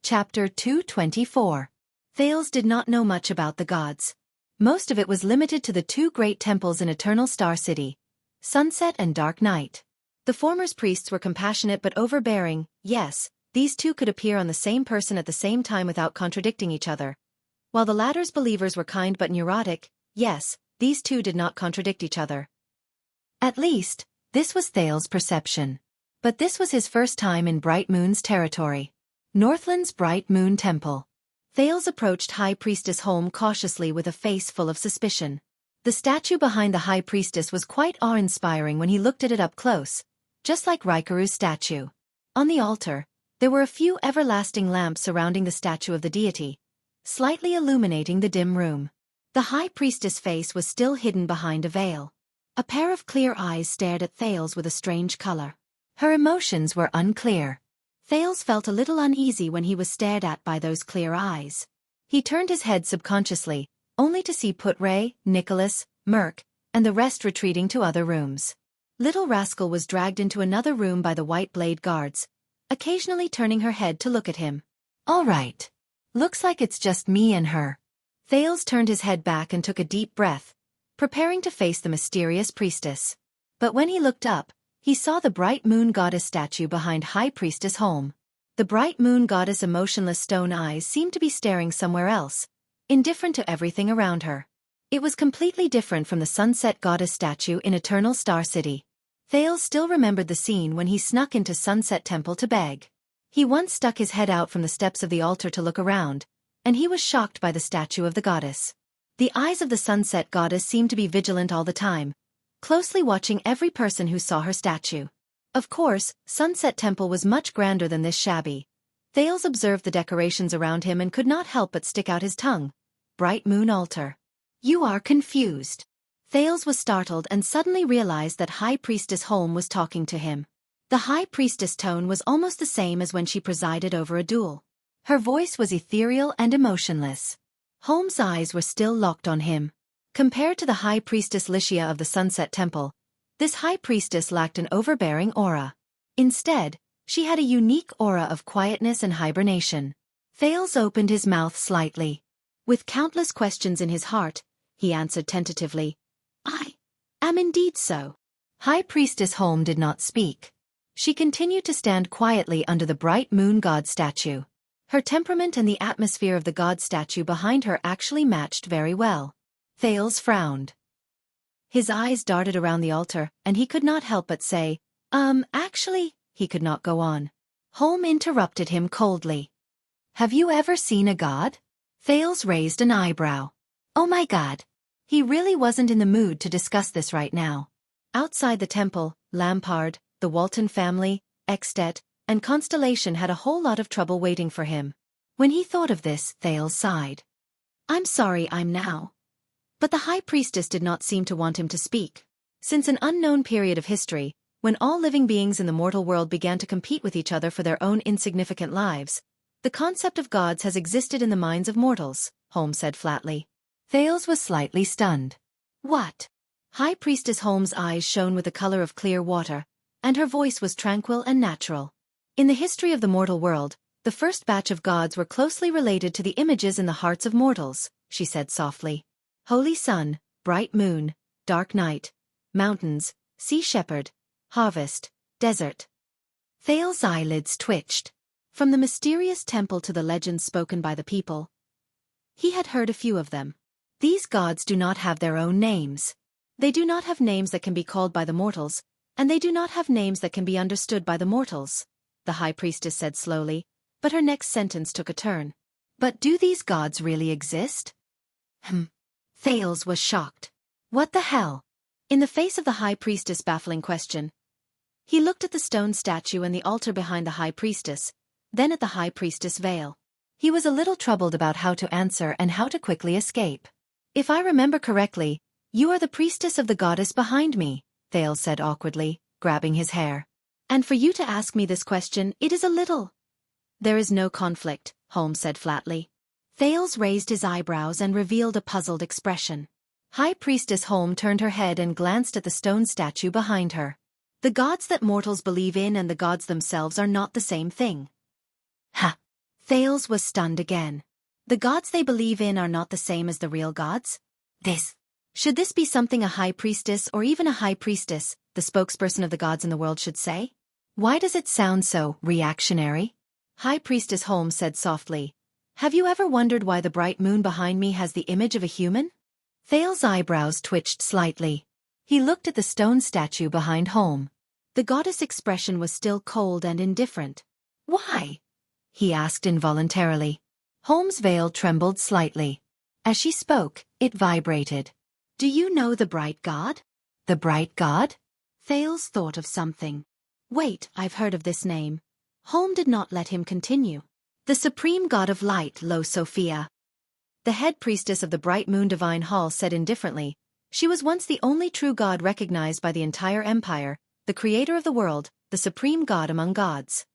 Chapter 224. Thales did not know much about the gods. Most of it was limited to the two great temples in Eternal Star City, Sunset and Dark Night. The former's priests were compassionate but overbearing. Yes, these two could appear on the same person at the same time without contradicting each other. While the latter's believers were kind but neurotic, yes, these two did not contradict each other. At least, this was Thales' perception. But this was his first time in Bright Moon's territory. Northland's Bright Moon Temple. Thales approached High Priestess Holm cautiously with a face full of suspicion. The statue behind the High Priestess was quite awe-inspiring when he looked at it up close, just like Raikaru's statue. On the altar, there were a few everlasting lamps surrounding the statue of the deity, slightly illuminating the dim room. The High Priestess' face was still hidden behind a veil. A pair of clear eyes stared at Thales with a strange color. Her emotions were unclear. Thales felt a little uneasy when he was stared at by those clear eyes. He turned his head subconsciously, only to see Putray, Nicholas, Merc, and the rest retreating to other rooms. Little Rascal was dragged into another room by the White Blade guards, occasionally turning her head to look at him. "All right. Looks like it's just me and her." Thales turned his head back and took a deep breath, preparing to face the mysterious priestess. But when he looked up, he saw the Bright Moon Goddess statue behind High Priestess Holm. The Bright Moon Goddess' emotionless stone eyes seemed to be staring somewhere else, indifferent to everything around her. It was completely different from the Sunset Goddess statue in Eternal Star City. Thales still remembered the scene when he snuck into Sunset Temple to beg. He once stuck his head out from the steps of the altar to look around, and he was shocked by the statue of the goddess. The eyes of the Sunset Goddess seemed to be vigilant all the time, closely watching every person who saw her statue. Of course, Sunset Temple was much grander than this shabby. Thales observed the decorations around him and could not help but stick out his tongue. Bright Moon Altar. "You are confused." Thales was startled and suddenly realized that High Priestess Holm was talking to him. The High Priestess tone was almost the same as when she presided over a duel. Her voice was ethereal and emotionless. Holm's eyes were still locked on him. Compared to the High Priestess Licia of the Sunset Temple, this High Priestess lacked an overbearing aura. Instead, she had a unique aura of quietness and hibernation. Thales opened his mouth slightly. With countless questions in his heart, he answered tentatively, "I am indeed so." High Priestess Holm did not speak. She continued to stand quietly under the Bright Moon God statue. Her temperament and the atmosphere of the god statue behind her actually matched very well. Thales frowned. His eyes darted around the altar, and he could not help but say, actually," he could not go on. Holm interrupted him coldly. "Have you ever seen a god?" Thales raised an eyebrow. Oh my god. He really wasn't in the mood to discuss this right now. Outside the temple, Lampard, the Walton family, Extet, and Constellation had a whole lot of trouble waiting for him. When he thought of this, Thales sighed. "I'm sorry I'm now." But the High Priestess did not seem to want him to speak. Since an unknown period of history, when all living beings in the mortal world began to compete with each other for their own insignificant lives, the concept of gods has existed in the minds of mortals, Holmes said flatly. Thales was slightly stunned. "What?" High Priestess Holmes' eyes shone with the color of clear water, and her voice was tranquil and natural. "In the history of the mortal world, the first batch of gods were closely related to the images in the hearts of mortals," she said softly. "Holy Sun, Bright Moon, Dark Night, Mountains, Sea Shepherd, Harvest, Desert." Thales' eyelids twitched. From the mysterious temple to the legends spoken by the people, he had heard a few of them. These gods do not have their own names. They do not have names that can be called by the mortals, and they do not have names that can be understood by the mortals, the High Priestess said slowly, but her next sentence took a turn. "But do these gods really exist?" Thales was shocked. What the hell? In the face of the High Priestess' baffling question, he looked at the stone statue and the altar behind the High Priestess, then at the High Priestess veil. He was a little troubled about how to answer and how to quickly escape. "If I remember correctly, you are the priestess of the goddess behind me," Thales said awkwardly, grabbing his hair. "And for you to ask me this question, it is a little—" "There is no conflict," Holmes said flatly. Thales raised his eyebrows and revealed a puzzled expression. High Priestess Holm turned her head and glanced at the stone statue behind her. "The gods that mortals believe in and the gods themselves are not the same thing." "Ha!" Thales was stunned again. The gods they believe in are not the same as the real gods? Should this be something a high priestess or even a high priestess, the spokesperson of the gods in the world, should say? Why does it sound so reactionary? High Priestess Holmes said softly. Have you ever wondered why the bright moon behind me has the image of a human? Thales' eyebrows twitched slightly. He looked at the stone statue behind Holmes. The goddess' expression was still cold and indifferent. Why? He asked involuntarily. Holmes' veil trembled slightly. As she spoke, it vibrated. Do you know the bright god? The bright god? Thales thought of something. Wait, I've heard of this name. Holmes did not let him continue. The supreme god of light, Lo Sophia. The head priestess of the Bright Moon Divine Hall said indifferently. She was once the only true god recognized by the entire empire, the creator of the world, the supreme god among gods.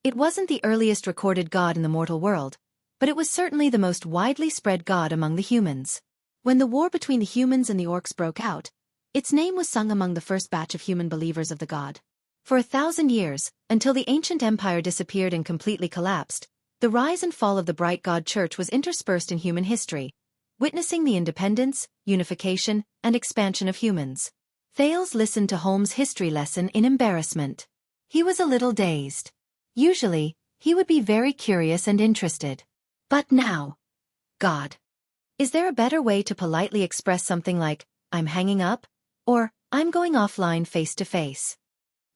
It wasn't the earliest recorded god in the mortal world, but it was certainly the most widely spread god among the humans. When the war between the humans and the orcs broke out, its name was sung among the first batch of human believers of the god. For 1,000 years, until the ancient empire disappeared and completely collapsed, the rise and fall of the Bright God Church was interspersed in human history, witnessing the independence, unification, and expansion of humans. Thales listened to Holmes' history lesson in embarrassment. He was a little dazed. Usually, he would be very curious and interested. But now, God. Is there a better way to politely express something like, I'm hanging up, or I'm going offline face to face?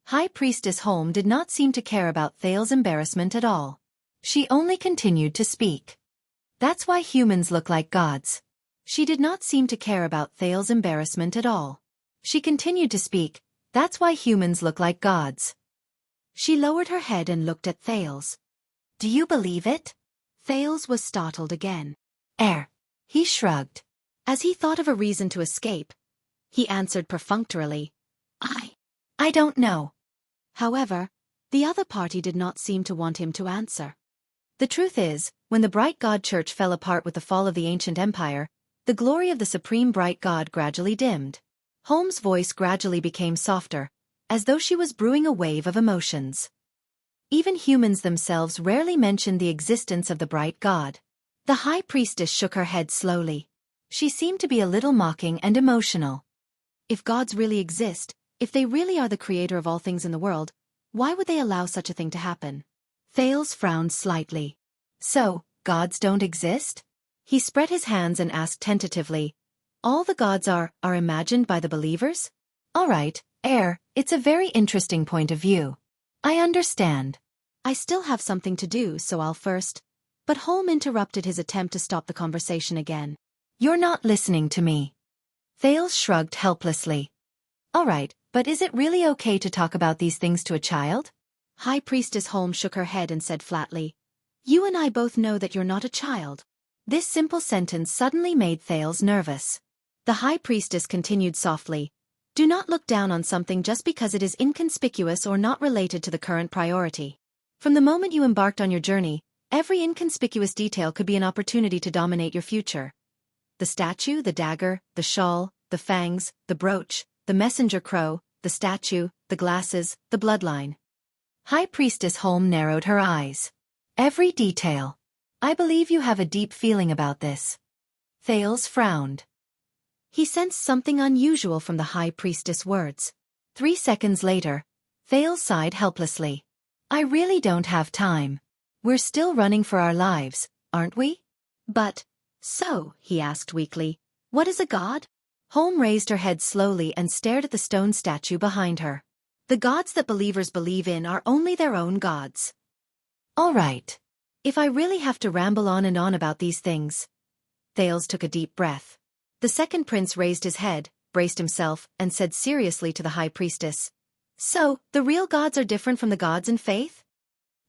High Priestess Holmes did not seem to care about Thales' embarrassment at all. She only continued to speak. That's why humans look like gods. She did not seem to care about Thales' embarrassment at all. She continued to speak. That's why humans look like gods. She lowered her head and looked at Thales. Do you believe it? Thales was startled again. He shrugged. As he thought of a reason to escape, he answered perfunctorily. I don't know. However, the other party did not seem to want him to answer. The truth is, when the Bright God Church fell apart with the fall of the ancient empire, the glory of the supreme bright God gradually dimmed. Holmes' voice gradually became softer, as though she was brewing a wave of emotions. Even humans themselves rarely mentioned the existence of the bright God. The high priestess shook her head slowly. She seemed to be a little mocking and emotional. If gods really exist, if they really are the creator of all things in the world, why would they allow such a thing to happen? Thales frowned slightly. So, gods don't exist? He spread his hands and asked tentatively. All the gods are imagined by the believers? All right, it's a very interesting point of view. I understand. I still have something to do, so I'll first. But Holmes interrupted his attempt to stop the conversation again. You're not listening to me. Thales shrugged helplessly. All right, but is it really okay to talk about these things to a child? High Priestess Holmes shook her head and said flatly. You and I both know that you're not a child. This simple sentence suddenly made Thales nervous. The High Priestess continued softly. Do not look down on something just because it is inconspicuous or not related to the current priority. From the moment you embarked on your journey, every inconspicuous detail could be an opportunity to dominate your future. The statue, the dagger, the shawl, the fangs, the brooch, the messenger crow, the statue, the glasses, the bloodline. High Priestess Holmes narrowed her eyes. Every detail. I believe you have a deep feeling about this. Thales frowned. He sensed something unusual from the High Priestess' words. 3 seconds later, Thales sighed helplessly. I really don't have time. We're still running for our lives, aren't we? But, so, he asked weakly, what is a god? Holmes raised her head slowly and stared at the stone statue behind her. The gods that believers believe in are only their own gods. All right. If I really have to ramble on and on about these things. Thales took a deep breath. The second prince raised his head, braced himself, and said seriously to the High Priestess. So, the real gods are different from the gods in faith?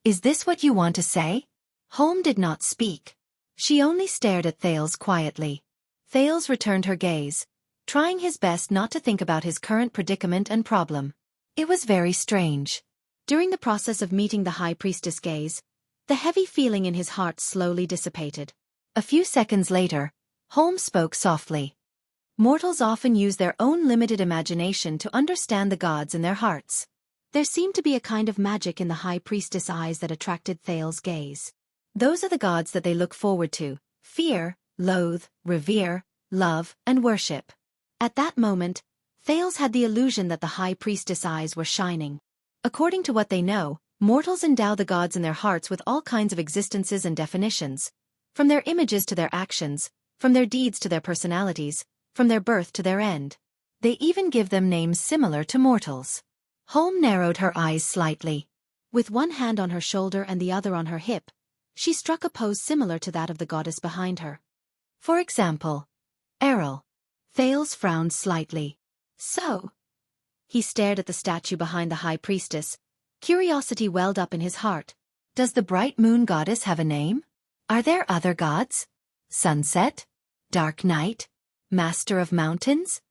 Is this what you want to say? Holmes did not speak. She only stared at Thales quietly. Thales returned her gaze, trying his best not to think about his current predicament and problem. It was very strange. During the process of meeting the High Priestess' gaze, the heavy feeling in his heart slowly dissipated. A few seconds later, Holmes spoke softly. Mortals often use their own limited imagination to understand the gods in their hearts. There seemed to be a kind of magic in the High Priestess' eyes that attracted Thales' gaze. Those are the gods that they look forward to, fear, loathe, revere, love, and worship. At that moment, Thales had the illusion that the high priestess' eyes were shining. According to what they know, mortals endow the gods in their hearts with all kinds of existences and definitions, from their images to their actions, from their deeds to their personalities, from their birth to their end. They even give them names similar to mortals. Holm narrowed her eyes slightly. With one hand on her shoulder and the other on her hip, she struck a pose similar to that of the goddess behind her. For example, Errol. Thales frowned slightly. So? He stared at the statue behind the high priestess. Curiosity welled up in his heart. Does the bright moon goddess have a name? Are there other gods? Sunset? Dark night? Master of mountains?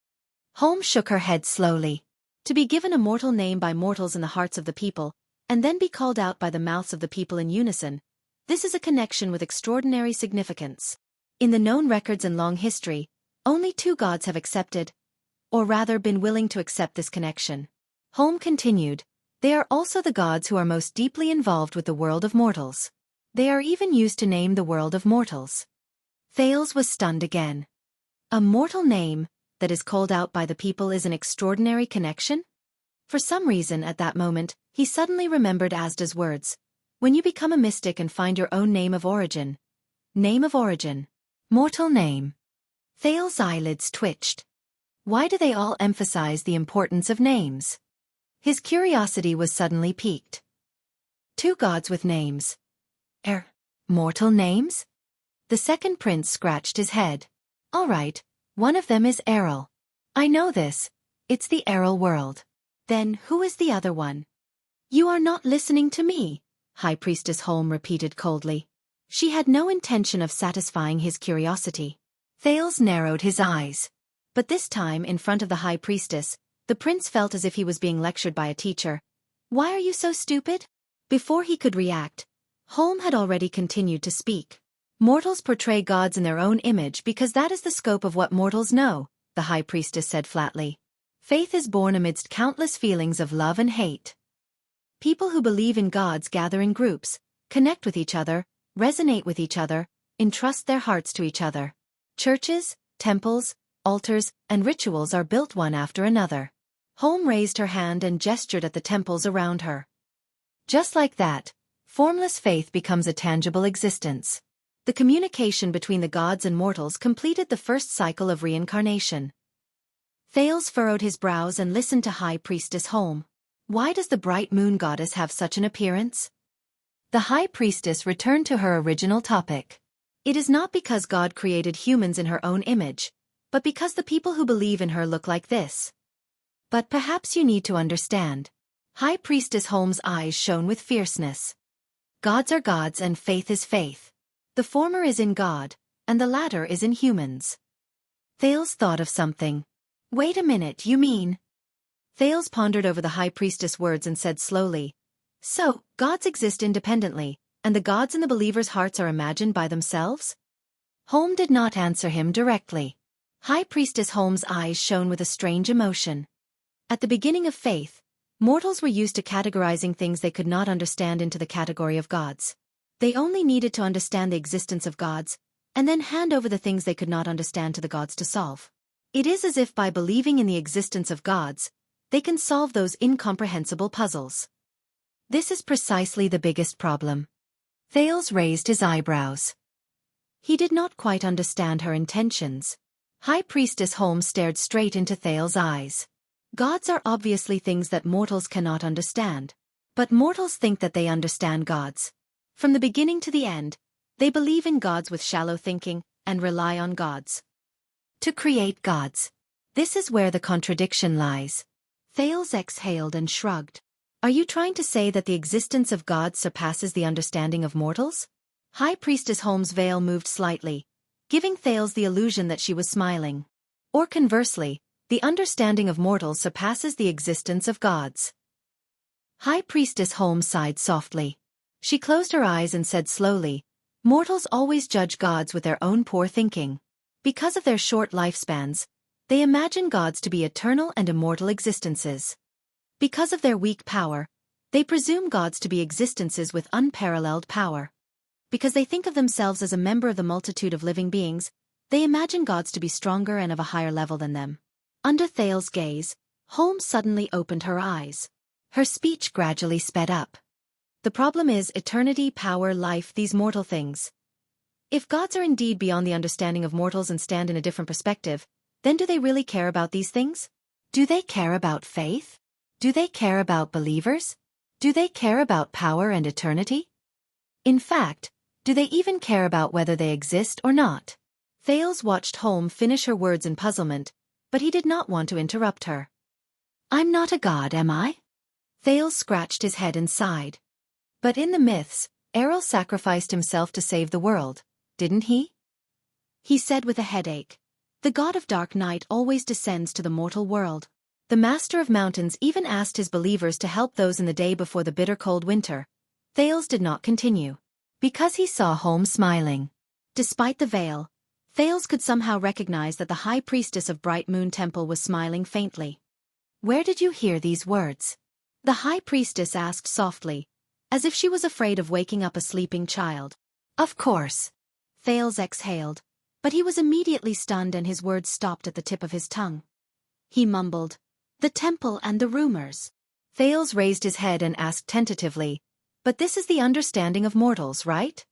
Holmes shook her head slowly. To be given a mortal name by mortals in the hearts of the people, and then be called out by the mouths of the people in unison, this is a connection with extraordinary significance. In the known records and long history, only 2 gods have accepted, or rather been willing to accept this connection. Holm continued, they are also the gods who are most deeply involved with the world of mortals. They are even used to name the world of mortals. Thales was stunned again. A mortal name that is called out by the people is an extraordinary connection? For some reason at that moment, he suddenly remembered Asda's words. When you become a mystic and find your own name of origin. Name of origin. Mortal name. Thales' eyelids twitched. Why do they all emphasize the importance of names? His curiosity was suddenly piqued. 2 gods with names. Mortal names? The second prince scratched his head. All right, one of them is Errol. I know this. It's the Errol world. Then who is the other one? You are not listening to me, High Priestess Holm repeated coldly. She had no intention of satisfying his curiosity. Thales narrowed his eyes. But this time, in front of the High Priestess, the prince felt as if he was being lectured by a teacher. Why are you so stupid? Before he could react, Holm had already continued to speak. Mortals portray gods in their own image because that is the scope of what mortals know, the High Priestess said flatly. Faith is born amidst countless feelings of love and hate. People who believe in gods gather in groups, connect with each other, resonate with each other, entrust their hearts to each other. Churches, temples, altars, and rituals are built one after another. Holm raised her hand and gestured at the temples around her. Just like that, formless faith becomes a tangible existence. The communication between the gods and mortals completed the first cycle of reincarnation. Thales furrowed his brows and listened to High Priestess Holm. Why does the bright moon goddess have such an appearance? The High Priestess returned to her original topic. It is not because God created humans in her own image, but because the people who believe in her look like this. But perhaps you need to understand. High Priestess Holm's eyes shone with fierceness. Gods are gods and faith is faith. The former is in God, and the latter is in humans. Thales thought of something. Wait a minute, you mean? Thales pondered over the High Priestess' words and said slowly, so, gods exist independently, and the gods in the believers' hearts are imagined by themselves? Holm did not answer him directly. High Priestess Holm's eyes shone with a strange emotion. At the beginning of faith, mortals were used to categorizing things they could not understand into the category of gods. They only needed to understand the existence of gods, and then hand over the things they could not understand to the gods to solve. It is as if by believing in the existence of gods, they can solve those incomprehensible puzzles. This is precisely the biggest problem. Thales raised his eyebrows. He did not quite understand her intentions. High Priestess Holm stared straight into Thales' eyes. Gods are obviously things that mortals cannot understand. But mortals think that they understand gods. From the beginning to the end, they believe in gods with shallow thinking, and rely on gods to create gods. This is where the contradiction lies. Thales exhaled and shrugged. Are you trying to say that the existence of gods surpasses the understanding of mortals? High Priestess Holm's veil moved slightly, giving Thales the illusion that she was smiling. Or conversely, the understanding of mortals surpasses the existence of gods. High Priestess Holm sighed softly. She closed her eyes and said slowly, mortals always judge gods with their own poor thinking. Because of their short lifespans, they imagine gods to be eternal and immortal existences. Because of their weak power, they presume gods to be existences with unparalleled power. Because they think of themselves as a member of the multitude of living beings, they imagine gods to be stronger and of a higher level than them. Under Thale's gaze, Holmes suddenly opened her eyes. Her speech gradually sped up. The problem is eternity, power, life, these mortal things. If gods are indeed beyond the understanding of mortals and stand in a different perspective, then do they really care about these things? Do they care about faith? Do they care about believers? Do they care about power and eternity? In fact, do they even care about whether they exist or not? Thales watched Holmes finish her words in puzzlement, but he did not want to interrupt her. I'm not a god, am I? Thales scratched his head and sighed. But in the myths, Errol sacrificed himself to save the world, didn't he? He said with a headache. The god of dark night always descends to the mortal world. The master of mountains even asked his believers to help those in the day before the bitter cold winter. Thales did not continue, because he saw Holmes smiling. Despite the veil, Thales could somehow recognize that the high priestess of Bright Moon Temple was smiling faintly. Where did you hear these words? The high priestess asked softly, as if she was afraid of waking up a sleeping child. Of course. Thales exhaled, but he was immediately stunned and his words stopped at the tip of his tongue. He mumbled, the temple and the rumors. Thales raised his head and asked tentatively, but this is the understanding of mortals, right?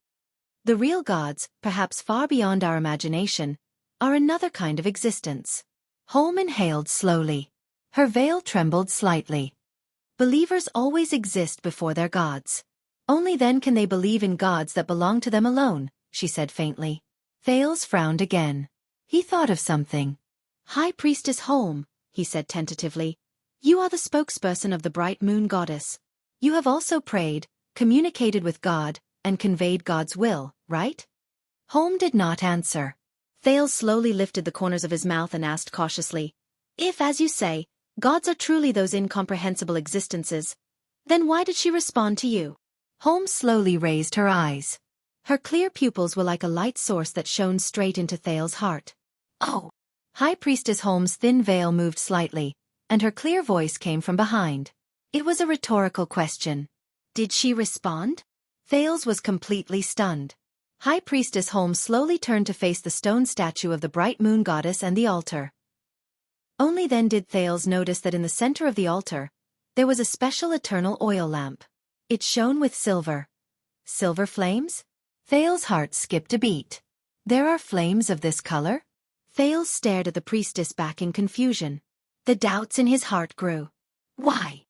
The real gods, perhaps far beyond our imagination, are another kind of existence. Holmes inhaled slowly. Her veil trembled slightly. Believers always exist before their gods. Only then can they believe in gods that belong to them alone, she said faintly. Thales frowned again. He thought of something. High Priestess Holmes, he said tentatively, you are the spokesperson of the Bright Moon Goddess. You have also prayed, communicated with God, and conveyed God's will, right? Holmes did not answer. Thales slowly lifted the corners of his mouth and asked cautiously, if, as you say, gods are truly those incomprehensible existences, then why did she respond to you? Holmes slowly raised her eyes. Her clear pupils were like a light source that shone straight into Thales' heart. Oh! High Priestess Holmes' thin veil moved slightly, and her clear voice came from behind. It was a rhetorical question. Did she respond? Thales was completely stunned. High Priestess Holmes slowly turned to face the stone statue of the Bright Moon Goddess and the altar. Only then did Thales notice that in the center of the altar, there was a special eternal oil lamp. It shone with silver. Silver flames? Thales' heart skipped a beat. There are flames of this color? Thales stared at the priestess back in confusion. The doubts in his heart grew. Why?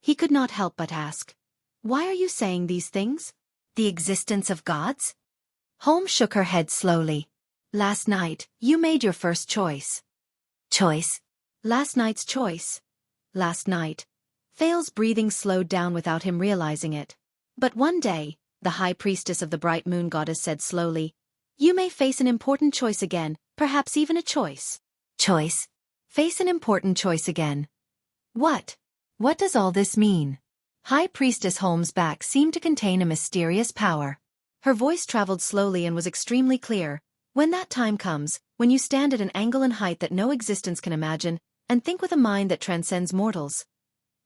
He could not help but ask. Why are you saying these things? The existence of gods? Holmes shook her head slowly. Last night, you made your first choice. Choice? Last night's choice. Last night. Thales' breathing slowed down without him realizing it. But one day, the high priestess of the Bright Moon Goddess said slowly, you may face an important choice again, perhaps even a choice. Choice? Face an important choice again. What? What does all this mean? High Priestess Holmes' back seemed to contain a mysterious power. Her voice traveled slowly and was extremely clear. When that time comes, when you stand at an angle and height that no existence can imagine, and think with a mind that transcends mortals,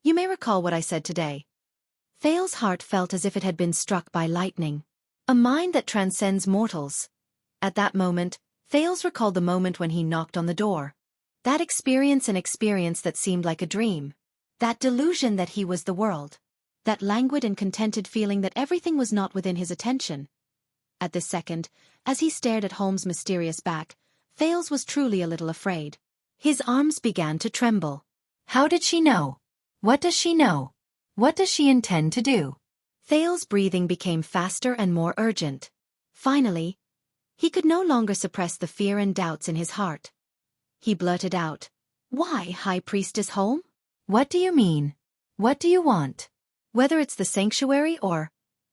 you may recall what I said today. Thales' heart felt as if it had been struck by lightning. A mind that transcends mortals. At that moment, Thales recalled the moment when he knocked on the door. That experience, an experience that seemed like a dream. That delusion that he was the world. That languid and contented feeling that everything was not within his attention. At this second, as he stared at Holmes' mysterious back, Thales was truly a little afraid. His arms began to tremble. How did she know? What does she know? What does she intend to do? Thales' breathing became faster and more urgent. Finally, he could no longer suppress the fear and doubts in his heart. He blurted out, Why, High Priestess Holmes? What do you mean? What do you want? Whether it's the sanctuary or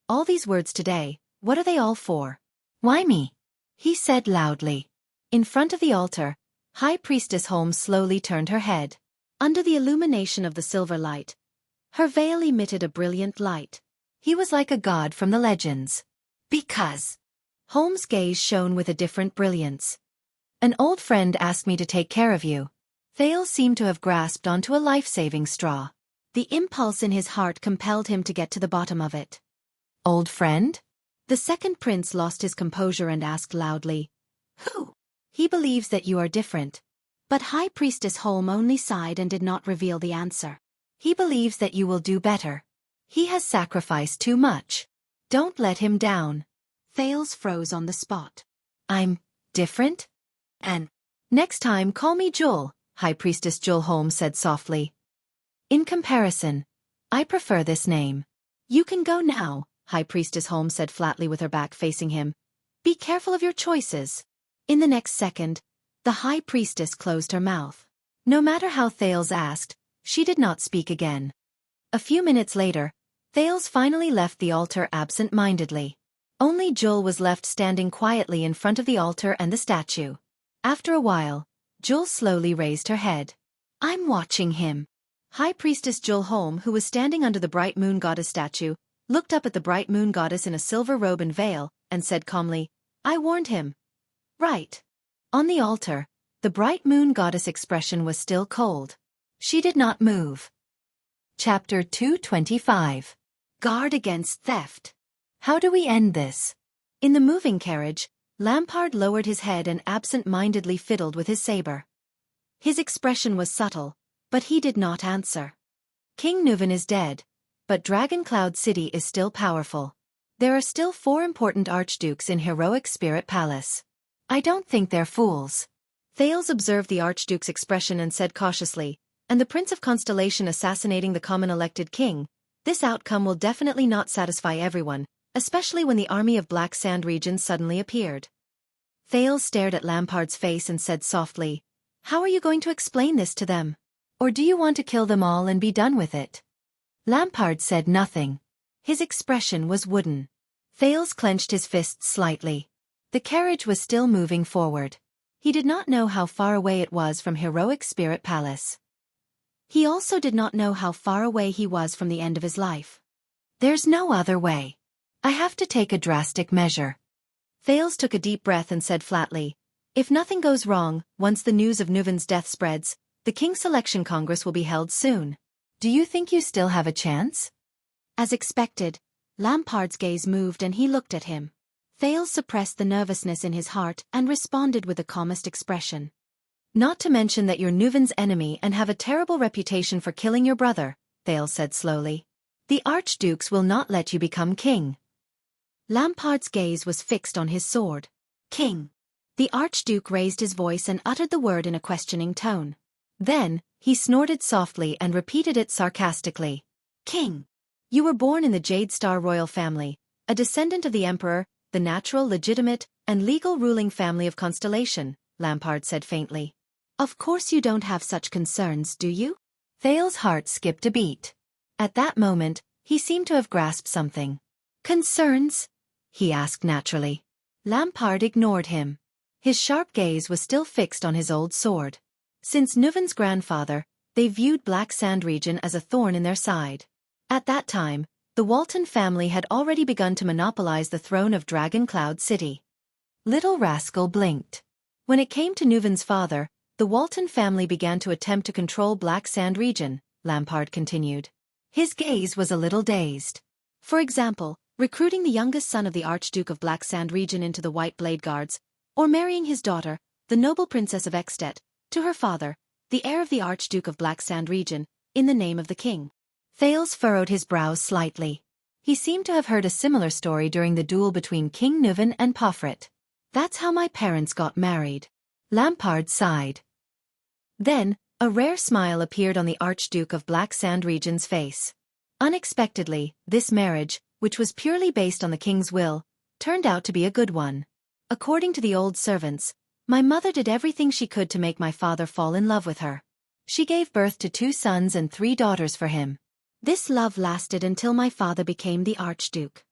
all these words today, what are they all for? Why me? He said loudly. In front of the altar, High Priestess Holmes slowly turned her head. Under the illumination of the silver light, her veil emitted a brilliant light. He was like a god from the legends. Because Holmes' gaze shone with a different brilliance. An old friend asked me to take care of you. Thales seemed to have grasped onto a life-saving straw. The impulse in his heart compelled him to get to the bottom of it. Old friend? The second prince lost his composure and asked loudly, "Who?" "He believes that you are different." But High Priestess Holm only sighed and did not reveal the answer. "He believes that you will do better. He has sacrificed too much. Don't let him down." Thales froze on the spot. "I'm different? And next time call me Jul," High Priestess Jul Holm said softly. "In comparison, I prefer this name." "You can go now," High Priestess Holm said flatly with her back facing him. "Be careful of your choices." In the next second, the High Priestess closed her mouth. No matter how Thales asked, she did not speak again. A few minutes later, Thales finally left the altar absent-mindedly. Only Jul was left standing quietly in front of the altar and the statue. After a while, Jul slowly raised her head. "I'm watching him." High Priestess Jul Holm, who was standing under the bright moon goddess statue, looked up at the bright moon goddess in a silver robe and veil, and said calmly, "I warned him." "Right." On the altar, the bright moon goddess expression was still cold. She did not move. Chapter 225. Guard against theft. How do we end this? In the moving carriage, Lampard lowered his head and absent-mindedly fiddled with his saber. His expression was subtle, but he did not answer. King Nuven is dead, but Dragon Cloud City is still powerful. There are still 4 important archdukes in Heroic Spirit Palace. I don't think they're fools. Thales observed the archduke's expression and said cautiously, "And the Prince of Constellation assassinating the common elected king, this outcome will definitely not satisfy everyone, especially when the army of Black Sand region suddenly appeared." Thales stared at Lampard's face and said softly, "How are you going to explain this to them? Or do you want to kill them all and be done with it?" Lampard said nothing. His expression was wooden. Thales clenched his fists slightly. The carriage was still moving forward. He did not know how far away it was from Heroic Spirit Palace. He also did not know how far away he was from the end of his life. "There's no other way. I have to take a drastic measure." Thales took a deep breath and said flatly, "If nothing goes wrong, once the news of Nuven's death spreads, the King's Selection Congress will be held soon. Do you think you still have a chance?" As expected, Lampard's gaze moved and he looked at him. Thales suppressed the nervousness in his heart and responded with the calmest expression. "Not to mention that you're Nuven's enemy and have a terrible reputation for killing your brother," Thales said slowly. "The archdukes will not let you become king." Lampard's gaze was fixed on his sword. "King." The archduke raised his voice and uttered the word in a questioning tone. Then, he snorted softly and repeated it sarcastically. "King. You were born in the Jade Star royal family, a descendant of the Emperor, the natural, legitimate, and legal ruling family of Constellation," Lampard said faintly. "Of course you don't have such concerns, do you?" Thales' heart skipped a beat. At that moment, he seemed to have grasped something. "Concerns?" he asked naturally. Lampard ignored him. His sharp gaze was still fixed on his old sword. Since Nuven's grandfather, they viewed Black Sand region as a thorn in their side. At that time, the Walton family had already begun to monopolize the throne of Dragon Cloud City. Little Rascal blinked. When it came to Nuven's father, the Walton family began to attempt to control Black Sand region, Lampard continued. His gaze was a little dazed. For example, recruiting the youngest son of the Archduke of Black Sand region into the White Blade Guards, or marrying his daughter, the noble princess of Extet, to her father, the heir of the Archduke of Black Sand region, in the name of the king. Thales furrowed his brows slightly. He seemed to have heard a similar story during the duel between King Nuven and Pofrit. "That's how my parents got married." Lampard sighed. Then, a rare smile appeared on the Archduke of Black Sand region's face. Unexpectedly, this marriage, which was purely based on the king's will, turned out to be a good one. According to the old servants, my mother did everything she could to make my father fall in love with her. She gave birth to 2 sons and 3 daughters for him. This love lasted until my father became the Archduke.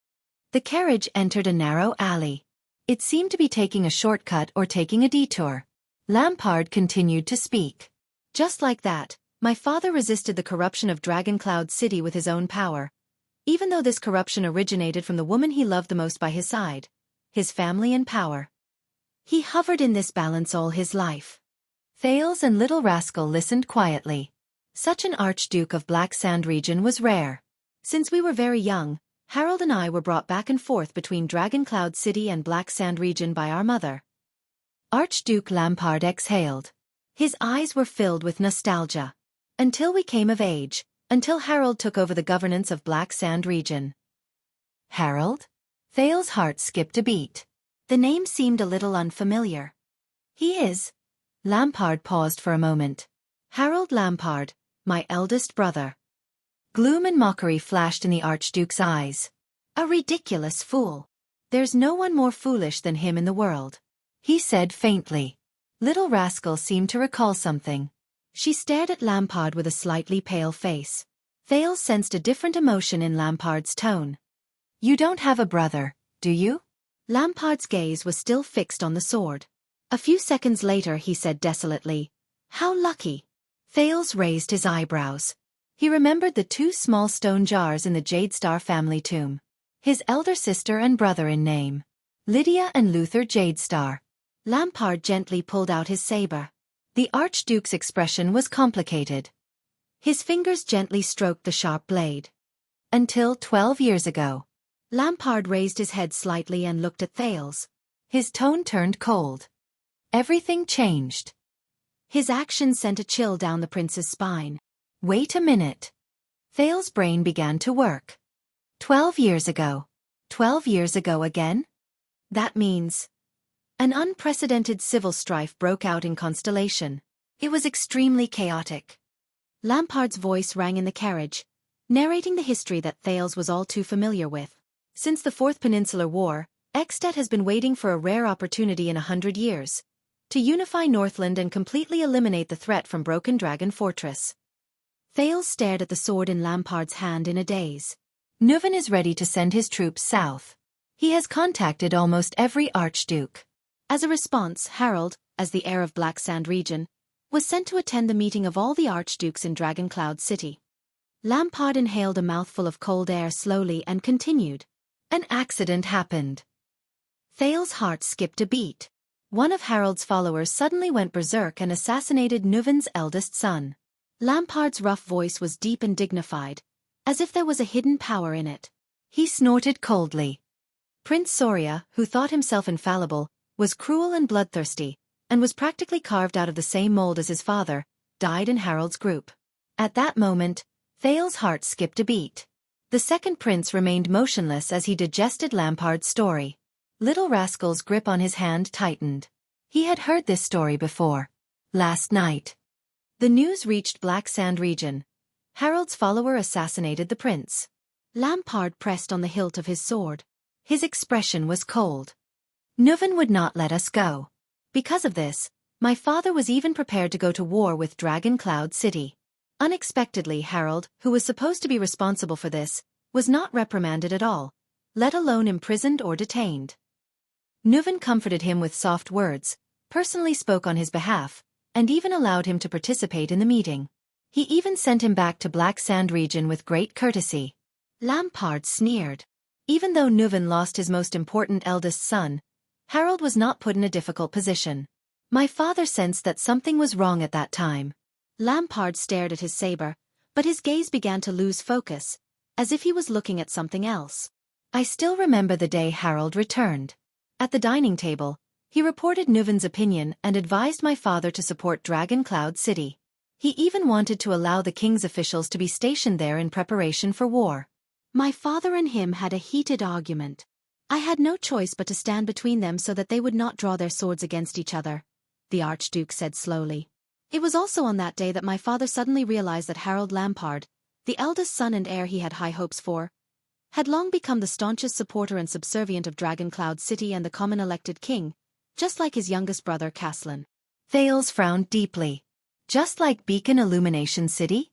The carriage entered a narrow alley. It seemed to be taking a shortcut or taking a detour. Lampard continued to speak. "Just like that, my father resisted the corruption of Dragon Cloud City with his own power, even though this corruption originated from the woman he loved the most by his side, his family and power. He hovered in this balance all his life." Thales and Little Rascal listened quietly. Such an Archduke of Black Sand region was rare. "Since we were very young, Harold and I were brought back and forth between Dragon Cloud City and Black Sand region by our mother. Archduke Lampard exhaled. His eyes were filled with nostalgia. Until we came of age, until Harold took over the governance of Black Sand region. Harold? Thale's heart skipped a beat. The name seemed a little unfamiliar. He is. Lampard paused for a moment. Harold Lampard, my eldest brother. Gloom and mockery flashed in the Archduke's eyes. A ridiculous fool. There's no one more foolish than him in the world, he said faintly. Little rascal seemed to recall something. She stared at Lampard with a slightly pale face. Thale sensed a different emotion in Lampard's tone. You don't have a brother, do you? Lampard's gaze was still fixed on the sword. A few seconds later he said desolately, How lucky. Thales raised his eyebrows. He remembered the 2 small stone jars in the Jadestar family tomb. His elder sister and brother in name. Lydia and Luther Jadestar. Lampard gently pulled out his saber. The Archduke's expression was complicated. His fingers gently stroked the sharp blade. Until 12 years ago. Lampard raised his head slightly and looked at Thales. His tone turned cold. Everything changed. His action sent a chill down the prince's spine. Wait a minute. Thale's brain began to work. 12 years ago. 12 years ago again? That means... An unprecedented civil strife broke out in Constellation. It was extremely chaotic. Lampard's voice rang in the carriage, narrating the history that Thales was all too familiar with. Since the Fourth Peninsular War, Ekstedt has been waiting for a rare opportunity in 100 years. To unify Northland and completely eliminate the threat from Broken Dragon Fortress. Thales stared at the sword in Lampard's hand in a daze. Nuven is ready to send his troops south. He has contacted almost every archduke. As a response, Harold, as the heir of Black Sand region, was sent to attend the meeting of all the archdukes in Dragon Cloud City. Lampard inhaled a mouthful of cold air slowly and continued. An accident happened. Thale's heart skipped a beat. One of Harold's followers suddenly went berserk and assassinated Nuven's eldest son. Lampard's rough voice was deep and dignified, as if there was a hidden power in it. He snorted coldly. Prince Soria, who thought himself infallible, was cruel and bloodthirsty, and was practically carved out of the same mold as his father, died in Harold's group. At that moment, Thale's heart skipped a beat. The second prince remained motionless as he digested Lampard's story. Little Rascal's grip on his hand tightened. He had heard this story before. Last night. The news reached Black Sand region. Harold's follower assassinated the prince. Lampard pressed on the hilt of his sword. His expression was cold. Nuven would not let us go. Because of this, my father was even prepared to go to war with Dragon Cloud City. Unexpectedly, Harold, who was supposed to be responsible for this, was not reprimanded at all, let alone imprisoned or detained. Nuven comforted him with soft words, personally spoke on his behalf, and even allowed him to participate in the meeting. He even sent him back to Black Sand region with great courtesy. Lampard sneered. Even though Nuven lost his most important eldest son, Harold was not put in a difficult position. My father sensed that something was wrong at that time. Lampard stared at his saber, but his gaze began to lose focus, as if he was looking at something else. I still remember the day Harold returned. At the dining table, he reported Nuven's opinion and advised my father to support Dragon Cloud City. He even wanted to allow the king's officials to be stationed there in preparation for war. My father and him had a heated argument. I had no choice but to stand between them so that they would not draw their swords against each other, the Archduke said slowly. It was also on that day that my father suddenly realized that Harold Lampard, the eldest son and heir he had high hopes for, had long become the staunchest supporter and subservient of Dragon Cloud City and the common elected king, just like his youngest brother Caslin. Thales frowned deeply. Just like Beacon Illumination City?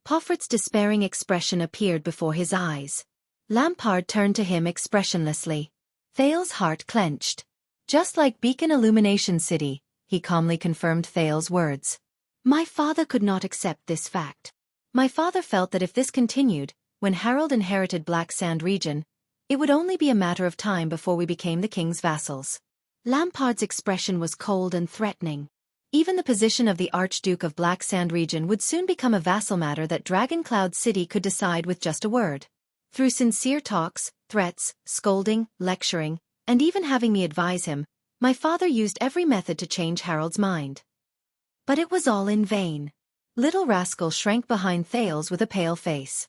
Poffert's despairing expression appeared before his eyes. Lampard turned to him expressionlessly. Thales' heart clenched. Just like Beacon Illumination City, he calmly confirmed Thales' words. My father could not accept this fact. My father felt that if this continued, when Harold inherited Black Sand region, it would only be a matter of time before we became the king's vassals. Lampard's expression was cold and threatening. Even the position of the Archduke of Black Sand region would soon become a vassal matter that Dragon Cloud City could decide with just a word. Through sincere talks, threats, scolding, lecturing, and even having me advise him, my father used every method to change Harold's mind. But it was all in vain. Little rascal shrank behind Thales with a pale face.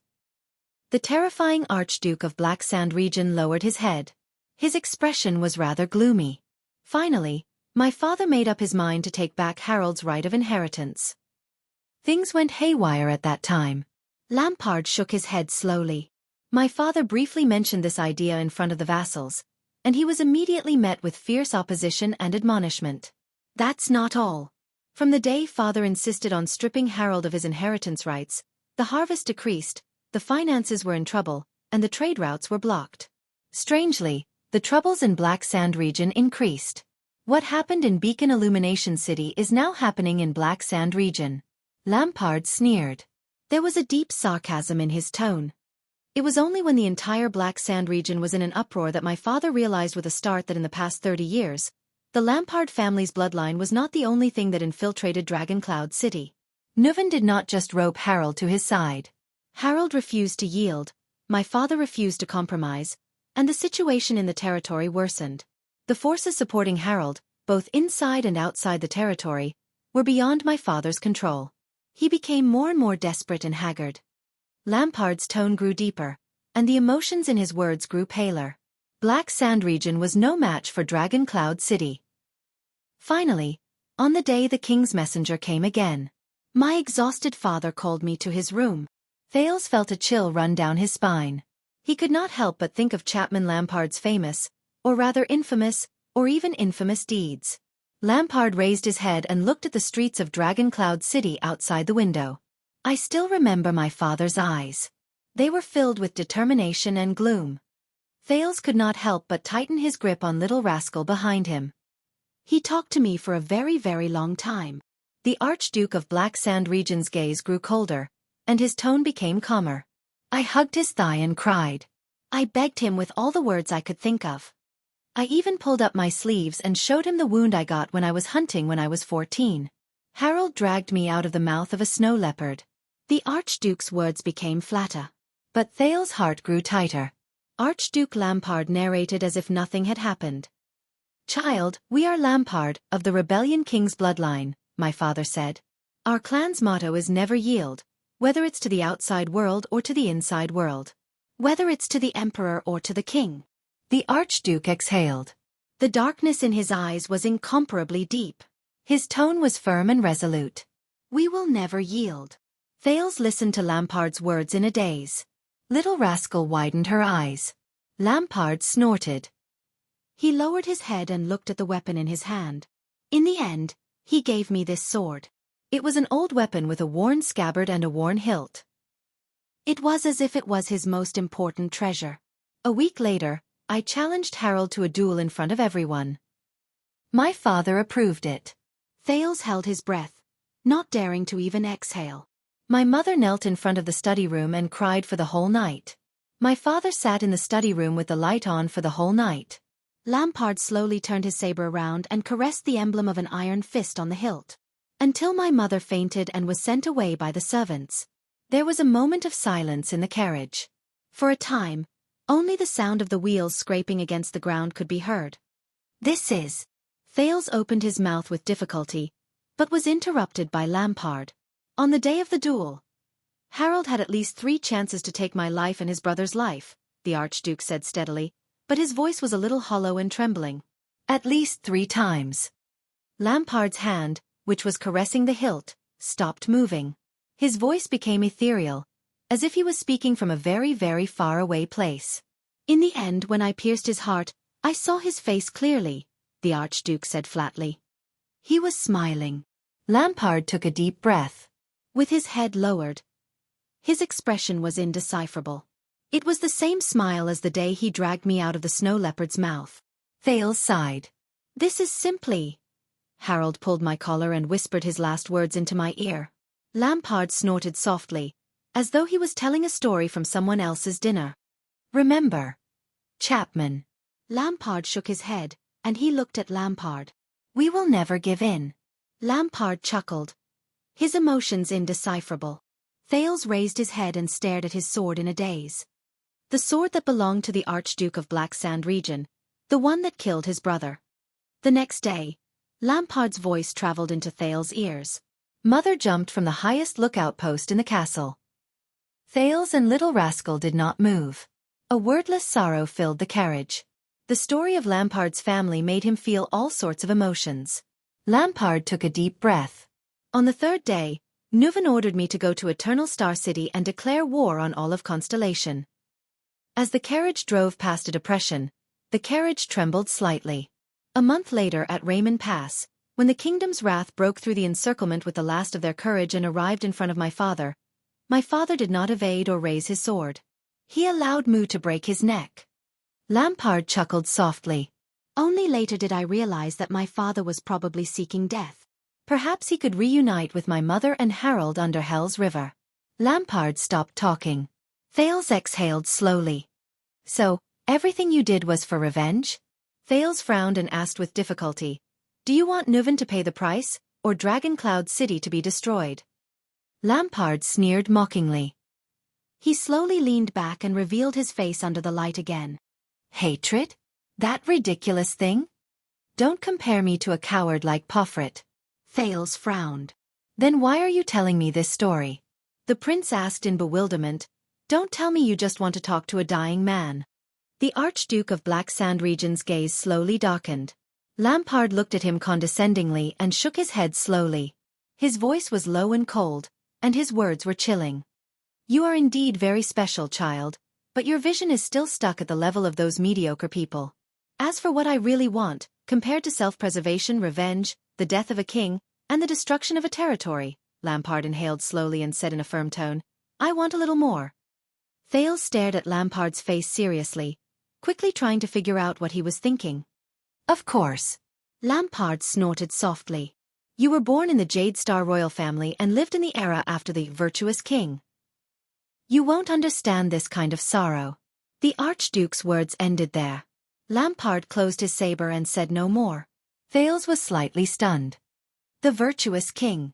The terrifying Archduke of Black Sand region lowered his head. His expression was rather gloomy. Finally, my father made up his mind to take back Harold's right of inheritance. Things went haywire at that time. Lampard shook his head slowly. My father briefly mentioned this idea in front of the vassals, and he was immediately met with fierce opposition and admonishment. That's not all. From the day father insisted on stripping Harold of his inheritance rights, the harvest decreased, the finances were in trouble, and the trade routes were blocked. Strangely, the troubles in Black Sand region increased. What happened in Beacon Illumination City is now happening in Black Sand region. Lampard sneered. There was a deep sarcasm in his tone. It was only when the entire Black Sand region was in an uproar that my father realized with a start that in the past 30 years, the Lampard family's bloodline was not the only thing that infiltrated Dragoncloud City. Nuven did not just rope Harold to his side. Harold refused to yield, my father refused to compromise, and the situation in the territory worsened. The forces supporting Harold, both inside and outside the territory, were beyond my father's control. He became more and more desperate and haggard. Lampard's tone grew deeper, and the emotions in his words grew paler. Black Sand region was no match for Dragoncloud City. Finally, on the day the king's messenger came again, my exhausted father called me to his room. Thales felt a chill run down his spine. He could not help but think of Chapman Lampard's famous, or rather infamous, or even infamous deeds. Lampard raised his head and looked at the streets of Dragoncloud City outside the window. I still remember my father's eyes. They were filled with determination and gloom. Thales could not help but tighten his grip on little rascal behind him. He talked to me for a very, very long time. The Archduke of Black Sand region's gaze grew colder, and his tone became calmer. I hugged his thigh and cried. I begged him with all the words I could think of. I even pulled up my sleeves and showed him the wound I got when I was hunting when I was 14. Harold dragged me out of the mouth of a snow leopard. The Archduke's words became flatter. But Thales' heart grew tighter. Archduke Lampard narrated as if nothing had happened. Child, we are Lampard, of the Rebellion King's bloodline, my father said. Our clan's motto is never yield, whether it's to the outside world or to the inside world. Whether it's to the Emperor or to the King. The Archduke exhaled. The darkness in his eyes was incomparably deep. His tone was firm and resolute. We will never yield. Thales listened to Lampard's words in a daze. Little rascal widened her eyes. Lampard snorted. He lowered his head and looked at the weapon in his hand. In the end, he gave me this sword. It was an old weapon with a worn scabbard and a worn hilt. It was as if it was his most important treasure. A week later, I challenged Harold to a duel in front of everyone. My father approved it. Thales held his breath, not daring to even exhale. My mother knelt in front of the study room and cried for the whole night. My father sat in the study room with the light on for the whole night. Lampard slowly turned his saber around and caressed the emblem of an iron fist on the hilt. Until my mother fainted and was sent away by the servants. There was a moment of silence in the carriage. For a time, only the sound of the wheels scraping against the ground could be heard. This is... Thales opened his mouth with difficulty, but was interrupted by Lampard. On the day of the duel, Harold had at least 3 chances to take my life and his brother's life, the Archduke said steadily, but his voice was a little hollow and trembling. At least 3 times. Lampard's hand, which was caressing the hilt, stopped moving. His voice became ethereal, as if he was speaking from a very, very far away place. In the end, when I pierced his heart, I saw his face clearly, the Archduke said flatly. He was smiling. Lampard took a deep breath. With his head lowered, his expression was indecipherable. It was the same smile as the day he dragged me out of the snow leopard's mouth. Thales sighed. This is simply... Harold pulled my collar and whispered his last words into my ear. Lampard snorted softly, as though he was telling a story from someone else's dinner. Remember, Chapman. Lampard shook his head, and he looked at Lampard. We will never give in. Lampard chuckled, his emotions indecipherable. Thales raised his head and stared at his sword in a daze. The sword that belonged to the Archduke of Black Sand region, the one that killed his brother. The next day, Lampard's voice traveled into Thales's ears. Mother jumped from the highest lookout post in the castle. Thales and Little Rascal did not move. A wordless sorrow filled the carriage. The story of Lampard's family made him feel all sorts of emotions. Lampard took a deep breath. On the third day, Nuven ordered me to go to Eternal Star City and declare war on all of Constellation. As the carriage drove past a depression, the carriage trembled slightly. A month later at Raymond Pass, when the kingdom's wrath broke through the encirclement with the last of their courage and arrived in front of my father did not evade or raise his sword. He allowed Mu to break his neck. Lampard chuckled softly. Only later did I realize that my father was probably seeking death. Perhaps he could reunite with my mother and Harold under Hell's River. Lampard stopped talking. Thales exhaled slowly. So, everything you did was for revenge? Thales frowned and asked with difficulty. Do you want Nuven to pay the price, or Dragon Cloud City to be destroyed? Lampard sneered mockingly. He slowly leaned back and revealed his face under the light again. Hatred? That ridiculous thing? Don't compare me to a coward like Pofrit. Thales frowned. Then why are you telling me this story? The prince asked in bewilderment. Don't tell me you just want to talk to a dying man. The Archduke of Black Sand region's gaze slowly darkened. Lampard looked at him condescendingly and shook his head slowly. His voice was low and cold, and his words were chilling. You are indeed very special, child, but your vision is still stuck at the level of those mediocre people. As for what I really want, compared to self-preservation, revenge, the death of a king, and the destruction of a territory, Lampard inhaled slowly and said in a firm tone, I want a little more. Thales stared at Lampard's face seriously, quickly trying to figure out what he was thinking. Of course. Lampard snorted softly. You were born in the Jade Star royal family and lived in the era after the virtuous king. You won't understand this kind of sorrow. The Archduke's words ended there. Lampard closed his saber and said no more. Thales was slightly stunned. The virtuous king.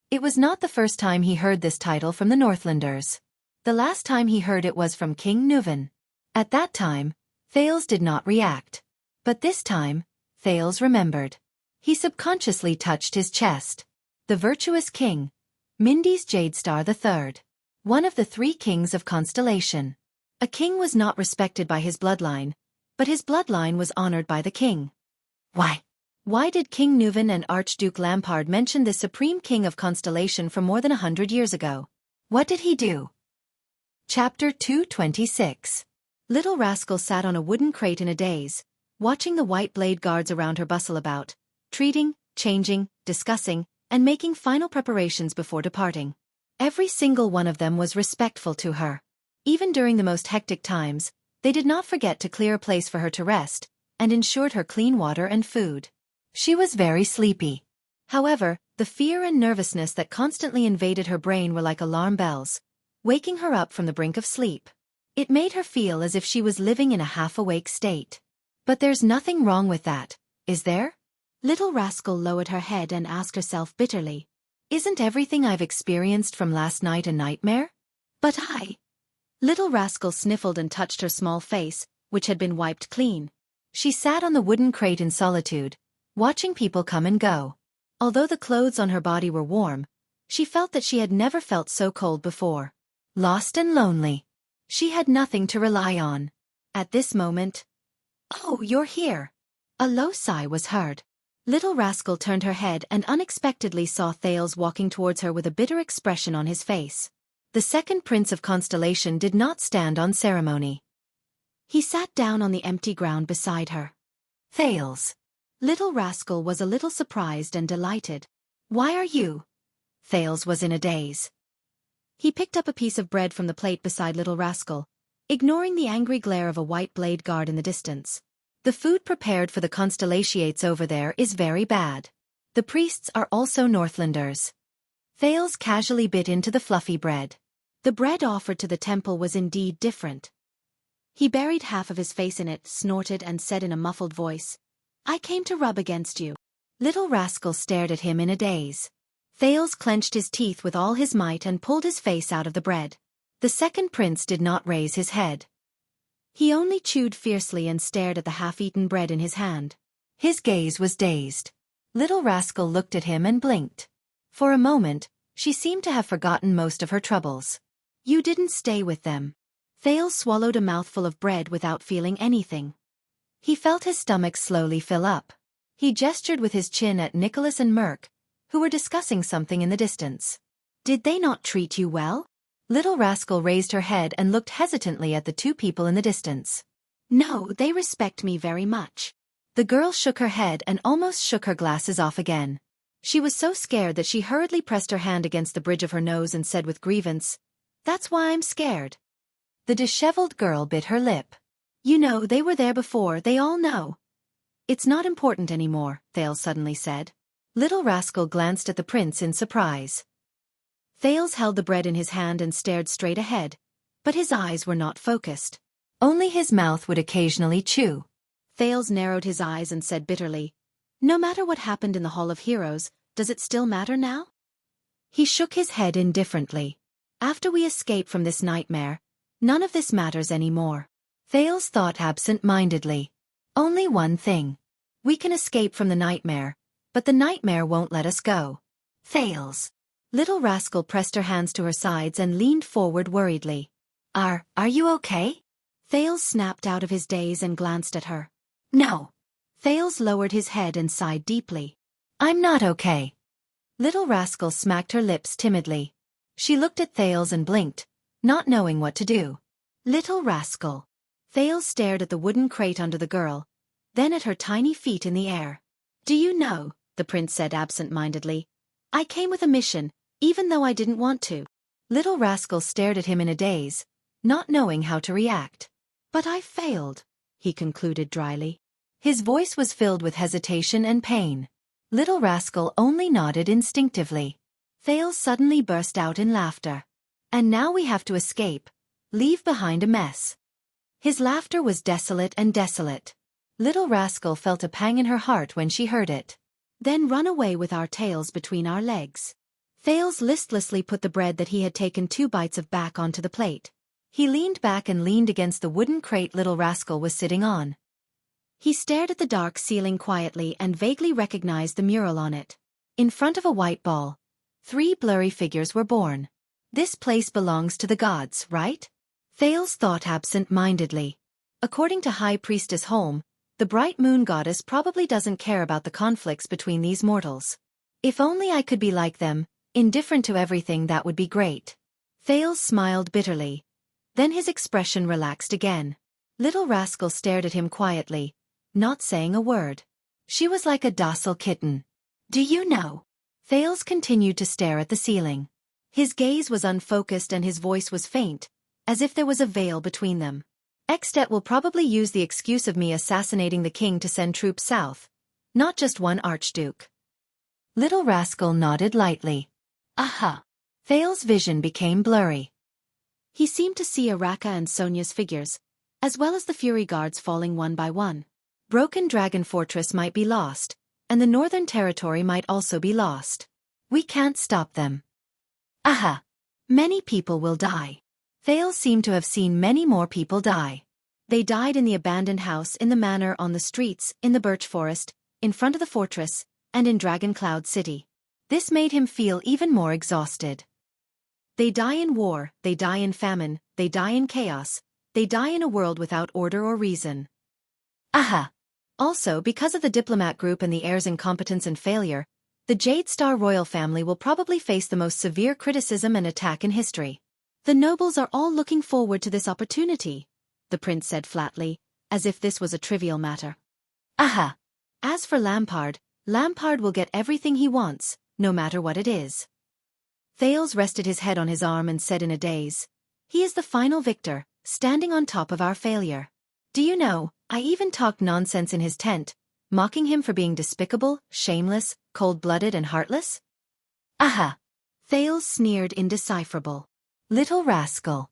It was not the first time he heard this title from the Northlanders. The last time he heard it was from King Nuven. At that time, Thales did not react. But this time, Thales remembered. He subconsciously touched his chest. The virtuous king, Mindy's Jadestar III. One of the three kings of Constellation. A king was not respected by his bloodline, but his bloodline was honored by the king. Why did King Nuven and Archduke Lampard mention this supreme king of Constellation from more than 100 years ago? What did he do? Chapter 226. Little Rascal sat on a wooden crate in a daze, watching the white blade guards around her bustle about, treating, changing, discussing, and making final preparations before departing. Every single one of them was respectful to her. Even during the most hectic times, they did not forget to clear a place for her to rest, and ensured her clean water and food. She was very sleepy. However, the fear and nervousness that constantly invaded her brain were like alarm bells, waking her up from the brink of sleep. It made her feel as if she was living in a half-awake state. But there's nothing wrong with that, is there? Little Rascal lowered her head and asked herself bitterly. Isn't everything I've experienced from last night a nightmare? But Little Rascal sniffled and touched her small face, which had been wiped clean. She sat on the wooden crate in solitude, watching people come and go. Although the clothes on her body were warm, she felt that she had never felt so cold before. Lost and lonely. She had nothing to rely on. At this moment, "Oh, you're here." A low sigh was heard. Little Rascal turned her head and unexpectedly saw Thales walking towards her with a bitter expression on his face. The second prince of Constellation did not stand on ceremony. He sat down on the empty ground beside her. Thales. Little Rascal was a little surprised and delighted. Why are you? Thales was in a daze. He picked up a piece of bread from the plate beside Little Rascal, ignoring the angry glare of a white blade guard in the distance. The food prepared for the Constellations over there is very bad. The priests are also Northlanders. Thales casually bit into the fluffy bread. The bread offered to the temple was indeed different. He buried half of his face in it, snorted and said in a muffled voice, I came to rub against you. Little Rascal stared at him in a daze. Thales clenched his teeth with all his might and pulled his face out of the bread. The second prince did not raise his head. He only chewed fiercely and stared at the half-eaten bread in his hand. His gaze was dazed. Little Rascal looked at him and blinked. For a moment, she seemed to have forgotten most of her troubles. You didn't stay with them. Thales swallowed a mouthful of bread without feeling anything. He felt his stomach slowly fill up. He gestured with his chin at Nicholas and Merc, who were discussing something in the distance. Did they not treat you well? Little Rascal raised her head and looked hesitantly at the two people in the distance. No, they respect me very much. The girl shook her head and almost shook her glasses off again. She was so scared that she hurriedly pressed her hand against the bridge of her nose and said with grievance, "That's why I'm scared." The disheveled girl bit her lip. You know, they were there before, they all know. It's not important anymore, Thales suddenly said. Little Rascal glanced at the prince in surprise. Thales held the bread in his hand and stared straight ahead, but his eyes were not focused. Only his mouth would occasionally chew. Thales narrowed his eyes and said bitterly, "No matter what happened in the Hall of Heroes, does it still matter now?" He shook his head indifferently. After we escape from this nightmare, none of this matters anymore. Thales thought absent-mindedly. Only one thing. We can escape from the nightmare, but the nightmare won't let us go. Thales. Little Rascal pressed her hands to her sides and leaned forward worriedly. Are you okay? Thales snapped out of his daze and glanced at her. No. Thales lowered his head and sighed deeply. I'm not okay. Little Rascal smacked her lips timidly. She looked at Thales and blinked, not knowing what to do. Little Rascal. Thales stared at the wooden crate under the girl, then at her tiny feet in the air. Do you know, the prince said absent-mindedly, I came with a mission, even though I didn't want to. Little Rascal stared at him in a daze, not knowing how to react. But I failed, he concluded dryly. His voice was filled with hesitation and pain. Little Rascal only nodded instinctively. Thales suddenly burst out in laughter. And now we have to escape, leave behind a mess. His laughter was desolate and desolate. Little Rascal felt a pang in her heart when she heard it. Then run away with our tails between our legs. Thales listlessly put the bread that he had taken 2 bites of back onto the plate. He leaned back and leaned against the wooden crate Little Rascal was sitting on. He stared at the dark ceiling quietly and vaguely recognized the mural on it. In front of a white ball, 3 blurry figures were born. This place belongs to the gods, right? Thales thought absent-mindedly. According to High Priestess Holm, the bright moon goddess probably doesn't care about the conflicts between these mortals. If only I could be like them, indifferent to everything, that would be great. Thales smiled bitterly. Then his expression relaxed again. Little Rascal stared at him quietly, not saying a word. She was like a docile kitten. Do you know? Thales continued to stare at the ceiling. His gaze was unfocused and his voice was faint, as if there was a veil between them. Extet will probably use the excuse of me assassinating the king to send troops south, not just one archduke. Little Rascal nodded lightly. Aha! Thales' vision became blurry. He seemed to see Araka and Sonia's figures, as well as the Fury Guards falling one by one. Broken Dragon Fortress might be lost, and the Northern Territory might also be lost. We can't stop them. Aha! Many people will die. Thales seemed to have seen many more people die. They died in the abandoned house, in the manor, on the streets, in the birch forest, in front of the fortress, and in Dragon Cloud City. This made him feel even more exhausted. They die in war, they die in famine, they die in chaos, they die in a world without order or reason. Aha! Also, because of the diplomat group and the heir's incompetence and failure, the Jade Star royal family will probably face the most severe criticism and attack in history. The nobles are all looking forward to this opportunity, the prince said flatly, as if this was a trivial matter. Aha! As for Lampard will get everything he wants, no matter what it is. Thales rested his head on his arm and said in a daze, he is the final victor, standing on top of our failure. Do you know, I even talked nonsense in his tent, mocking him for being despicable, shameless, cold-blooded and heartless? Aha! Thales sneered indecipherable. Little Rascal.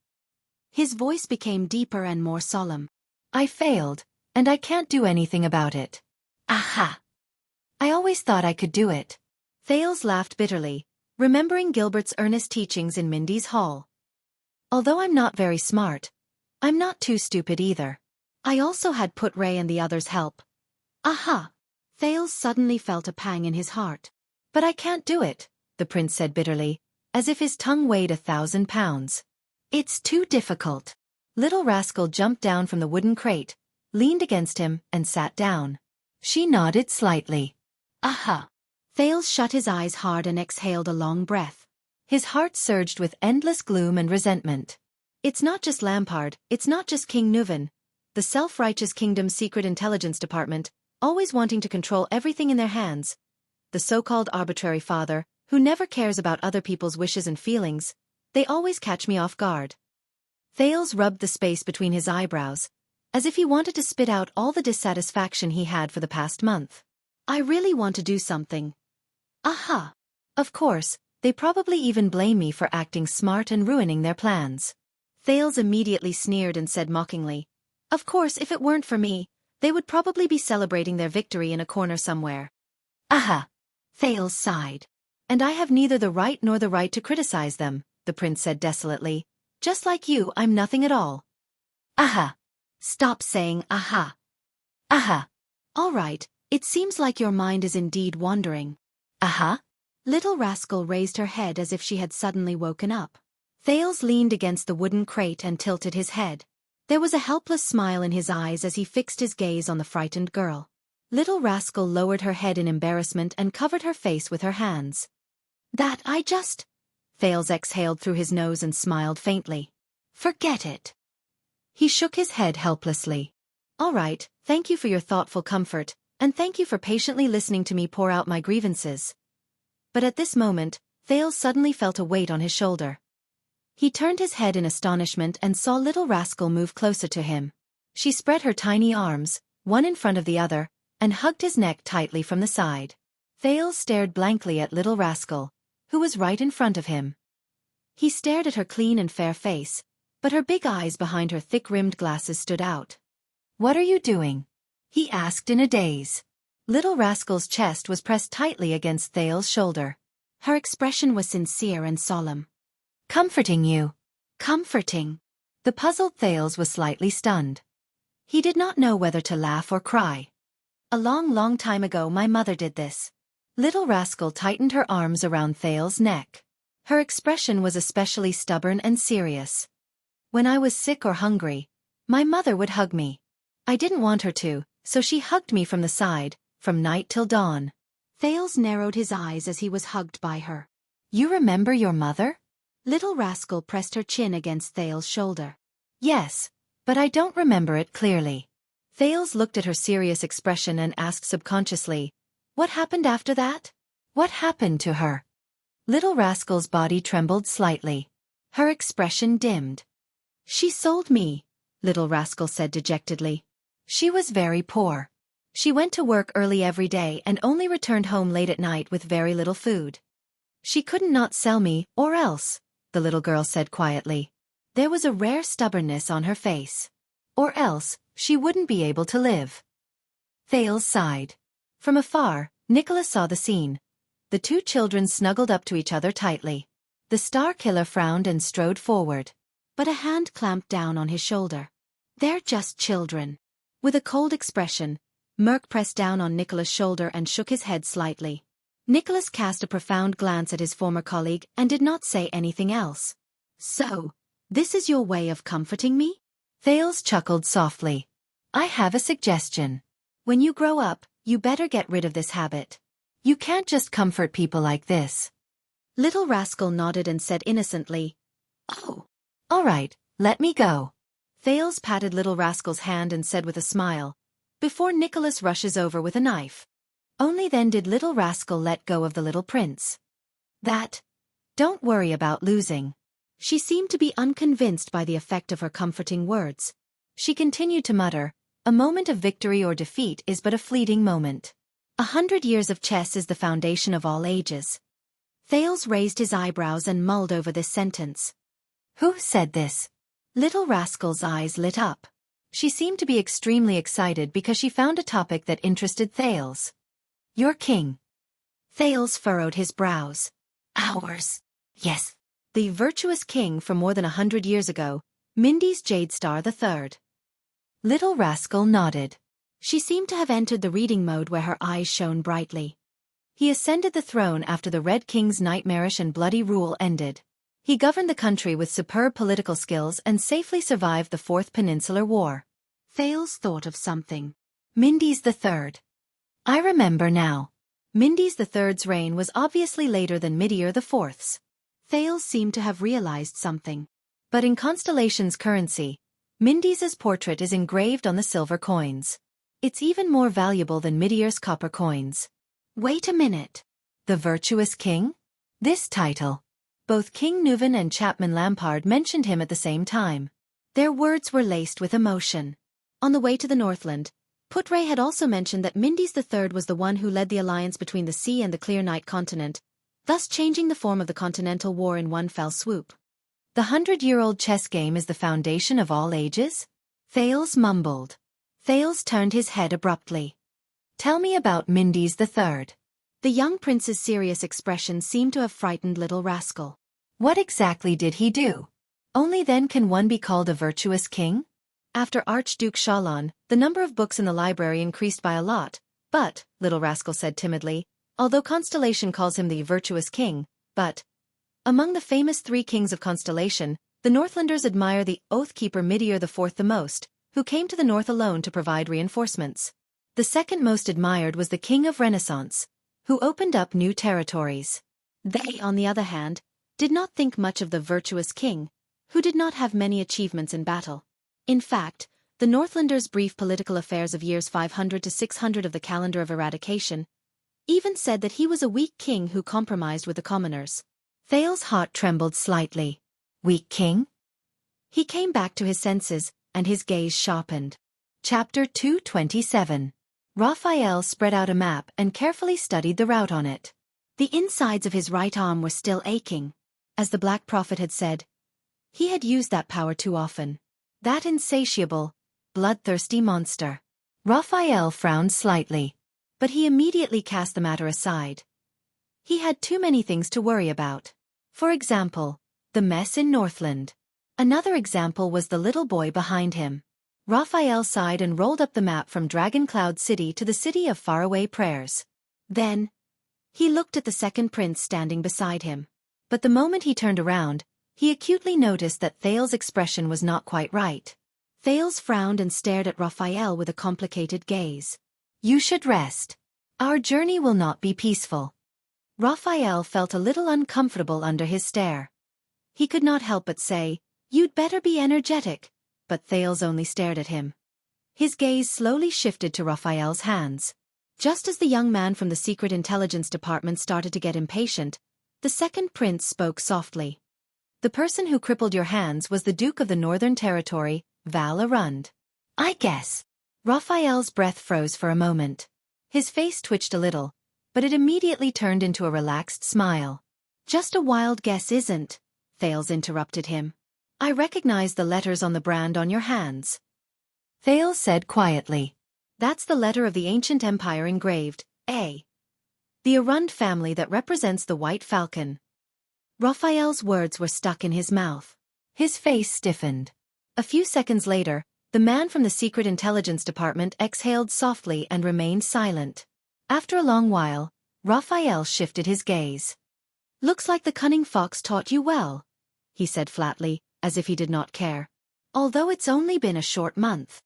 His voice became deeper and more solemn. I failed, and I can't do anything about it. Aha! I always thought I could do it. Thales laughed bitterly, remembering Gilbert's earnest teachings in Mindy's hall. Although I'm not very smart, I'm not too stupid either. I also had put Ray and the others help. Aha! Thales suddenly felt a pang in his heart. But I can't do it, the prince said bitterly, as if his tongue weighed 1,000 pounds. It's too difficult. Little Rascal jumped down from the wooden crate, leaned against him, and sat down. She nodded slightly. Aha! Thales shut his eyes hard and exhaled a long breath. His heart surged with endless gloom and resentment. It's not just Lampard, it's not just King Nuven, the self-righteous kingdom's secret intelligence department, always wanting to control everything in their hands. The so-called arbitrary father, who never cares about other people's wishes and feelings, they always catch me off guard. Thales rubbed the space between his eyebrows, as if he wanted to spit out all the dissatisfaction he had for the past month. I really want to do something. Aha! Of course, they probably even blame me for acting smart and ruining their plans. Thales immediately sneered and said mockingly, of course, if it weren't for me, they would probably be celebrating their victory in a corner somewhere. Aha! Thales sighed. And I have neither the right nor the right to criticize them, the prince said desolately. Just like you, I'm nothing at all. Aha! Stop saying aha. Aha! All right, it seems like your mind is indeed wandering. Aha! Little Rascal raised her head as if she had suddenly woken up. Thales leaned against the wooden crate and tilted his head. There was a helpless smile in his eyes as he fixed his gaze on the frightened girl. Little Rascal lowered her head in embarrassment and covered her face with her hands. That I just... Thales exhaled through his nose and smiled faintly. Forget it. He shook his head helplessly. All right, thank you for your thoughtful comfort, and thank you for patiently listening to me pour out my grievances. But at this moment, Thales suddenly felt a weight on his shoulder. He turned his head in astonishment and saw Little Rascal move closer to him. She spread her tiny arms, one in front of the other, and hugged his neck tightly from the side. Thales stared blankly at Little Rascal, who was right in front of him. He stared at her clean and fair face, but her big eyes behind her thick-rimmed glasses stood out. What are you doing? He asked in a daze. Little Rascal's chest was pressed tightly against Thales' shoulder. Her expression was sincere and solemn. Comforting you. Comforting. The puzzled Thales was slightly stunned. He did not know whether to laugh or cry. A long time ago my mother did this. Little Rascal tightened her arms around Thales' neck. Her expression was especially stubborn and serious. When I was sick or hungry, my mother would hug me. I didn't want her to, so she hugged me from the side, from night till dawn. Thales narrowed his eyes as he was hugged by her. You remember your mother? Little Rascal pressed her chin against Thales' shoulder. Yes, but I don't remember it clearly. Thales looked at her serious expression and asked subconsciously, what happened after that? What happened to her? Little Rascal's body trembled slightly. Her expression dimmed. She sold me, Little Rascal said dejectedly. She was very poor. She went to work early every day and only returned home late at night with very little food. She couldn't not sell me, or else, the little girl said quietly. There was a rare stubbornness on her face. Or else, she wouldn't be able to live. Thales sighed. From afar, Nicholas saw the scene. The two children snuggled up to each other tightly. The Star Killer frowned and strode forward. But a hand clamped down on his shoulder. They're just children. With a cold expression, Merc pressed down on Nicholas' shoulder and shook his head slightly. Nicholas cast a profound glance at his former colleague and did not say anything else. So, this is your way of comforting me? Thales chuckled softly. I have a suggestion. When you grow up, you better get rid of this habit. You can't just comfort people like this. Little Rascal nodded and said innocently, Oh. All right, let me go. Thales patted Little Rascal's hand and said with a smile, before Nicholas rushes over with a knife. Only then did Little Rascal let go of the little prince. Don't worry about losing. She seemed to be unconvinced by the effect of her comforting words. She continued to mutter, a moment of victory or defeat is but a fleeting moment. 100 years of chess is the foundation of all ages. Thales raised his eyebrows and mulled over this sentence. Who said this? Little Rascal's eyes lit up. She seemed to be extremely excited because she found a topic that interested Thales. Your king. Thales furrowed his brows. Ours. Yes. The virtuous king from more than 100 years ago, Mindy's Jade Star III. Little Rascal nodded. She seemed to have entered the reading mode where her eyes shone brightly. He ascended the throne after the Red King's nightmarish and bloody rule ended. He governed the country with superb political skills and safely survived the Fourth Peninsular War. Thales thought of something. Mindy's the Third. I remember now. Mindy's the Third's reign was obviously later than Midir the Fourth's. Thales seemed to have realized something. But in Constellation's currency, Mindy's portrait is engraved on the silver coins. It's even more valuable than Midir's copper coins. Wait a minute. The Virtuous King? This title. Both King Nuvan and Chapman Lampard mentioned him at the same time. Their words were laced with emotion. On the way to the Northland, Putre had also mentioned that Mindy's the Third was the one who led the alliance between the sea and the Clear Night continent, thus changing the form of the Continental War in one fell swoop. The 100-year-old chess game is the foundation of all ages? Thales mumbled. Thales turned his head abruptly. Tell me about Mindy's the Third. The young prince's serious expression seemed to have frightened Little Rascal. What exactly did he do? Only then can one be called a virtuous king? After Archduke Shalon, the number of books in the library increased by a lot, but, Little Rascal said timidly, although Constellation calls him the virtuous king, but, among the famous 3 kings of Constellation, the Northlanders admire the Oathkeeper Midir the Fourth the most, who came to the north alone to provide reinforcements. The second most admired was the King of Renaissance, who opened up new territories. They, on the other hand, did not think much of the virtuous king, who did not have many achievements in battle. In fact, the Northlanders' brief political affairs of years 500 to 600 of the calendar of eradication even said that he was a weak king who compromised with the commoners. Thales' heart trembled slightly. Weak king? He came back to his senses, and his gaze sharpened. Chapter 227. Raphael spread out a map and carefully studied the route on it. The insides of his right arm were still aching. As the Black Prophet had said, he had used that power too often. That insatiable, bloodthirsty monster. Raphael frowned slightly. But he immediately cast the matter aside. He had too many things to worry about. For example, the mess in Northland. Another example was the little boy behind him. Raphael sighed and rolled up the map from Dragon Cloud City to the city of faraway prayers. Then, he looked at the second prince standing beside him. But the moment he turned around, he acutely noticed that Thales' expression was not quite right. Thales frowned and stared at Raphael with a complicated gaze. You should rest. Our journey will not be peaceful. Raphael felt a little uncomfortable under his stare. He could not help but say, You'd better be energetic, but Thales only stared at him. His gaze slowly shifted to Raphael's hands. Just as the young man from the Secret Intelligence Department started to get impatient, the second prince spoke softly. The person who crippled your hands was the Duke of the Northern Territory, Val Arund. I guess. Raphael's breath froze for a moment. His face twitched a little, but it immediately turned into a relaxed smile. Just a wild guess isn't, Thales interrupted him. I recognize the letters on the brand on your hands. Thales said quietly. That's the letter of the ancient empire engraved, A. The Arund family that represents the White Falcon. Raphael's words were stuck in his mouth. His face stiffened. A few seconds later, the man from the Secret Intelligence Department exhaled softly and remained silent. After a long while, Raphael shifted his gaze. Looks like the cunning fox taught you well, he said flatly, as if he did not care. Although it's only been a short month.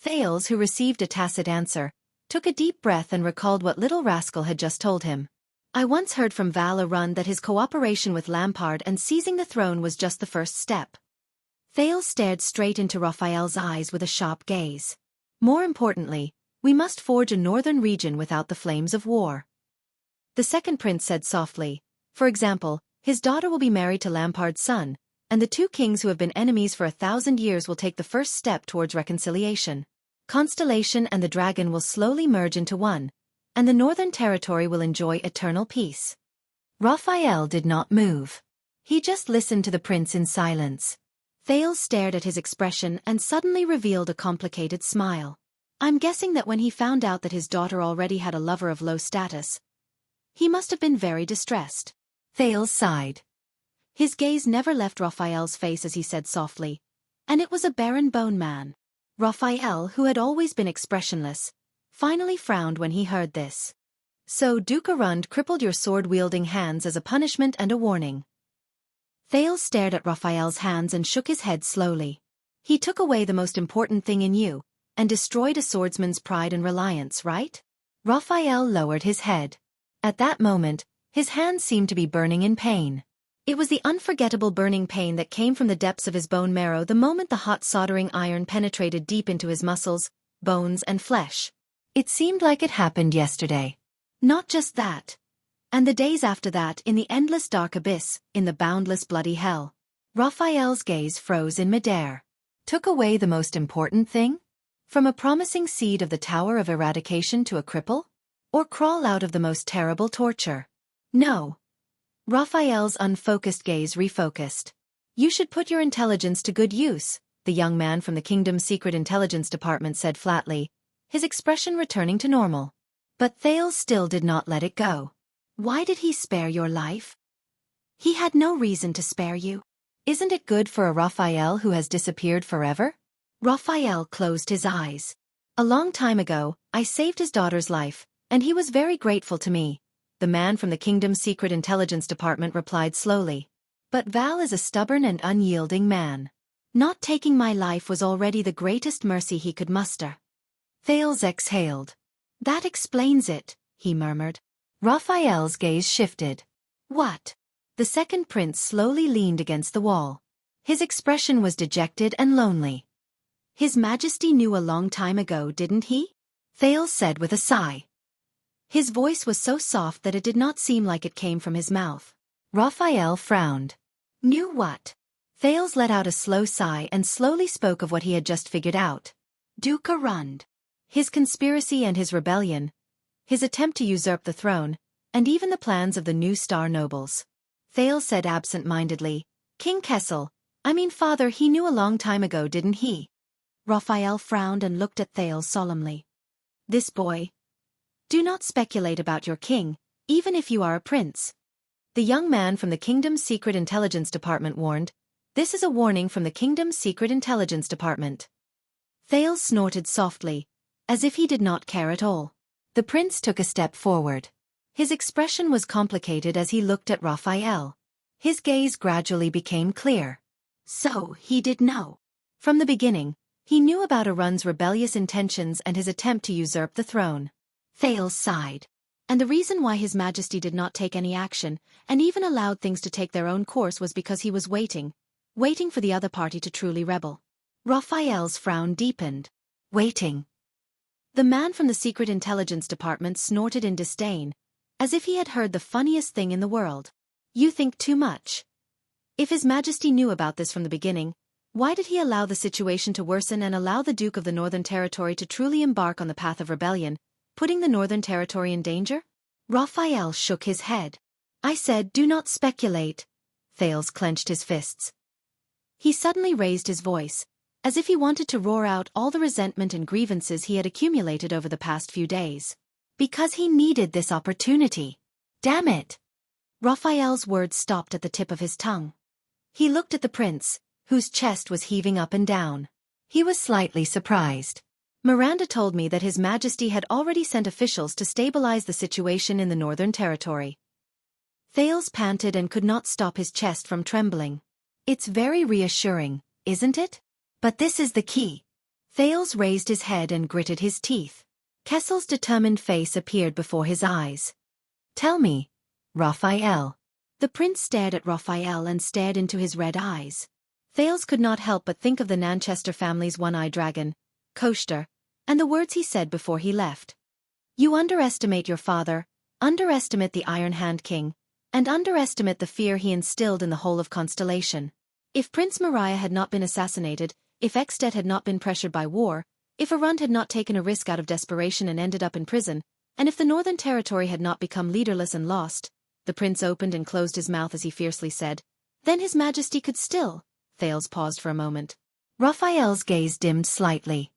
Thales, who received a tacit answer, took a deep breath and recalled what Little Rascal had just told him. I once heard from Val Arund that his cooperation with Lampard and seizing the throne was just the first step. Thales stared straight into Raphael's eyes with a sharp gaze. More importantly, we must forge a northern region without the flames of war. The second prince said softly, for example, his daughter will be married to Lampard's son, and the 2 kings who have been enemies for 1,000 years will take the first step towards reconciliation. Constellation and the dragon will slowly merge into one, and the Northern Territory will enjoy eternal peace. Raphael did not move. He just listened to the prince in silence. Thales stared at his expression and suddenly revealed a complicated smile. I'm guessing that when he found out that his daughter already had a lover of low status, he must have been very distressed. Thales sighed. His gaze never left Raphael's face as he said softly, And it was a barren bone man. Raphael, who had always been expressionless, finally frowned when he heard this. So Duke Arund crippled your sword-wielding hands as a punishment and a warning. Thales stared at Raphael's hands and shook his head slowly. He took away the most important thing in you, and destroyed a swordsman's pride and reliance, right? Raphael lowered his head. At that moment, his hands seemed to be burning in pain. It was the unforgettable burning pain that came from the depths of his bone marrow the moment the hot soldering iron penetrated deep into his muscles, bones and flesh. It seemed like it happened yesterday. Not just that. And the days after that in the endless dark abyss, in the boundless bloody hell. Raphael's gaze froze in midair. Took away the most important thing? From a promising seed of the Tower of Eradication to a cripple? Or crawl out of the most terrible torture? No. Raphael's unfocused gaze refocused. You should put your intelligence to good use, the young man from the kingdom's secret intelligence department said flatly, his expression returning to normal. But Thales still did not let it go. Why did he spare your life? He had no reason to spare you. Isn't it good for a Raphael who has disappeared forever? Raphael closed his eyes. A long time ago, I saved his daughter's life, and he was very grateful to me, the man from the kingdom's secret intelligence department replied slowly. But Val is a stubborn and unyielding man. Not taking my life was already the greatest mercy he could muster. Thales exhaled. That explains it, he murmured. Raphael's gaze shifted. What? The second prince slowly leaned against the wall. His expression was dejected and lonely. His Majesty knew a long time ago, didn't he? Thales said with a sigh. His voice was so soft that it did not seem like it came from his mouth. Raphael frowned. Knew what? Thales let out a slow sigh and slowly spoke of what he had just figured out. Duke Arund. His conspiracy and his rebellion. His attempt to usurp the throne, and even the plans of the new star nobles. Thales said absent-mindedly, King Kessel, father, he knew a long time ago, didn't he? Raphael frowned and looked at Thales solemnly. This boy. Do not speculate about your king, even if you are a prince. The young man from the kingdom's secret intelligence department warned. This is a warning from the kingdom's secret intelligence department. Thales snorted softly, as if he did not care at all. The prince took a step forward. His expression was complicated as he looked at Raphael. His gaze gradually became clear. So, he did know. From the beginning, he knew about Arund's rebellious intentions and his attempt to usurp the throne. Thales sighed. And the reason why His Majesty did not take any action, and even allowed things to take their own course was because he was waiting for the other party to truly rebel. Raphael's frown deepened. Waiting. The man from the secret intelligence department snorted in disdain, as if he had heard the funniest thing in the world. You think too much. If His Majesty knew about this from the beginning, why did he allow the situation to worsen and allow the Duke of the Northern Territory to truly embark on the path of rebellion, putting the Northern Territory in danger? Raphael shook his head. I said, do not speculate. Thales clenched his fists. He suddenly raised his voice, as if he wanted to roar out all the resentment and grievances he had accumulated over the past few days. Because he needed this opportunity. Damn it! Raphael's words stopped at the tip of his tongue. He looked at the prince, whose chest was heaving up and down. He was slightly surprised. Miranda told me that His Majesty had already sent officials to stabilize the situation in the Northern Territory. Thales panted and could not stop his chest from trembling. It's very reassuring, isn't it? But this is the key. Thales raised his head and gritted his teeth. Kessel's determined face appeared before his eyes. Tell me, Raphael. The prince stared at Raphael and stared into his red eyes. Thales could not help but think of the Nanchester family's one-eyed dragon, Koshter, and the words he said before he left. You underestimate your father, underestimate the Iron Hand King, and underestimate the fear he instilled in the whole of Constellation. If Prince Mariah had not been assassinated, if Ekstedt had not been pressured by war, if Arund had not taken a risk out of desperation and ended up in prison, and if the Northern Territory had not become leaderless and lost, the prince opened and closed his mouth as he fiercely said, then His Majesty could still. Thales paused for a moment. Raphael's gaze dimmed slightly.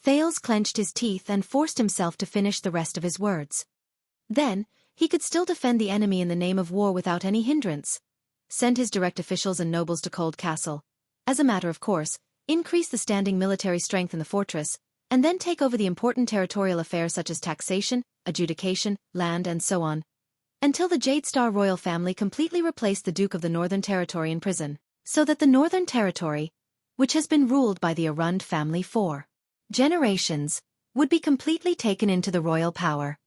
Thales clenched his teeth and forced himself to finish the rest of his words. Then, he could still defend the enemy in the name of war without any hindrance. Send his direct officials and nobles to Cold Castle. As a matter of course, increase the standing military strength in the fortress, and then take over the important territorial affairs such as taxation, adjudication, land and so on, until the Jade Star royal family completely replaced the Duke of the Northern Territory in prison, so that the Northern Territory, which has been ruled by the Arund family for generations, would be completely taken into the royal power.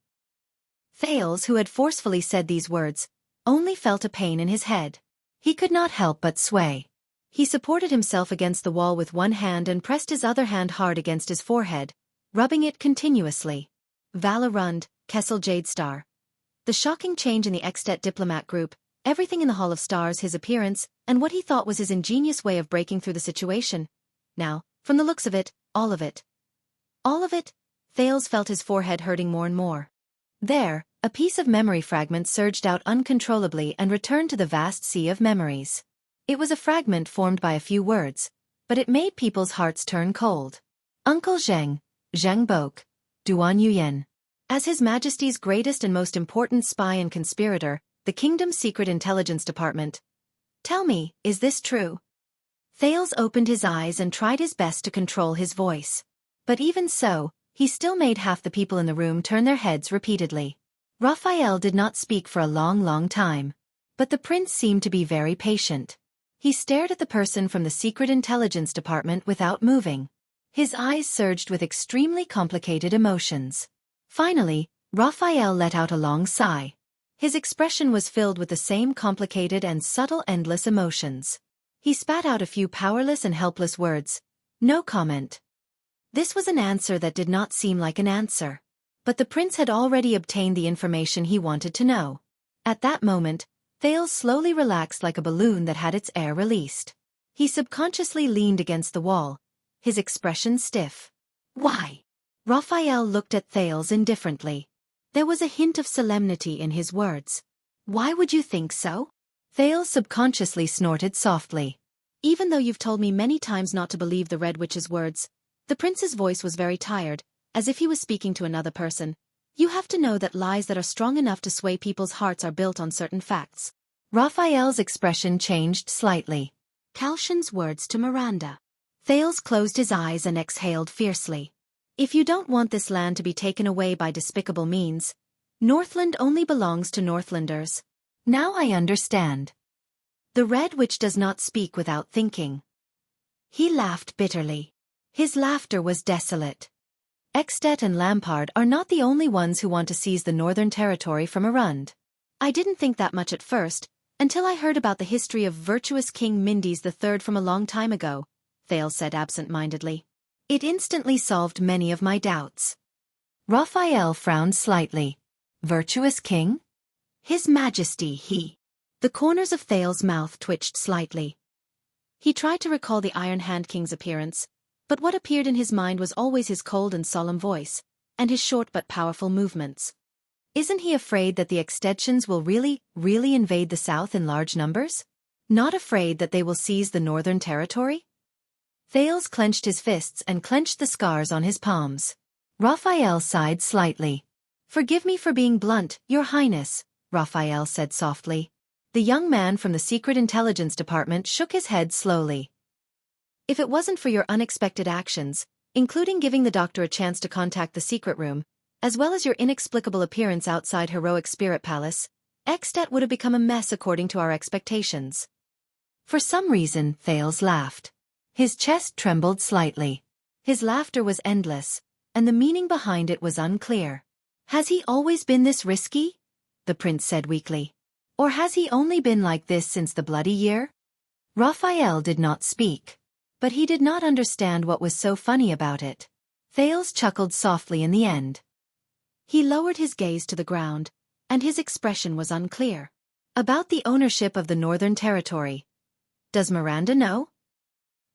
Thales, who had forcefully said these words, only felt a pain in his head. He could not help but sway. He supported himself against the wall with one hand and pressed his other hand hard against his forehead, rubbing it continuously. Val Arund, Kessel Jade Star. The shocking change in the Extet diplomat group, everything in the Hall of Stars, his appearance, and what he thought was his ingenious way of breaking through the situation. Now, from the looks of it, all of it. All of it? Thales felt his forehead hurting more and more. There, a piece of memory fragment surged out uncontrollably and returned to the vast sea of memories. It was a fragment formed by a few words, but it made people's hearts turn cold. Uncle Zheng, Zheng Bok, Duan Yuyen. As His Majesty's greatest and most important spy and conspirator, the kingdom's secret intelligence department. Tell me, is this true? Thales opened his eyes and tried his best to control his voice. But even so, he still made half the people in the room turn their heads repeatedly. Raphael did not speak for a long time. But the prince seemed to be very patient. He stared at the person from the secret intelligence department without moving. His eyes surged with extremely complicated emotions. Finally, Raphael let out a long sigh. His expression was filled with the same complicated and subtle endless emotions. He spat out a few powerless and helpless words. No comment. This was an answer that did not seem like an answer. But the prince had already obtained the information he wanted to know. At that moment, Thales slowly relaxed like a balloon that had its air released. He subconsciously leaned against the wall, his expression stiff. Why? Raphael looked at Thales indifferently. There was a hint of solemnity in his words. Why would you think so? Thales subconsciously snorted softly. Even though you've told me many times not to believe the Red Witch's words, the prince's voice was very tired, as if he was speaking to another person. You have to know that lies that are strong enough to sway people's hearts are built on certain facts. Raphael's expression changed slightly. Calshan's words to Miranda. Thales closed his eyes and exhaled fiercely. If you don't want this land to be taken away by despicable means, Northland only belongs to Northlanders. Now I understand. The Red Witch does not speak without thinking. He laughed bitterly. His laughter was desolate. Extet and Lampard are not the only ones who want to seize the Northern Territory from Arund. I didn't think that much at first, until I heard about the history of virtuous King Mindis III from a long time ago, Thales said absent-mindedly. It instantly solved many of my doubts. Raphael frowned slightly. Virtuous king? His Majesty, he. The corners of Thales' mouth twitched slightly. He tried to recall the Iron Hand King's appearance, but what appeared in his mind was always his cold and solemn voice, and his short but powerful movements. Isn't he afraid that the Extensions will really invade the south in large numbers? Not afraid that they will seize the Northern Territory? Thales clenched his fists and clenched the scars on his palms. Raphael sighed slightly. Forgive me for being blunt, Your Highness, Raphael said softly. The young man from the Secret Intelligence Department shook his head slowly. If it wasn't for your unexpected actions, including giving the doctor a chance to contact the secret room, as well as your inexplicable appearance outside Heroic Spirit Palace, Extet would have become a mess according to our expectations. For some reason, Thales laughed. His chest trembled slightly. His laughter was endless, and the meaning behind it was unclear. Has he always been this risky? The prince said weakly. Or has he only been like this since the bloody year? Raphael did not speak. But he did not understand what was so funny about it. Thales chuckled softly in the end. He lowered his gaze to the ground, and his expression was unclear. About the ownership of the Northern Territory. Does Miranda know?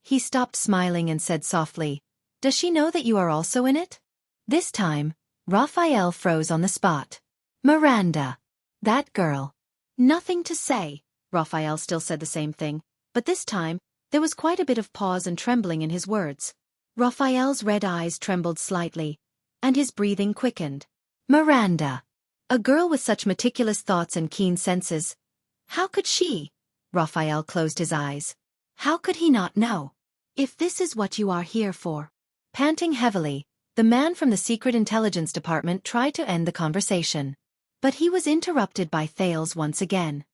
He stopped smiling and said softly, Does she know that you are also in it? This time, Raphael froze on the spot. Miranda. That girl. Nothing to say. Raphael still said the same thing, but this time, there was quite a bit of pause and trembling in his words. Raphael's red eyes trembled slightly, and his breathing quickened. Miranda. A girl with such meticulous thoughts and keen senses. How could she? Raphael closed his eyes. How could he not know? If this is what you are here for. Panting heavily, the man from the Secret Intelligence Department tried to end the conversation. But he was interrupted by Thales once again.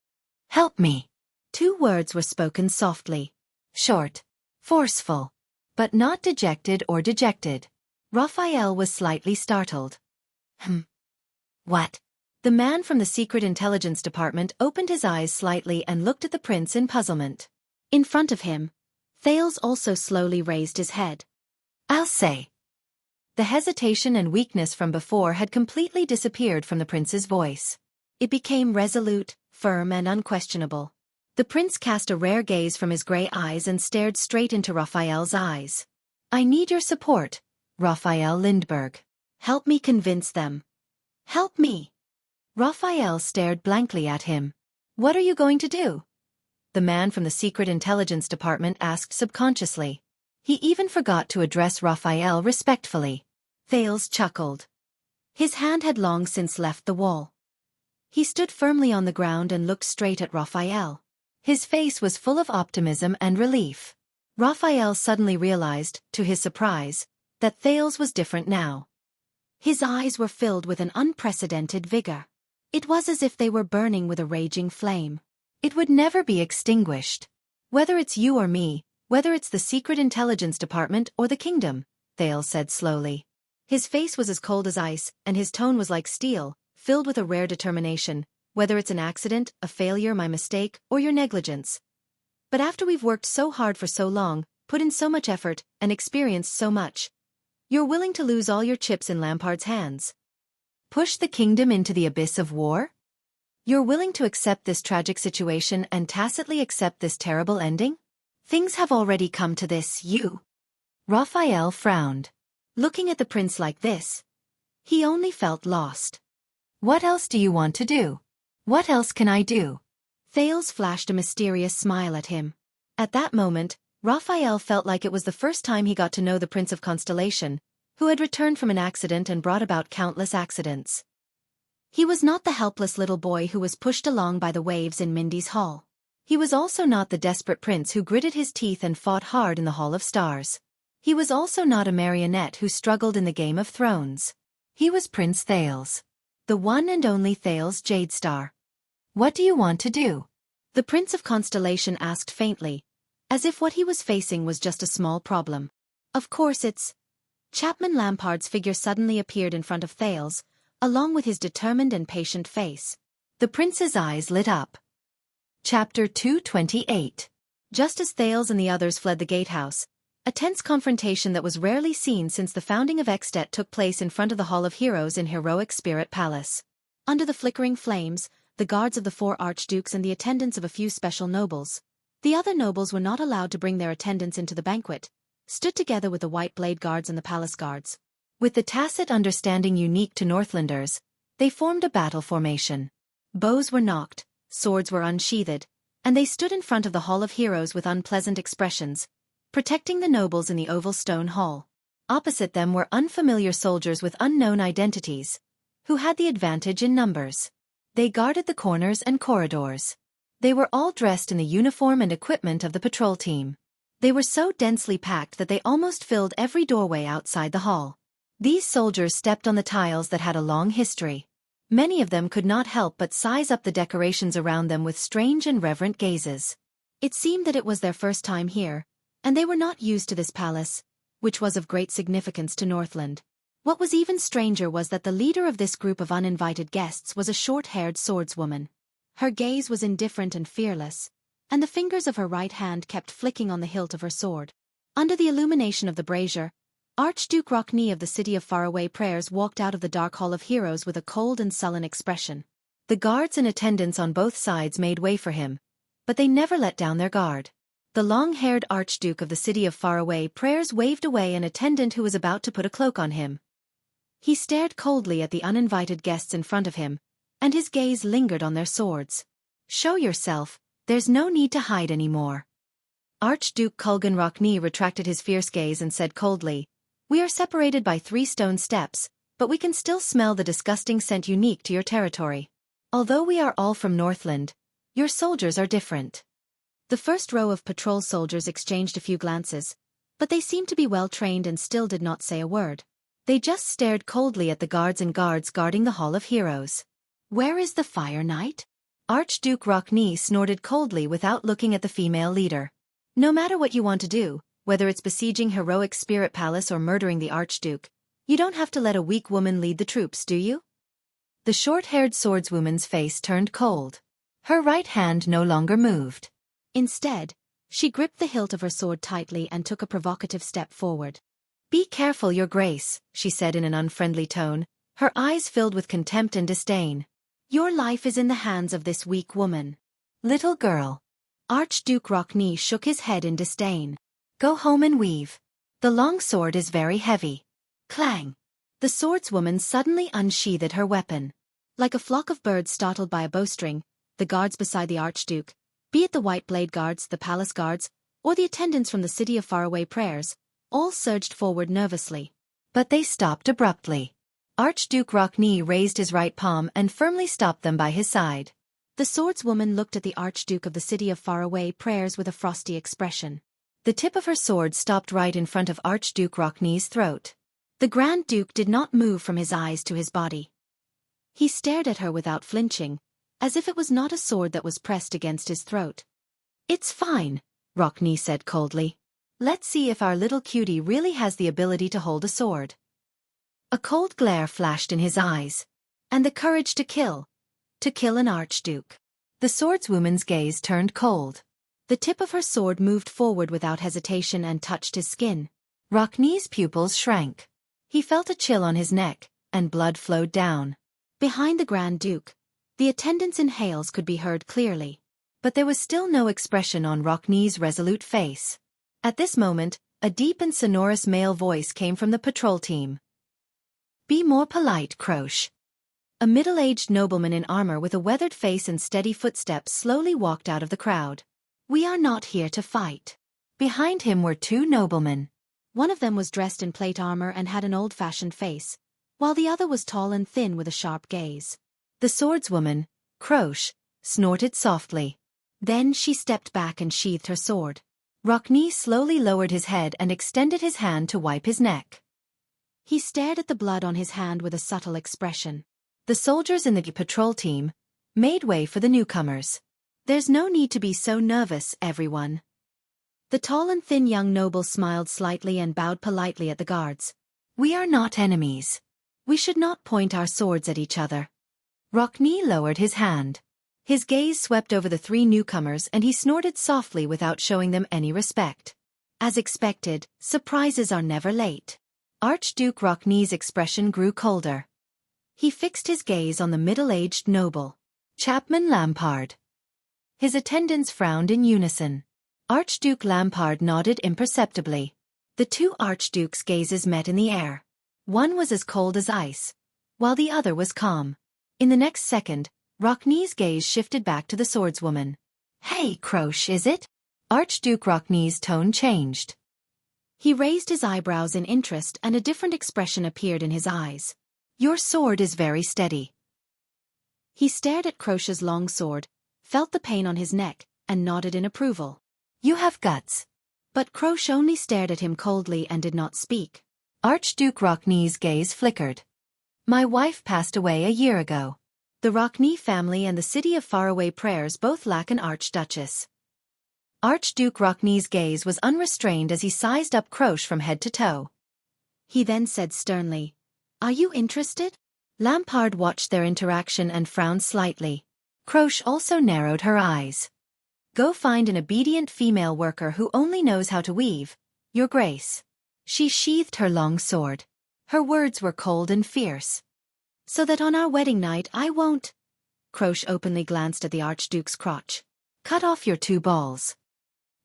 Help me. 2 words were spoken softly. Short. Forceful. But not dejected or dejected. Raphael was slightly startled. What? The man from the Secret Intelligence Department opened his eyes slightly and looked at the prince in puzzlement. In front of him, Thales also slowly raised his head. I'll say. The hesitation and weakness from before had completely disappeared from the prince's voice. It became resolute, firm and unquestionable. The prince cast a rare gaze from his gray eyes and stared straight into Raphael's eyes. I need your support, Raphael Lindbergh. Help me convince them. Help me. Raphael stared blankly at him. What are you going to do? The man from the Secret Intelligence Department asked subconsciously. He even forgot to address Raphael respectfully. Thales chuckled. His hand had long since left the wall. He stood firmly on the ground and looked straight at Raphael. His face was full of optimism and relief. Raphael suddenly realized, to his surprise, that Thales was different now. His eyes were filled with an unprecedented vigor. It was as if they were burning with a raging flame. It would never be extinguished. Whether it's you or me, whether it's the Secret Intelligence Department or the kingdom, Thales said slowly. His face was as cold as ice, and his tone was like steel, filled with a rare determination, whether it's an accident, a failure, my mistake, or your negligence. But after we've worked so hard for so long, put in so much effort, and experienced so much, you're willing to lose all your chips in Lampard's hands? Push the kingdom into the abyss of war? You're willing to accept this tragic situation and tacitly accept this terrible ending? Things have already come to this, you. Raphael frowned. Looking at the prince like this, he only felt lost. What else do you want to do? What else can I do? Thales flashed a mysterious smile at him. At that moment, Raphael felt like it was the first time he got to know the Prince of Constellation, who had returned from an accident and brought about countless accidents. He was not the helpless little boy who was pushed along by the waves in Mindy's Hall. He was also not the desperate prince who gritted his teeth and fought hard in the Hall of Stars. He was also not a marionette who struggled in the Game of Thrones. He was Prince Thales. The one and only Thales Jadestar. What do you want to do? The Prince of Constellation asked faintly, as if what he was facing was just a small problem. Of course it's... Chapman Lampard's figure suddenly appeared in front of Thales, along with his determined and patient face. The prince's eyes lit up. Chapter 228. Just as Thales and the others fled the gatehouse, a tense confrontation that was rarely seen since the founding of Extet took place in front of the Hall of Heroes in Heroic Spirit Palace. Under the flickering flames, the guards of the 4 archdukes and the attendants of a few special nobles, the other nobles were not allowed to bring their attendants into the banquet, stood together with the White Blade Guards and the Palace Guards. With the tacit understanding unique to Northlanders, they formed a battle formation. Bows were nocked, swords were unsheathed, and they stood in front of the Hall of Heroes with unpleasant expressions, protecting the nobles in the oval stone hall. Opposite them were unfamiliar soldiers with unknown identities, who had the advantage in numbers. They guarded the corners and corridors. They were all dressed in the uniform and equipment of the patrol team. They were so densely packed that they almost filled every doorway outside the hall. These soldiers stepped on the tiles that had a long history. Many of them could not help but size up the decorations around them with strange and reverent gazes. It seemed that it was their first time here, and they were not used to this palace, which was of great significance to Northland. What was even stranger was that the leader of this group of uninvited guests was a short-haired swordswoman. Her gaze was indifferent and fearless, and the fingers of her right hand kept flicking on the hilt of her sword. Under the illumination of the brazier, Archduke Rockney of the City of Faraway Prayers walked out of the Dark Hall of Heroes with a cold and sullen expression. The guards and attendants on both sides made way for him, but they never let down their guard. The long-haired Archduke of the City of Faraway Prayers waved away an attendant who was about to put a cloak on him. He stared coldly at the uninvited guests in front of him, and his gaze lingered on their swords. Show yourself, there's no need to hide anymore. Archduke Kulgan Rockney retracted his fierce gaze and said coldly, We are separated by 3 stone steps, but we can still smell the disgusting scent unique to your territory. Although we are all from Northland, your soldiers are different. The first row of patrol soldiers exchanged a few glances, But they seemed to be well trained and still did not say a word. They just stared coldly at the guards and guards guarding the Hall of Heroes. "Where is the Fire Knight?" Archduke Xueqi snorted coldly without looking at the female leader. "No matter what you want to do, whether it's besieging heroic Spirit Palace or murdering the Archduke, you don't have to let a weak woman lead the troops, do you?" The short-haired swordswoman's face turned cold. Her right hand no longer moved. Instead, she gripped the hilt of her sword tightly and took a provocative step forward. "Be careful, Your Grace," she said in an unfriendly tone, her eyes filled with contempt and disdain. "Your life is in the hands of this weak woman." "Little girl." Archduke Xueqi shook his head in disdain. "Go home and weave. The long sword is very heavy." Clang! The swordswoman suddenly unsheathed her weapon. Like a flock of birds startled by a bowstring, the guards beside the Archduke, be it the White Blade Guards, the Palace Guards, or the attendants from the City of Faraway Prayers, all surged forward nervously. But they stopped abruptly. Archduke Xueqi raised his right palm and firmly stopped them by his side. The swordswoman looked at the Archduke of the City of Faraway Prayers with a frosty expression. The tip of her sword stopped right in front of Archduke Xueqi's throat. The Grand Duke did not move from his eyes to his body. He stared at her without flinching, as if it was not a sword that was pressed against his throat. "It's fine," Xueqi said coldly. "Let's see if our little cutie really has the ability to hold a sword." A cold glare flashed in his eyes. "And the courage to kill an archduke." The swordswoman's gaze turned cold. The tip of her sword moved forward without hesitation and touched his skin. Xueqi's pupils shrank. He felt a chill on his neck, and blood flowed down. Behind the Grand Duke, the attendants' inhales could be heard clearly. But there was still no expression on Xueqi's resolute face. At this moment, a deep and sonorous male voice came from the patrol team. "Be more polite, Croche." A middle-aged nobleman in armor with a weathered face and steady footsteps slowly walked out of the crowd. "We are not here to fight." Behind him were two noblemen. One of them was dressed in plate armor and had an old-fashioned face, while the other was tall and thin with a sharp gaze. The swordswoman, Croche, snorted softly. Then she stepped back and sheathed her sword. Xueqi slowly lowered his head and extended his hand to wipe his neck. He stared at the blood on his hand with a subtle expression. The soldiers in the patrol team made way for the newcomers. "There's no need to be so nervous, everyone." The tall and thin young noble smiled slightly and bowed politely at the guards. "We are not enemies. We should not point our swords at each other." Xueqi lowered his hand. His gaze swept over the three newcomers and he snorted softly without showing them any respect. As expected, surprises are never late. Archduke Xueqi's expression grew colder. He fixed his gaze on the middle-aged noble, Chapman Lampard. His attendants frowned in unison. Archduke Lampard nodded imperceptibly. The two archdukes' gazes met in the air. One was as cold as ice, while the other was calm. In the next second, Xueqi's gaze shifted back to the swordswoman. "Hey, Croche, is it?" Archduke Xueqi's tone changed. He raised his eyebrows in interest and a different expression appeared in his eyes. "Your sword is very steady." He stared at Croche's long sword, felt the pain on his neck, and nodded in approval. "You have guts." But Croche only stared at him coldly and did not speak. Archduke Xueqi's gaze flickered. "My wife passed away a year ago. The Xueqi family and the City of Faraway Prayers both lack an archduchess." Archduke Xueqi's gaze was unrestrained as he sized up Croche from head to toe. He then said sternly, "Are you interested?" Lampard watched their interaction and frowned slightly. Croche also narrowed her eyes. "Go find an obedient female worker who only knows how to weave, Your Grace." She sheathed her long sword. Her words were cold and fierce. "So that on our wedding night I won't—" Croche openly glanced at the Archduke's crotch. "Cut off your two balls."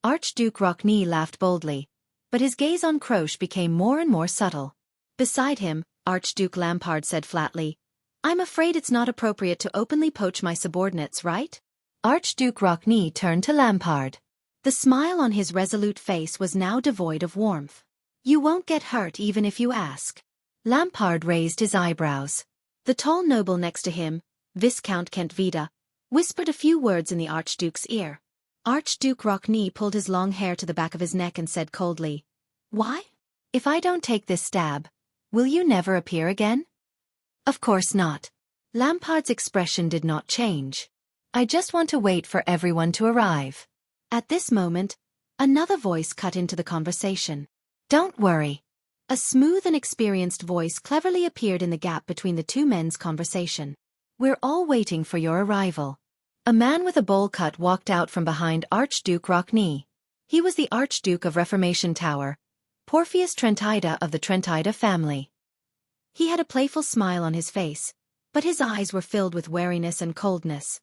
Archduke Xueqi laughed boldly, but his gaze on Croche became more and more subtle. Beside him, Archduke Lampard said flatly, "I'm afraid it's not appropriate to openly poach my subordinates, right?" Archduke Xueqi turned to Lampard. The smile on his resolute face was now devoid of warmth. "You won't get hurt even if you ask." Lampard raised his eyebrows. The tall noble next to him, Viscount Kentvida, whispered a few words in the Archduke's ear. Archduke Xueqi pulled his long hair to the back of his neck and said coldly, Why? If I don't take this stab, will you never appear again? Of course not. Lampard's expression did not change. I just want to wait for everyone to arrive. At this moment, another voice cut into the conversation. Don't worry. A smooth and experienced voice cleverly appeared in the gap between the two men's conversation. We're all waiting for your arrival. A man with a bowl cut walked out from behind Archduke Xueqi. He was the Archduke of Reformation Tower, Porphyus Trentida of the Trentida family. He had a playful smile on his face, but his eyes were filled with wariness and coldness.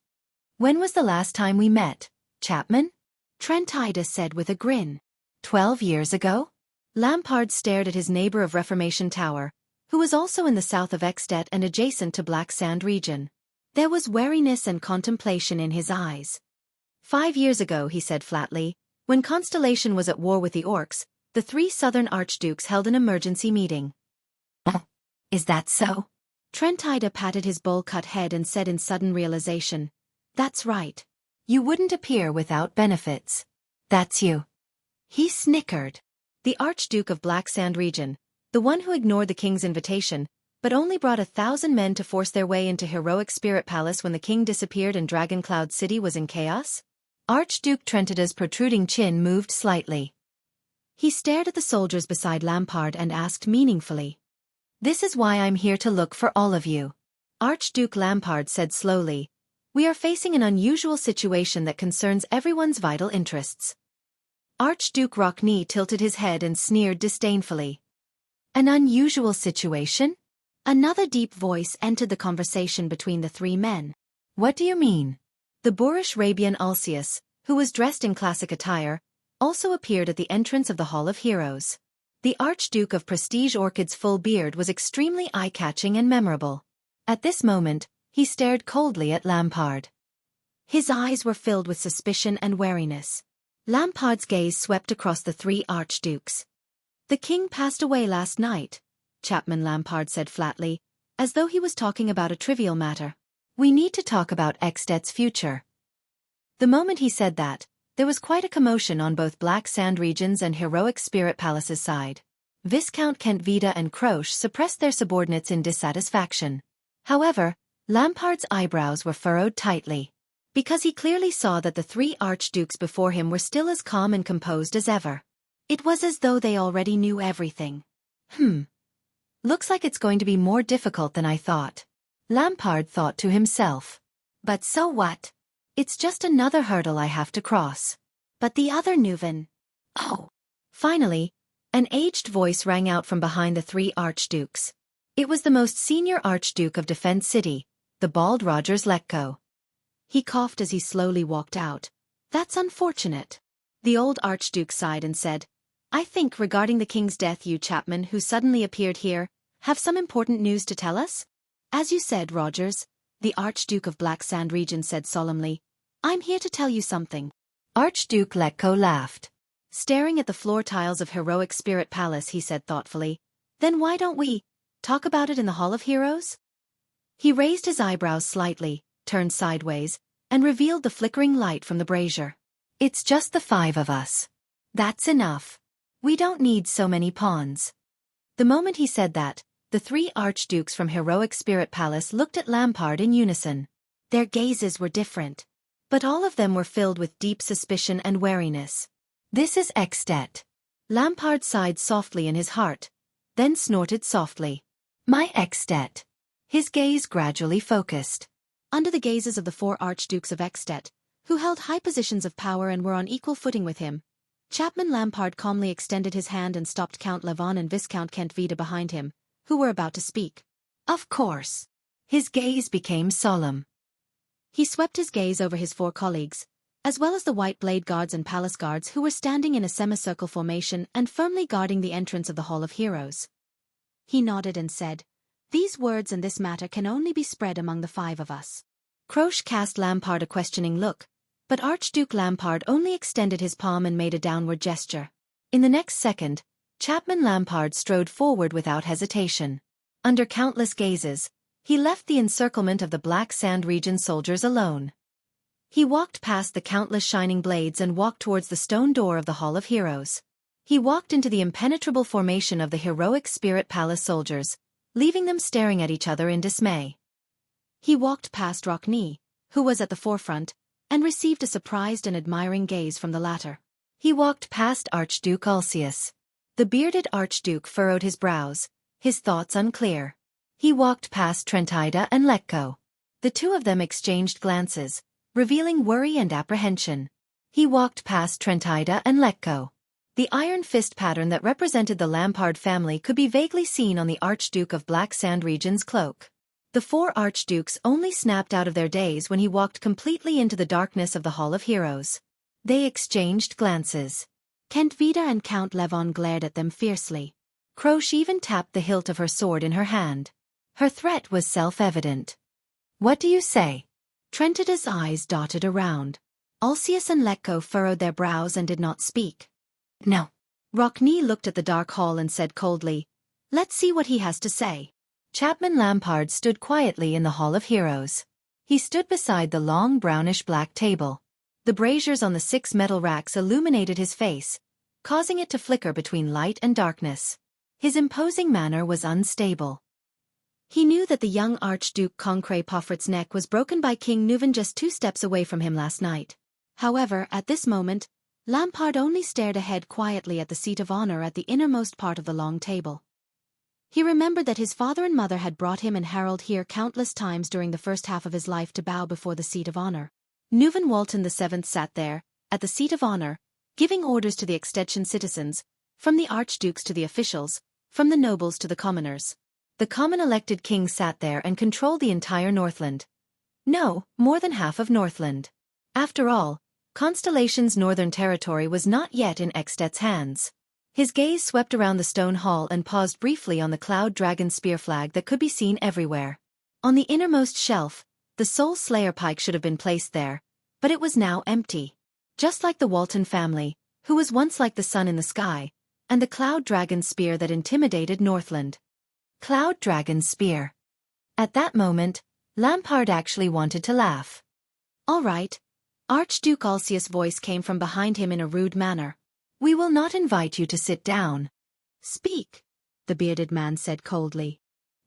When was the last time we met, Chapman? Trentida said with a grin. 12 years ago? Lampard stared at his neighbor of Reformation Tower, who was also in the south of Extet and adjacent to Black Sand region. There was wariness and contemplation in his eyes. 5 years ago, he said flatly, when Constellation was at war with the Orcs, the 3 southern archdukes held an emergency meeting. Is that so? Trentida patted his bowl-cut head and said in sudden realization, That's right. You wouldn't appear without benefits. That's you. He snickered. The Archduke of Black Sand region, the one who ignored the king's invitation, but only brought 1,000 men to force their way into Heroic Spirit Palace when the king disappeared and Dragon Cloud City was in chaos? Archduke Trentida's protruding chin moved slightly. He stared at the soldiers beside Lampard and asked meaningfully, This is why I'm here to look for all of you. Archduke Lampard said slowly, We are facing an unusual situation that concerns everyone's vital interests. Archduke Xueqi tilted his head and sneered disdainfully. An unusual situation? Another deep voice entered the conversation between the 3 men. What do you mean? The boorish Rabian Alcius, who was dressed in classic attire, also appeared at the entrance of the Hall of Heroes. The Archduke of Prestige Orchid's full beard was extremely eye-catching and memorable. At this moment, he stared coldly at Lampard. His eyes were filled with suspicion and wariness. Lampard's gaze swept across the 3 archdukes. The king passed away last night, Chapman Lampard said flatly, as though he was talking about a trivial matter. We need to talk about Extet's future. The moment he said that, there was quite a commotion on both Black Sand regions and Heroic Spirit Palace's side. Viscount Kentvida and Croche suppressed their subordinates in dissatisfaction. However, Lampard's eyebrows were furrowed tightly, because he clearly saw that the 3 archdukes before him were still as calm and composed as ever. It was as though they already knew everything. Looks like it's going to be more difficult than I thought. Lampard thought to himself. But so what? It's just another hurdle I have to cross. But the other Nuven. Oh. Finally, an aged voice rang out from behind the 3 archdukes. It was the most senior archduke of Defense City, the bald Rogers Letko. He coughed as he slowly walked out. That's unfortunate. The old archduke sighed and said, I think regarding the king's death you Chapman who suddenly appeared here, have some important news to tell us? As you said, Rogers, the Archduke of Black Sand region said solemnly, I'm here to tell you something. Archduke Letko laughed. Staring at the floor tiles of Heroic Spirit Palace he said thoughtfully, Then why don't we talk about it in the Hall of Heroes? He raised his eyebrows slightly, turned sideways, and revealed the flickering light from the brazier. It's just the 5 of us. That's enough. We don't need so many pawns. The moment he said that, the 3 archdukes from Heroic Spirit Palace looked at Lampard in unison. Their gazes were different, but all of them were filled with deep suspicion and wariness. This is Extet. Lampard sighed softly in his heart, then snorted softly. My Extet. His gaze gradually focused. Under the gazes of the 4 archdukes of Extet, who held high positions of power and were on equal footing with him, Chapman Lampard calmly extended his hand and stopped Count Levon and Viscount Kentvida behind him, who were about to speak. Of course. His gaze became solemn. He swept his gaze over his 4 colleagues, as well as the White Blade Guards and Palace Guards who were standing in a semicircle formation and firmly guarding the entrance of the Hall of Heroes. He nodded and said, These words and this matter can only be spread among the 5 of us. Croche cast Lampard a questioning look, but Archduke Lampard only extended his palm and made a downward gesture. In the next second, Chapman Lampard strode forward without hesitation. Under countless gazes, he left the encirclement of the Black Sand region soldiers alone. He walked past the countless shining blades and walked towards the stone door of the Hall of Heroes. He walked into the impenetrable formation of the heroic Spirit Palace soldiers, leaving them staring at each other in dismay. He walked past Xueqi, who was at the forefront, and received a surprised and admiring gaze from the latter. He walked past Archduke Alcius. The bearded Archduke furrowed his brows, his thoughts unclear. He walked past Trentida and Letko. The two of them exchanged glances, revealing worry and apprehension. He walked past Trentida and Letko. The iron fist pattern that represented the Lampard family could be vaguely seen on the Archduke of Black Sand Region's cloak. The four archdukes only snapped out of their daze when he walked completely into the darkness of the Hall of Heroes. They exchanged glances. Count Vida and Count Levon glared at them fiercely. Croce even tapped the hilt of her sword in her hand. Her threat was self-evident. "What do you say?" Trentida's eyes dotted around. Alcius and Letko furrowed their brows and did not speak. "No." Xueqi looked at the dark hall and said coldly, "Let's see what he has to say." Chapman Lampard stood quietly in the Hall of Heroes. He stood beside the long brownish-black table. The braziers on the 6 metal racks illuminated his face, causing it to flicker between light and darkness. His imposing manner was unstable. He knew that the young Archduke Concret Poffert's neck was broken by King Nuven just 2 steps away from him last night. However, at this moment, Lampard only stared ahead quietly at the seat of honor at the innermost part of the long table. He remembered that his father and mother had brought him and Harold here countless times during the first half of his life to bow before the seat of honor. Nuven Walton VII sat there, at the seat of honor, giving orders to the extension citizens, from the archdukes to the officials, from the nobles to the commoners. The common elected king sat there and controlled the entire Northland. No, more than half of Northland. After all, Constellation's northern territory was not yet in Extet's hands. His gaze swept around the stone hall and paused briefly on the Cloud Dragon spear flag that could be seen everywhere. On the innermost shelf, the Soul Slayer pike should have been placed there, but it was now empty. Just like the Walton family, who was once like the sun in the sky, and the Cloud Dragon spear that intimidated Northland. Cloud Dragon spear. At that moment, Lampard actually wanted to laugh. "All right." Archduke Alcius' voice came from behind him in a rude manner. "We will not invite you to sit down." "Speak," the bearded man said coldly.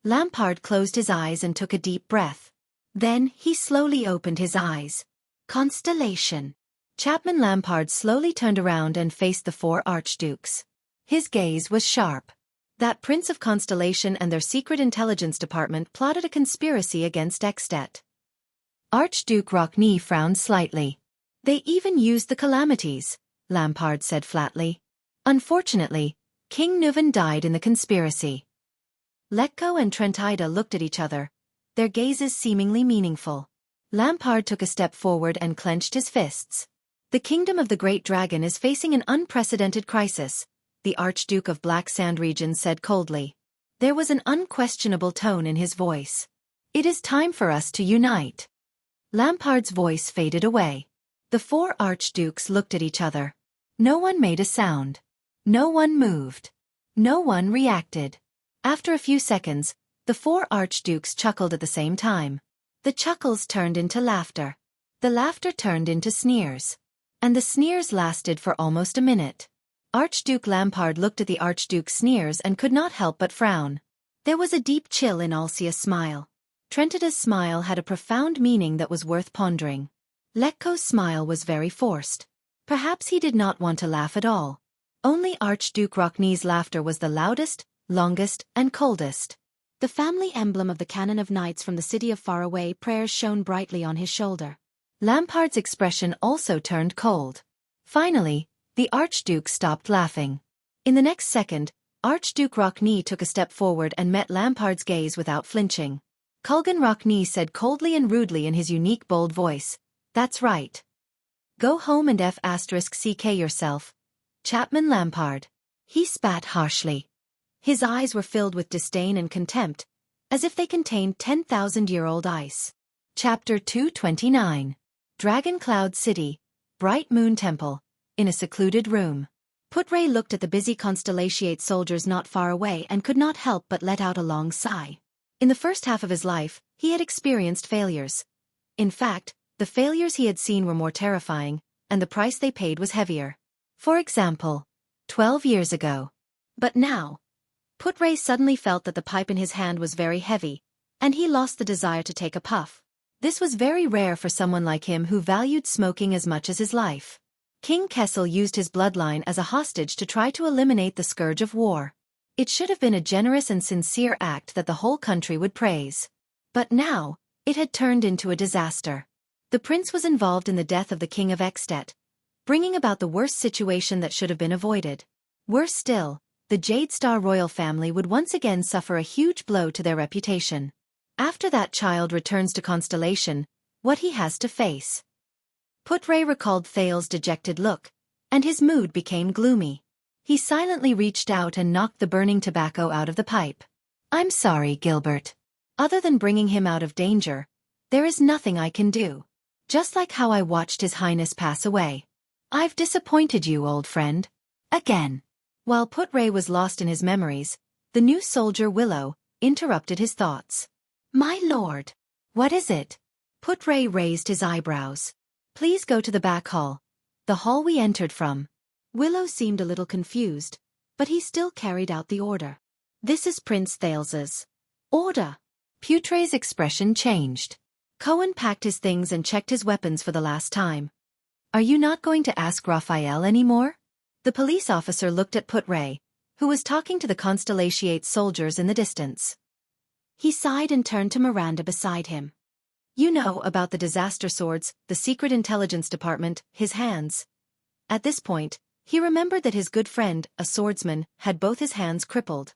Lampard closed his eyes and took a deep breath. Then he slowly opened his eyes. Constellation. Chapman Lampard slowly turned around and faced the 4 archdukes. His gaze was sharp. That Prince of Constellation and their secret intelligence department plotted a conspiracy against Extet. Archduke Xueqi frowned slightly. "They even used the calamities," Lampard said flatly. "Unfortunately, King Nuven died in the conspiracy." Letko and Trentida looked at each other, their gazes seemingly meaningful. Lampard took a step forward and clenched his fists. "The kingdom of the Great Dragon is facing an unprecedented crisis," the Archduke of Black Sand Region said coldly. There was an unquestionable tone in his voice. "It is time for us to unite." Lampard's voice faded away. The 4 archdukes looked at each other. No one made a sound. No one moved. No one reacted. After a few seconds, the 4 archdukes chuckled at the same time. The chuckles turned into laughter. The laughter turned into sneers. And the sneers lasted for almost a minute. Archduke Lampard looked at the Archduke's sneers and could not help but frown. There was a deep chill in Alcia's smile. Trentida's smile had a profound meaning that was worth pondering. Letko's smile was very forced. Perhaps he did not want to laugh at all. Only Archduke Xueqi's laughter was the loudest, longest, and coldest. The family emblem of the Canon of Knights from the city of faraway prayers shone brightly on his shoulder. Lampard's expression also turned cold. Finally, the Archduke stopped laughing. In the next second, Archduke Xueqi took a step forward and met Lampard's gaze without flinching. Kulgan Xueqi said coldly and rudely in his unique bold voice, "That's right. Go home and f*ck yourself, Chapman Lampard." He spat harshly. His eyes were filled with disdain and contempt, as if they contained 10,000-year-old ice. Chapter 229. Dragon Cloud City, Bright Moon Temple, in a secluded room. Putre looked at the busy Constellatiate soldiers not far away and could not help but let out a long sigh. In the first half of his life, he had experienced failures. In fact, the failures he had seen were more terrifying, and the price they paid was heavier. For example, 12 years ago. But now, Putray suddenly felt that the pipe in his hand was very heavy, and he lost the desire to take a puff. This was very rare for someone like him who valued smoking as much as his life. King Kessel used his bloodline as a hostage to try to eliminate the scourge of war. It should have been a generous and sincere act that the whole country would praise. But now, it had turned into a disaster. The prince was involved in the death of the king of Extet, bringing about the worst situation that should have been avoided. Worse still, the Jade Star royal family would once again suffer a huge blow to their reputation. After that child returns to Constellation, what he has to face. Putray recalled Thales's dejected look, and his mood became gloomy. He silently reached out and knocked the burning tobacco out of the pipe. "I'm sorry, Gilbert. Other than bringing him out of danger, there is nothing I can do. Just like how I watched His Highness pass away. I've disappointed you, old friend. Again." While Putray was lost in his memories, the new soldier Willow interrupted his thoughts. "My lord, what is it?" Putray raised his eyebrows. "Please go to the back hall, the hall we entered from." Willow seemed a little confused, but he still carried out the order. "This is Prince Thales's order." Putray's expression changed. Cohen packed his things and checked his weapons for the last time. "Are you not going to ask Raphael anymore?" The police officer looked at Putray, who was talking to the Constellation soldiers in the distance. He sighed and turned to Miranda beside him. "You know about the disaster swords, the secret intelligence department, his hands." At this point, he remembered that his good friend, a swordsman, had both his hands crippled.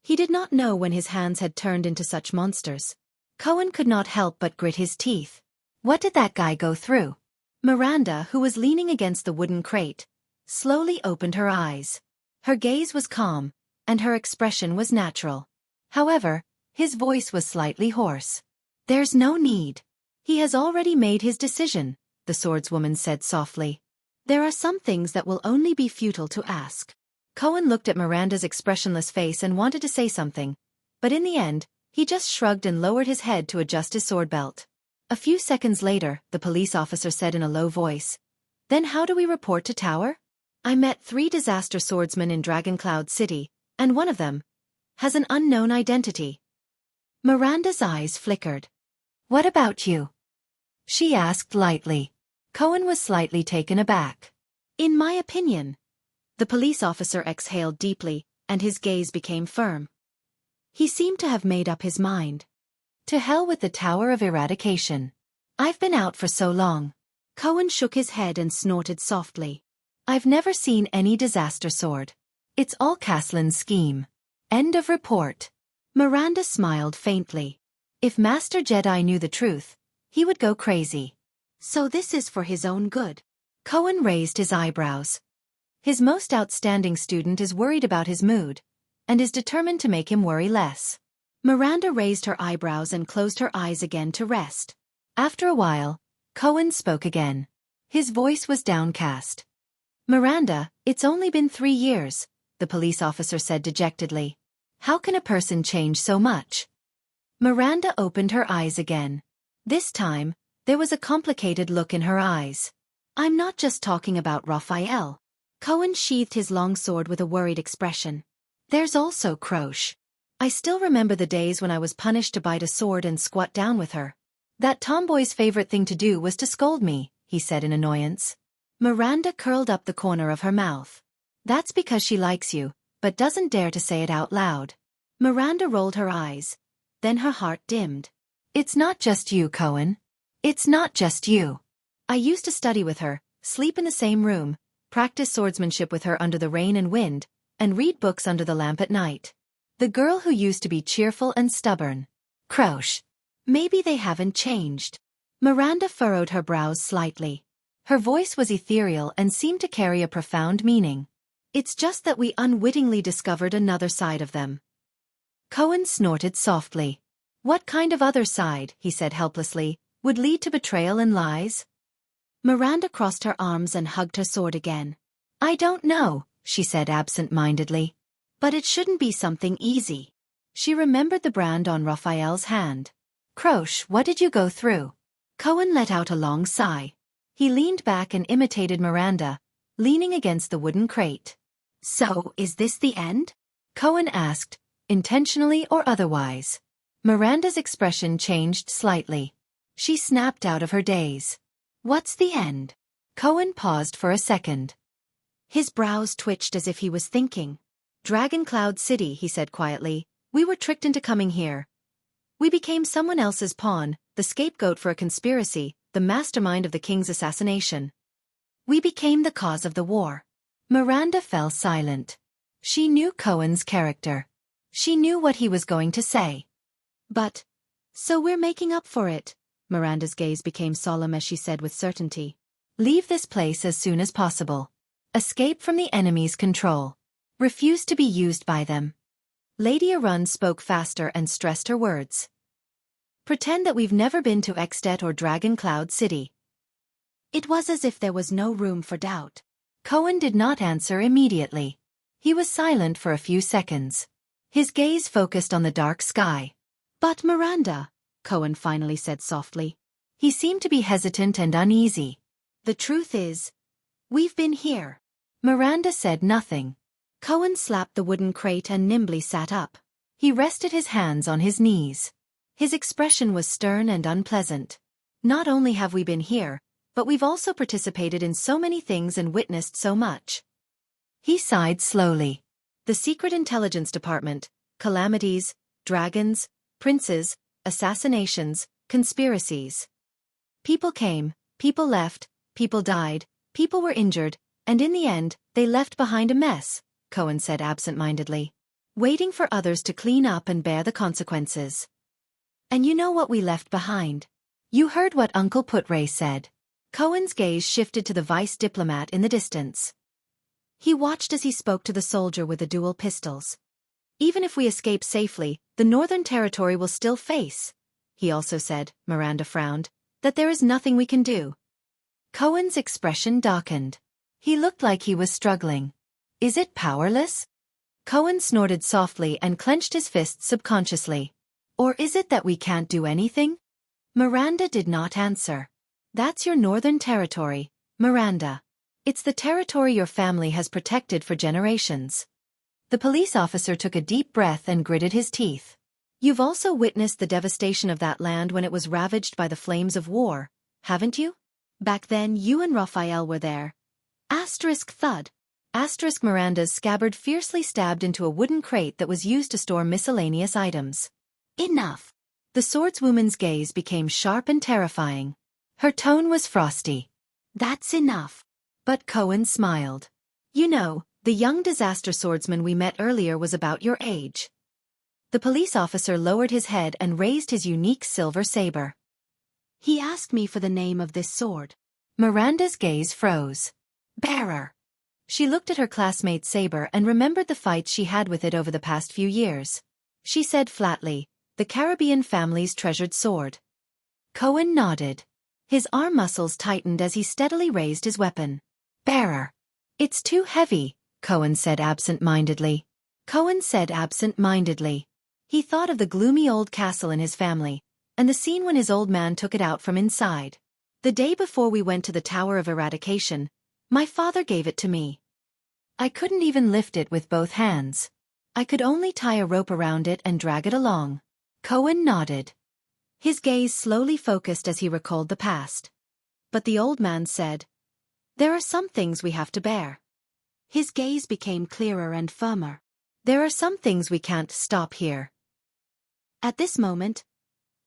He did not know when his hands had turned into such monsters. Cohen could not help but grit his teeth. What did that guy go through? Miranda, who was leaning against the wooden crate, slowly opened her eyes. Her gaze was calm, and her expression was natural. However, his voice was slightly hoarse. "There's no need. He has already made his decision," the swordswoman said softly. "There are some things that will only be futile to ask." Cohen looked at Miranda's expressionless face and wanted to say something, but in the end, he just shrugged and lowered his head to adjust his sword belt. A few seconds later, the police officer said in a low voice, "Then how do we report to Tower?" "I met 3 disaster swordsmen in Dragoncloud City, and one of them has an unknown identity." Miranda's eyes flickered. "What about you?" she asked lightly. Cohen was slightly taken aback. "In my opinion." The police officer exhaled deeply, and his gaze became firm. He seemed to have made up his mind. "To hell with the Tower of Eradication. I've been out for so long." Cohen shook his head and snorted softly. "I've never seen any disaster sword. It's all Caslin's scheme. End of report." Miranda smiled faintly. If Master Jedi knew the truth, he would go crazy. "So this is for his own good?" Cohen raised his eyebrows. "His most outstanding student is worried about his mood, and is determined to make him worry less." Miranda raised her eyebrows and closed her eyes again to rest. After a while, Cohen spoke again. His voice was downcast. "Miranda, it's only been 3 years, the police officer said dejectedly. "How can a person change so much?" Miranda opened her eyes again. This time, there was a complicated look in her eyes. "I'm not just talking about Raphael." Cohen sheathed his long sword with a worried expression. "There's also Croche. I still remember the days when I was punished to bite a sword and squat down with her. That tomboy's favorite thing to do was to scold me," he said in annoyance. Miranda curled up the corner of her mouth. "That's because she likes you, but doesn't dare to say it out loud." Miranda rolled her eyes. Then her heart dimmed. "It's not just you, Cohen. It's not just you. I used to study with her, sleep in the same room, practice swordsmanship with her under the rain and wind, and read books under the lamp at night. The girl who used to be cheerful and stubborn. Croche. Maybe they haven't changed." Miranda furrowed her brows slightly. Her voice was ethereal and seemed to carry a profound meaning. "It's just that we unwittingly discovered another side of them." Cohen snorted softly. "What kind of other side," he said helplessly, "would lead to betrayal and lies?" Miranda crossed her arms and hugged her sword again. "I don't know," she said absent-mindedly. "But it shouldn't be something easy." She remembered the brand on Raphael's hand. "Croche, what did you go through?" Cohen let out a long sigh. He leaned back and imitated Miranda, leaning against the wooden crate. So, is this the end? Cohen asked, intentionally or otherwise. Miranda's expression changed slightly. She snapped out of her daze. What's the end? Cohen paused for a second. His brows twitched as if he was thinking. Dragon Cloud City, he said quietly. We were tricked into coming here. We became someone else's pawn, the scapegoat for a conspiracy, the mastermind of the king's assassination. We became the cause of the war. Miranda fell silent. She knew Cohen's character. She knew what he was going to say. But, so we're making up for it. Miranda's gaze became solemn as she said with certainty. Leave this place as soon as possible. Escape from the enemy's control. Refuse to be used by them. Lady Arun spoke faster and stressed her words. Pretend that we've never been to Extet or Dragon Cloud City. It was as if there was no room for doubt. Cohen did not answer immediately. He was silent for a few seconds. His gaze focused on the dark sky. But Miranda, Cohen finally said softly. He seemed to be hesitant and uneasy. The truth is, we've been here. Miranda said nothing. Cohen slapped the wooden crate and nimbly sat up. He rested his hands on his knees. His expression was stern and unpleasant. Not only have we been here, but we've also participated in so many things and witnessed so much. He sighed slowly. The Secret Intelligence Department, calamities, dragons, princes, assassinations, conspiracies. People came, people left, people died, people were injured, and in the end, they left behind a mess, Cohen said absent-mindedly. Waiting for others to clean up and bear the consequences. And you know what we left behind? You heard what Uncle Putray said. Cohen's gaze shifted to the vice diplomat in the distance. He watched as he spoke to the soldier with the dual pistols. Even if we escape safely, the Northern Territory will still face, he also said, Miranda frowned, that there is nothing we can do. Cohen's expression darkened. He looked like he was struggling. Is it powerless? Cohen snorted softly and clenched his fists subconsciously. Or is it that we can't do anything? Miranda did not answer. That's your Northern Territory, Miranda. It's the territory your family has protected for generations. The police officer took a deep breath and gritted his teeth. You've also witnessed the devastation of that land when it was ravaged by the flames of war, haven't you? Back then you and Raphael were there. Asterisk thud. Asterisk Miranda's scabbard fiercely stabbed into a wooden crate that was used to store miscellaneous items. Enough. The swordswoman's gaze became sharp and terrifying. Her tone was frosty. That's enough. But Cohen smiled. You know, the young disaster swordsman we met earlier was about your age. The police officer lowered his head and raised his unique silver saber. He asked me for the name of this sword. Miranda's gaze froze. Bearer. She looked at her classmate's saber and remembered the fights she had with it over the past few years. She said flatly, the Caribbean family's treasured sword. Cohen nodded. His arm muscles tightened as he steadily raised his weapon. Bearer. It's too heavy, Cohen said absent-mindedly. He thought of the gloomy old castle in his family, and the scene when his old man took it out from inside. The day before we went to the Tower of Eradication, my father gave it to me. I couldn't even lift it with both hands. I could only tie a rope around it and drag it along. Cohen nodded. His gaze slowly focused as he recalled the past. But the old man said, there are some things we have to bear. His gaze became clearer and firmer. There are some things we can't stop here. At this moment,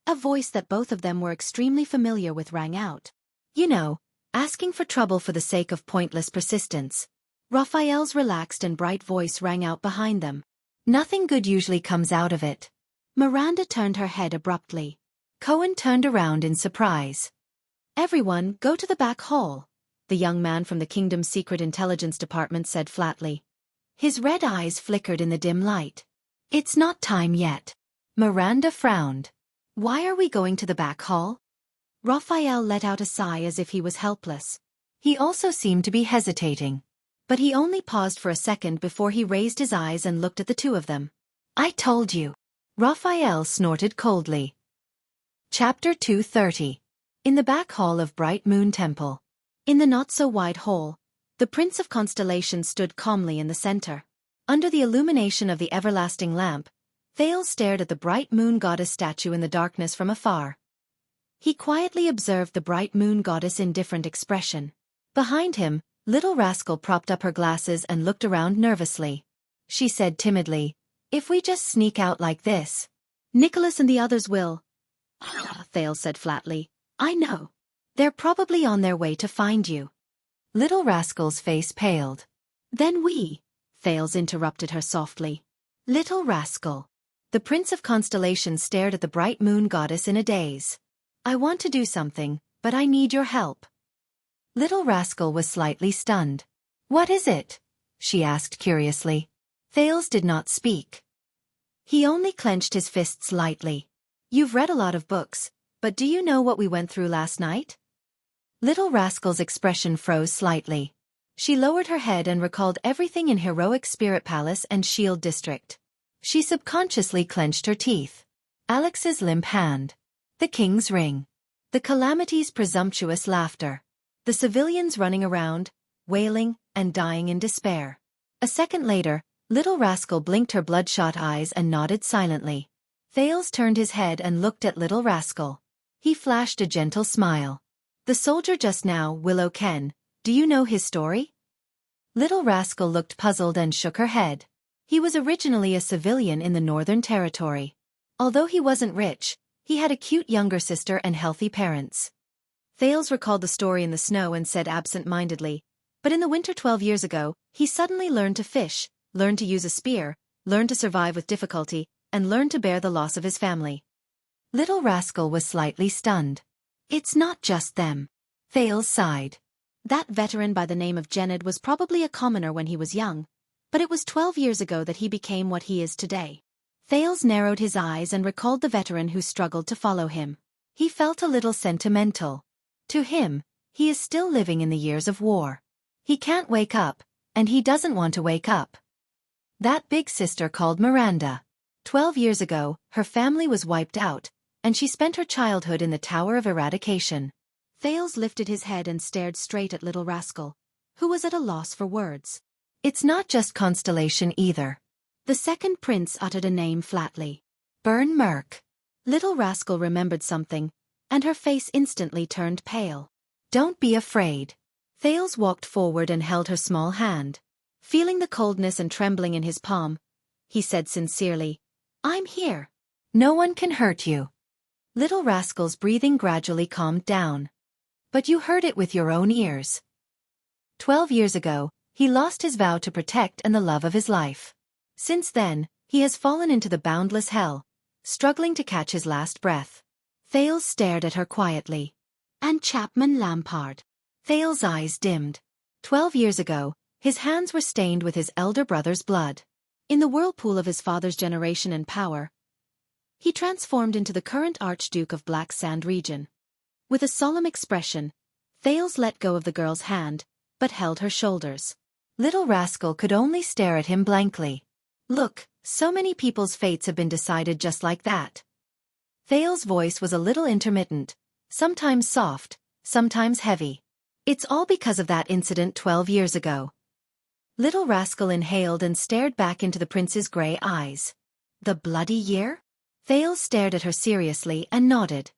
a voice that both of them were extremely familiar with rang out. You know, asking for trouble for the sake of pointless persistence. Raphael's relaxed and bright voice rang out behind them. Nothing good usually comes out of it. Miranda turned her head abruptly. Cohen turned around in surprise. Everyone, go to the back hall, the young man from the kingdom's secret intelligence department said flatly. His red eyes flickered in the dim light. It's not time yet. Miranda frowned. Why are we going to the back hall? Raphael let out a sigh as if he was helpless. He also seemed to be hesitating. But he only paused for a second before he raised his eyes and looked at the two of them. I told you. Raphael snorted coldly. Chapter 230. In the back hall of Bright Moon Temple. In the not-so-wide hall, The Prince of Constellations stood calmly in the center. Under the illumination of the everlasting lamp, Thales stared at the bright moon goddess statue in the darkness from afar. He quietly observed the bright moon goddess' indifferent expression. Behind him, Little Rascal propped up her glasses and looked around nervously. She said timidly, "If we just sneak out like this, Nicholas and the others will." Thales said flatly, "I know. They're probably on their way to find you." Little Rascal's face paled. "Then we," Thales interrupted her softly. "Little Rascal." The Prince of Constellations stared at the bright moon goddess in a daze. "I want to do something, but I need your help." Little Rascal was slightly stunned. "What is it?" she asked curiously. Thales did not speak. He only clenched his fists lightly. "You've read a lot of books, but do you know what we went through last night?" Little Rascal's expression froze slightly. She lowered her head and recalled everything in Heroic Spirit Palace and Shield District. She subconsciously clenched her teeth. Alex's limp hand. The king's ring. The Calamity's presumptuous laughter. The civilians running around, wailing, and dying in despair. A second later, Little Rascal blinked her bloodshot eyes and nodded silently. Thales turned his head and looked at Little Rascal. He flashed a gentle smile. "The soldier just now, Willow Ken, do you know his story?" Little Rascal looked puzzled and shook her head. He was originally a civilian in the Northern Territory. Although he wasn't rich, he had a cute younger sister and healthy parents. Thales recalled the story in the snow and said absent-mindedly, "But in the winter 12 years ago, he suddenly learned to fish, learned to use a spear, learned to survive with difficulty, and learned to bear the loss of his family." Little Rascal was slightly stunned. "It's not just them." Thales sighed. That veteran by the name of Gened was probably a commoner when he was young, but it was 12 years ago that he became what he is today. Thales narrowed his eyes and recalled the veteran who struggled to follow him. He felt a little sentimental. To him, he is still living in the years of war. He can't wake up, and he doesn't want to wake up. That big sister called Miranda. 12 years ago, her family was wiped out, and she spent her childhood in the Tower of Eradication. Thales lifted his head and stared straight at Little Rascal, who was at a loss for words. "It's not just Constellation either." The second prince uttered a name flatly. "Burn Merc." Little Rascal remembered something, and her face instantly turned pale. "Don't be afraid." Thales walked forward and held her small hand. Feeling the coldness and trembling in his palm, he said sincerely, "I'm here. No one can hurt you." Little Rascal's breathing gradually calmed down. "But you heard it with your own ears." 12 years ago, he lost his vow to protect and the love of his life. Since then, he has fallen into the boundless hell, struggling to catch his last breath. Thales stared at her quietly. "And Chapman Lampard." Thales' eyes dimmed. 12 years ago, his hands were stained with his elder brother's blood. In the whirlpool of his father's generation and power, he transformed into the current Archduke of Black Sand region. With a solemn expression, Thales let go of the girl's hand, but held her shoulders. Little Rascal could only stare at him blankly. "Look, so many people's fates have been decided just like that." Thales' voice was a little intermittent, sometimes soft, sometimes heavy. "It's all because of that incident 12 years ago." Little Rascal inhaled and stared back into the prince's gray eyes. "The bloody year?" Thales stared at her seriously and nodded.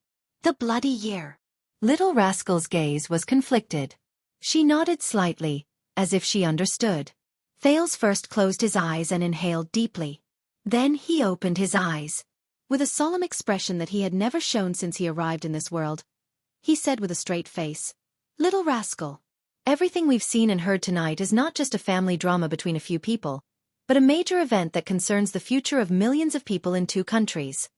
"The bloody year." Little Rascal's gaze was conflicted. She nodded slightly, as if she understood. Thales first closed his eyes and inhaled deeply. Then he opened his eyes. With a solemn expression that he had never shown since he arrived in this world, he said with a straight face, "Little Rascal, everything we've seen and heard tonight is not just a family drama between a few people, but a major event that concerns the future of millions of people in 2 countries.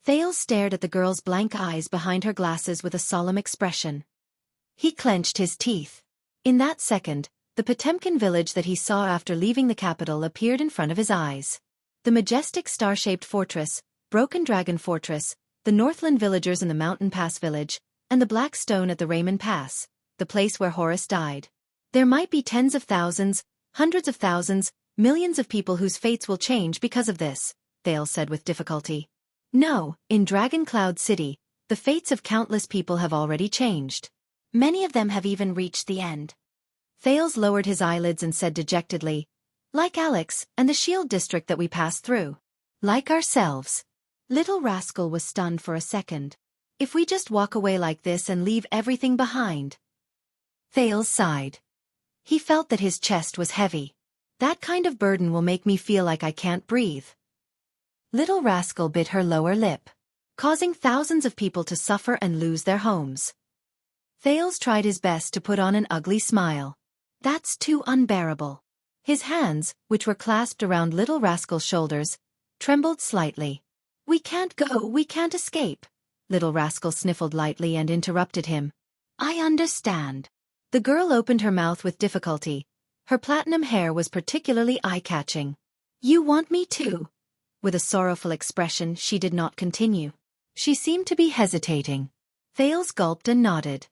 Thales stared at the girl's blank eyes behind her glasses with a solemn expression. He clenched his teeth. In that second, the Potemkin village that he saw after leaving the capital appeared in front of his eyes. The majestic star-shaped fortress, Broken Dragon Fortress, the Northland villagers in the Mountain Pass village, and the Black Stone at the Raymond Pass, the place where Horus died. There might be tens of thousands, hundreds of thousands, millions of people whose fates will change because of this, Thales said with difficulty. No, in Dragon Cloud City, the fates of countless people have already changed. Many of them have even reached the end. Thales lowered his eyelids and said dejectedly, "Like Alex and the Shield district that we passed through. Like ourselves." Little Rascal was stunned for a second. "If we just walk away like this and leave everything behind?" Thales sighed. He felt that his chest was heavy. "That kind of burden will make me feel like I can't breathe." Little Rascal bit her lower lip, causing thousands of people to suffer and lose their homes. Thales tried his best to put on an ugly smile. "That's too unbearable." His hands, which were clasped around Little Rascal's shoulders, trembled slightly. "We can't go, we can't escape." Little Rascal sniffled lightly and interrupted him. "I understand." The girl opened her mouth with difficulty. Her platinum hair was particularly eye-catching. "You want me to?" With a sorrowful expression, she did not continue. She seemed to be hesitating. Thales gulped and nodded.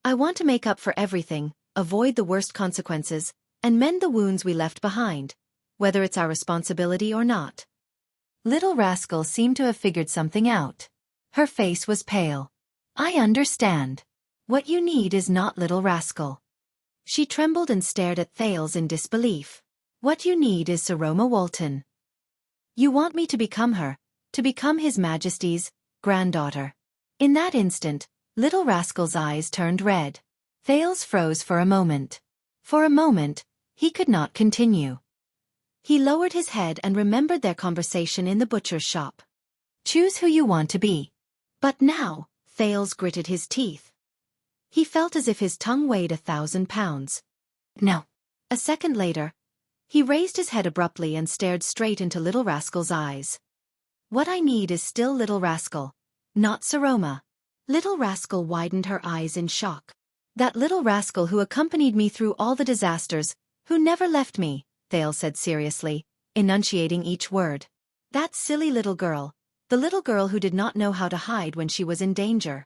"I want to make up for everything, avoid the worst consequences, and mend the wounds we left behind, whether it's our responsibility or not." Little Rascal seemed to have figured something out. Her face was pale. "I understand. What you need is not Little Rascal." She trembled and stared at Thales in disbelief. "What you need is Saroma Walton. You want me to become her, to become His Majesty's granddaughter." In that instant, Little Rascal's eyes turned red. Thales froze for a moment. For a moment, he could not continue. He lowered his head and remembered their conversation in the butcher's shop. "Choose who you want to be." But now, Thales gritted his teeth. He felt as if his tongue weighed 1,000 pounds. "No." A second later, he raised his head abruptly and stared straight into Little Rascal's eyes. "What I need is still Little Rascal, not Saroma." Little Rascal widened her eyes in shock. "That Little Rascal who accompanied me through all the disasters, who never left me," Thales said seriously, enunciating each word. "That silly little girl, the little girl who did not know how to hide when she was in danger.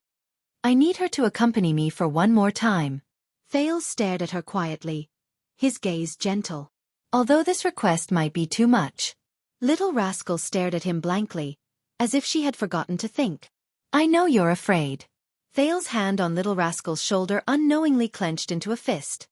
I need her to accompany me for one more time." Thales stared at her quietly, his gaze gentle. Although this request might be too much. Little Rascal stared at him blankly, as if she had forgotten to think. "I know you're afraid." Thales' hand on Little Rascal's shoulder unknowingly clenched into a fist.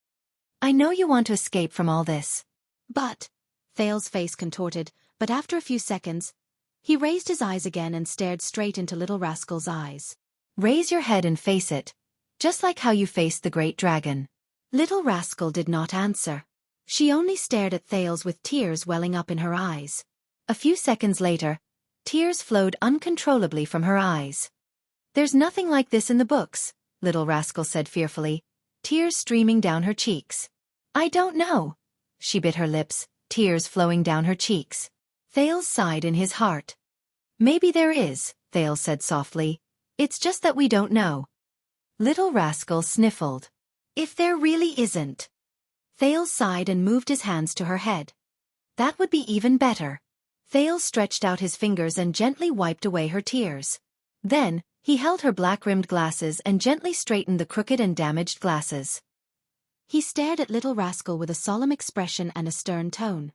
"I know you want to escape from all this. But," Thales' face contorted, but after a few seconds, he raised his eyes again and stared straight into Little Rascal's eyes. "Raise your head and face it, just like how you faced the great dragon." Little Rascal did not answer. She only stared at Thales with tears welling up in her eyes. A few seconds later, tears flowed uncontrollably from her eyes. "There's nothing like this in the books," Little Rascal said fearfully, tears streaming down her cheeks. "I don't know." She bit her lips, tears flowing down her cheeks. Thales sighed in his heart. "Maybe there is," Thales said softly. "It's just that we don't know." Little Rascal sniffled. "If there really isn't." Thales sighed and moved his hands to her head. "That would be even better." Thales stretched out his fingers and gently wiped away her tears. Then, he held her black-rimmed glasses and gently straightened the crooked and damaged glasses. He stared at Little Rascal with a solemn expression and a stern tone.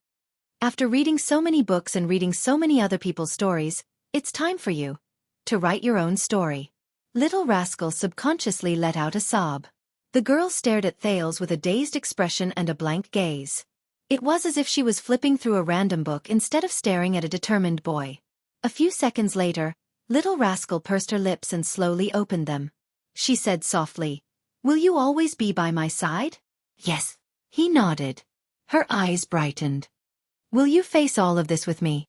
"After reading so many books and reading so many other people's stories, it's time for you to write your own story." Little Rascal subconsciously let out a sob. The girl stared at Thales with a dazed expression and a blank gaze. It was as if she was flipping through a random book instead of staring at a determined boy. A few seconds later, Little Rascal pursed her lips and slowly opened them. She said softly, "Will you always be by my side?" "Yes." He nodded. Her eyes brightened. "Will you face all of this with me?"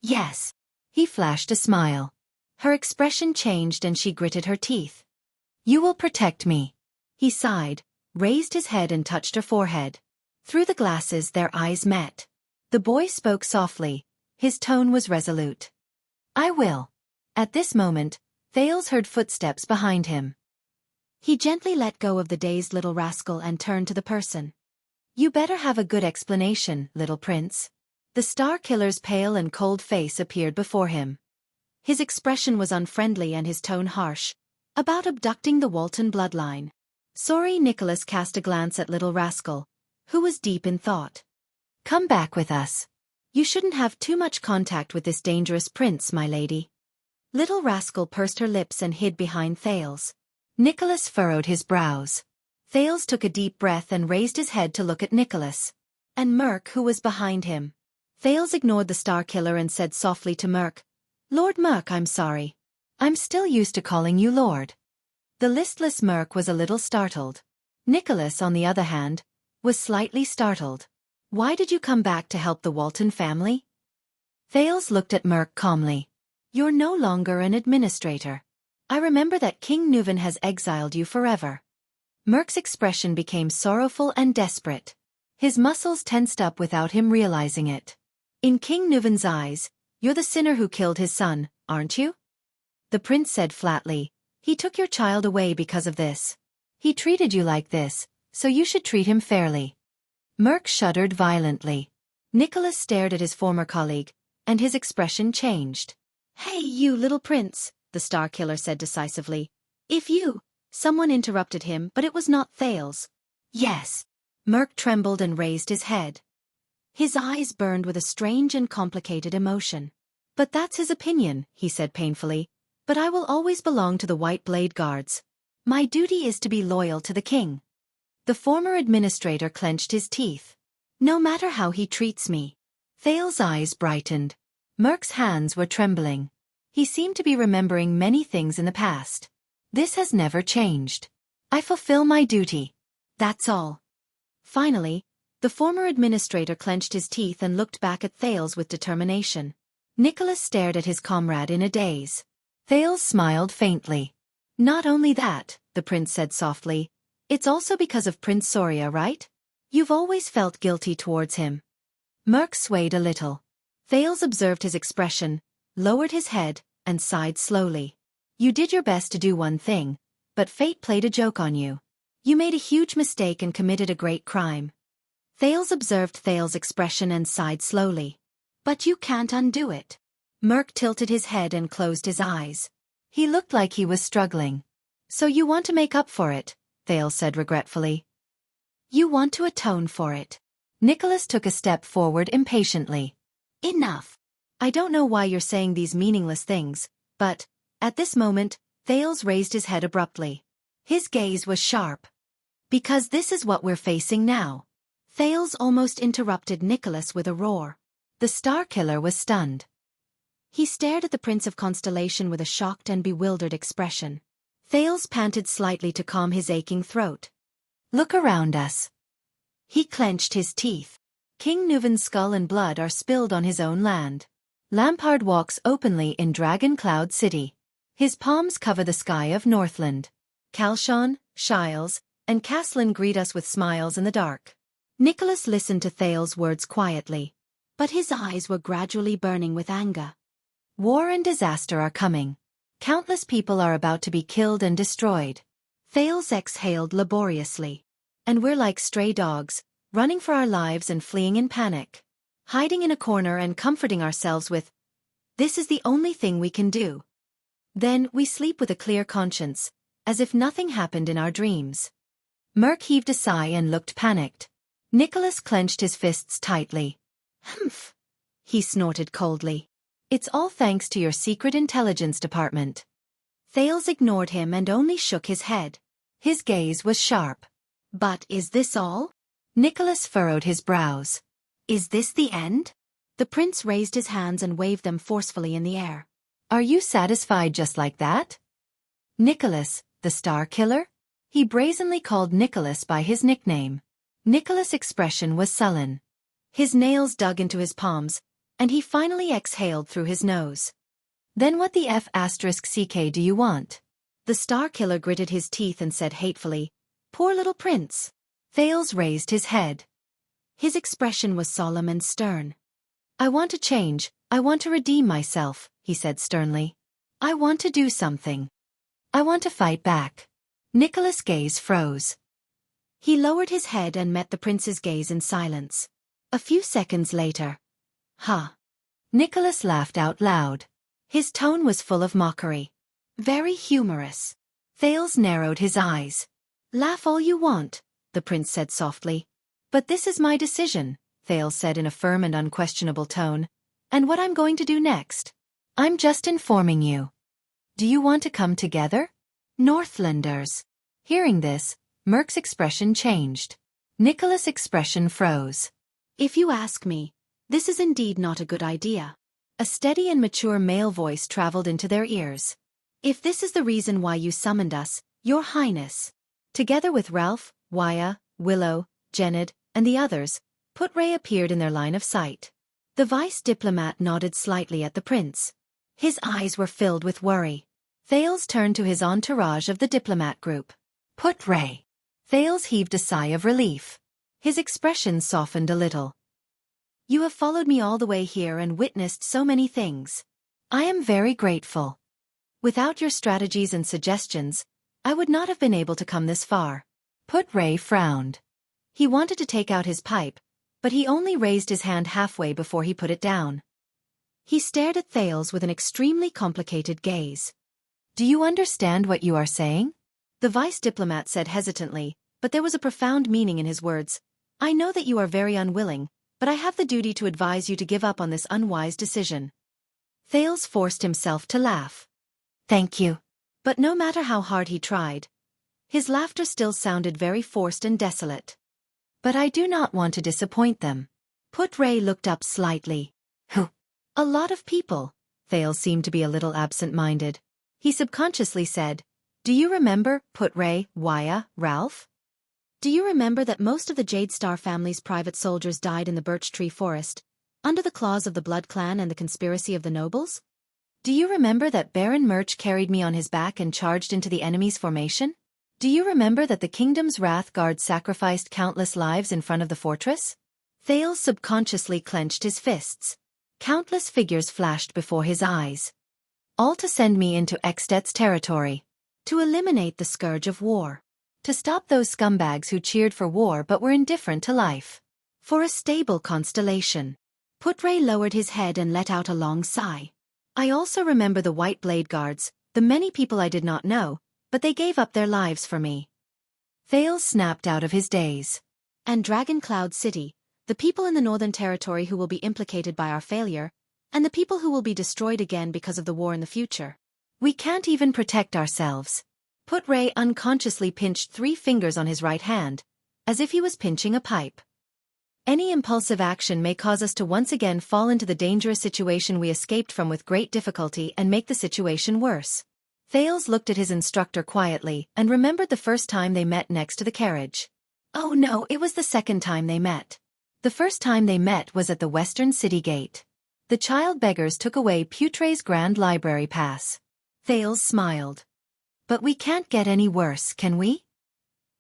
"Yes." He flashed a smile. Her expression changed and she gritted her teeth. "You will protect me." He sighed, raised his head and touched her forehead. Through the glasses their eyes met. The boy spoke softly. His tone was resolute. "I will." At this moment, Thales heard footsteps behind him. He gently let go of the dazed Little Rascal and turned to the person. "You better have a good explanation, little prince." The Star Killer's pale and cold face appeared before him. His expression was unfriendly and his tone harsh, about abducting the Walton bloodline. Sorry. Nicholas cast a glance at Little Rascal, who was deep in thought. "Come back with us. You shouldn't have too much contact with this dangerous prince, my lady." Little Rascal pursed her lips and hid behind Thales. Nicholas furrowed his brows. Thales took a deep breath and raised his head to look at Nicholas and Merc, who was behind him. Thales ignored the Star Killer and said softly to Merc, "Lord Merc, I'm sorry. I'm still used to calling you Lord." The listless Merc was a little startled. Nicholas, on the other hand, was slightly startled. "Why did you come back to help the Walton family?" Thales looked at Merc calmly. "You're no longer an administrator. I remember that King Nuvan has exiled you forever." Merc's expression became sorrowful and desperate. His muscles tensed up without him realizing it. "In King Nuvan's eyes, you're the sinner who killed his son, aren't you?" The prince said flatly, "He took your child away because of this. He treated you like this, so you should treat him fairly." Merc shuddered violently. Nicholas stared at his former colleague, and his expression changed. "Hey, you little prince," the Star Killer said decisively. "If you—" Someone interrupted him, but it was not Thales. "Yes." Merc trembled and raised his head. His eyes burned with a strange and complicated emotion. "But that's his opinion," he said painfully. "But I will always belong to the White Blade Guards. My duty is to be loyal to the king." The former administrator clenched his teeth. "No matter how he treats me." Thales' eyes brightened. Merc's hands were trembling. He seemed to be remembering many things in the past. "This has never changed. I fulfill my duty. That's all." Finally, the former administrator clenched his teeth and looked back at Thales with determination. Nicholas stared at his comrade in a daze. Thales smiled faintly. "Not only that," the prince said softly, "it's also because of Prince Soria, right? You've always felt guilty towards him." Merc swayed a little. Thales observed his expression, lowered his head, and sighed slowly. "You did your best to do one thing, but fate played a joke on you. You made a huge mistake and committed a great crime." Thales observed Thales' expression and sighed slowly. "But you can't undo it." Merc tilted his head and closed his eyes. He looked like he was struggling. "So you want to make up for it," Thales said regretfully. "You want to atone for it." Nicholas took a step forward impatiently. "Enough. I don't know why you're saying these meaningless things, but..." At this moment, Thales raised his head abruptly. His gaze was sharp. "Because this is what we're facing now." Thales almost interrupted Nicholas with a roar. The Star Killer was stunned. He stared at the Prince of Constellation with a shocked and bewildered expression. Thales panted slightly to calm his aching throat. "Look around us." He clenched his teeth. King Nuvan's skull and blood are spilled on his own land. Lampard walks openly in Dragon Cloud City. His palms cover the sky of Northland. Kalshan, Shiles, and Caslin greet us with smiles in the dark. Nicholas listened to Thales' words quietly, but his eyes were gradually burning with anger. War and disaster are coming. Countless people are about to be killed and destroyed. Thales exhaled laboriously. And we're like stray dogs, running for our lives and fleeing in panic. Hiding in a corner and comforting ourselves with, "This is the only thing we can do." Then we sleep with a clear conscience, as if nothing happened in our dreams. Merc heaved a sigh and looked panicked. Nicholas clenched his fists tightly. "Humph," he snorted coldly. "It's all thanks to your secret intelligence department." Thales ignored him and only shook his head. His gaze was sharp. "But is this all?" Nicholas furrowed his brows. "Is this the end?" The prince raised his hands and waved them forcefully in the air. "Are you satisfied just like that?" "Nicholas, the Star Killer?" He brazenly called Nicholas by his nickname. Nicholas' expression was sullen. His nails dug into his palms, and he finally exhaled through his nose. "Then what the F***CK do you want?" The Star Killer gritted his teeth and said hatefully, "Poor little prince." Thales raised his head. His expression was solemn and stern. "I want to change, I want to redeem myself," he said sternly. "I want to do something. I want to fight back." Nicholas' gaze froze. He lowered his head and met the prince's gaze in silence. A few seconds later, "Ha!" Nicholas laughed out loud. His tone was full of mockery. Very humorous. Thales narrowed his eyes. "Laugh all you want," the prince said softly. "But this is my decision," Thales said in a firm and unquestionable tone. "And what I'm going to do next? I'm just informing you. Do you want to come together?" Northlanders. Hearing this, Merc's expression changed. Nicholas' expression froze. If you ask me, this is indeed not a good idea. A steady and mature male voice traveled into their ears. If this is the reason why you summoned us, Your Highness. Together with Ralph, Waya, Willow, Jened, and the others, Put-Ray appeared in their line of sight. The vice diplomat nodded slightly at the prince. His eyes were filled with worry. Thales turned to his entourage of the diplomat group. Put-Ray. Thales heaved a sigh of relief. His expression softened a little. You have followed me all the way here and witnessed so many things. I am very grateful. Without your strategies and suggestions, I would not have been able to come this far. Put-Ray frowned. He wanted to take out his pipe, but he only raised his hand halfway before he put it down. He stared at Thales with an extremely complicated gaze. Do you understand what you are saying? The vice diplomat said hesitantly, but there was a profound meaning in his words. I know that you are very unwilling, but I have the duty to advise you to give up on this unwise decision. Thales forced himself to laugh. Thank you. But no matter how hard he tried, his laughter still sounded very forced and desolate. But I do not want to disappoint them. Put-Ray looked up slightly. Who? A lot of people. Thales seemed to be a little absent-minded. He subconsciously said, Do you remember, Put-Ray, Waya, Ralph? Do you remember that most of the Jade Star family's private soldiers died in the birch tree forest, under the claws of the Blood Clan and the conspiracy of the nobles? Do you remember that Baron Murch carried me on his back and charged into the enemy's formation? Do you remember that the kingdom's Wrath Guard sacrificed countless lives in front of the fortress? Thales subconsciously clenched his fists. Countless figures flashed before his eyes. All to send me into Extet's territory. To eliminate the scourge of war. To stop those scumbags who cheered for war but were indifferent to life. For a stable constellation. Put-Ray lowered his head and let out a long sigh. I also remember the White Blade Guards, the many people I did not know, but they gave up their lives for me. Thales snapped out of his daze. And Dragon Cloud City, the people in the Northern Territory who will be implicated by our failure, and the people who will be destroyed again because of the war in the future. We can't even protect ourselves. Put-Ray unconsciously pinched 3 fingers on his right hand, as if he was pinching a pipe. Any impulsive action may cause us to once again fall into the dangerous situation we escaped from with great difficulty and make the situation worse. Thales looked at his instructor quietly and remembered the first time they met next to the carriage. Oh no, it was the second time they met. The first time they met was at the Western City Gate. The child beggars took away Put-Ray's Grand Library Pass. Thales smiled. But we can't get any worse, can we?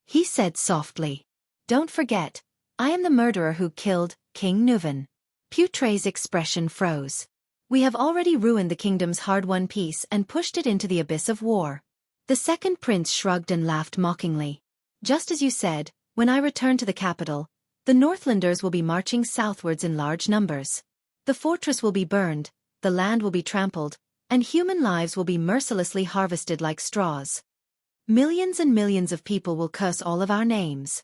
He said softly. Don't forget, I am the murderer who killed King Nuvan. Put-Ray's expression froze. We have already ruined the kingdom's hard-won peace and pushed it into the abyss of war. The second prince shrugged and laughed mockingly. Just as you said, when I return to the capital, the Northlanders will be marching southwards in large numbers. The fortress will be burned, the land will be trampled, and human lives will be mercilessly harvested like straws. Millions and millions of people will curse all of our names.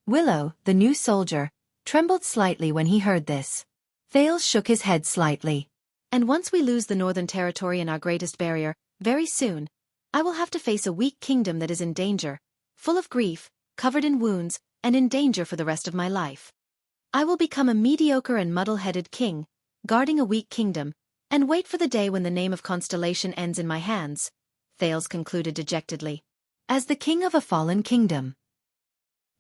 Willow, the new soldier, trembled slightly when he heard this. Thales shook his head slightly. And once we lose the Northern Territory and our greatest barrier, very soon, I will have to face a weak kingdom that is in danger, full of grief, covered in wounds, and in danger for the rest of my life. I will become a mediocre and muddle-headed king, guarding a weak kingdom, and wait for the day when the name of Constellation ends in my hands, Thales concluded dejectedly. As the king of a fallen kingdom.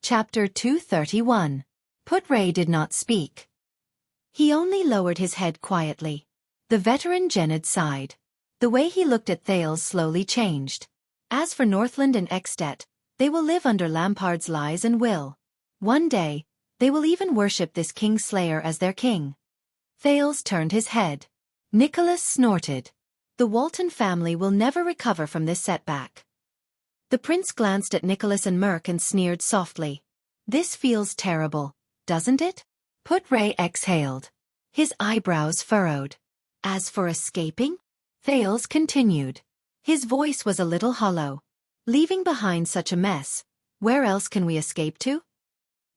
Chapter 231. Put-Ray did not speak. He only lowered his head quietly. The veteran Jened sighed. The way he looked at Thales slowly changed. As for Northland and Extet, they will live under Lampard's lies and will. One day, they will even worship this King-Slayer as their king. Thales turned his head. Nicholas snorted. The Walton family will never recover from this setback. The prince glanced at Nicholas and Merc and sneered softly. This feels terrible, doesn't it? Put-Ray exhaled. His eyebrows furrowed. As for escaping? Thales continued. His voice was a little hollow. Leaving behind such a mess, where else can we escape to?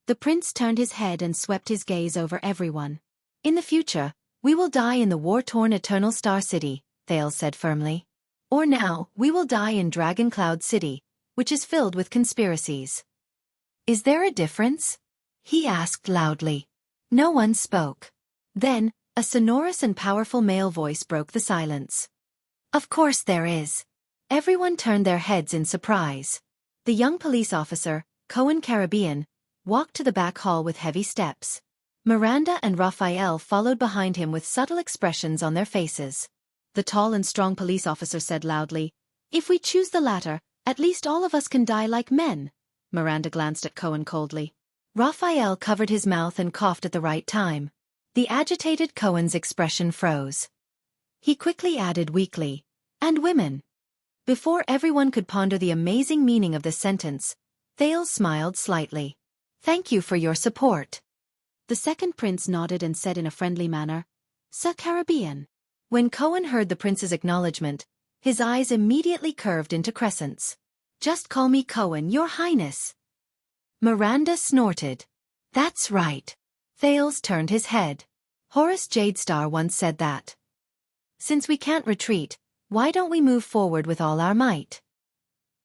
The prince turned his head and swept his gaze over everyone. In the future, we will die in the war-torn Eternal Star City, Thales said firmly. Or now, we will die in Dragon Cloud City, which is filled with conspiracies. Is there a difference? He asked loudly. No one spoke. Then, a sonorous and powerful male voice broke the silence. Of course there is. Everyone turned their heads in surprise. The young police officer, Cohen Caribbean, walked to the back hall with heavy steps. Miranda and Raphael followed behind him with subtle expressions on their faces. The tall and strong police officer said loudly, "If we choose the latter, at least all of us can die like men." Miranda glanced at Cohen coldly. Raphael covered his mouth and coughed at the right time. The agitated Cohen's expression froze. He quickly added weakly, "And women." Before everyone could ponder the amazing meaning of this sentence, Thales smiled slightly. "Thank you for your support." The second prince nodded and said in a friendly manner, "Sir Caribbean." When Cohen heard the prince's acknowledgement, his eyes immediately curved into crescents. "Just call me Cohen, Your Highness." Miranda snorted. "That's right." Thales turned his head. Horace Jadestar once said that. "Since we can't retreat, why don't we move forward with all our might?"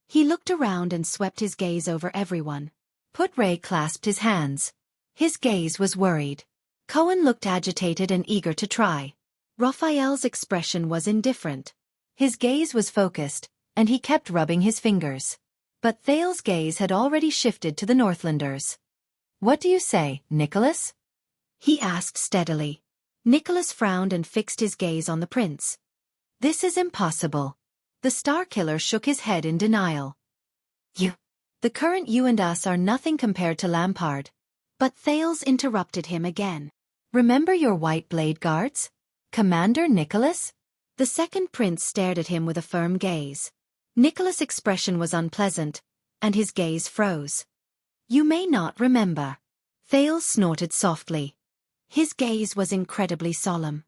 He looked around and swept his gaze over everyone. Put-Ray clasped his hands. His gaze was worried. Cohen looked agitated and eager to try. Raphael's expression was indifferent. His gaze was focused, and he kept rubbing his fingers. But Thales' gaze had already shifted to the Northlanders. "What do you say, Nicholas?" he asked steadily. Nicholas frowned and fixed his gaze on the prince. "This is impossible." The Star Killer shook his head in denial. The current you and us are nothing compared to Lampard." But Thales interrupted him again. "Remember your White Blade Guards? Commander Nicholas?" The second prince stared at him with a firm gaze. Nicholas' expression was unpleasant, and his gaze froze. "You may not remember." Thales snorted softly. His gaze was incredibly solemn.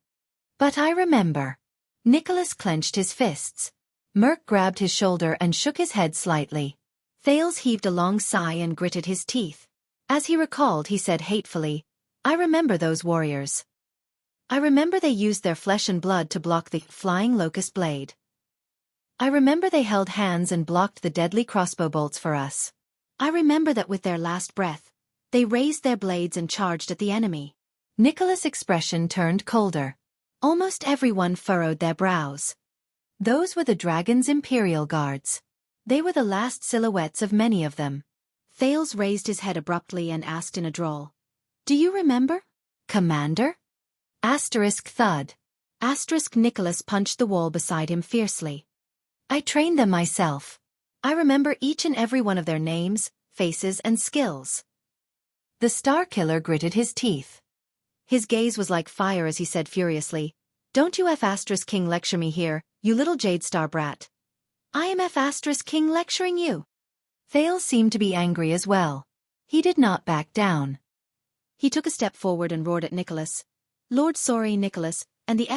"But I remember." Nicholas clenched his fists. Merc grabbed his shoulder and shook his head slightly. Thales heaved a long sigh and gritted his teeth. As he recalled, he said hatefully, "I remember those warriors. I remember they used their flesh and blood to block the flying locust blade. I remember they held hands and blocked the deadly crossbow bolts for us. I remember that with their last breath, they raised their blades and charged at the enemy." Nicholas' expression turned colder. Almost everyone furrowed their brows. Those were the dragon's Imperial Guards. They were the last silhouettes of many of them. Thales raised his head abruptly and asked in a drawl, "Do you remember, Commander?" Thud. Nicholas punched the wall beside him fiercely. "I trained them myself. I remember each and every one of their names, faces, and skills." The Star Killer gritted his teeth. His gaze was like fire as he said furiously, "Don't you King lecture me here, you little Jade Star brat. I am King lecturing you." Thales seemed to be angry as well. He did not back down. He took a step forward and roared at Nicholas. "Lord sorry Nicholas, and the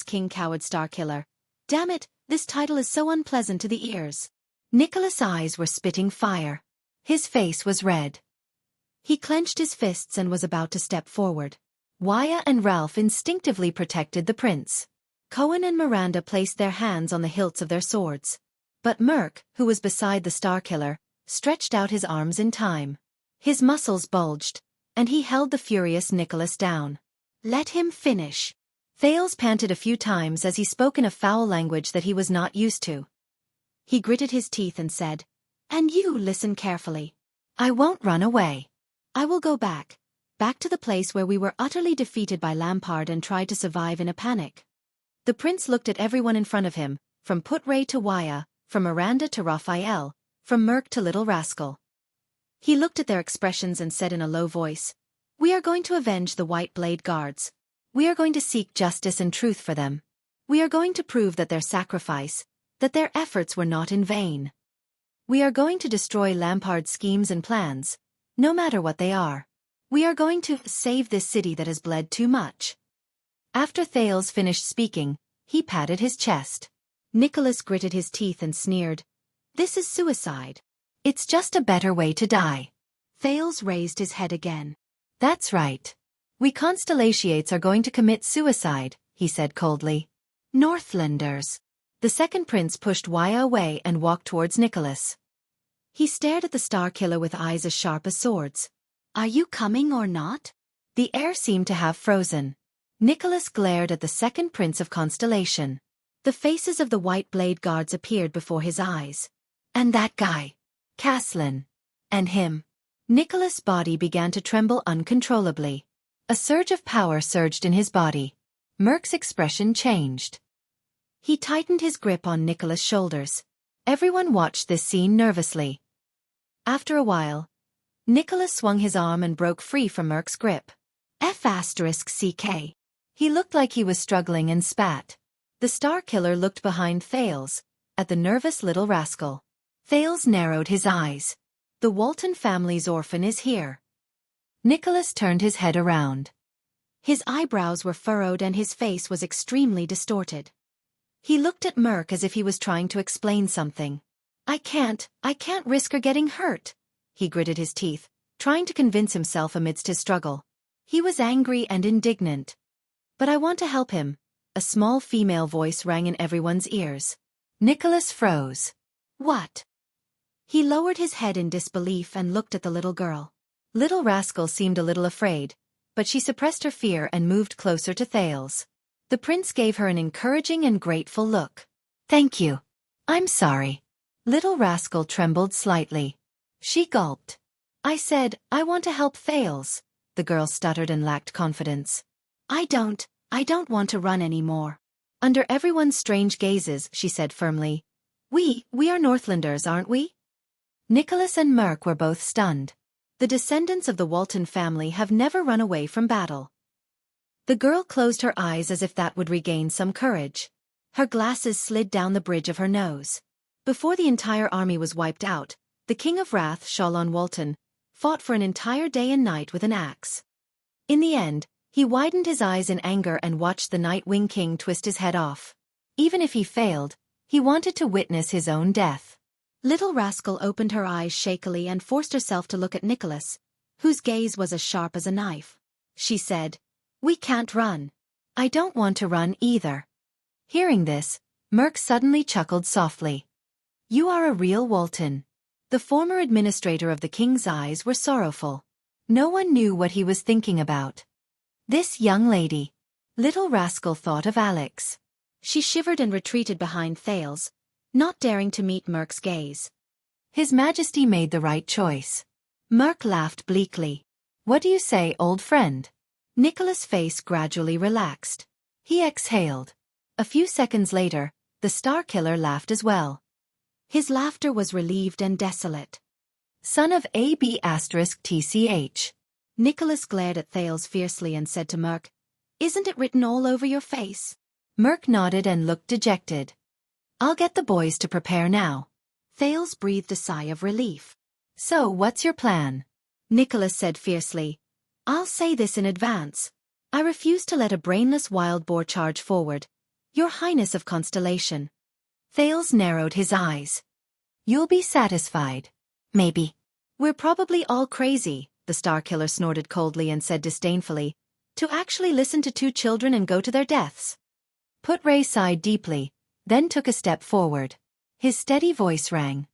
King coward Star Killer. Damn it, this title is so unpleasant to the ears." Nicholas' eyes were spitting fire. His face was red. He clenched his fists and was about to step forward. Waya and Ralph instinctively protected the prince. Cohen and Miranda placed their hands on the hilts of their swords. But Merc, who was beside the Star Killer, stretched out his arms in time. His muscles bulged, and he held the furious Nicholas down. "Let him finish." Thales panted a few times as he spoke in a foul language that he was not used to. He gritted his teeth and said, "And you listen carefully. I won't run away. I will go back to the place where we were utterly defeated by Lampard and tried to survive in a panic." The prince looked at everyone in front of him, from Put-Ray to Waya, from Miranda to Raphael, from Merc to Little Rascal. He looked at their expressions and said in a low voice, "We are going to avenge the White Blade Guards. We are going to seek justice and truth for them. We are going to prove that their sacrifice, that their efforts were not in vain. We are going to destroy Lampard's schemes and plans, no matter what they are. We are going to save this city that has bled too much." After Thales finished speaking, he patted his chest. Nicholas gritted his teeth and sneered, "This is suicide. It's just a better way to die." Thales raised his head again. "That's right. We Constellatiates are going to commit suicide," he said coldly. "Northlanders." The second prince pushed Waya away and walked towards Nicholas. He stared at the Star Killer with eyes as sharp as swords. "Are you coming or not?" The air seemed to have frozen. Nicholas glared at the second Prince of Constellation. The faces of the White Blade Guards appeared before his eyes. And that guy. Caslin. And him. Nicholas' body began to tremble uncontrollably. A surge of power surged in his body. Merc's expression changed. He tightened his grip on Nicholas' shoulders. Everyone watched this scene nervously. After a while, Nicholas swung his arm and broke free from Merc's grip. F***CK. He looked like he was struggling and spat. The Star Killer looked behind Thales, at the nervous little rascal. Thales narrowed his eyes. The Walton family's orphan is here. Nicholas turned his head around. His eyebrows were furrowed and his face was extremely distorted. He looked at Merc as if he was trying to explain something. I can't risk her getting hurt. He gritted his teeth, trying to convince himself amidst his struggle. He was angry and indignant. But I want to help him. A small female voice rang in everyone's ears. Nicholas froze. What? He lowered his head in disbelief and looked at the little girl. Little rascal seemed a little afraid, but she suppressed her fear and moved closer to Thales. The prince gave her an encouraging and grateful look. Thank you. I'm sorry. Little rascal trembled slightly. She gulped. I said, I want to help Thales. The girl stuttered and lacked confidence. I don't want to run anymore. Under everyone's strange gazes, she said firmly. We are Northlanders, aren't we? Nicholas and Merc were both stunned. The descendants of the Walton family have never run away from battle. The girl closed her eyes as if that would regain some courage. Her glasses slid down the bridge of her nose. Before the entire army was wiped out, the King of Wrath, Shalon Walton, fought for an entire day and night with an axe. In the end, he widened his eyes in anger and watched the Nightwing King twist his head off. Even if he failed, he wanted to witness his own death. Little rascal opened her eyes shakily and forced herself to look at Nicholas, whose gaze was as sharp as a knife. She said, We can't run. I don't want to run either. Hearing this, Merc suddenly chuckled softly. You are a real Walton. The former administrator of the king's eyes were sorrowful. No one knew what he was thinking about. This young lady. Little rascal thought of Alex. She shivered and retreated behind Thales, not daring to meet Merc's gaze. His Majesty made the right choice. Merc laughed bleakly. What do you say, old friend? Nicholas' face gradually relaxed. He exhaled. A few seconds later, the Star Killer laughed as well. His laughter was relieved and desolate. Son of AB*TCH. Nicholas glared at Thales fiercely and said to Merc, Isn't it written all over your face? Merc nodded and looked dejected. I'll get the boys to prepare now. Thales breathed a sigh of relief. So what's your plan? Nicholas said fiercely. I'll say this in advance. I refuse to let a brainless wild boar charge forward. Your Highness of Constellation. Thales narrowed his eyes. You'll be satisfied. Maybe. We're probably all crazy, the Star Killer snorted coldly and said disdainfully, to actually listen to two children and go to their deaths. Put Ray sighed deeply, then took a step forward. His steady voice rang.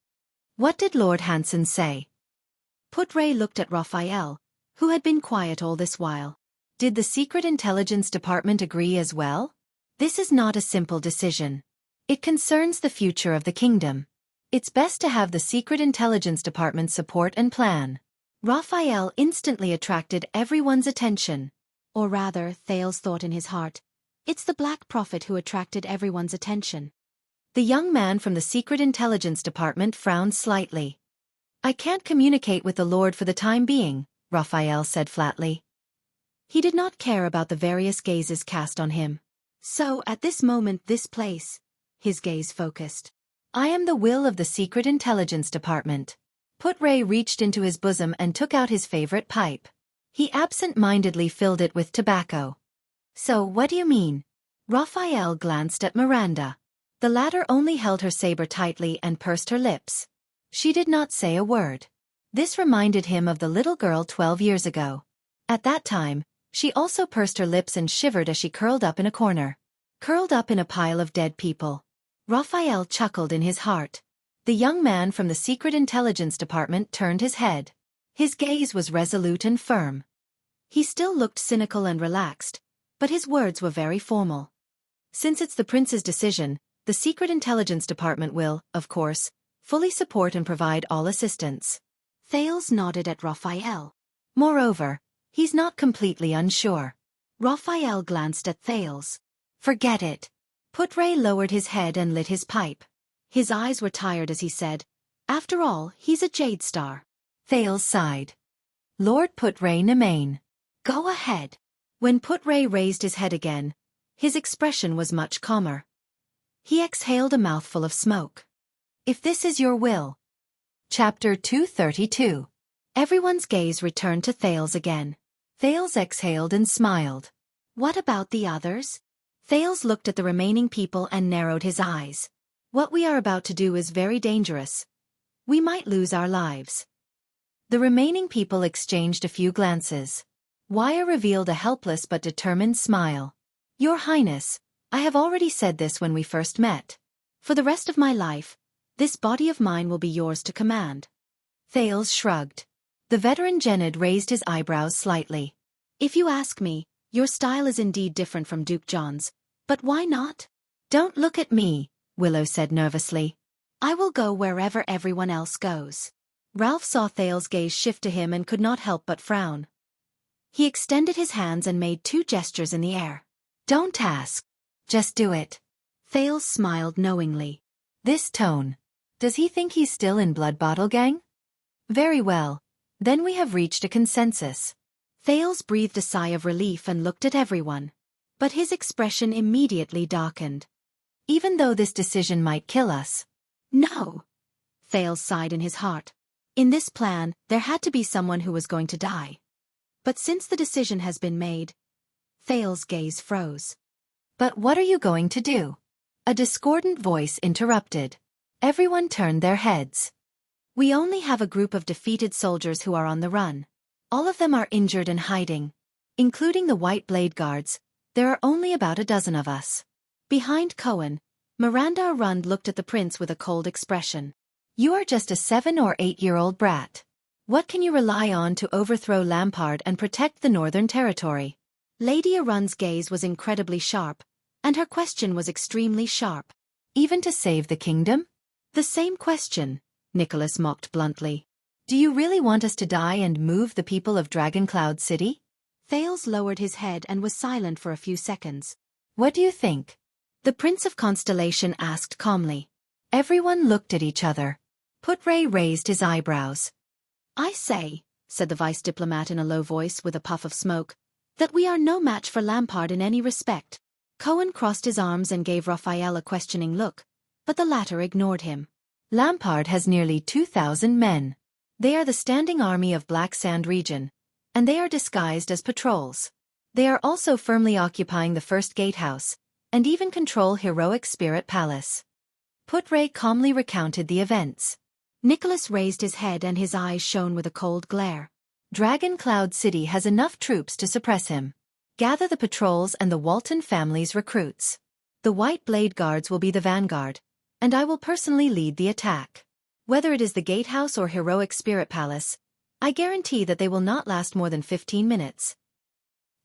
What did Lord Hanson say? Put Ray looked at Raphael, who had been quiet all this while. Did the Secret Intelligence Department agree as well? This is not a simple decision. It concerns the future of the kingdom. It's best to have the Secret Intelligence Department's support and plan. Raphael instantly attracted everyone's attention. Or rather, Thales thought in his heart, it's the Black Prophet who attracted everyone's attention. The young man from the Secret Intelligence Department frowned slightly. I can't communicate with the Lord for the time being, Raphael said flatly. He did not care about the various gazes cast on him. So, at this moment, this place, his gaze focused. I am the will of the Secret Intelligence Department. Put Ray reached into his bosom and took out his favorite pipe. He absent-mindedly filled it with tobacco. So what do you mean? Raphael glanced at Miranda. The latter only held her saber tightly and pursed her lips. She did not say a word. This reminded him of the little girl 12 years ago. At that time, she also pursed her lips and shivered as she curled up in a corner. Curled up in a pile of dead people. Raphael chuckled in his heart. The young man from the Secret Intelligence Department turned his head. His gaze was resolute and firm. He still looked cynical and relaxed, but his words were very formal. Since it's the prince's decision, the Secret Intelligence Department will, of course, fully support and provide all assistance. Thales nodded at Raphael. Moreover, he's not completely unsure. Raphael glanced at Thales. Forget it. Putre lowered his head and lit his pipe. His eyes were tired as he said, "After all, he's a Jade Star." Thales sighed. Lord Putre Nemain. Go ahead. When Putre raised his head again, his expression was much calmer. He exhaled a mouthful of smoke. If this is your will. Chapter 232. Everyone's gaze returned to Thales again. Thales exhaled and smiled. What about the others? Thales looked at the remaining people and narrowed his eyes. What we are about to do is very dangerous. We might lose our lives. The remaining people exchanged a few glances. Wire revealed a helpless but determined smile. Your Highness, I have already said this when we first met. For the rest of my life, this body of mine will be yours to command. Thales shrugged. The veteran Genid raised his eyebrows slightly. If you ask me, your style is indeed different from Duke John's, but why not? Don't look at me, Willow said nervously. I will go wherever everyone else goes. Ralph saw Thales' gaze shift to him and could not help but frown. He extended his hands and made two gestures in the air. Don't ask. Just do it. Thales smiled knowingly. This tone. Does he think he's still in Blood Bottle Gang? Very well. Then we have reached a consensus. Thales breathed a sigh of relief and looked at everyone. But his expression immediately darkened. Even though this decision might kill us. No. Thales sighed in his heart. In this plan, there had to be someone who was going to die. But since the decision has been made, Thales' gaze froze. But what are you going to do? A discordant voice interrupted. Everyone turned their heads. We only have a group of defeated soldiers who are on the run. All of them are injured and hiding. Including the White Blade Guards, there are only about a dozen of us. Behind Cohen, Miranda Arund looked at the prince with a cold expression. You are just a 7 or 8-year-old brat. What can you rely on to overthrow Lampard and protect the Northern Territory? Lady Arund's gaze was incredibly sharp, and her question was extremely sharp. Even to save the kingdom? The same question, Nicholas mocked bluntly. Do you really want us to die and move the people of Dragoncloud City? Thales lowered his head and was silent for a few seconds. What do you think? The Prince of Constellation asked calmly. Everyone looked at each other. Putre raised his eyebrows. I say, said the vice diplomat in a low voice with a puff of smoke, that we are no match for Lampard in any respect. Cohen crossed his arms and gave Raphael a questioning look, but the latter ignored him. Lampard has nearly 2,000 men. They are the standing army of Black Sand region, and they are disguised as patrols. They are also firmly occupying the first gatehouse, and even control Heroic Spirit Palace. Putre calmly recounted the events. Nicholas raised his head and his eyes shone with a cold glare. Dragoncloud City has enough troops to suppress him. Gather the patrols and the Walton family's recruits. The White Blade Guards will be the vanguard, and I will personally lead the attack. Whether it is the Gatehouse or Heroic Spirit Palace, I guarantee that they will not last more than 15 minutes.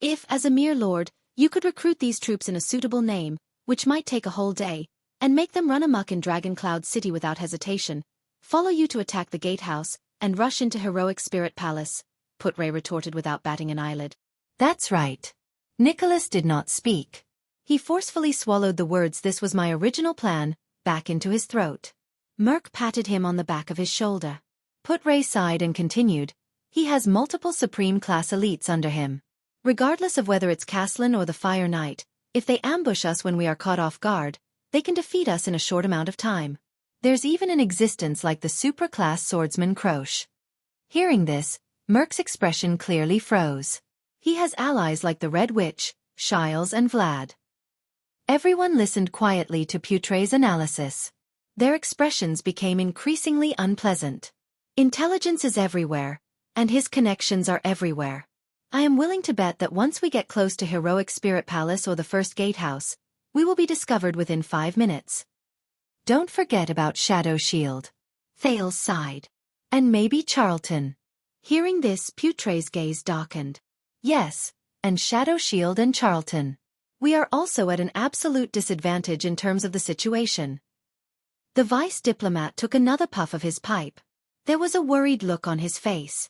If, as a mere lord, you could recruit these troops in a suitable name, which might take a whole day, and make them run amok in Dragoncloud City without hesitation, follow you to attack the Gatehouse, and rush into Heroic Spirit Palace, Putre retorted without batting an eyelid. That's right. Nicholas did not speak. He forcefully swallowed the words "this was my original plan" back into his throat. Merc patted him on the back of his shoulder. Putre sighed and continued, he has multiple Supreme-class elites under him. Regardless of whether it's Caslin or the Fire Knight, if they ambush us when we are caught off guard, they can defeat us in a short amount of time. There's even an existence like the supra-class swordsman Croche. Hearing this, Merc's expression clearly froze. He has allies like the Red Witch, Shiles and Vlad. Everyone listened quietly to Putre's analysis. Their expressions became increasingly unpleasant. Intelligence is everywhere, and his connections are everywhere. I am willing to bet that once we get close to Heroic Spirit Palace or the First Gatehouse, we will be discovered within 5 minutes. Don't forget about Shadow Shield. Thales sighed. And maybe Charlton. Hearing this, Putre's gaze darkened. Yes, and Shadow Shield and Charlton. We are also at an absolute disadvantage in terms of the situation. The vice diplomat took another puff of his pipe. There was a worried look on his face.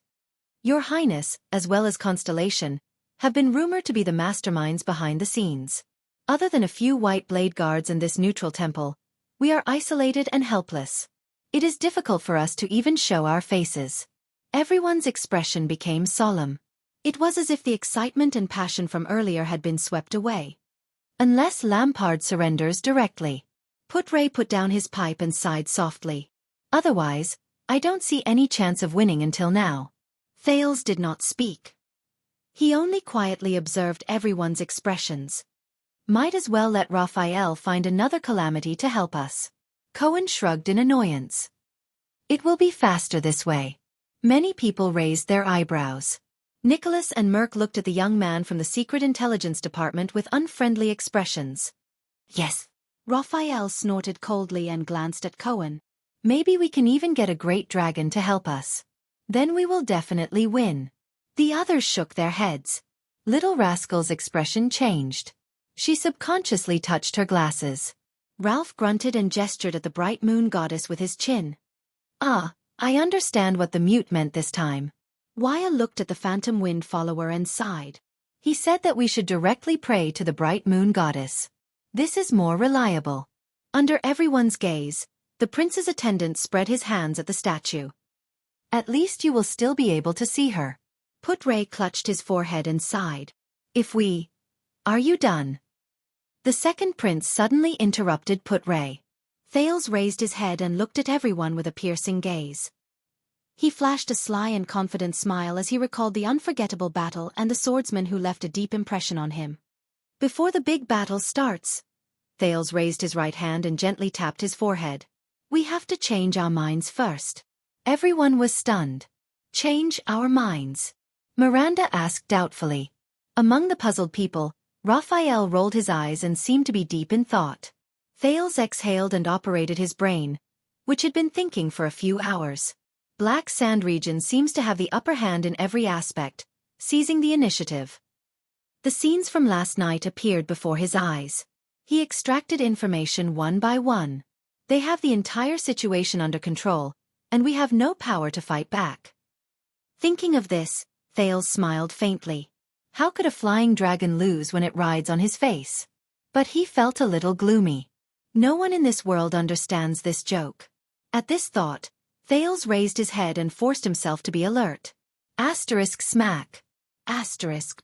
Your Highness, as well as Constellation, have been rumored to be the masterminds behind the scenes. Other than a few white blade guards in this neutral temple, we are isolated and helpless. It is difficult for us to even show our faces. Everyone's expression became solemn. It was as if the excitement and passion from earlier had been swept away. Unless Lampard surrenders directly. Putre put down his pipe and sighed softly. Otherwise, I don't see any chance of winning until now. Thales did not speak. He only quietly observed everyone's expressions. Might as well let Raphael find another calamity to help us. Cohen shrugged in annoyance. It will be faster this way. Many people raised their eyebrows. Nicholas and Merck looked at the young man from the Secret Intelligence Department with unfriendly expressions. Yes. Raphael snorted coldly and glanced at Cohen. Maybe we can even get a great dragon to help us. Then we will definitely win. The others shook their heads. Little Rascal's expression changed. She subconsciously touched her glasses. Ralph grunted and gestured at the bright moon goddess with his chin. Ah, I understand what the mute meant this time. Wyatt looked at the phantom wind follower and sighed. He said that we should directly pray to the bright moon goddess. This is more reliable. Under everyone's gaze, the prince's attendant spread his hands at the statue. At least you will still be able to see her. Putre clutched his forehead and sighed. Are you done? The second prince suddenly interrupted Putre. Thales raised his head and looked at everyone with a piercing gaze. He flashed a sly and confident smile as he recalled the unforgettable battle and the swordsman who left a deep impression on him. Before the big battle starts, Thales raised his right hand and gently tapped his forehead. We have to change our minds first. Everyone was stunned. Change our minds? Miranda asked doubtfully. Among the puzzled people, Raphael rolled his eyes and seemed to be deep in thought. Thales exhaled and operated his brain, which had been thinking for a few hours. Black Sand region seems to have the upper hand in every aspect, seizing the initiative. The scenes from last night appeared before his eyes. He extracted information one by one. They have the entire situation under control, and we have no power to fight back. Thinking of this, Thales smiled faintly. How could a flying dragon lose when it rides on his face? But he felt a little gloomy. No one in this world understands this joke. At this thought, Thales raised his head and forced himself to be alert. Smack.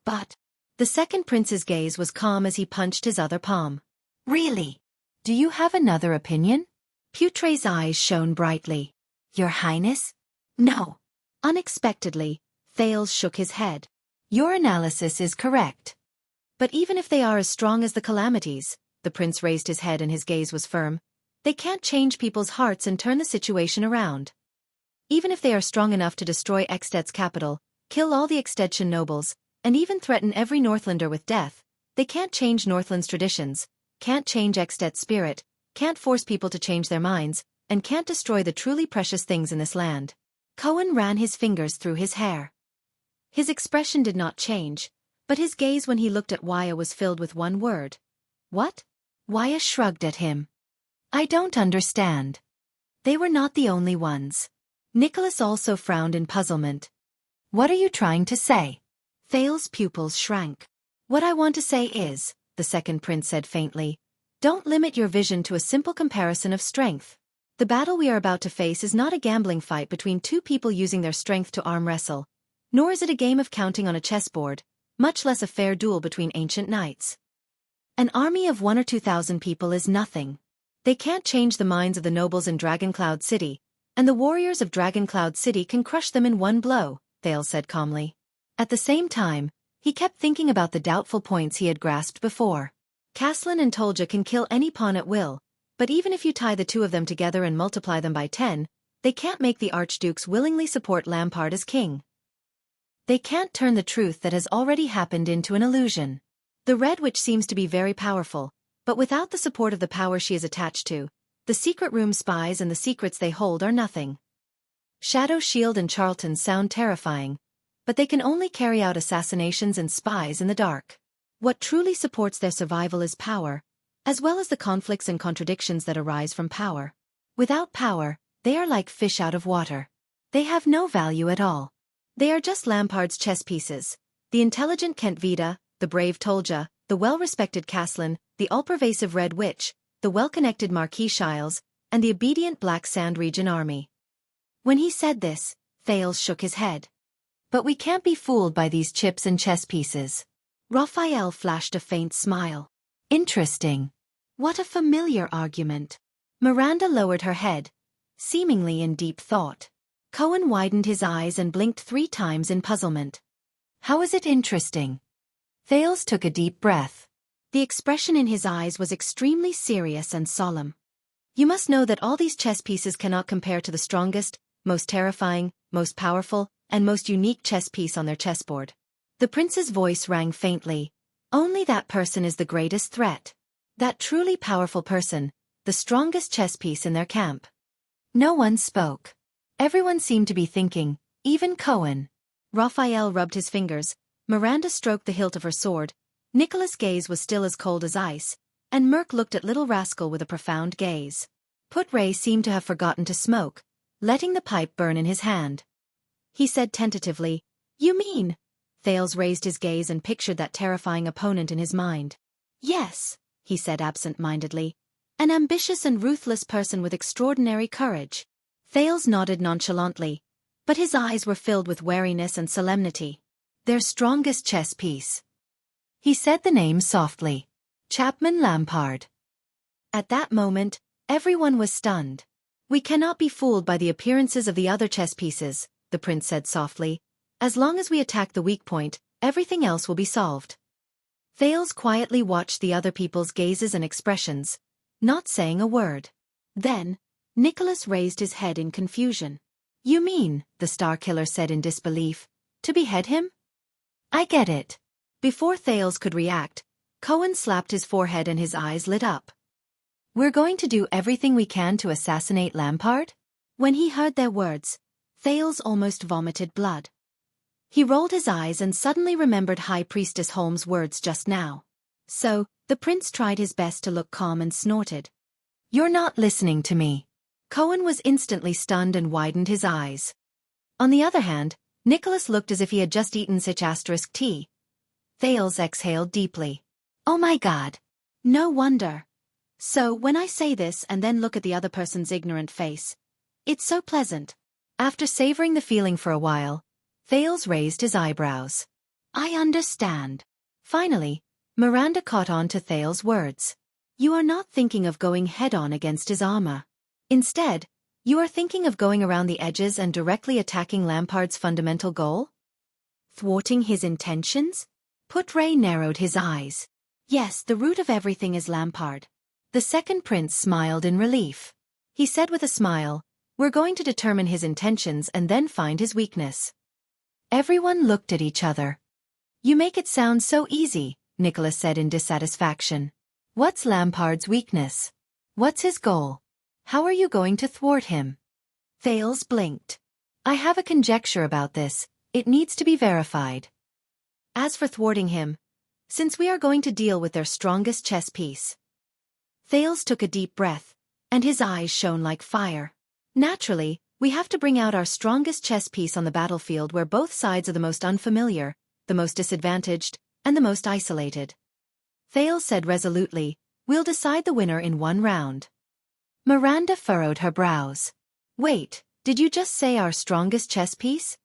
But. The second prince's gaze was calm as he punched his other palm. Really? Do you have another opinion? Putre's eyes shone brightly. Your Highness? No. Unexpectedly, Thales shook his head. Your analysis is correct. But even if they are as strong as the calamities, the prince raised his head and his gaze was firm, they can't change people's hearts and turn the situation around. Even if they are strong enough to destroy Exted's capital, kill all the Extension nobles, and even threaten every Northlander with death, they can't change Northland's traditions, can't change Exted's spirit, can't force people to change their minds, and can't destroy the truly precious things in this land. Cohen ran his fingers through his hair. His expression did not change, but his gaze when he looked at Wyatt was filled with one word. What? Wyatt shrugged at him. I don't understand. They were not the only ones. Nicholas also frowned in puzzlement. What are you trying to say? Thales' pupils shrank. What I want to say is, the second prince said faintly, don't limit your vision to a simple comparison of strength. The battle we are about to face is not a gambling fight between two people using their strength to arm wrestle, nor is it a game of counting on a chessboard, much less a fair duel between ancient knights. An army of 1,000 or 2,000 people is nothing. They can't change the minds of the nobles in Dragoncloud City, and the warriors of Dragoncloud City can crush them in one blow, Thales said calmly. At the same time, he kept thinking about the doubtful points he had grasped before. Caslin and Tolja can kill any pawn at will, but even if you tie the two of them together and multiply them by 10, they can't make the archdukes willingly support Lampard as king. They can't turn the truth that has already happened into an illusion. The Red Witch seems to be very powerful, but without the support of the power she is attached to, The secret room spies and the secrets they hold are nothing. Shadow Shield and Charlton sound terrifying, but they can only carry out assassinations and spies in the dark. What truly supports their survival is power, as well as the conflicts and contradictions that arise from power. Without power, they are like fish out of water. They have no value at all. They are just Lampard's chess pieces. The intelligent Kent Vida, the brave Tolja, the well-respected Caslin, the all-pervasive Red Witch, the well-connected Marquis Shiles, and the obedient Black Sand Region army. When he said this, Thales shook his head. But we can't be fooled by these chips and chess pieces. Raphael flashed a faint smile. Interesting. What a familiar argument. Miranda lowered her head, seemingly in deep thought. Cohen widened his eyes and blinked 3 times in puzzlement. How is it interesting? Thales took a deep breath. The expression in his eyes was extremely serious and solemn. You must know that all these chess pieces cannot compare to the strongest, most terrifying, most powerful, and most unique chess piece on their chessboard. The prince's voice rang faintly. Only that person is the greatest threat. That truly powerful person, the strongest chess piece in their camp. No one spoke. Everyone seemed to be thinking, even Cohen. Raphael rubbed his fingers, Miranda stroked the hilt of her sword, Nicholas' gaze was still as cold as ice, and Merc looked at Little Rascal with a profound gaze. Put Ray seemed to have forgotten to smoke, letting the pipe burn in his hand. He said tentatively, "You mean?" Thales raised his gaze and pictured that terrifying opponent in his mind. "Yes," he said absent-mindedly. "An ambitious and ruthless person with extraordinary courage." Thales nodded nonchalantly, but his eyes were filled with wariness and solemnity. Their strongest chess piece. He said the name softly. Chapman Lampard. At that moment, everyone was stunned. "We cannot be fooled by the appearances of the other chess pieces," the prince said softly. "As long as we attack the weak point, everything else will be solved." Thales quietly watched the other people's gazes and expressions, not saying a word. Then, Nicholas raised his head in confusion. "You mean," the Star Killer said in disbelief, "to behead him?" "I get it." Before Thales could react, Cohen slapped his forehead and his eyes lit up. "We're going to do everything we can to assassinate Lampard?" When he heard their words, Thales almost vomited blood. He rolled his eyes and suddenly remembered High Priestess Holmes' words just now. So, the prince tried his best to look calm and snorted. "You're not listening to me." Cohen was instantly stunned and widened his eyes. On the other hand, Nicholas looked as if he had just eaten such *tea. Thales exhaled deeply. "Oh my God. No wonder. So, when I say this and then look at the other person's ignorant face, it's so pleasant." After savoring the feeling for a while, Thales raised his eyebrows. "I understand." Finally, Miranda caught on to Thales' words. "You are not thinking of going head-on against his armor. Instead, you are thinking of going around the edges and directly attacking Lampard's fundamental goal? Thwarting his intentions?" Put Ray narrowed his eyes. "Yes, the root of everything is Lampard." The second prince smiled in relief. He said with a smile, "We're going to determine his intentions and then find his weakness." Everyone looked at each other. "You make it sound so easy," Nicholas said in dissatisfaction. "What's Lampard's weakness? What's his goal? How are you going to thwart him?" Thales blinked. "I have a conjecture about this. It needs to be verified." "As for thwarting him, since we are going to deal with their strongest chess piece." Thales took a deep breath, and his eyes shone like fire. "Naturally, we have to bring out our strongest chess piece on the battlefield where both sides are the most unfamiliar, the most disadvantaged, and the most isolated." Thales said resolutely, "We'll decide the winner in 1 round." Miranda furrowed her brows. "Wait, did you just say our strongest chess piece?"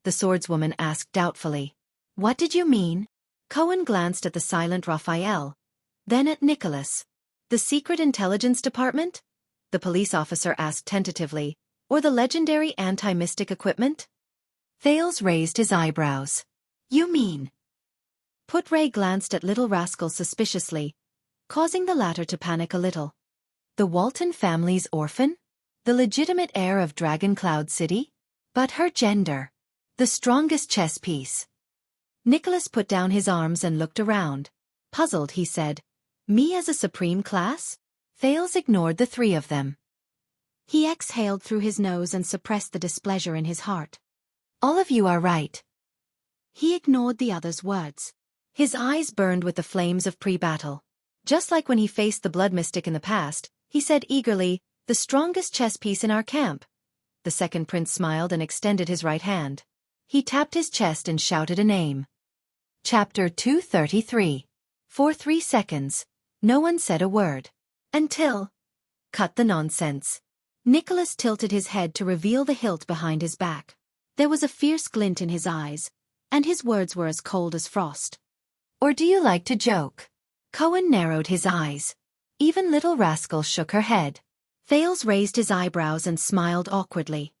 the swordswoman asked doubtfully. "What did you mean?" Cohen glanced at the silent Raphael, then at Nicholas. "The Secret Intelligence Department?" the police officer asked tentatively. "Or the legendary anti-mystic equipment?" Thales raised his eyebrows. "You mean?" Put Ray glanced at Little Rascal suspiciously, causing the latter to panic a little. The Walton family's orphan? The legitimate heir of Dragon Cloud City? But her gender? The strongest chess piece. Nicholas put down his arms and looked around. Puzzled, he said, "Me as a supreme class? Thales ignored the three of them. He exhaled through his nose and suppressed the displeasure in his heart. All of you are right. He ignored the others' words. His eyes burned with the flames of pre-battle. Just like when he faced the blood mystic in the past, he said eagerly, "The strongest chess piece in our camp." The second prince smiled and extended his right hand. He tapped his chest and shouted a name. Chapter 233. For 3 seconds, no one said a word. Until... Cut the nonsense. Nicholas tilted his head to reveal the hilt behind his back. There was a fierce glint in his eyes, and his words were as cold as frost. Or do you like to joke? Cohen narrowed his eyes. Even little rascal shook her head. Thales raised his eyebrows and smiled awkwardly.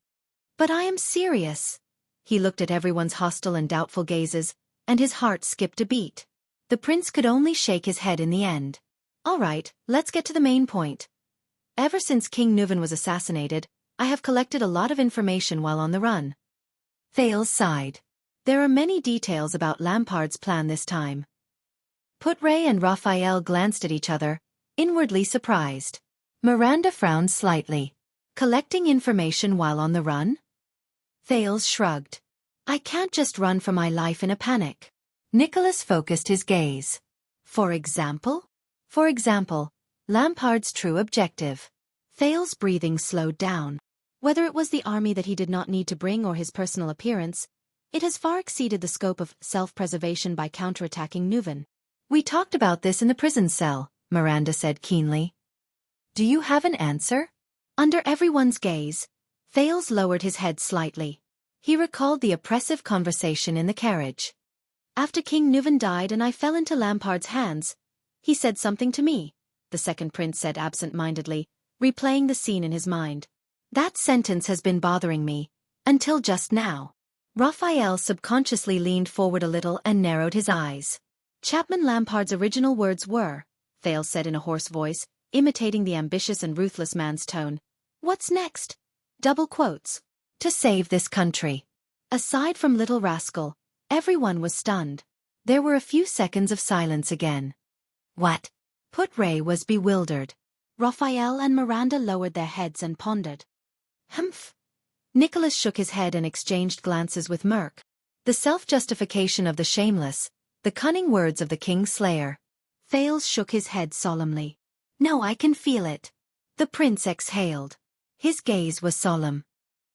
But I am serious. He looked at everyone's hostile and doubtful gazes, and his heart skipped a beat. The prince could only shake his head in the end. All right, let's get to the main point. Ever since King Nuven was assassinated, I have collected a lot of information while on the run. Thales sighed. There are many details about Lampard's plan this time. Putray and Raphael glanced at each other, inwardly surprised. Miranda frowned slightly. Collecting information while on the run? Thales shrugged. I can't just run for my life in a panic. Nicholas focused his gaze. For example? For example, Lampard's true objective. Thales' breathing slowed down. Whether it was the army that he did not need to bring or his personal appearance, it has far exceeded the scope of self-preservation by counterattacking Nuven. We talked about this in the prison cell, Miranda said keenly. Do you have an answer? Under everyone's gaze, Thales lowered his head slightly. He recalled the oppressive conversation in the carriage. After King Nuven died and I fell into Lampard's hands, he said something to me, the second prince said absent-mindedly, replaying the scene in his mind. That sentence has been bothering me, until just now. Raphael subconsciously leaned forward a little and narrowed his eyes. Chapman Lampard's original words were, Thales said in a hoarse voice, imitating the ambitious and ruthless man's tone. What's next? Double quotes. To save this country. Aside from Little Rascal, everyone was stunned. There were a few seconds of silence again. What? Putray was bewildered. Raphael and Miranda lowered their heads and pondered. Humph. Nicholas shook his head and exchanged glances with Merk. The self-justification of the shameless, the cunning words of the King's Slayer. Thales shook his head solemnly. No, I can feel it. The prince exhaled. His gaze was solemn.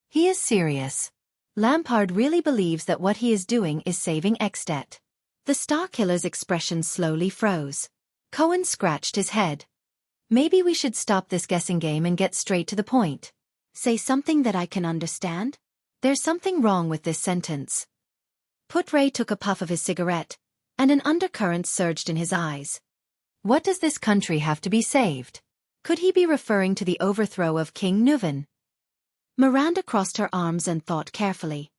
He is serious. Lampard really believes that what he is doing is saving Extet. The Starkiller's expression slowly froze. Cohen scratched his head. Maybe we should stop this guessing game and get straight to the point. Say something that I can understand? There's something wrong with this sentence. Putray took a puff of his cigarette, and an undercurrent surged in his eyes. What does this country have to be saved? Could he be referring to the overthrow of King Nuven? Miranda crossed her arms and thought carefully.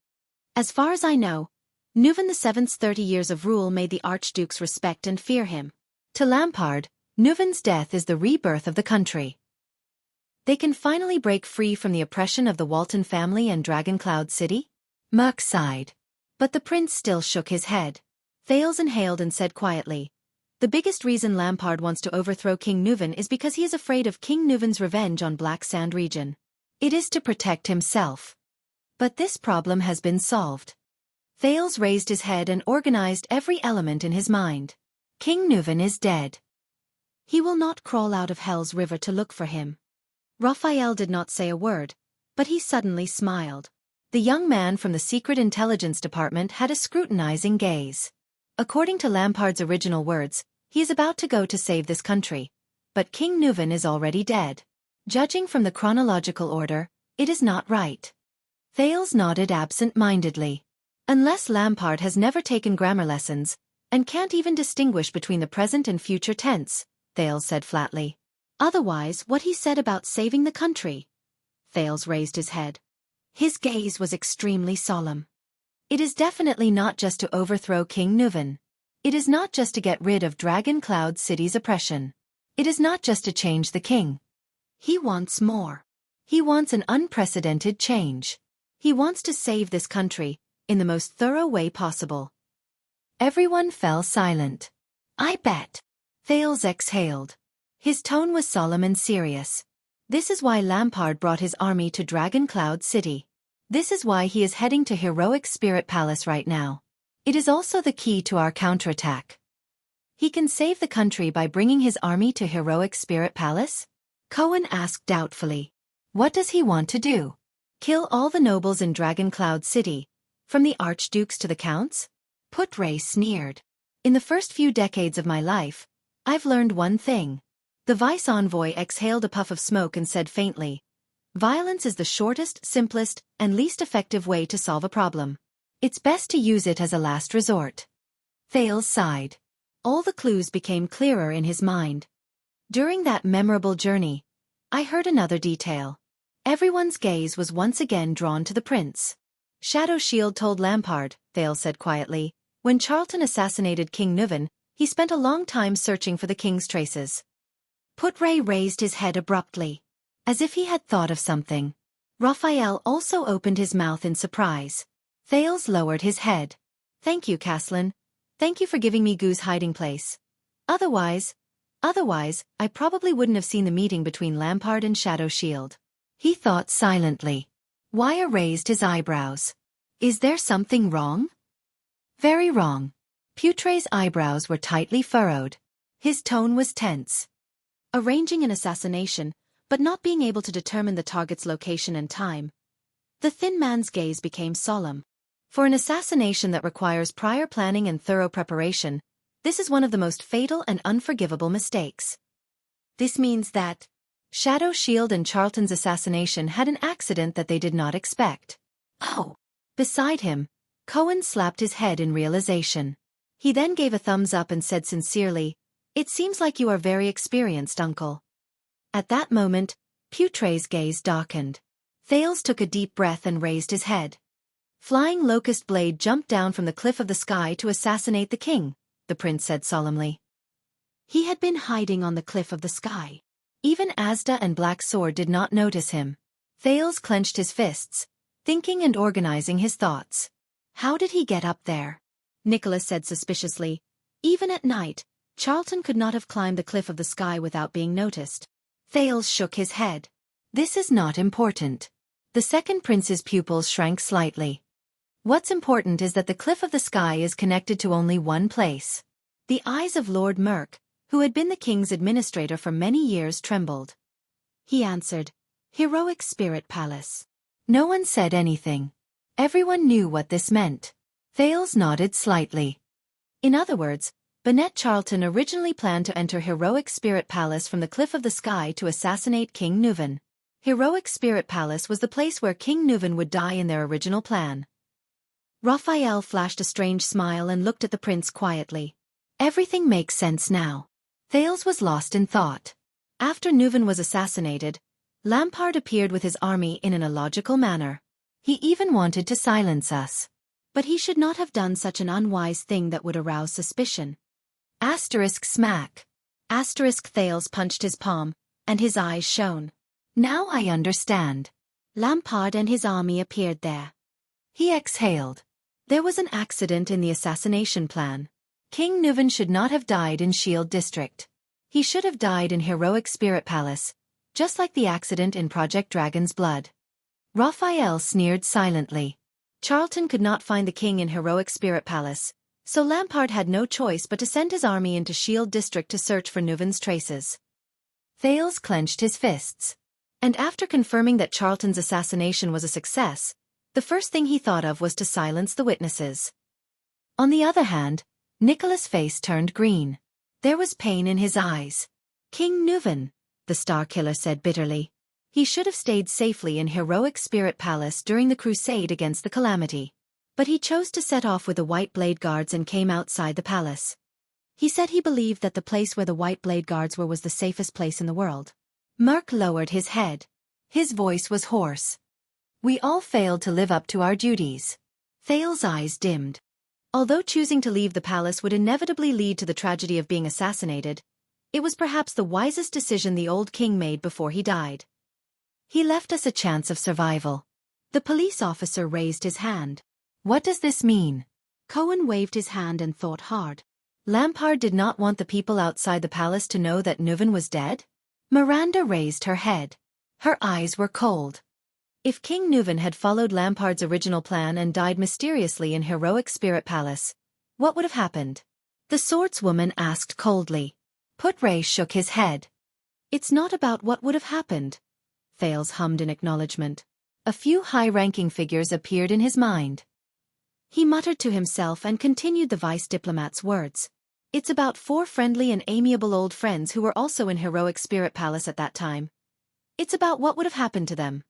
As far as I know, Nuven VII's 30 years of rule made the archdukes respect and fear him. To Lampard, Nuven's death is the rebirth of the country. They can finally break free from the oppression of the Walton family and Dragoncloud City? Merk sighed. But the prince still shook his head. Thales inhaled and said quietly, the biggest reason Lampard wants to overthrow King Nuven is because he is afraid of King Nuven's revenge on Black Sand region. It is to protect himself. But this problem has been solved. Thales raised his head and organized every element in his mind. King Nuven is dead. He will not crawl out of Hell's River to look for him. Raphael did not say a word, but he suddenly smiled. The young man from the Secret Intelligence Department had a scrutinizing gaze. According to Lampard's original words, he is about to go to save this country. But King Nuven is already dead. Judging from the chronological order, it is not right. Thales nodded absent-mindedly. Unless Lampard has never taken grammar lessons, and can't even distinguish between the present and future tense, Thales said flatly. Otherwise, what he said about saving the country. Thales raised his head. His gaze was extremely solemn. It is definitely not just to overthrow King Nuven. It is not just to get rid of Dragoncloud City's oppression. It is not just to change the king. He wants more. He wants an unprecedented change. He wants to save this country, in the most thorough way possible. Everyone fell silent. I bet. Thales exhaled. His tone was solemn and serious. "This is why Lampard brought his army to Dragon Cloud City. This is why he is heading to Heroic Spirit Palace right now. It is also the key to our counterattack." "He can save the country by bringing his army to Heroic Spirit Palace?" Cohen asked doubtfully. "What does he want to do? Kill all the nobles in Dragon Cloud City, from the archdukes to the counts?" Putray sneered. "In the first few decades of my life, I've learned one thing." The vice-envoy exhaled a puff of smoke and said faintly, "Violence is the shortest, simplest, and least effective way to solve a problem. It's best to use it as a last resort." Thales sighed. All the clues became clearer in his mind. During that memorable journey, I heard another detail. Everyone's gaze was once again drawn to the prince. "Shadow Shield told Lampard," Thales said quietly, "when Charlton assassinated King Nuvan, he spent a long time searching for the king's traces." Putray raised his head abruptly, as if he had thought of something. Raphael also opened his mouth in surprise. Thales lowered his head. "Thank you, Caslin. Thank you for giving me Goo's hiding place. Otherwise, I probably wouldn't have seen the meeting between Lampard and Shadow Shield." He thought silently. Wire raised his eyebrows. "Is there something wrong?" "Very wrong." Putray's eyebrows were tightly furrowed. His tone was tense. Arranging an assassination, but not being able to determine the target's location and time. The thin man's gaze became solemn. "For an assassination that requires prior planning and thorough preparation, this is one of the most fatal and unforgivable mistakes." "This means that Shadow Shield and Charlton's assassination had an accident that they did not expect." "Oh." Beside him, Cohen slapped his head in realization. He then gave a thumbs up and said sincerely, "It seems like you are very experienced, Uncle." At that moment, Putray's gaze darkened. Thales took a deep breath and raised his head. "Flying Locust Blade jumped down from the cliff of the sky to assassinate the king," the prince said solemnly. He had been hiding on the cliff of the sky. Even Asda and Black Sword did not notice him. Thales clenched his fists, thinking and organizing his thoughts. "How did he get up there?" Nicholas said suspiciously. "Even at night, Charlton could not have climbed the cliff of the sky without being noticed." Thales shook his head. "This is not important." The second prince's pupils shrank slightly. "What's important is that the cliff of the sky is connected to only one place." The eyes of Lord Merk, who had been the king's administrator for many years, trembled. He answered, "Heroic Spirit Palace." No one said anything. Everyone knew what this meant. Thales nodded slightly. "In other words, Bonnet Charlton originally planned to enter Heroic Spirit Palace from the cliff of the sky to assassinate King Nuvan. Heroic Spirit Palace was the place where King Nuvan would die in their original plan." Raphael flashed a strange smile and looked at the prince quietly. "Everything makes sense now." Thales was lost in thought. After Nuvan was assassinated, Lampard appeared with his army in an illogical manner. He even wanted to silence us. But he should not have done such an unwise thing that would arouse suspicion. Smack. Thales punched his palm, and his eyes shone. "Now I understand." Lampard and his army appeared there. He exhaled. "There was an accident in the assassination plan. King Nuvan should not have died in Shield District. He should have died in Heroic Spirit Palace, just like the accident in Project Dragon's Blood." Raphael sneered silently. Charlton could not find the king in Heroic Spirit Palace, so Lampard had no choice but to send his army into Shield District to search for Nuvan's traces. Thales clenched his fists. And after confirming that Charlton's assassination was a success, the first thing he thought of was to silence the witnesses. On the other hand, Nicholas' face turned green. There was pain in his eyes. "King Nuvan," the Star Killer said bitterly. "He should have stayed safely in Heroic Spirit Palace during the crusade against the Calamity. But he chose to set off with the White Blade Guards and came outside the palace. He said he believed that the place where the White Blade Guards were was the safest place in the world." Merk lowered his head. His voice was hoarse. "We all failed to live up to our duties." Thales' eyes dimmed. Although choosing to leave the palace would inevitably lead to the tragedy of being assassinated, it was perhaps the wisest decision the old king made before he died. "He left us a chance of survival." The police officer raised his hand. "What does this mean?" Cohen waved his hand and thought hard. Lampard did not want the people outside the palace to know that Nuven was dead? Miranda raised her head. Her eyes were cold. If King Nuven had followed Lampard's original plan and died mysteriously in Heroic Spirit Palace, what would have happened? The swordswoman asked coldly. Putray shook his head. It's not about what would have happened, Thales hummed in acknowledgement. A few high-ranking figures appeared in his mind. He muttered to himself and continued the vice diplomat's words. It's about 4 friendly and amiable old friends who were also in Heroic Spirit Palace at that time. It's about what would have happened to them.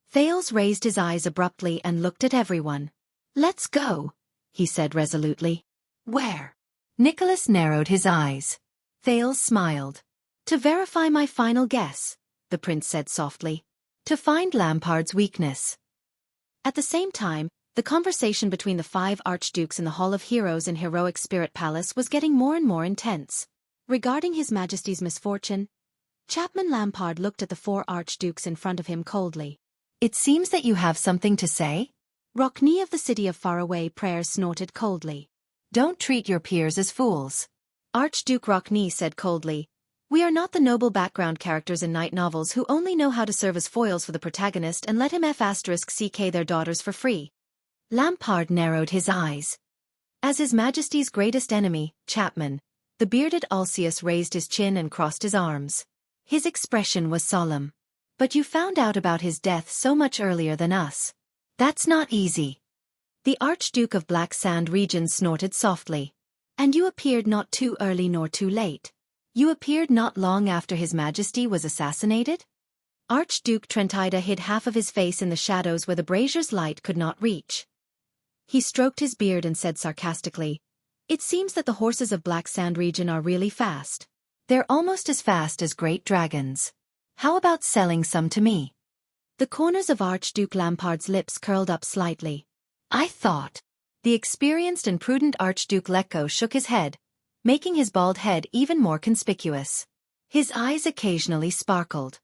Thales raised his eyes abruptly and looked at everyone. Let's go, he said resolutely. Where? Nicholas narrowed his eyes. Thales smiled. To verify my final guess, the prince said softly. To find Lampard's weakness. At the same time, the conversation between the 5 archdukes in the Hall of Heroes in Heroic Spirit Palace was getting more and more intense. Regarding His Majesty's misfortune, Chapman Lampard looked at the 4 archdukes in front of him coldly. It seems that you have something to say? Rockne of the City of Faraway Prayers snorted coldly. Don't treat your peers as fools. Archduke Rockne said coldly. We are not the noble background characters in night novels who only know how to serve as foils for the protagonist and let him *CK their daughters for free. Lampard narrowed his eyes. As His Majesty's greatest enemy, Chapman, the bearded Alcius raised his chin and crossed his arms. His expression was solemn. But you found out about his death so much earlier than us. That's not easy. The Archduke of Black Sand Region snorted softly. And you appeared not too early nor too late. You appeared not long after His Majesty was assassinated? Archduke Trentida hid half of his face in the shadows where the brazier's light could not reach. He stroked his beard and said sarcastically, It seems that the horses of Black Sand Region are really fast. They're almost as fast as great dragons. How about selling some to me? The corners of Archduke Lampard's lips curled up slightly. I thought. The experienced and prudent Archduke Lecco shook his head, making his bald head even more conspicuous. His eyes occasionally sparkled.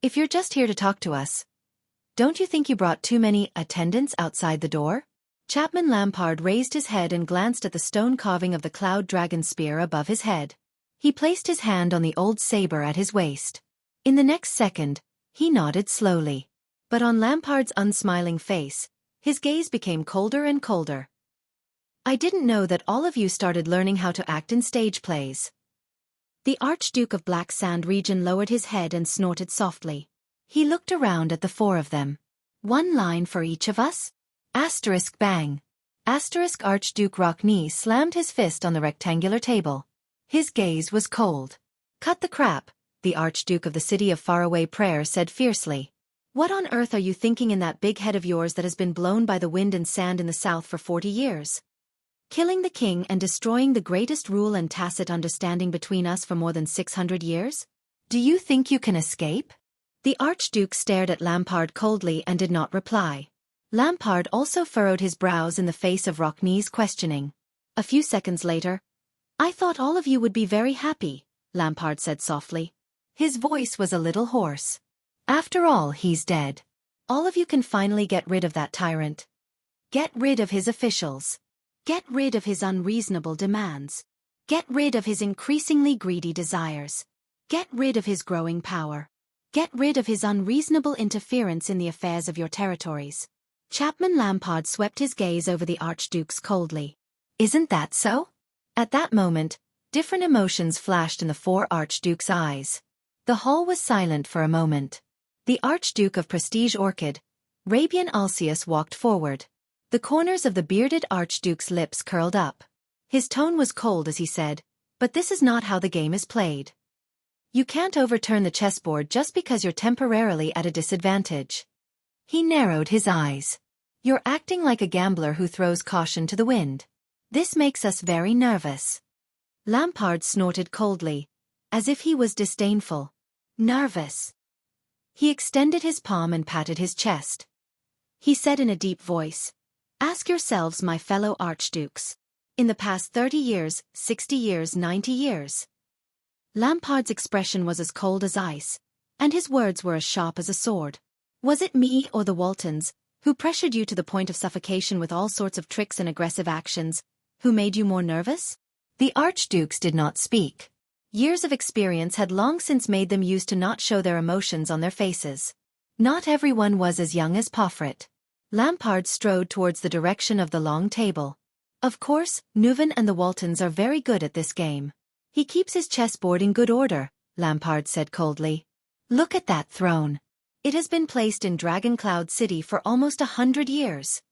If you're just here to talk to us, don't you think you brought too many attendants outside the door? Chapman Lampard raised his head and glanced at the stone carving of the cloud dragon spear above his head. He placed his hand on the old saber at his waist. In the next second, he nodded slowly. But on Lampard's unsmiling face, his gaze became colder and colder. I didn't know that all of you started learning how to act in stage plays. The Archduke of Black Sand Region lowered his head and snorted softly. He looked around at the 4 of them. 1 line for each of us? Asterisk bang. Asterisk Archduke Rockne slammed his fist on the rectangular table. His gaze was cold. Cut the crap, the Archduke of the City of Faraway Prayer said fiercely. What on earth are you thinking in that big head of yours that has been blown by the wind and sand in the south for 40 years? Killing the king and destroying the greatest rule and tacit understanding between us for more than 600 years? Do you think you can escape? The Archduke stared at Lampard coldly and did not reply. Lampard also furrowed his brows in the face of Rockne's questioning. A few seconds later, I thought all of you would be very happy, Lampard said softly. His voice was a little hoarse. After all, he's dead. All of you can finally get rid of that tyrant. Get rid of his officials. Get rid of his unreasonable demands. Get rid of his increasingly greedy desires. Get rid of his growing power. Get rid of his unreasonable interference in the affairs of your territories. Chapman Lampard swept his gaze over the Archdukes coldly. Isn't that so? At that moment, different emotions flashed in the 4 Archdukes' eyes. The hall was silent for a moment. The Archduke of Prestige Orchid, Rabian Alcius, walked forward. The corners of the bearded Archduke's lips curled up. His tone was cold as he said, But this is not how the game is played. You can't overturn the chessboard just because you're temporarily at a disadvantage. He narrowed his eyes. You're acting like a gambler who throws caution to the wind. This makes us very nervous. Lampard snorted coldly, as if he was disdainful. Nervous. He extended his palm and patted his chest. He said in a deep voice, Ask yourselves, my fellow archdukes. In the past 30 years, 60 years, 90 years. Lampard's expression was as cold as ice, and his words were as sharp as a sword. Was it me or the Waltons, who pressured you to the point of suffocation with all sorts of tricks and aggressive actions, who made you more nervous? The archdukes did not speak. Years of experience had long since made them used to not show their emotions on their faces. Not everyone was as young as Pomfret. Lampard strode towards the direction of the long table. Of course, Neuven and the Waltons are very good at this game. He keeps his chessboard in good order, Lampard said coldly. Look at that throne. It has been placed in Dragoncloud City for almost 100 years.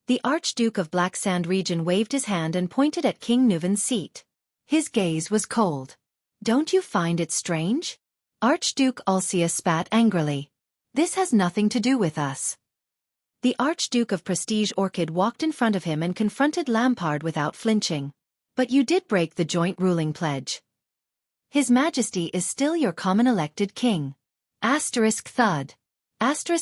The Archduke of Black Sand region waved his hand and pointed at King Neuven's seat. His gaze was cold. Don't you find it strange? Archduke Alcius spat angrily. This has nothing to do with us. The Archduke of Prestige Orchid walked in front of him and confronted Lampard without flinching. But you did break the joint ruling pledge. His Majesty is still your common elected king. Thud.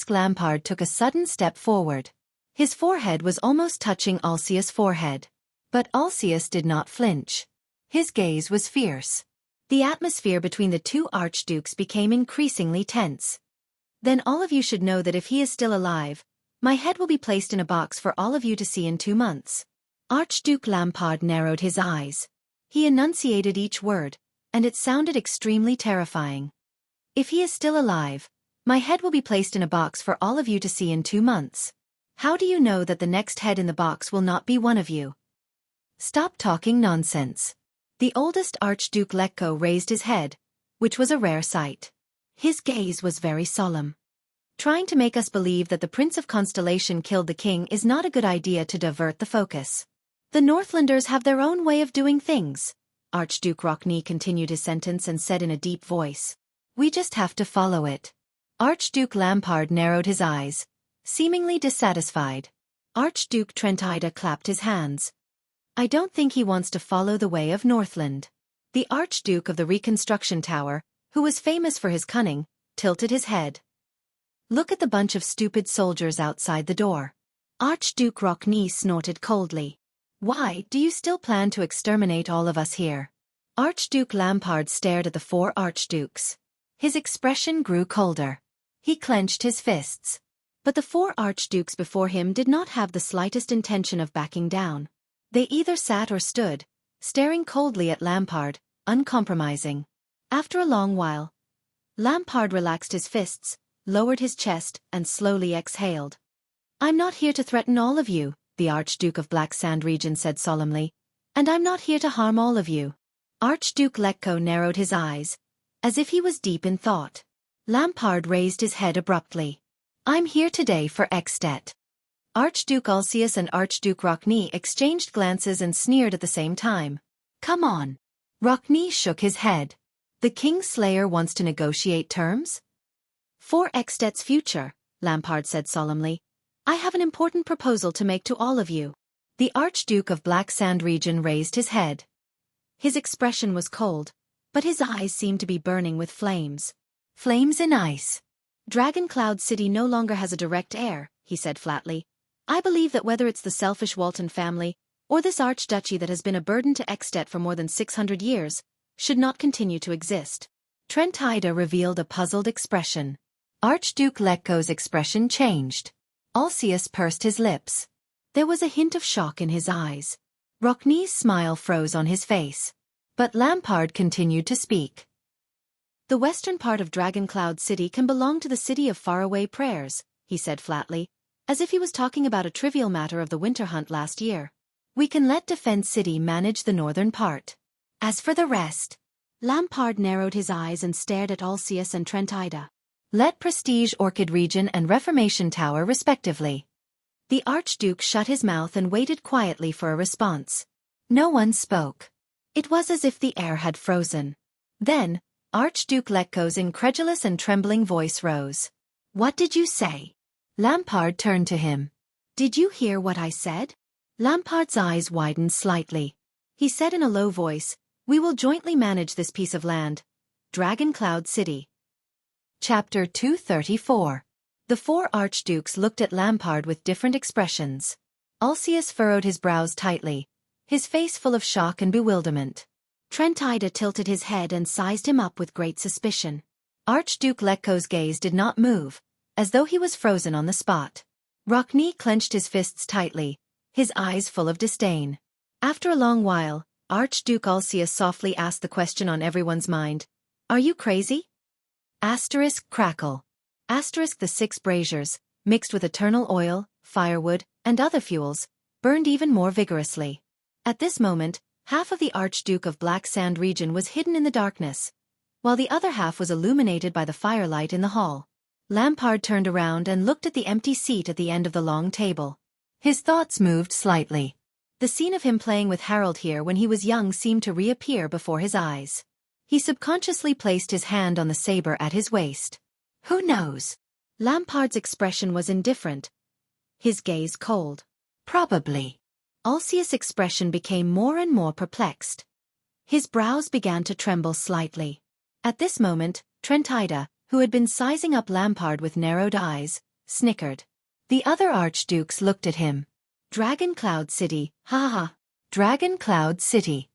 Lampard took a sudden step forward. His forehead was almost touching Alcius' forehead. But Alcius did not flinch. His gaze was fierce. The atmosphere between the two archdukes became increasingly tense. Then all of you should know that if he is still alive, my head will be placed in a box for all of you to see in 2 months. Archduke Lampard narrowed his eyes. He enunciated each word, and it sounded extremely terrifying. If he is still alive, my head will be placed in a box for all of you to see in 2 months. How do you know that the next head in the box will not be one of you? Stop talking nonsense. The oldest Archduke Xueqi raised his head, which was a rare sight. His gaze was very solemn. Trying to make us believe that the Prince of Constellation killed the king is not a good idea to divert the focus. The Northlanders have their own way of doing things. Archduke Xueqi continued his sentence and said in a deep voice. We just have to follow it. Archduke Lampard narrowed his eyes, seemingly dissatisfied. Archduke Trentida clapped his hands. I don't think he wants to follow the way of Northland. The Archduke of the Reconstruction Tower, who was famous for his cunning, tilted his head. Look at the bunch of stupid soldiers outside the door. Archduke Xueqi snorted coldly. Why do you still plan to exterminate all of us here? Archduke Lampard stared at the 4 archdukes. His expression grew colder. He clenched his fists. But the 4 archdukes before him did not have the slightest intention of backing down. They either sat or stood, staring coldly at Lampard, uncompromising. After a long while, Lampard relaxed his fists, lowered his chest, and slowly exhaled. I'm not here to threaten all of you, the Archduke of Black Sand region said solemnly. And I'm not here to harm all of you. Archduke Xueqi narrowed his eyes, as if he was deep in thought. Lampard raised his head abruptly. I'm here today for Ekstedt. Archduke Alcius and Archduke Xueqi exchanged glances and sneered at the same time. Come on. Xueqi shook his head. The King's Slayer wants to negotiate terms? For Ekstedt's future, Lampard said solemnly, I have an important proposal to make to all of you. The Archduke of Black Sand region raised his head. His expression was cold, but his eyes seemed to be burning with flames. Flames in ice. Dragoncloud City no longer has a direct heir, he said flatly. I believe that whether it's the selfish Walton family, or this archduchy that has been a burden to Ekstedt for more than 600 years, should not continue to exist. Trentida revealed a puzzled expression. Archduke Xueqi's expression changed. Alcius pursed his lips. There was a hint of shock in his eyes. Xueqi's smile froze on his face. But Lampard continued to speak. The western part of Dragoncloud City can belong to the City of Faraway Prayers, he said flatly, as if he was talking about a trivial matter of the winter hunt last year. We can let Defense City manage the northern part. As for the rest, Lampard narrowed his eyes and stared at Alcius and Trentida. Let Prestige Orchid Region and Reformation Tower respectively. The Archduke shut his mouth and waited quietly for a response. No one spoke. It was as if the air had frozen. Then, Archduke Xueqi's incredulous and trembling voice rose. What did you say? Lampard turned to him. Did you hear what I said? Lampard's eyes widened slightly. He said in a low voice, We will jointly manage this piece of land. Dragoncloud City. Chapter 234. The 4 archdukes looked at Lampard with different expressions. Alcius furrowed his brows tightly, his face full of shock and bewilderment. Trentida tilted his head and sized him up with great suspicion. Archduke Xueqi's gaze did not move, as though he was frozen on the spot. Xueqi clenched his fists tightly, his eyes full of disdain. After a long while, Archduke Alcius softly asked the question on everyone's mind. Are you crazy? Asterisk crackle. Asterisk the 6 braziers, mixed with eternal oil, firewood, and other fuels, burned even more vigorously. At this moment, half of the Archduke of Black Sand region was hidden in the darkness, while the other half was illuminated by the firelight in the hall. Lampard turned around and looked at the empty seat at the end of the long table. His thoughts moved slightly. The scene of him playing with Harold here when he was young seemed to reappear before his eyes. He subconsciously placed his hand on the saber at his waist. Who knows? Lampard's expression was indifferent, his gaze cold. Probably. Alcius' expression became more and more perplexed. His brows began to tremble slightly. At this moment, Trentida, who had been sizing up Lampard with narrowed eyes, snickered. The other archdukes looked at him. Dragon Cloud City, ha ha. Dragon Cloud City.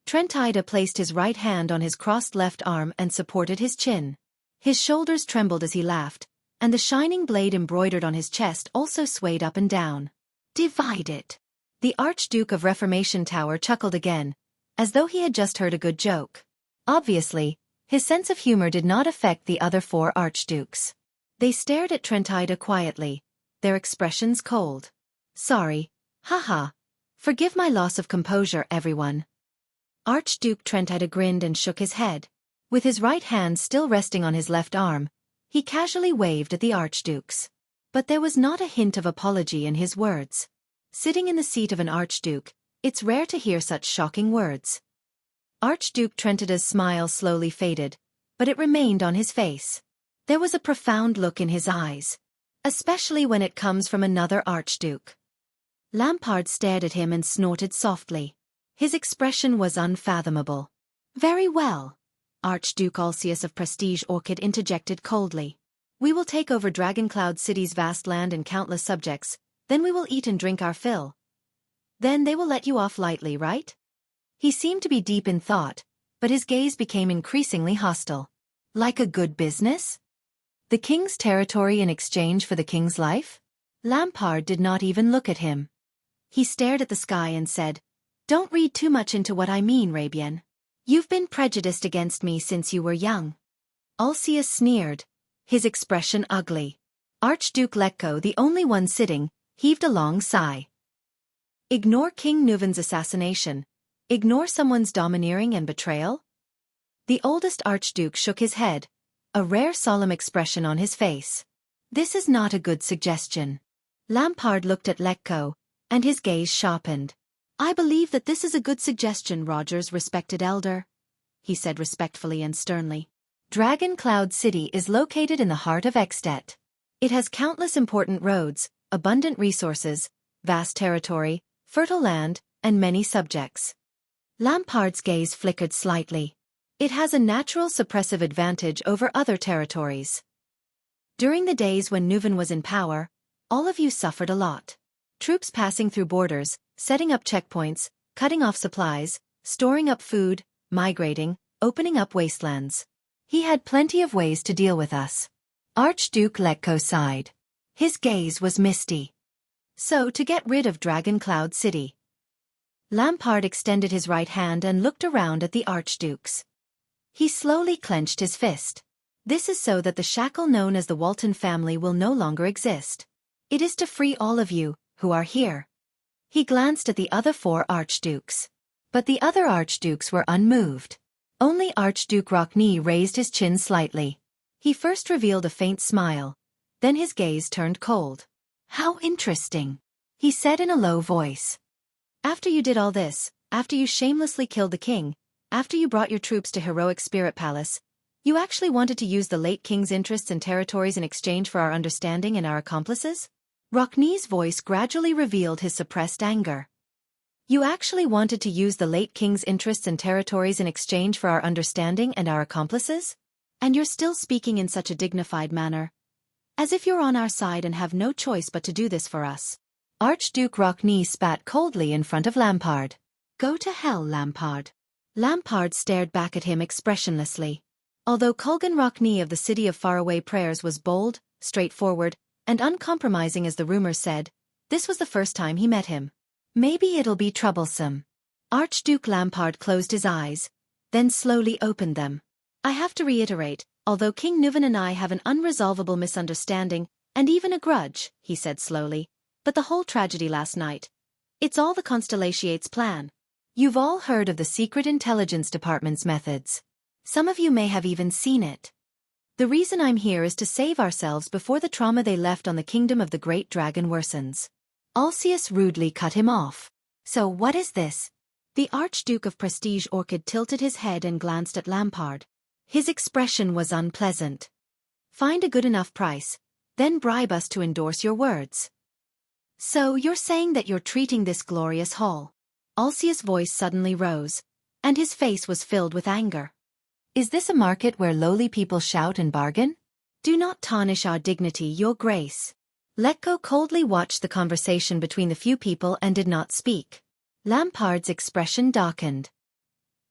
Trentida placed his right hand on his crossed left arm and supported his chin. His shoulders trembled as he laughed, and the shining blade embroidered on his chest also swayed up and down. Divide it. The Archduke of Reformation Tower chuckled again, as though he had just heard a good joke. Obviously, his sense of humor did not affect the other 4 archdukes. They stared at Trentida quietly, their expressions cold. Sorry, haha. Forgive my loss of composure, everyone. Archduke Trentida grinned and shook his head. With his right hand still resting on his left arm, he casually waved at the archdukes. But there was not a hint of apology in his words. Sitting in the seat of an archduke, it's rare to hear such shocking words. Archduke Trentida's smile slowly faded, but it remained on his face. There was a profound look in his eyes, especially when it comes from another archduke. Lampard stared at him and snorted softly. His expression was unfathomable. Very well. Archduke Alcius of Prestige Orchid interjected coldly. We will take over Dragoncloud City's vast land and countless subjects, then we will eat and drink our fill. Then they will let you off lightly, right? He seemed to be deep in thought, but his gaze became increasingly hostile. Like a good business? The king's territory in exchange for the king's life? Lampard did not even look at him. He stared at the sky and said, Don't read too much into what I mean, Rabian. You've been prejudiced against me since you were young. Alcius sneered, his expression ugly. Archduke Xueqi, the only one sitting, heaved a long sigh. Ignore King Nuvan's assassination? Ignore someone's domineering and betrayal? The oldest archduke shook his head, a rare solemn expression on his face. This is not a good suggestion. Lampard looked at Xueqi, and his gaze sharpened. I believe that this is a good suggestion, Rogers, respected elder, he said respectfully and sternly. Dragoncloud City is located in the heart of Extet. It has countless important roads, abundant resources, vast territory, fertile land, and many subjects. Lampard's gaze flickered slightly. It has a natural suppressive advantage over other territories. During the days when Nuvan was in power, all of you suffered a lot. Troops passing through borders, setting up checkpoints, cutting off supplies, storing up food, migrating, opening up wastelands. He had plenty of ways to deal with us. Archduke Xueqi sighed. His gaze was misty. So to get rid of Dragoncloud City. Lampard extended his right hand and looked around at the archdukes. He slowly clenched his fist. This is so that the shackle known as the Walton family will no longer exist. It is to free all of you, who are here. He glanced at the other 4 archdukes. But the other archdukes were unmoved. Only Archduke Xueqi raised his chin slightly. He first revealed a faint smile, then his gaze turned cold. How interesting, he said in a low voice. After you did all this, after you shamelessly killed the king, after you brought your troops to Heroic Spirit Palace, you actually wanted to use the late king's interests and territories in exchange for our understanding and our accomplices? Xueqi's voice gradually revealed his suppressed anger. You actually wanted to use the late king's interests and territories in exchange for our understanding and our accomplices? And you're still speaking in such a dignified manner. As if you're on our side and have no choice but to do this for us. Archduke Xueqi spat coldly in front of Lampard. Go to hell, Lampard. Lampard stared back at him expressionlessly. Although Kulgan Xueqi of the City of Faraway Prayers was bold, straightforward, and uncompromising as the rumors said, this was the first time he met him. Maybe it'll be troublesome. Archduke Lampard closed his eyes, then slowly opened them. I have to reiterate, although King Nuvan and I have an unresolvable misunderstanding, and even a grudge, he said slowly, but the whole tragedy last night. It's all the Constellation's plan. You've all heard of the Secret Intelligence Department's methods. Some of you may have even seen it. The reason I'm here is to save ourselves before the trauma they left on the kingdom of the Great Dragon worsens. Alcius rudely cut him off. So what is this? The Archduke of Prestige Orchid tilted his head and glanced at Lampard. His expression was unpleasant. Find a good enough price, then bribe us to endorse your words. So you're saying that you're treating this glorious haul? Alcius' voice suddenly rose, and his face was filled with anger. Is this a market where lowly people shout and bargain? Do not tarnish our dignity, your grace. Xueqi coldly watched the conversation between the few people and did not speak. Lampard's expression darkened.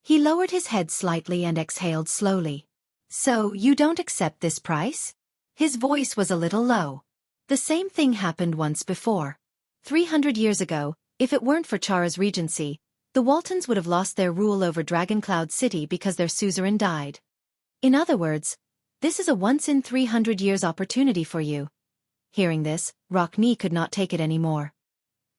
He lowered his head slightly and exhaled slowly. So you don't accept this price? His voice was a little low. The same thing happened once before. 300 years ago, if it weren't for Chara's regency, the Waltons would have lost their rule over Dragoncloud City because their suzerain died. In other words, this is a once-in-300 years opportunity for you. Hearing this, Xueqi could not take it anymore.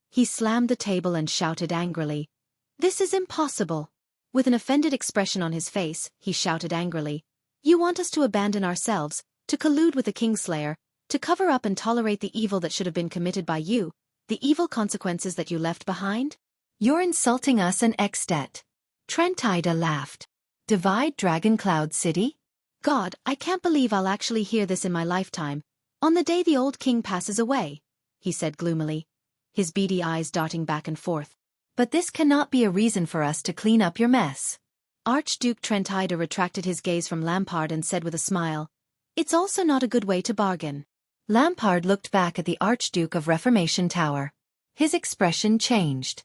He slammed the table and shouted angrily, "This is impossible!" With an offended expression on his face, he shouted angrily, "You want us to abandon ourselves, to collude with the Kingslayer, to cover up and tolerate the evil that should have been committed by you, the evil consequences that you left behind? You're insulting us and Extet." Trentida laughed. "Divide Dragoncloud City? God, I can't believe I'll actually hear this in my lifetime, on the day the old king passes away," he said gloomily, his beady eyes darting back and forth. "But this cannot be a reason for us to clean up your mess." Archduke Trentida retracted his gaze from Lampard and said with a smile, "It's also not a good way to bargain." Lampard looked back at the Archduke of Reformation Tower. His expression changed.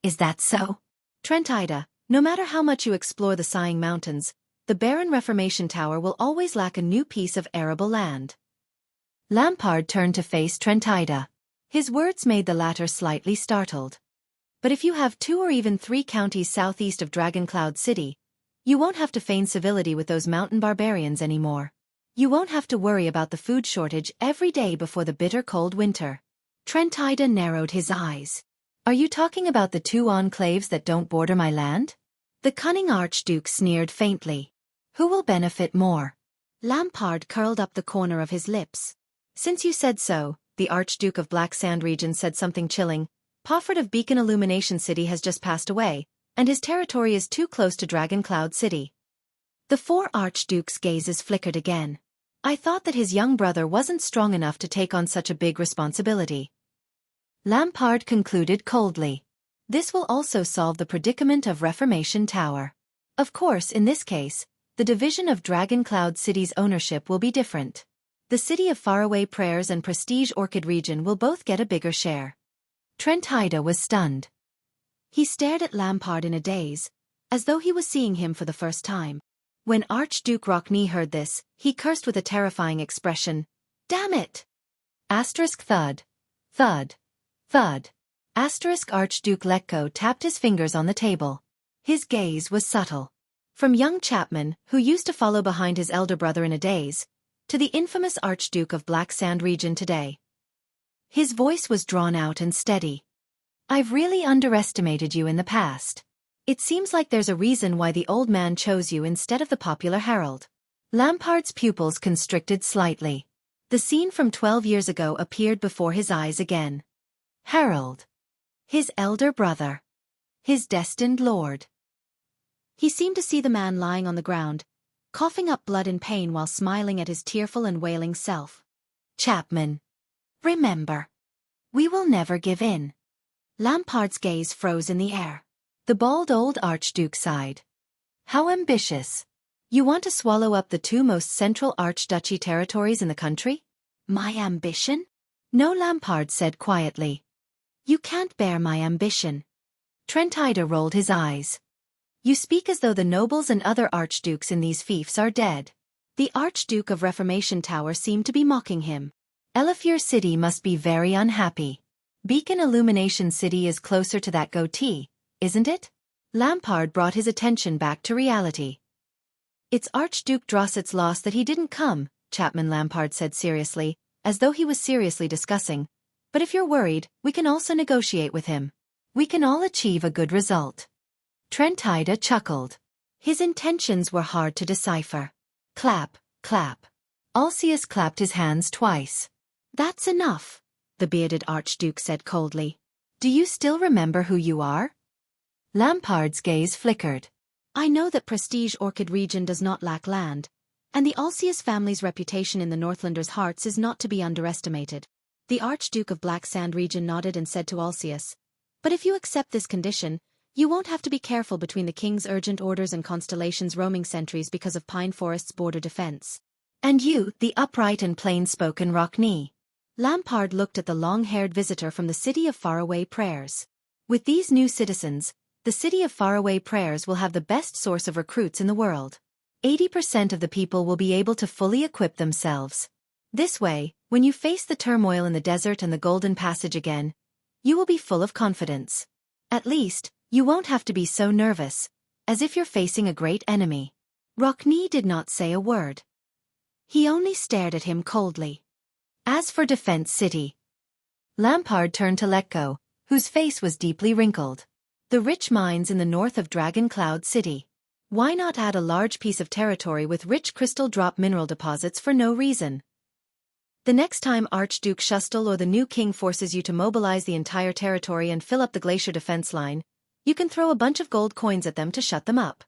"Is that so?" "Trentida, no matter how much you explore the Sighing Mountains, the barren Reformation Tower will always lack a new piece of arable land." Lampard turned to face Trentida. His words made the latter slightly startled. "But if you have 2 or even 3 counties southeast of Dragoncloud City, you won't have to feign civility with those mountain barbarians anymore. You won't have to worry about the food shortage every day before the bitter cold winter." Trentida narrowed his eyes. "Are you talking about the 2 enclaves that don't border my land?" The cunning Archduke sneered faintly. "Who will benefit more?" Lampard curled up the corner of his lips. "Since you said so," the Archduke of Black Sand Region said something chilling, "Pofford of Beacon Illumination City has just passed away, and his territory is too close to Dragoncloud City." The 4 archdukes' gazes flickered again. "I thought that his young brother wasn't strong enough to take on such a big responsibility." Lampard concluded coldly. "This will also solve the predicament of Reformation Tower. Of course, in this case, the division of Dragoncloud City's ownership will be different. The City of Faraway Prayers and Prestige Orchid region will both get a bigger share." Trentida was stunned. He stared at Lampard in a daze, as though he was seeing him for the first time. When Archduke Xueqi heard this, he cursed with a terrifying expression. "Damn it!" Thud. Thud. Thud. Archduke Xueqi tapped his fingers on the table. His gaze was subtle. From young Chapman, who used to follow behind his elder brother in a daze, to the infamous Archduke of Black Sand Region today. His voice was drawn out and steady. "I've really underestimated you in the past. It seems like there's a reason why the old man chose you instead of the popular herald." Lampard's pupils constricted slightly. The scene from 12 years ago appeared before his eyes again. Harold. His elder brother. His destined lord. He seemed to see the man lying on the ground, coughing up blood in pain while smiling at his tearful and wailing self. "Chapman. Remember. We will never give in." Lampard's gaze froze in the air. The bald old Archduke sighed. "How ambitious. You want to swallow up the 2 most central Archduchy territories in the country?" "My ambition?" "No," Lampard said quietly. "You can't bear my ambition." Trentida rolled his eyes. "You speak as though the nobles and other archdukes in these fiefs are dead." The Archduke of Reformation Tower seemed to be mocking him. "Elifir City must be very unhappy. Beacon Illumination City is closer to that goatee, isn't it?" Lampard brought his attention back to reality. "It's Archduke Drosset's loss that he didn't come," Chapman Lampard said seriously, as though he was seriously discussing. "But if you're worried, we can also negotiate with him. We can all achieve a good result." Trentida chuckled. His intentions were hard to decipher. Clap, clap. Alcius clapped his hands twice. "That's enough," the bearded Archduke said coldly. "Do you still remember who you are?" Lampard's gaze flickered. "I know that prestige Orchid region does not lack land, and the Alcius family's reputation in the Northlanders' hearts is not to be underestimated." The Archduke of Black Sand region nodded and said to Alcius, "But if you accept this condition, you won't have to be careful between the King's urgent orders and Constellation's roaming sentries because of Pine Forest's border defense." "And you, the upright and plain-spoken Rockney?" Lampard looked at the long-haired visitor from the city of faraway prayers. "With these new citizens, the city of faraway prayers will have the best source of recruits in the world. 80% of the people will be able to fully equip themselves. This way, when you face the turmoil in the desert and the Golden Passage again, you will be full of confidence. At least, you won't have to be so nervous, as if you're facing a great enemy." Rockney did not say a word. He only stared at him coldly. "As for Defense City..." Lampard turned to Letko, whose face was deeply wrinkled. "The rich mines in the north of Dragon Cloud City. Why not add a large piece of territory with rich crystal drop mineral deposits for no reason? The next time Archduke Shustel or the new king forces you to mobilize the entire territory and fill up the glacier defense line, you can throw a bunch of gold coins at them to shut them up."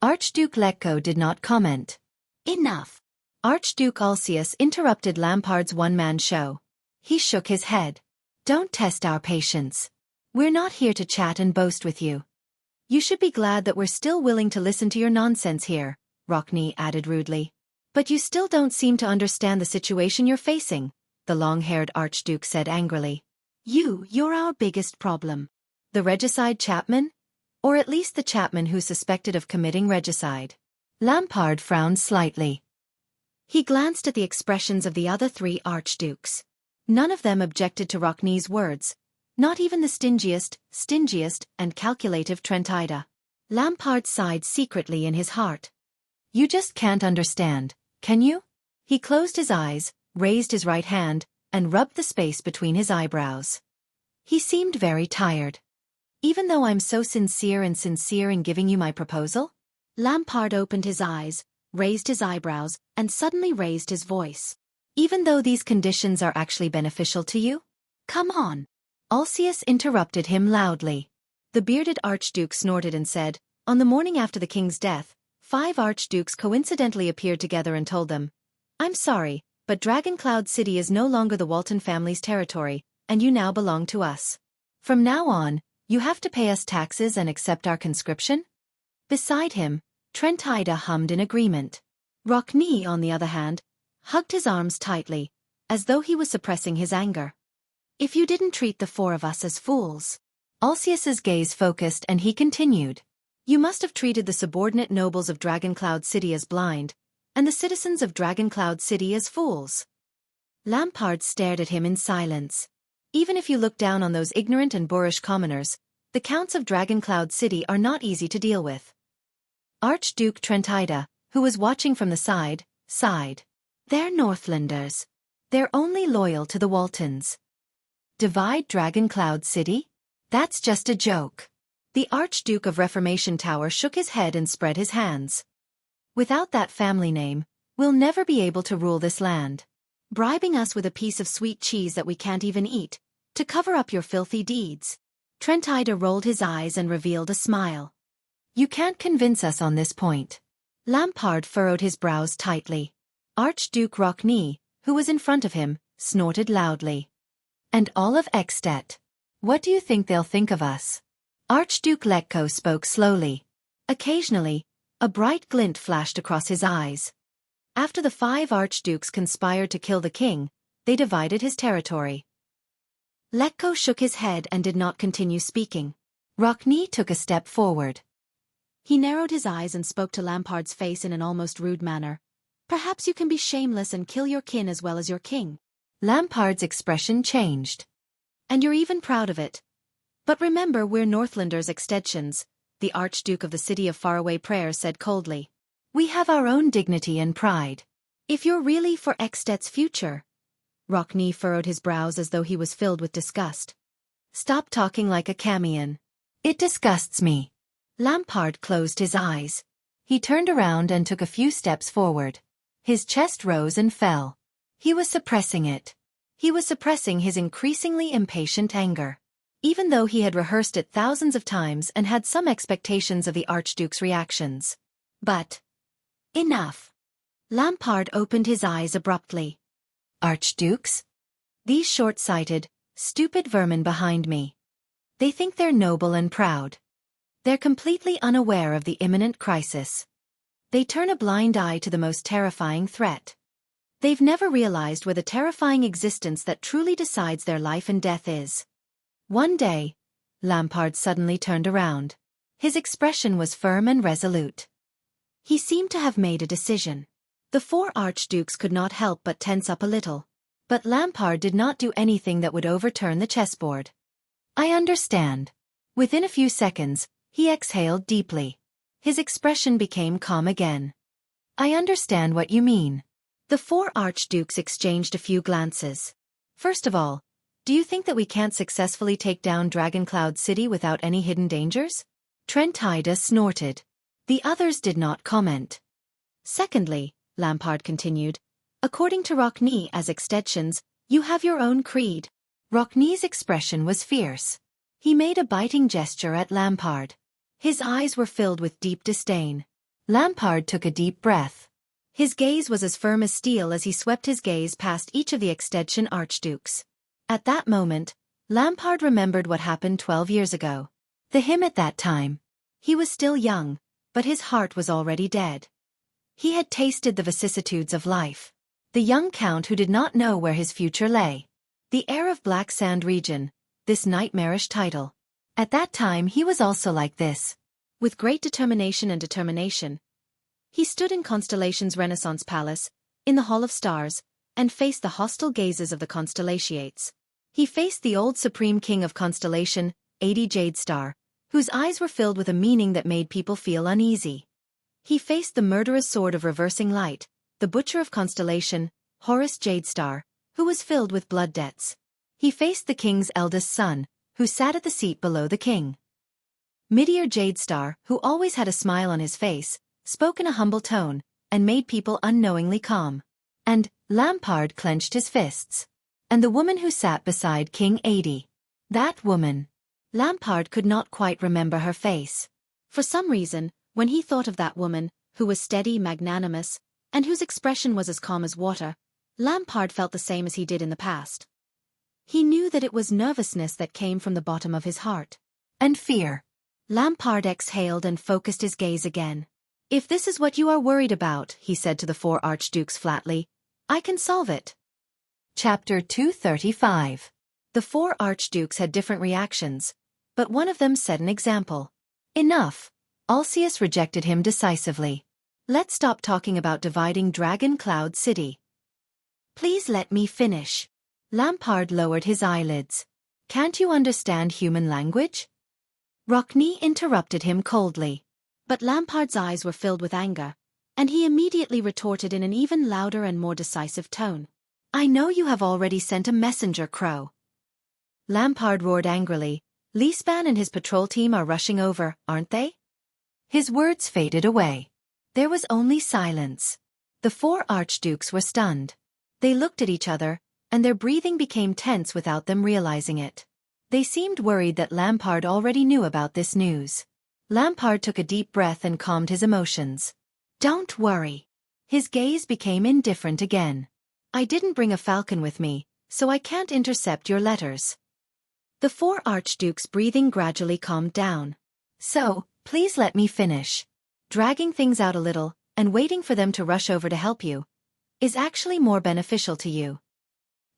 Archduke Letko did not comment. "Enough." Archduke Alcius interrupted Lampard's one-man show. He shook his head. "Don't test our patience. We're not here to chat and boast with you. You should be glad that we're still willing to listen to your nonsense here," Rockney added rudely. "But you still don't seem to understand the situation you're facing," the long-haired Archduke said angrily. You're our biggest problem. The regicide Chapman? Or at least the Chapman who's suspected of committing regicide." Lampard frowned slightly. He glanced at the expressions of the other three archdukes. None of them objected to Rockney's words, not even the stingiest, and calculative Trentida. Lampard sighed secretly in his heart. "You just can't understand, can you?" He closed his eyes, raised his right hand, and rubbed the space between his eyebrows. He seemed very tired. "Even though I'm so sincere in giving you my proposal?" Lampard opened his eyes, raised his eyebrows, and suddenly raised his voice. "Even though these conditions are actually beneficial to you?" "Come on." Alcius interrupted him loudly. The bearded archduke snorted and said, "On the morning after the king's death, 5 archdukes coincidentally appeared together and told them, 'I'm sorry, but Dragon Cloud City is no longer the Walton family's territory, and you now belong to us. From now on, you have to pay us taxes and accept our conscription?'" Beside him, Trentida hummed in agreement. Rockney, on the other hand, hugged his arms tightly, as though he was suppressing his anger. "If you didn't treat the 4 of us as fools..." Alcius's gaze focused and he continued. "You must have treated the subordinate nobles of Dragon Cloud City as blind, and the citizens of Dragon Cloud City as fools." Lampard stared at him in silence. "Even if you look down on those ignorant and boorish commoners, the counts of Dragon Cloud City are not easy to deal with." Archduke Trentida, who was watching from the side, sighed. "They're Northlanders. They're only loyal to the Waltons. Divide Dragon Cloud City? That's just a joke." The Archduke of Reformation Tower shook his head and spread his hands. "Without that family name, we'll never be able to rule this land. Bribing us with a piece of sweet cheese that we can't even eat, to cover up your filthy deeds." Trentida rolled his eyes and revealed a smile. "You can't convince us on this point." Lampard furrowed his brows tightly. Archduke Rockney, who was in front of him, snorted loudly. "And all of Ekstedt. What do you think they'll think of us?" Archduke Letko spoke slowly. Occasionally, a bright glint flashed across his eyes. After the 5 archdukes conspired to kill the king, they divided his territory. Letko shook his head and did not continue speaking. Rockney took a step forward. He narrowed his eyes and spoke to Lampard's face in an almost rude manner. "Perhaps you can be shameless and kill your kin as well as your king." Lampard's expression changed. "And you're even proud of it. But remember, we're Northlanders extensions, the Archduke of the city of faraway prayers said coldly. We have our own dignity and pride. If you're really for Eksted's future. Rockne furrowed his brows as though he was filled with disgust. Stop talking like a Camion. It disgusts me. Lampard closed his eyes. He turned around and took a few steps forward. His chest rose and fell. He was suppressing it. He was suppressing his increasingly impatient anger. Even though he had rehearsed it thousands of times and had some expectations of the Archduke's reactions. But enough. Lampard opened his eyes abruptly. Archdukes? These short-sighted, stupid vermin behind me. They think they're noble and proud. They're completely unaware of the imminent crisis. They turn a blind eye to the most terrifying threat. They've never realized where the terrifying existence that truly decides their life and death is. One day, Lampard suddenly turned around. His expression was firm and resolute. He seemed to have made a decision. The four archdukes could not help but tense up a little. But Lampard did not do anything that would overturn the chessboard. I understand. Within a few seconds, he exhaled deeply. His expression became calm again. I understand what you mean. The four archdukes exchanged a few glances. First of all, do you think that we can't successfully take down Dragoncloud City without any hidden dangers? Trentida snorted. The others did not comment. Secondly, Lampard continued, according to Rockne as extensions, you have your own creed. Rockne's expression was fierce. He made a biting gesture at Lampard. His eyes were filled with deep disdain. Lampard took a deep breath. His gaze was as firm as steel as he swept his gaze past each of the extension archdukes. At that moment, Lampard remembered what happened 12 years ago. To him at that time, he was still young, but his heart was already dead. He had tasted the vicissitudes of life. The young count who did not know where his future lay. The heir of Black Sand region, this nightmarish title. At that time he was also like this. With great determination, he stood in Constellation's Renaissance Palace, in the Hall of Stars, and faced the hostile gazes of the Constellations. He faced the old Supreme King of Constellation, 80 Jadestar, whose eyes were filled with a meaning that made people feel uneasy. He faced the murderous sword of reversing light, the Butcher of Constellation, Horus Jadestar, who was filled with blood debts. He faced the king's eldest son, who sat at the seat below the king. Meteor Jadestar, who always had a smile on his face, spoke in a humble tone, and made people unknowingly calm. And Lampard clenched his fists. And the woman who sat beside King 80. That woman. Lampard could not quite remember her face. For some reason, when he thought of that woman, who was steady, magnanimous, and whose expression was as calm as water, Lampard felt the same as he did in the past. He knew that it was nervousness that came from the bottom of his heart. And fear. Lampard exhaled and focused his gaze again. If this is what you are worried about, he said to the four archdukes flatly, I can solve it. Chapter 235. The four archdukes had different reactions, but one of them set an example. Enough. Alcius rejected him decisively. Let's stop talking about dividing Dragoncloud City. Please let me finish. Lampard lowered his eyelids. Can't you understand human language? Rockne interrupted him coldly. But Lampard's eyes were filled with anger, and he immediately retorted in an even louder and more decisive tone. I know you have already sent a messenger, Crow. Lampard roared angrily. Leespan and his patrol team are rushing over, aren't they? His words faded away. There was only silence. The four archdukes were stunned. They looked at each other, and their breathing became tense without them realizing it. They seemed worried that Lampard already knew about this news. Lampard took a deep breath and calmed his emotions. Don't worry. His gaze became indifferent again. I didn't bring a falcon with me, so I can't intercept your letters. The four archdukes' breathing gradually calmed down. So, please let me finish. Dragging things out a little, and waiting for them to rush over to help you, is actually more beneficial to you.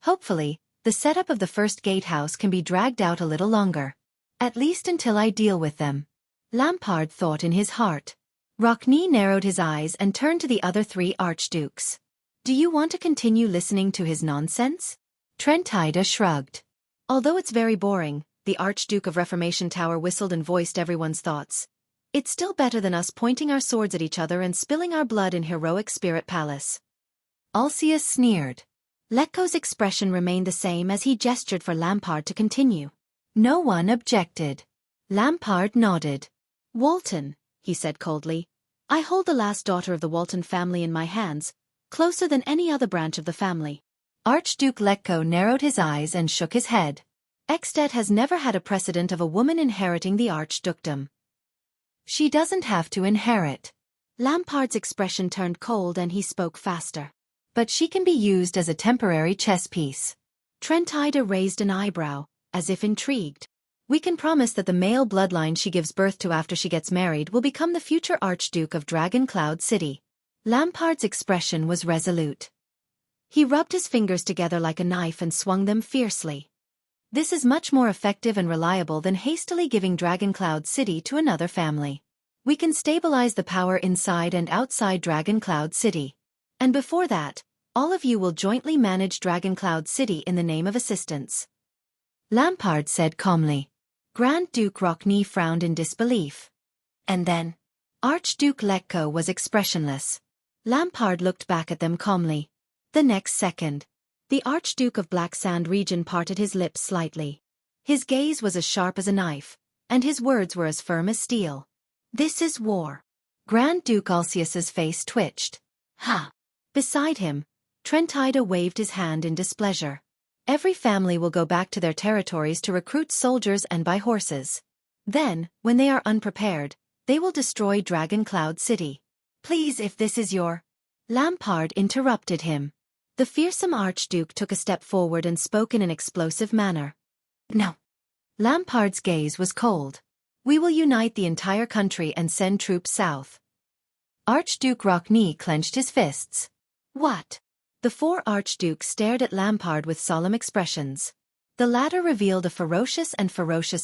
Hopefully, the setup of the first gatehouse can be dragged out a little longer. At least until I deal with them. Lampard thought in his heart. Rockne narrowed his eyes and turned to the other three archdukes. Do you want to continue listening to his nonsense? Trentida shrugged. Although it's very boring, the Archduke of Reformation Tower whistled and voiced everyone's thoughts. It's still better than us pointing our swords at each other and spilling our blood in heroic Spirit Palace. Alcius sneered. Lekko's expression remained the same as he gestured for Lampard to continue. No one objected. Lampard nodded. Walton, he said coldly, I hold the last daughter of the Walton family in my hands, closer than any other branch of the family. Archduke Lekko narrowed his eyes and shook his head. Ekstedt has never had a precedent of a woman inheriting the archdukedom. She doesn't have to inherit. Lampard's expression turned cold and he spoke faster. But she can be used as a temporary chess piece. Trentida raised an eyebrow, as if intrigued. We can promise that the male bloodline she gives birth to after she gets married will become the future Archduke of Dragon Cloud City. Lampard's expression was resolute. He rubbed his fingers together like a knife and swung them fiercely. This is much more effective and reliable than hastily giving Dragon Cloud City to another family. We can stabilize the power inside and outside Dragon Cloud City. And before that, all of you will jointly manage Dragon Cloud City in the name of assistance. Lampard said calmly. Grand Duke Xueqi frowned in disbelief. And then? Archduke Lekko was expressionless. Lampard looked back at them calmly. The next second, the Archduke of Black Sand region parted his lips slightly. His gaze was as sharp as a knife, and his words were as firm as steel. This is war. Grand Duke Alcius's face twitched. Ha! Beside him, Trentida waved his hand in displeasure. Every family will go back to their territories to recruit soldiers and buy horses. Then, when they are unprepared, they will destroy Dragon Cloud City. Please, if this is your... Lampard interrupted him. The fearsome Archduke took a step forward and spoke in an explosive manner. No. Lampard's gaze was cold. We will unite the entire country and send troops south. Archduke Xueqi clenched his fists. What? The four archdukes stared at Lampard with solemn expressions. The latter revealed a ferocious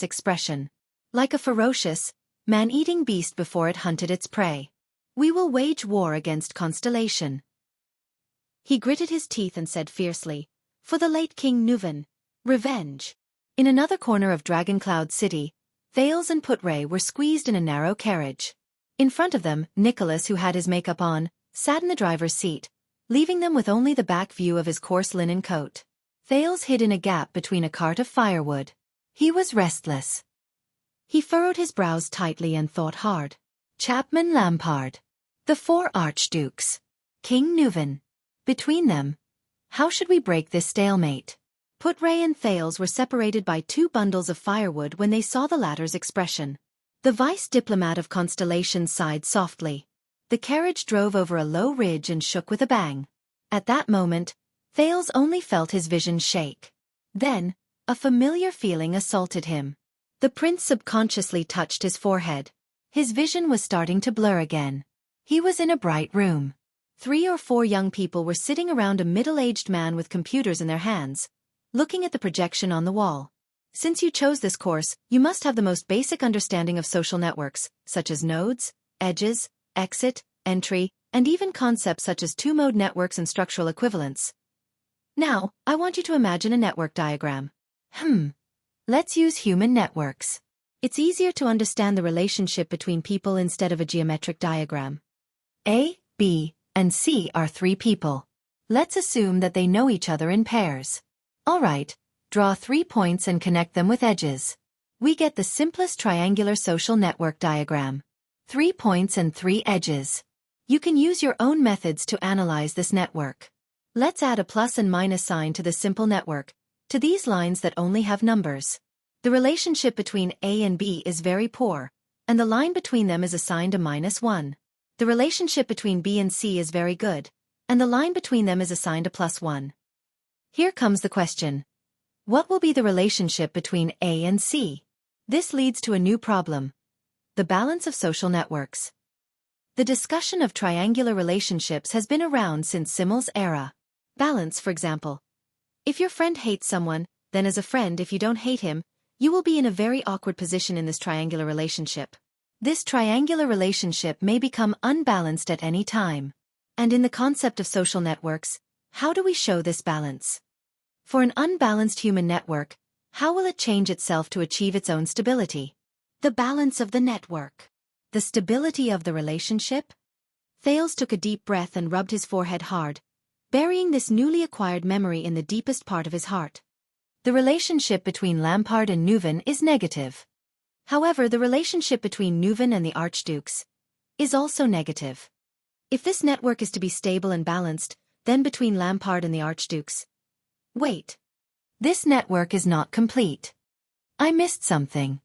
expression. Like a ferocious, man-eating beast before it hunted its prey. We will wage war against Constellation. He gritted his teeth and said fiercely, for the late King Nuven, revenge. In another corner of Dragon Cloud City, Thales and Putray were squeezed in a narrow carriage. In front of them, Nicholas, who had his makeup on, sat in the driver's seat, leaving them with only the back view of his coarse linen coat. Thales hid in a gap between a cart of firewood. He was restless. He furrowed his brows tightly and thought hard. Chapman Lampard. The four archdukes. King Nuven. Between them. How should we break this stalemate? Putray and Thales were separated by 2 bundles of firewood when they saw the latter's expression. The vice diplomat of Constellation sighed softly. The carriage drove over a low ridge and shook with a bang. At that moment, Thales only felt his vision shake. Then, a familiar feeling assaulted him. The prince subconsciously touched his forehead. His vision was starting to blur again. He was in a bright room. 3 or 4 young people were sitting around a middle-aged man with computers in their hands, looking at the projection on the wall. Since you chose this course, you must have the most basic understanding of social networks, such as nodes, edges, exit, entry, and even concepts such as two-mode networks and structural equivalence. Now, I want you to imagine a network diagram. Let's use human networks. It's easier to understand the relationship between people instead of a geometric diagram. A, B, and C are 3 people. Let's assume that they know each other in pairs. All right, draw 3 points and connect them with edges. We get the simplest triangular social network diagram. 3 points and 3 edges. You can use your own methods to analyze this network. Let's add a plus and minus sign to the simple network, to these lines that only have numbers. The relationship between A and B is very poor, and the line between them is assigned a -1. The relationship between B and C is very good, and the line between them is assigned a +1. Here comes the question. What will be the relationship between A and C? This leads to a new problem. The balance of social networks. The discussion of triangular relationships has been around since Simmel's era. Balance, for example. If your friend hates someone, then as a friend, if you don't hate him, you will be in a very awkward position in this triangular relationship. This triangular relationship may become unbalanced at any time. And in the concept of social networks, how do we show this balance? For an unbalanced human network, how will it change itself to achieve its own stability? The balance of the network. The stability of the relationship? Thales took a deep breath and rubbed his forehead hard, burying this newly acquired memory in the deepest part of his heart. The relationship between Lampard and Neuven is negative. However, the relationship between Neuven and the Archdukes is also negative. If this network is to be stable and balanced, then between Lampard and the Archdukes. Wait. This network is not complete. I missed something.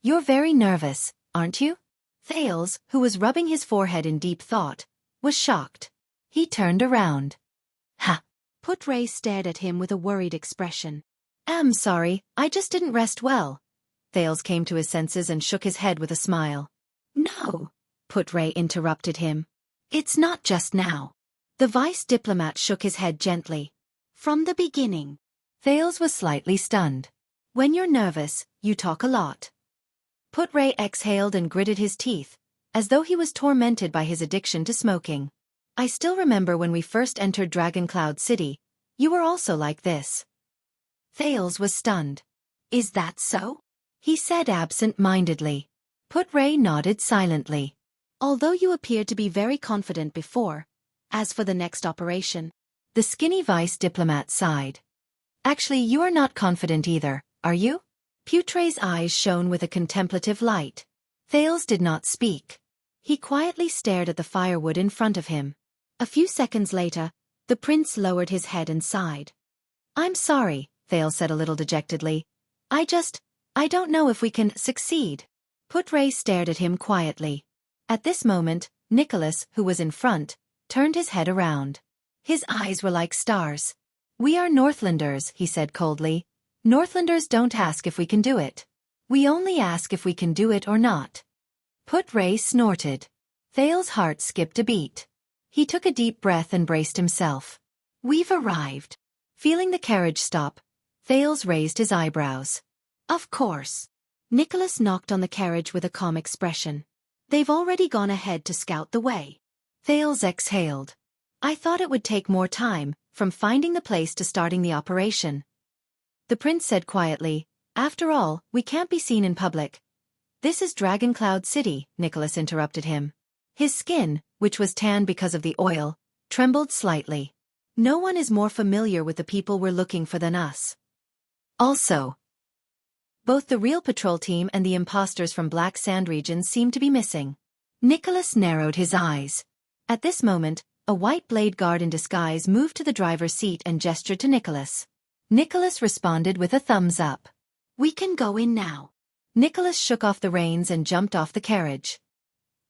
You're very nervous, aren't you? Thales, who was rubbing his forehead in deep thought, was shocked. He turned around. Ha! Put-Ray stared at him with a worried expression. I'm sorry, I just didn't rest well. Thales came to his senses and shook his head with a smile. No, Put-Ray interrupted him. It's not just now. The vice diplomat shook his head gently. From the beginning. Thales was slightly stunned. When you're nervous, you talk a lot. Put-Ray exhaled and gritted his teeth, as though he was tormented by his addiction to smoking. I still remember when we first entered Dragon Cloud City, you were also like this. Thales was stunned. Is that so? He said absent-mindedly. Put-Ray nodded silently. Although you appeared to be very confident before, as for the next operation. The skinny vice diplomat sighed. Actually, you are not confident either, are you? Put-Ray's eyes shone with a contemplative light. Thales did not speak. He quietly stared at the firewood in front of him. A few seconds later, the prince lowered his head and sighed. I'm sorry, Thales said a little dejectedly. I don't know if we can succeed. Put-Ray stared at him quietly. At this moment, Nicholas, who was in front, turned his head around. His eyes were like stars. We are Northlanders, he said coldly. Northlanders don't ask if we can do it. We only ask if we can do it or not. Put-Ray snorted. Thales' heart skipped a beat. He took a deep breath and braced himself. We've arrived. Feeling the carriage stop, Thales raised his eyebrows. Of course. Nicholas knocked on the carriage with a calm expression. They've already gone ahead to scout the way. Thales exhaled. I thought it would take more time, from finding the place to starting the operation. The prince said quietly, After all, we can't be seen in public. This is Dragon Cloud City, Nicholas interrupted him. His skin, which was tan because of the oil, trembled slightly. No one is more familiar with the people we're looking for than us. Also, both the real patrol team and the imposters from Black Sand regions seem to be missing. Nicholas narrowed his eyes. At this moment, a white blade guard in disguise moved to the driver's seat and gestured to Nicholas. Nicholas responded with a thumbs up. We can go in now. Nicholas shook off the reins and jumped off the carriage.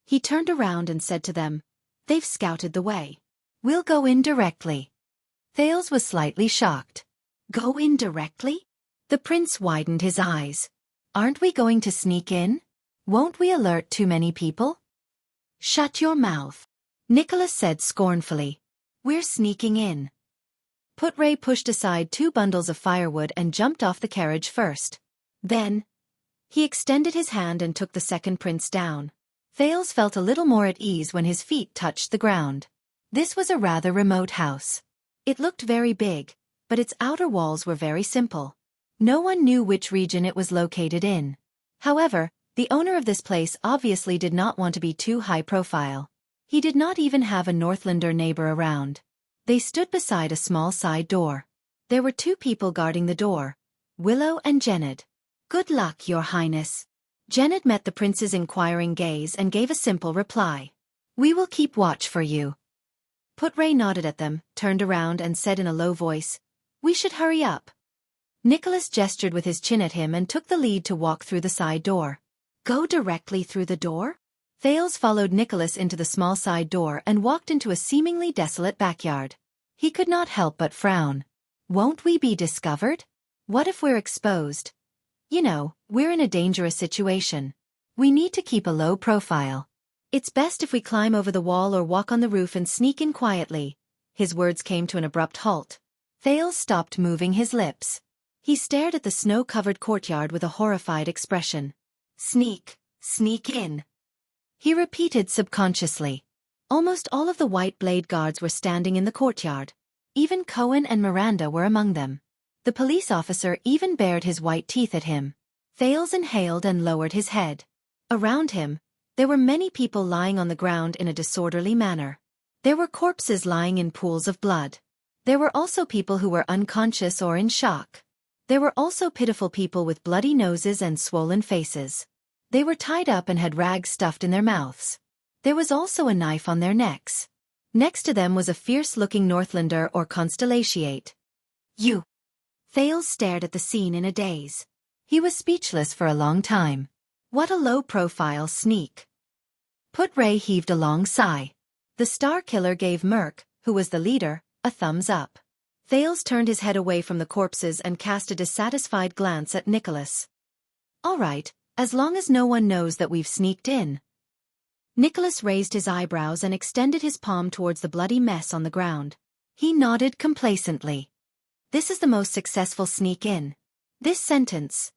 He turned around and said to them, They've scouted the way. We'll go in directly. Thales was slightly shocked. Go in directly? The prince widened his eyes. Aren't we going to sneak in? Won't we alert too many people? Shut your mouth. Nicholas said scornfully. We're sneaking in. Put-Ray pushed aside 2 bundles of firewood and jumped off the carriage first. Then, he extended his hand and took the second prince down. Thales felt a little more at ease when his feet touched the ground. This was a rather remote house. It looked very big, but its outer walls were very simple. No one knew which region it was located in. However, the owner of this place obviously did not want to be too high profile. He did not even have a Northlander neighbor around. They stood beside a small side door. There were 2 people guarding the door, Willow and Jenned. Good luck, Your Highness. Jenned met the prince's inquiring gaze and gave a simple reply. We will keep watch for you. Put-Ray nodded at them, turned around and said in a low voice, We should hurry up. Nicholas gestured with his chin at him and took the lead to walk through the side door. Go directly through the door? Thales followed Nicholas into the small side door and walked into a seemingly desolate backyard. He could not help but frown. Won't we be discovered? What if we're exposed? You know, we're in a dangerous situation. We need to keep a low profile. It's best if we climb over the wall or walk on the roof and sneak in quietly. His words came to an abrupt halt. Thales stopped moving his lips. He stared at the snow-covered courtyard with a horrified expression. Sneak in. He repeated subconsciously. Almost all of the white blade guards were standing in the courtyard. Even Cohen and Miranda were among them. The police officer even bared his white teeth at him. Thales inhaled and lowered his head. Around him, There were many people lying on the ground in a disorderly manner. There were corpses lying in pools of blood. There were also people who were unconscious or in shock. There were also pitiful people with bloody noses and swollen faces. They were tied up and had rags stuffed in their mouths. There was also a knife on their necks. Next to them was a fierce-looking Northlander or Constellatiate. You! Thales stared at the scene in a daze. He was speechless for a long time. What a low-profile sneak. Put-Ray heaved a long sigh. The Star Killer gave Merc, who was the leader, a thumbs up. Thales turned his head away from the corpses and cast a dissatisfied glance at Nicholas. All right, as long as no one knows that we've sneaked in. Nicholas raised his eyebrows and extended his palm towards the bloody mess on the ground. He nodded complacently. This is the most successful sneak in. This sentence.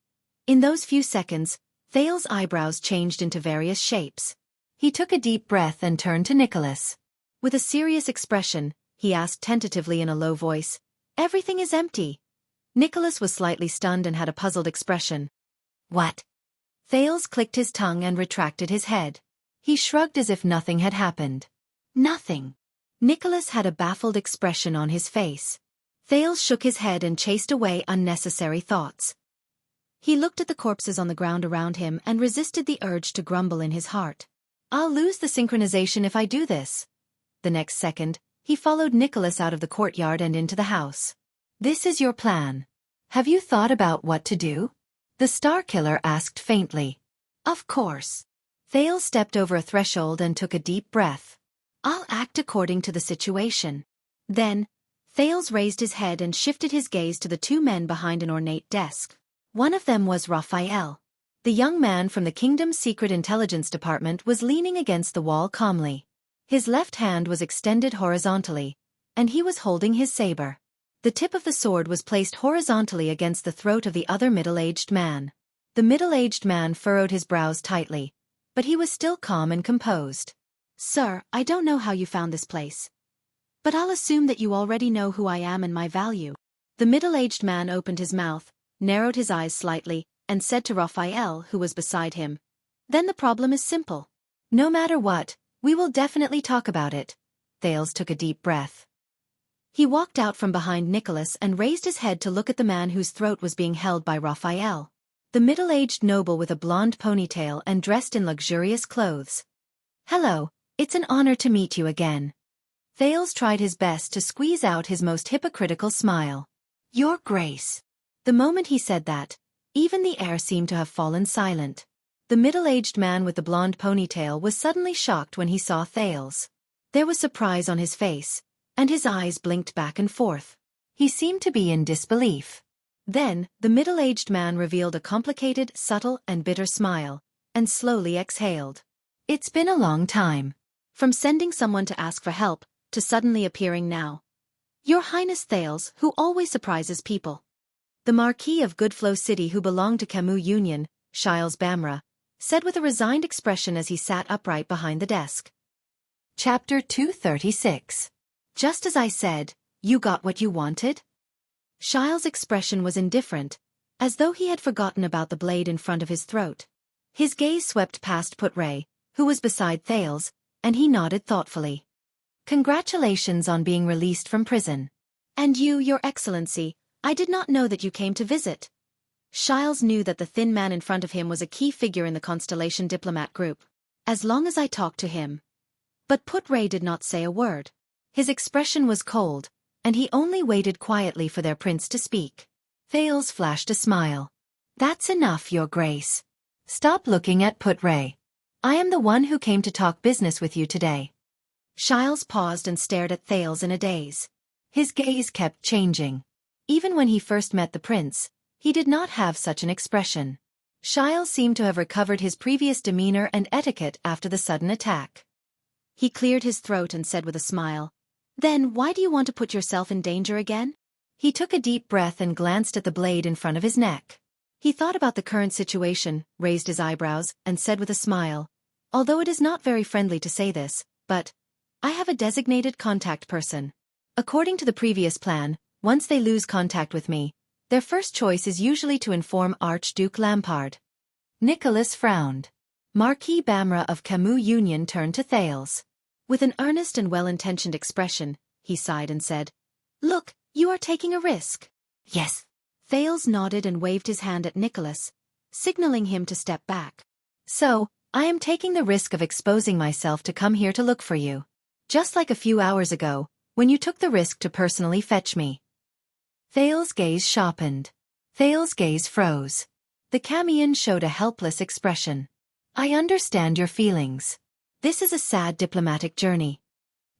In those few seconds, Thales' eyebrows changed into various shapes. He took a deep breath and turned to Nicholas. With a serious expression, he asked tentatively in a low voice, "Everything is empty." Nicholas was slightly stunned and had a puzzled expression. What? Thales clicked his tongue and retracted his head. He shrugged as if nothing had happened. Nothing. Nicholas had a baffled expression on his face. Thales shook his head and chased away unnecessary thoughts. He looked at the corpses on the ground around him and resisted the urge to grumble in his heart. "I'll lose the synchronization if I do this." The next second, he followed Nicholas out of the courtyard and into the house. "This is your plan. Have you thought about what to do?" The Star Killer asked faintly. "Of course." Thales stepped over a threshold and took a deep breath. "I'll act according to the situation." Then, Thales raised his head and shifted his gaze to the two men behind an ornate desk. One of them was Raphael. The young man from the Kingdom's Secret Intelligence Department was leaning against the wall calmly. His left hand was extended horizontally, and he was holding his saber. The tip of the sword was placed horizontally against the throat of the other middle-aged man. The middle-aged man furrowed his brows tightly, but he was still calm and composed. "Sir, I don't know how you found this place, but I'll assume that you already know who I am and my value." The middle-aged man opened his mouth, narrowed his eyes slightly, and said to Raphael, who was beside him, "Then the problem is simple. No matter what, we will definitely talk about it." Thales took a deep breath. He walked out from behind Nicholas and raised his head to look at the man whose throat was being held by Raphael. The middle-aged noble with a blonde ponytail and dressed in luxurious clothes. "Hello, it's an honor to meet you again." Thales tried his best to squeeze out his most hypocritical smile. "Your Grace." The moment he said that, even the air seemed to have fallen silent. The middle-aged man with the blonde ponytail was suddenly shocked when he saw Thales. There was surprise on his face, and his eyes blinked back and forth. He seemed to be in disbelief. Then, the middle-aged man revealed a complicated, subtle, and bitter smile, and slowly exhaled. "It's been a long time." From sending someone to ask for help, to suddenly appearing now. "Your Highness Thales, who always surprises people." The Marquis of Goodflow City, who belonged to Camus Union, Shiles Bamra, said with a resigned expression as he sat upright behind the desk. Chapter 236. "Just as I said, you got what you wanted?" Shiles' expression was indifferent, as though he had forgotten about the blade in front of his throat. His gaze swept past Put-Ray, who was beside Thales, and he nodded thoughtfully. "Congratulations on being released from prison." "And you, Your Excellency, I did not know that you came to visit." Shiles knew that the thin man in front of him was a key figure in the Constellation diplomat group. "As long as I talk to him." But Put-Ray did not say a word. His expression was cold, and he only waited quietly for their prince to speak. Thales flashed a smile. "That's enough, Your Grace. Stop looking at Put-Ray. I am the one who came to talk business with you today." Shiles paused and stared at Thales in a daze. His gaze kept changing. Even when he first met the prince, he did not have such an expression. Shiles seemed to have recovered his previous demeanor and etiquette after the sudden attack. He cleared his throat and said with a smile, "Then why do you want to put yourself in danger again?" He took a deep breath and glanced at the blade in front of his neck. He thought about the current situation, raised his eyebrows, and said with a smile, "Although it is not very friendly to say this, but I have a designated contact person. According to the previous plan, once they lose contact with me, their first choice is usually to inform Archduke Lampard." Nicholas frowned. Marquis Bamra of Camus Union turned to Thales. With an earnest and well-intentioned expression, he sighed and said, "Look, you are taking a risk." Yes. Thales nodded and waved his hand at Nicholas, signaling him to step back. So, I am taking the risk of exposing myself to come here to look for you. Just like a few hours ago, when you took the risk to personally fetch me. Thales' gaze sharpened. Thales' gaze froze. The Camian showed a helpless expression. I understand your feelings. This is a sad diplomatic journey.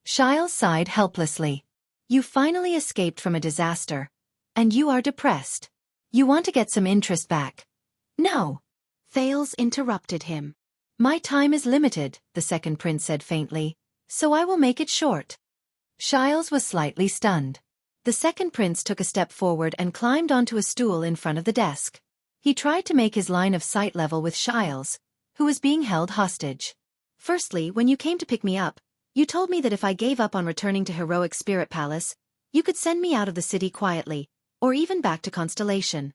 Shiles sighed helplessly. You finally escaped from a disaster, and you are depressed. You want to get some interest back. No. Thales interrupted him. My time is limited, the second prince said faintly, so I will make it short. Shiles was slightly stunned. The second prince took a step forward and climbed onto a stool in front of the desk. He tried to make his line of sight level with Shiles, who was being held hostage. Firstly, when you came to pick me up, you told me that if I gave up on returning to Heroic Spirit Palace, you could send me out of the city quietly, or even back to Constellation.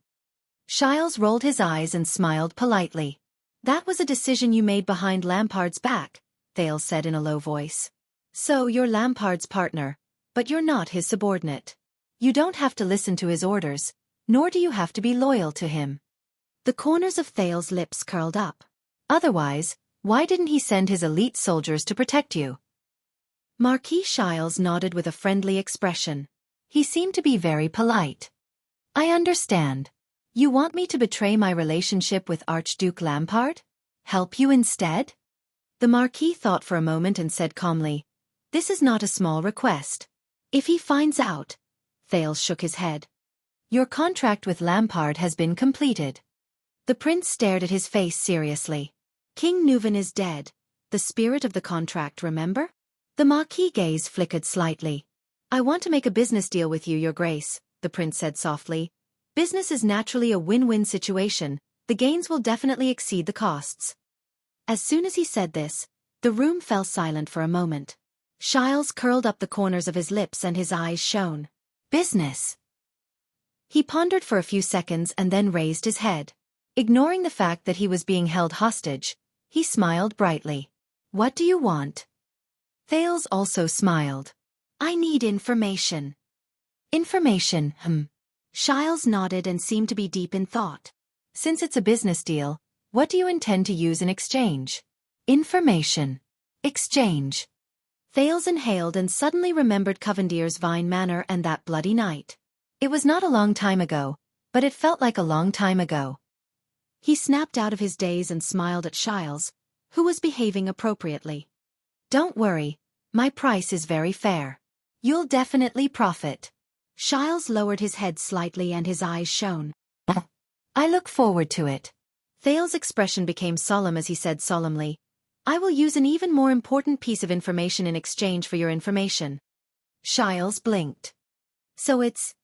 Shiles rolled his eyes and smiled politely. That was a decision you made behind Lampard's back, Thales said in a low voice. So you're Lampard's partner, but you're not his subordinate. You don't have to listen to his orders, nor do you have to be loyal to him. The corners of Thales' lips curled up. Otherwise, why didn't he send his elite soldiers to protect you? Marquis Shiles nodded with a friendly expression. He seemed to be very polite. I understand. You want me to betray my relationship with Archduke Lampard? Help you instead? The Marquis thought for a moment and said calmly, This is not a small request. If he finds out... Thales shook his head. Your contract with Lampard has been completed. The prince stared at his face seriously. King Nuvan is dead. The spirit of the contract, remember? The Marquis' gaze flickered slightly. I want to make a business deal with you, Your Grace, the prince said softly. Business is naturally a win-win situation. The gains will definitely exceed the costs. As soon as he said this, the room fell silent for a moment. Shiles curled up the corners of his lips and his eyes shone. Business. He pondered for a few seconds and then raised his head. Ignoring the fact that he was being held hostage, he smiled brightly. What do you want? Thales also smiled. I need information. Information, Shiles nodded and seemed to be deep in thought. Since it's a business deal, what do you intend to use in exchange? Information. Exchange. Thales inhaled and suddenly remembered Covendier's Vine Manor and that bloody night. It was not a long time ago, but it felt like a long time ago. He snapped out of his daze and smiled at Shiles, who was behaving appropriately. Don't worry, my price is very fair. You'll definitely profit. Shiles lowered his head slightly and his eyes shone. I look forward to it. Thales' expression became solemn as he said solemnly, I will use an even more important piece of information in exchange for your information. Shiles blinked. So it's...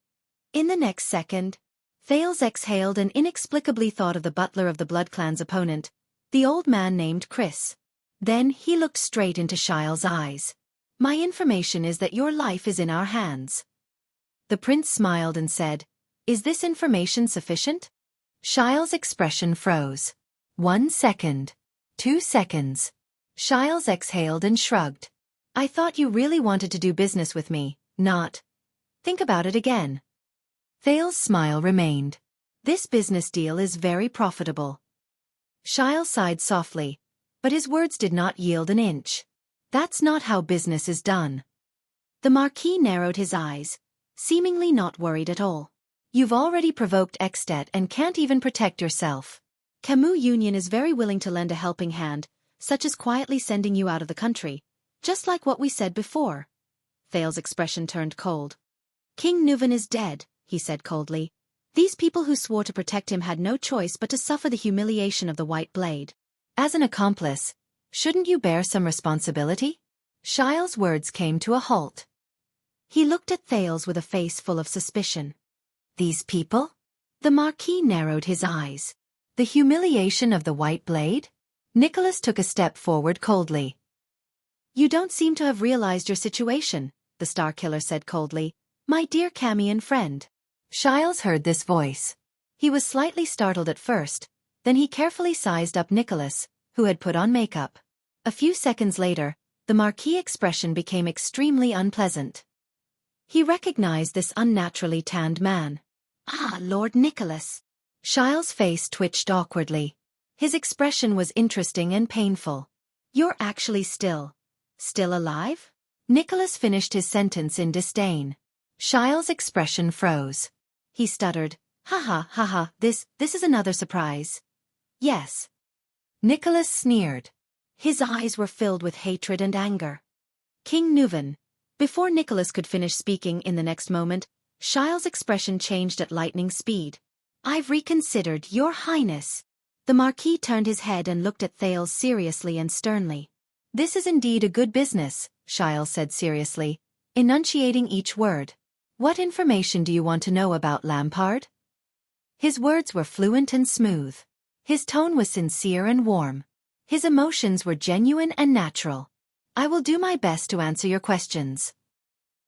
In the next second, Thales exhaled and inexplicably thought of the butler of the Blood Clan's opponent, the old man named Chris. Then he looked straight into Shiles' eyes. My information is that your life is in our hands. The prince smiled and said, Is this information sufficient? Shiles' expression froze. 1 second. 2 seconds. Shiles exhaled and shrugged. I thought you really wanted to do business with me, not. Think about it again. Thales' smile remained. This business deal is very profitable. Shiles sighed softly, but his words did not yield an inch. That's not how business is done. The Marquis narrowed his eyes, seemingly not worried at all. You've already provoked Extet and can't even protect yourself. Camus Union is very willing to lend a helping hand, such as quietly sending you out of the country, just like what we said before. Thales' expression turned cold. King Nuvan is dead, he said coldly. These people who swore to protect him had no choice but to suffer the humiliation of the White Blade. As an accomplice, shouldn't you bear some responsibility? Shiles' words came to a halt. He looked at Thales with a face full of suspicion. These people? The Marquis narrowed his eyes. The humiliation of the White Blade? Nicholas took a step forward coldly. You don't seem to have realized your situation, the Star Killer said coldly. My dear Camian friend. Shiles heard this voice. He was slightly startled at first, then he carefully sized up Nicholas, who had put on makeup. A few seconds later, the Marquis' expression became extremely unpleasant. He recognized this unnaturally tanned man. Ah, Lord Nicholas. Shiles' face twitched awkwardly. His expression was interesting and painful. You're actually still alive? Nicholas finished his sentence in disdain. Shiles' expression froze. He stuttered, ha, this is another surprise. Yes. Nicholas sneered. His eyes were filled with hatred and anger. King Nuvan. Before Nicholas could finish speaking in the next moment, Shiles' expression changed at lightning speed. I've reconsidered, Your Highness. The Marquis turned his head and looked at Thales seriously and sternly. This is indeed a good business, Shiles said seriously, enunciating each word. What information do you want to know about Lampard? His words were fluent and smooth. His tone was sincere and warm. His emotions were genuine and natural. I will do my best to answer your questions.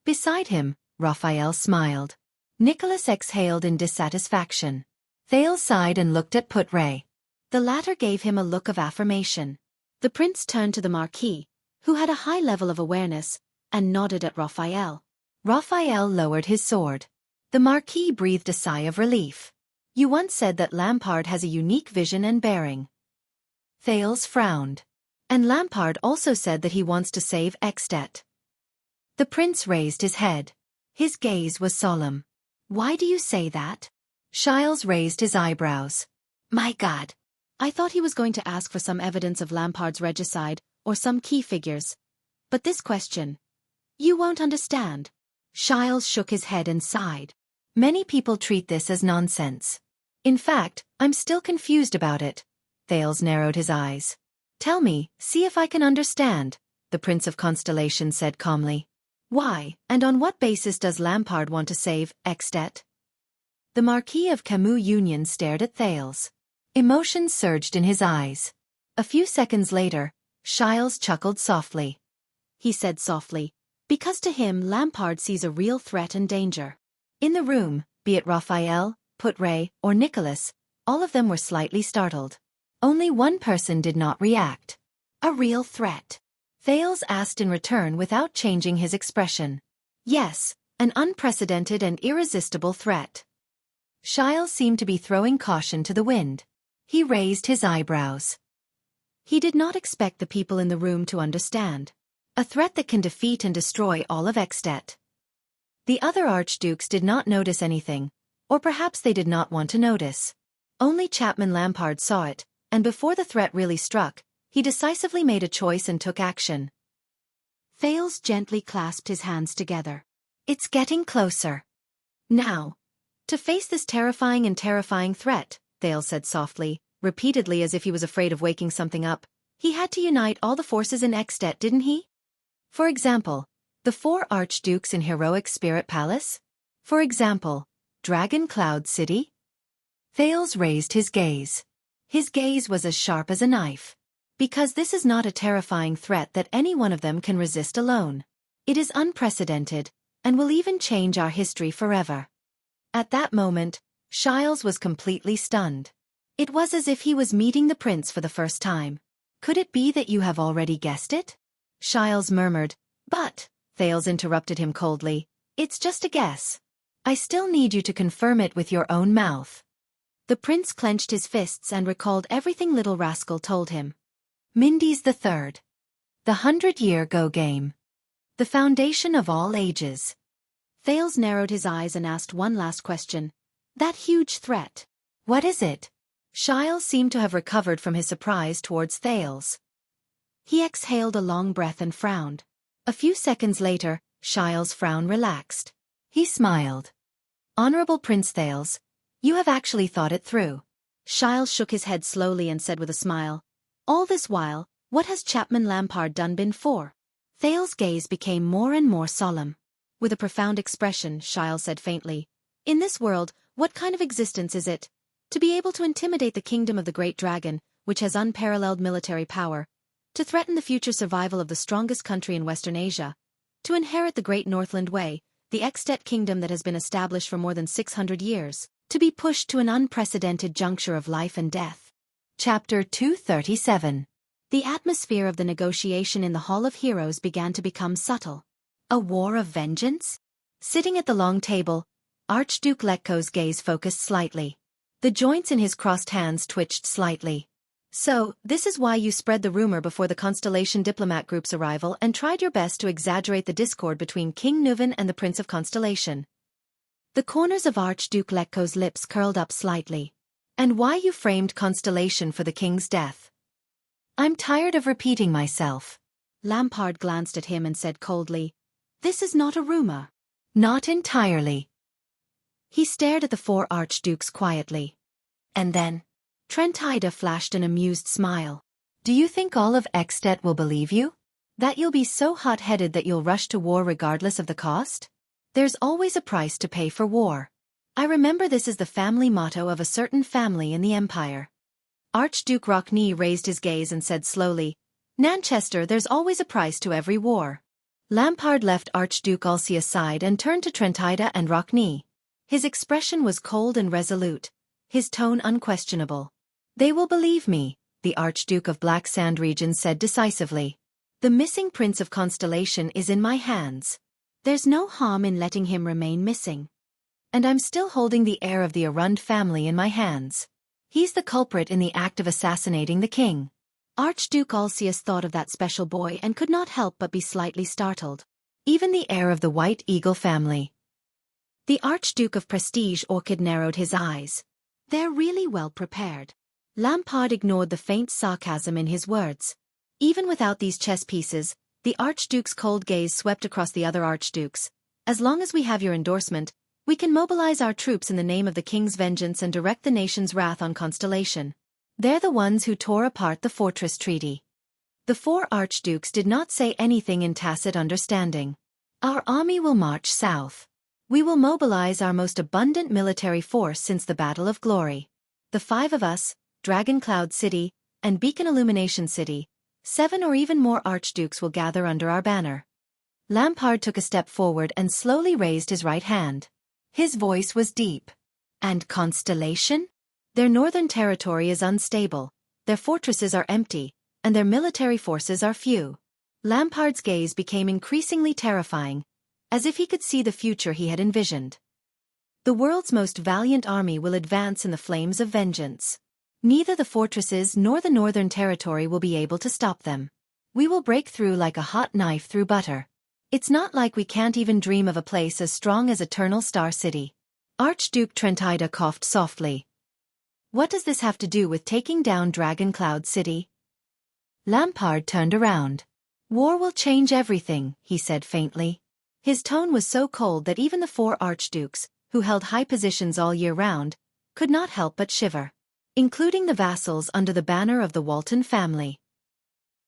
Beside him, Raphael smiled. Nicholas exhaled in dissatisfaction. Thales sighed and looked at Putray. The latter gave him a look of affirmation. The prince turned to the Marquis, who had a high level of awareness, and nodded at Raphael. Raphael lowered his sword. The Marquis breathed a sigh of relief. You once said that Lampard has a unique vision and bearing. Thales frowned. And Lampard also said that he wants to save Extet. The prince raised his head. His gaze was solemn. Why do you say that? Shiles raised his eyebrows. My God. I thought he was going to ask for some evidence of Lampard's regicide, or some key figures. But this question. You won't understand. Shiles shook his head and sighed. Many people treat this as nonsense. In fact, I'm still confused about it. Thales narrowed his eyes. Tell me, see if I can understand, the Prince of Constellation said calmly. Why, and on what basis does Lampard want to save Extet? The Marquis of Camus Union stared at Thales. Emotions surged in his eyes. A few seconds later, Shiles chuckled softly. He said softly, because to him Lampard sees a real threat and danger. In the room, be it Raphael, Putray, or Nicholas, all of them were slightly startled. Only one person did not react. A real threat? Thales asked in return without changing his expression. Yes, an unprecedented and irresistible threat. Shiles seemed to be throwing caution to the wind. He raised his eyebrows. He did not expect the people in the room to understand. A threat that can defeat and destroy all of Extet. The other archdukes did not notice anything, or perhaps they did not want to notice. Only Chapman Lampard saw it, and before the threat really struck, he decisively made a choice and took action. Thales gently clasped his hands together. It's getting closer. Now, to face this terrifying threat, Thales said softly, repeatedly as if he was afraid of waking something up, he had to unite all the forces in Extet, didn't he? For example, the 4 archdukes in Heroic Spirit Palace? For example, Dragon Cloud City? Thales raised his gaze. His gaze was as sharp as a knife. Because this is not a terrifying threat that any one of them can resist alone. It is unprecedented, and will even change our history forever. At that moment, Shiles was completely stunned. It was as if he was meeting the prince for the first time. Could it be that you have already guessed it? Shiles murmured, but, Thales interrupted him coldly, it's just a guess. I still need you to confirm it with your own mouth. The prince clenched his fists and recalled everything little rascal told him. Mindy's the Third. The 100-year Go game. The foundation of all ages. Thales narrowed his eyes and asked one last question. That huge threat. What is it? Shiles seemed to have recovered from his surprise towards Thales. He exhaled a long breath and frowned. A few seconds later, Shiles' frown relaxed. He smiled. Honorable Prince Thales, you have actually thought it through. Shiles shook his head slowly and said with a smile, all this while, what has Chapman Lampard done been for? Thales' gaze became more and more solemn. With a profound expression, Shiles said faintly, in this world, what kind of existence is it? To be able to intimidate the kingdom of the Great Dragon, which has unparalleled military power, to threaten the future survival of the strongest country in Western Asia, to inherit the Great Northland Way, the Extet kingdom that has been established for more than 600 years, to be pushed to an unprecedented juncture of life and death. Chapter 237 The atmosphere of the negotiation in the Hall of Heroes began to become subtle. A war of vengeance? Sitting at the long table, Archduke Xueqi's gaze focused slightly. The joints in his crossed hands twitched slightly. So, this is why you spread the rumor before the Constellation diplomat group's arrival and tried your best to exaggerate the discord between King Nuvan and the Prince of Constellation. The corners of Archduke Xueqi's lips curled up slightly. And why you framed Constellation for the king's death? I'm tired of repeating myself. Lampard glanced at him and said coldly, "This is not a rumor." Not entirely. He stared at the four archdukes quietly. And then, Trentida flashed an amused smile. Do you think all of Ekstedt will believe you? That you'll be so hot-headed that you'll rush to war regardless of the cost? There's always a price to pay for war. I remember this is the family motto of a certain family in the Empire. Archduke Rockney raised his gaze and said slowly, "Nanchester, there's always a price to every war." Lampard left Archduke Alcy aside and turned to Trentida and Rockney. His expression was cold and resolute, his tone unquestionable. They will believe me, the Archduke of Black Sand region said decisively. The missing Prince of Constellation is in my hands. There's no harm in letting him remain missing. And I'm still holding the heir of the Arund family in my hands. He's the culprit in the act of assassinating the king. Archduke Alcius thought of that special boy and could not help but be slightly startled. Even the heir of the White Eagle family. The Archduke of Prestige Orchid narrowed his eyes. They're really well prepared. Lampard ignored the faint sarcasm in his words. Even without these chess pieces, the Archduke's cold gaze swept across the other Archdukes. As long as we have your endorsement, we can mobilize our troops in the name of the king's vengeance and direct the nation's wrath on Constellation. They're the ones who tore apart the fortress treaty. The four Archdukes did not say anything in tacit understanding. Our army will march south. We will mobilize our most abundant military force since the Battle of Glory. The five of us, Dragon Cloud City, and Beacon Illumination City, 7 or even more Archdukes will gather under our banner. Lampard took a step forward and slowly raised his right hand. His voice was deep. And Constellation? Their northern territory is unstable, their fortresses are empty, and their military forces are few. Lampard's gaze became increasingly terrifying, as if he could see the future he had envisioned. The world's most valiant army will advance in the flames of vengeance. Neither the fortresses nor the northern territory will be able to stop them. We will break through like a hot knife through butter. It's not like we can't even dream of a place as strong as Eternal Star City. Archduke Trentida coughed softly. What does this have to do with taking down Dragon Cloud City? Lampard turned around. War will change everything, he said faintly. His tone was so cold that even the four Archdukes, who held high positions all year round, could not help but shiver. Including the vassals under the banner of the Walton family.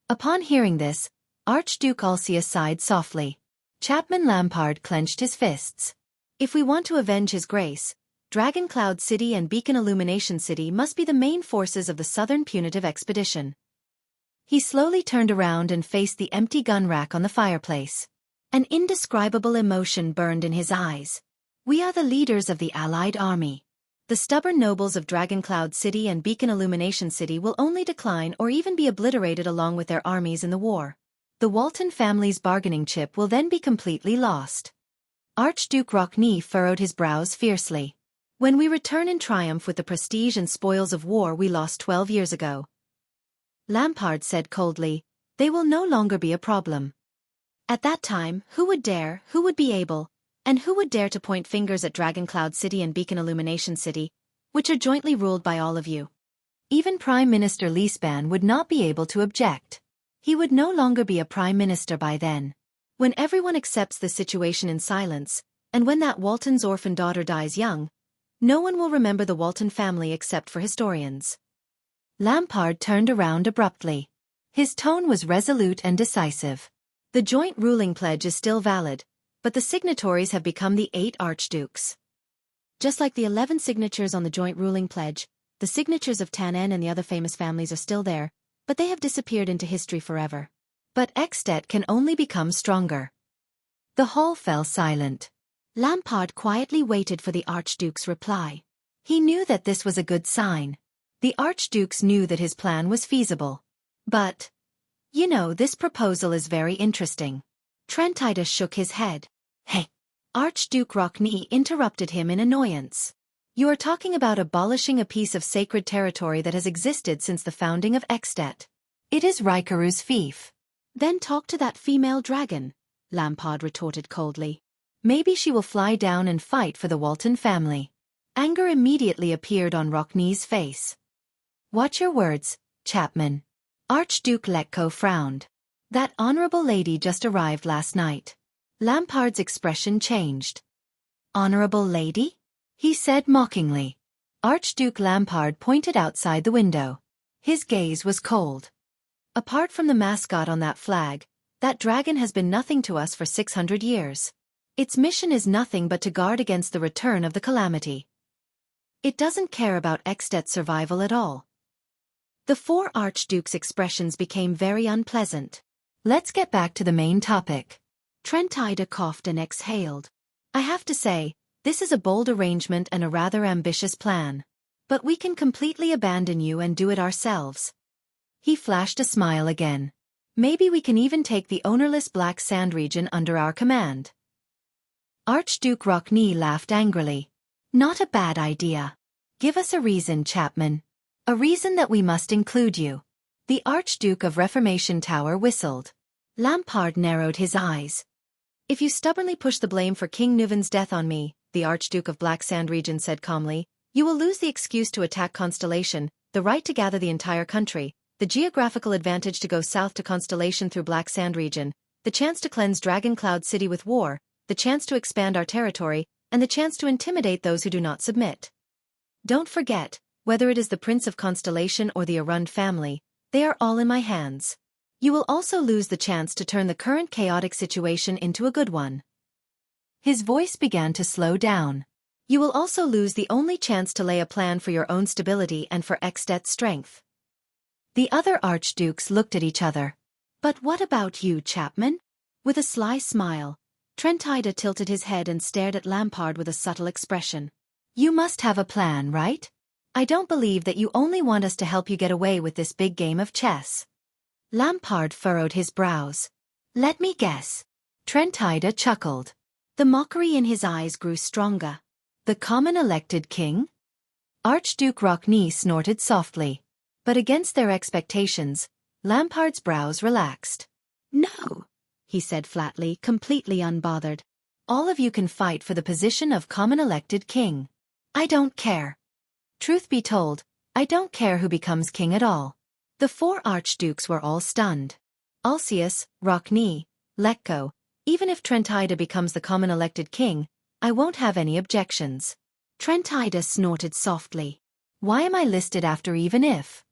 Upon hearing this, Archduke Alcius sighed softly. Chapman Lampard clenched his fists. If we want to avenge his grace, Dragon Cloud City and Beacon Illumination City must be the main forces of the Southern Punitive Expedition. He slowly turned around and faced the empty gun rack on the fireplace. An indescribable emotion burned in his eyes. We are the leaders of the Allied army. The stubborn nobles of Dragon Cloud City and Beacon Illumination City will only decline or even be obliterated along with their armies in the war. The Walton family's bargaining chip will then be completely lost. Archduke Rockney furrowed his brows fiercely. When we return in triumph with the prestige and spoils of war we lost 12 years ago, Lampard said coldly, they will no longer be a problem. At that time, who would be able, and who would dare to point fingers at Dragon Cloud City and Beacon Illumination City, which are jointly ruled by all of you? Even Prime Minister Leespan would not be able to object. He would no longer be a prime minister by then. When everyone accepts the situation in silence, and when that Walton's orphan daughter dies young, no one will remember the Walton family except for historians. Lampard turned around abruptly. His tone was resolute and decisive. The joint ruling pledge is still valid, but the signatories have become the 8 archdukes. Just like the 11 signatures on the joint ruling pledge, the signatures of Tannen and the other famous families are still there, but they have disappeared into history forever. But Ekstedt can only become stronger. The hall fell silent. Lampard quietly waited for the Archduke's reply. He knew that this was a good sign. The Archdukes knew that his plan was feasible. But, this proposal is very interesting. Trentida shook his head. Hey! Archduke Xueqi interrupted him in annoyance. You are talking about abolishing a piece of sacred territory that has existed since the founding of Extet. It is Rikaru's fief. Then talk to that female dragon, Lampard retorted coldly. Maybe she will fly down and fight for the Walton family. Anger immediately appeared on Rocknee's face. Watch your words, Chapman. Archduke Letko frowned. That honorable lady just arrived last night. Lampard's expression changed. Honorable lady? He said mockingly. Archduke Lampard pointed outside the window. His gaze was cold. Apart from the mascot on that flag, that dragon has been nothing to us for 600 years. Its mission is nothing but to guard against the return of the calamity. It doesn't care about Extet's survival at all. The four archdukes' expressions became very unpleasant. Let's get back to the main topic. Trentida coughed and exhaled. I have to say, this is a bold arrangement and a rather ambitious plan. But we can completely abandon you and do it ourselves. He flashed a smile again. Maybe we can even take the ownerless Black Sand region under our command. Archduke Xueqi laughed angrily. Not a bad idea. Give us a reason, Chapman. A reason that we must include you. The Archduke of Reformation Tower whistled. Lampard narrowed his eyes. If you stubbornly push the blame for King Nuven's death on me, the Archduke of Black Sand region said calmly, you will lose the excuse to attack Constellation, the right to gather the entire country, the geographical advantage to go south to Constellation through Black Sand region, the chance to cleanse Dragon Cloud City with war, the chance to expand our territory, and the chance to intimidate those who do not submit. Don't forget, whether it is the Prince of Constellation or the Arund family, they are all in my hands. You will also lose the chance to turn the current chaotic situation into a good one. His voice began to slow down. You will also lose the only chance to lay a plan for your own stability and for Extet's strength. The other archdukes looked at each other. But what about you, Chapman? With a sly smile, Trentida tilted his head and stared at Lampard with a subtle expression. You must have a plan, right? I don't believe that you only want us to help you get away with this big game of chess. Lampard furrowed his brows. Let me guess. Trentida chuckled. The mockery in his eyes grew stronger. The common elected king? Archduke Xueqi snorted softly. But against their expectations, Lampard's brows relaxed. No, he said flatly, completely unbothered. All of you can fight for the position of common elected king. I don't care. Truth be told, I don't care who becomes king at all. The four archdukes were all stunned. Alcius, Xueqi, Letko, even if Trentida becomes the common elected king, I won't have any objections. Trentida snorted softly. Why am I listed after even if?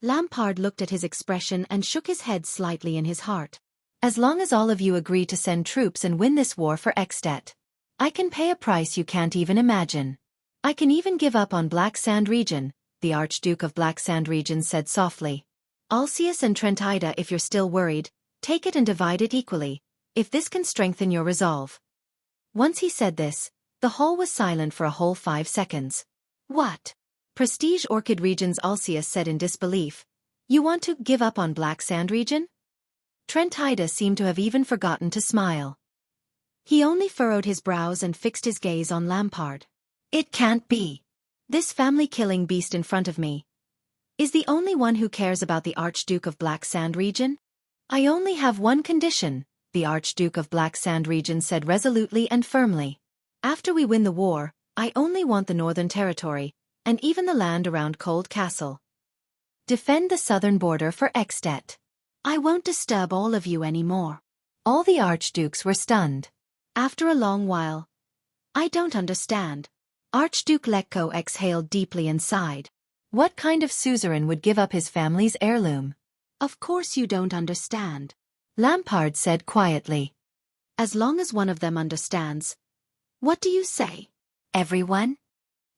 Lampard looked at his expression and shook his head slightly in his heart. As long as all of you agree to send troops and win this war for Extet, I can pay a price you can't even imagine. I can even give up on Black Sand region, the Archduke of Black Sand region said softly. Alcius and Trentida, if you're still worried, take it and divide it equally, if this can strengthen your resolve. Once he said this, the hall was silent for a whole 5 seconds. What? Prestige Orchid region's Alcius said in disbelief. You want to give up on Black Sand region? Trentida seemed to have even forgotten to smile. He only furrowed his brows and fixed his gaze on Lampard. It can't be. This family-killing beast in front of me is the only one who cares about the Archduke of Black Sand region? I only have one condition, the Archduke of Black Sand region said resolutely and firmly. After we win the war, I only want the Northern Territory, and even the land around Cold Castle. Defend the southern border for Extet. I won't disturb all of you anymore. All the archdukes were stunned. After a long while, I don't understand. Archduke Letko exhaled deeply and sighed. What kind of suzerain would give up his family's heirloom? Of course you don't understand, Lampard said quietly. As long as one of them understands. What do you say? Everyone?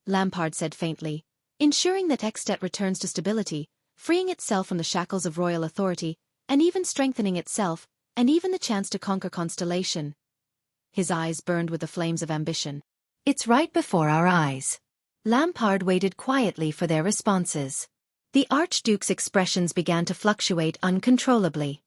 Lampard said faintly. Ensuring that Extet returns to stability, freeing itself from the shackles of royal authority, and even strengthening itself, and even the chance to conquer Constellation. His eyes burned with the flames of ambition. It's right before our eyes. Lampard waited quietly for their responses. The Archduke's expressions began to fluctuate uncontrollably.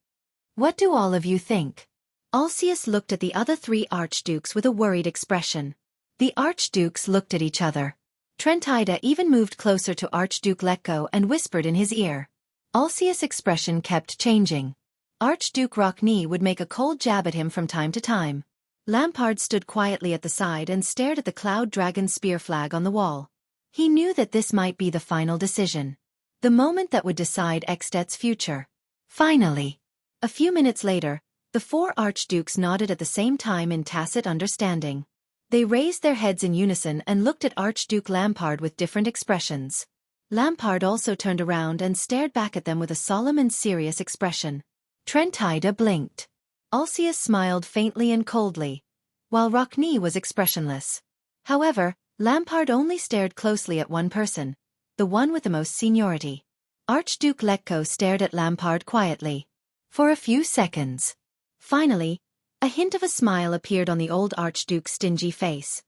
What do all of you think? Alcius looked at the other 3 archdukes with a worried expression. The archdukes looked at each other. Trentida even moved closer to Archduke Xueqi and whispered in his ear. Alcius' expression kept changing. Archduke Xueqi would make a cold jab at him from time to time. Lampard stood quietly at the side and stared at the Cloud Dragon spear flag on the wall. He knew that this might be the final decision. The moment that would decide Ekstedt's future. Finally. A few minutes later, the 4 archdukes nodded at the same time in tacit understanding. They raised their heads in unison and looked at Archduke Lampard with different expressions. Lampard also turned around and stared back at them with a solemn and serious expression. Trentida blinked. Alcius smiled faintly and coldly, while Xueqi was expressionless. However, Lampard only stared closely at one person, the one with the most seniority. Archduke Xueqi stared at Lampard quietly. For a few seconds. Finally, a hint of a smile appeared on the old Archduke's stingy face.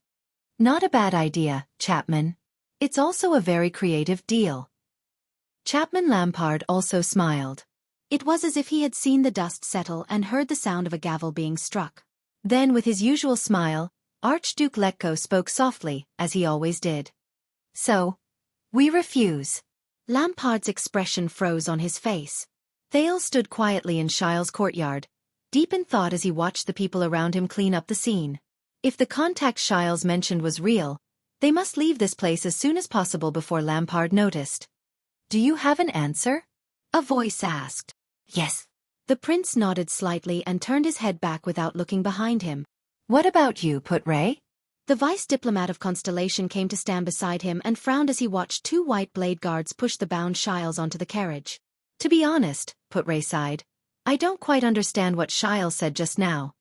Not a bad idea, Chapman. It's also a very creative deal. Chapman Lampard also smiled. It was as if he had seen the dust settle and heard the sound of a gavel being struck. Then with his usual smile, Archduke Xueqi spoke softly, as he always did. So, we refuse. Lampard's expression froze on his face. Thales stood quietly in Shile's courtyard, deep in thought as he watched the people around him clean up the scene. If the contact Shiles mentioned was real, they must leave this place as soon as possible before Lampard noticed. Do you have an answer? A voice asked. Yes. The prince nodded slightly and turned his head back without looking behind him. What about you, Putre? The vice diplomat of Constellation came to stand beside him and frowned as he watched 2 white blade guards push the bound Shiles onto the carriage. To be honest, Putre sighed, I don't quite understand what Shile said just now.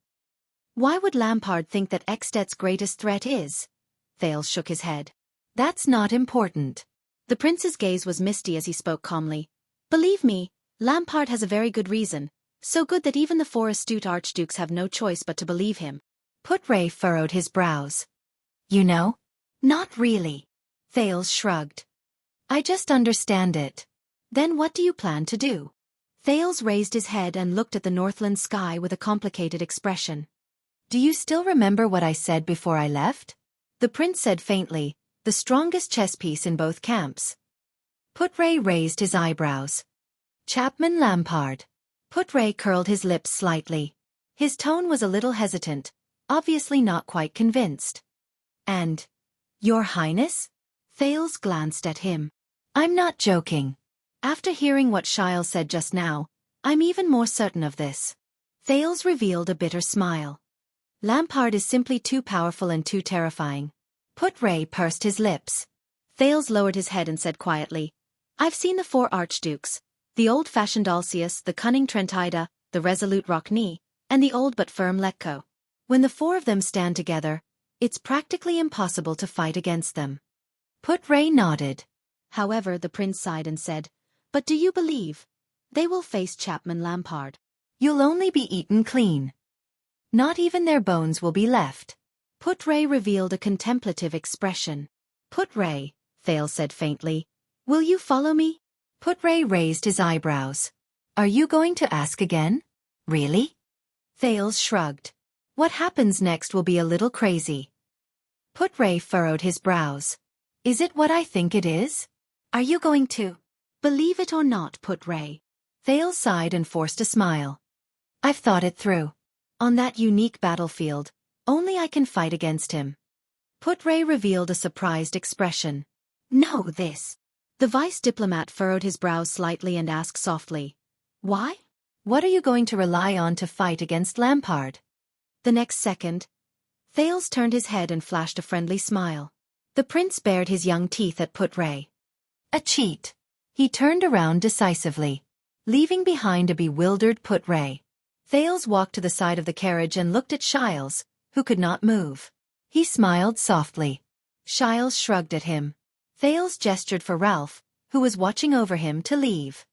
Why would Lampard think that Ekstedt's greatest threat is? Thales shook his head. That's not important. The prince's gaze was misty as he spoke calmly. Believe me, Lampard has a very good reason, so good that even the 4 astute archdukes have no choice but to believe him. Putre furrowed his brows. You know? Not really. Thales shrugged. I just understand it. Then what do you plan to do? Thales raised his head and looked at the Northland sky with a complicated expression. Do you still remember what I said before I left? The prince said faintly, the strongest chess piece in both camps. Putre raised his eyebrows. Chapman Lampard. Putre curled his lips slightly. His tone was a little hesitant, obviously not quite convinced. And, Your Highness? Thales glanced at him. I'm not joking. After hearing what Shile said just now, I'm even more certain of this. Thales revealed a bitter smile. Lampard is simply too powerful and too terrifying. Putre pursed his lips. Thales lowered his head and said quietly, I've seen the 4 archdukes, the old-fashioned Alcius, the cunning Trentida, the resolute Xueqi, and the old but firm Xueqi. When the 4 of them stand together, it's practically impossible to fight against them. Putre nodded. However, the prince sighed and said, But do you believe? They will face Chapman Lampard. You'll only be eaten clean. Not even their bones will be left. Putre revealed a contemplative expression. Putre, Thales said faintly, will you follow me? Putre raised his eyebrows. Are you going to ask again? Really? Thales shrugged. What happens next will be a little crazy. Putre furrowed his brows. Is it what I think it is? Are you going to believe it or not, Putre? Thales sighed and forced a smile. I've thought it through. On that unique battlefield, only I can fight against him. Putre revealed a surprised expression. Know this. The vice diplomat furrowed his brows slightly and asked softly, Why? What are you going to rely on to fight against Lampard? The next second, Thales turned his head and flashed a friendly smile. The prince bared his young teeth at Putre. A cheat. He turned around decisively, leaving behind a bewildered Putre. Thales walked to the side of the carriage and looked at Shiles, who could not move. He smiled softly. Shiles shrugged at him. Thales gestured for Ralph, who was watching over him, to leave.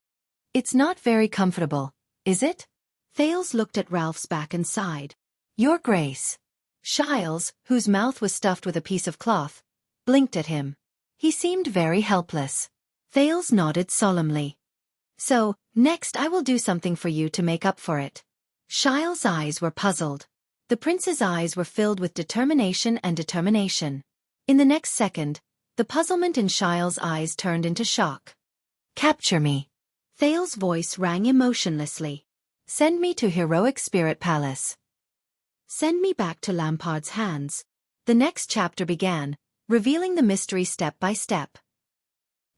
It's not very comfortable, is it? Thales looked at Ralph's back and sighed. Your Grace. Shiles, whose mouth was stuffed with a piece of cloth, blinked at him. He seemed very helpless. Thales nodded solemnly. So, next I will do something for you to make up for it. Shile's eyes were puzzled. The prince's eyes were filled with determination and determination. In the next second, the puzzlement in Shile's eyes turned into shock. Capture me. Thales' voice rang emotionlessly. Send me to Heroic Spirit Palace. Send me back to Lampard's hands. The next chapter began, revealing the mystery step by step.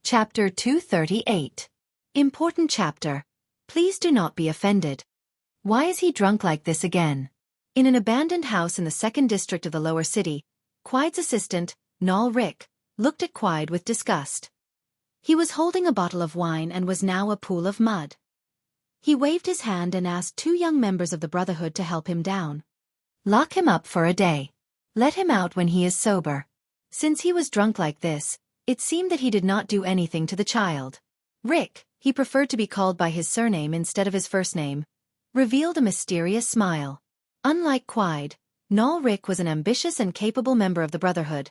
Chapter 238. Important chapter. Please do not be offended. Why is he drunk like this again? In an abandoned house in the 2nd district of the lower city, Quide's assistant, Nal Rick, looked at Quide with disgust. He was holding a bottle of wine and was now a pool of mud. He waved his hand and asked 2 young members of the Brotherhood to help him down. Lock him up for a day. Let him out when he is sober. Since he was drunk like this, it seemed that he did not do anything to the child. Rick, he preferred to be called by his surname instead of his first name, revealed a mysterious smile. Unlike Quide, Nal Rick was an ambitious and capable member of the Brotherhood.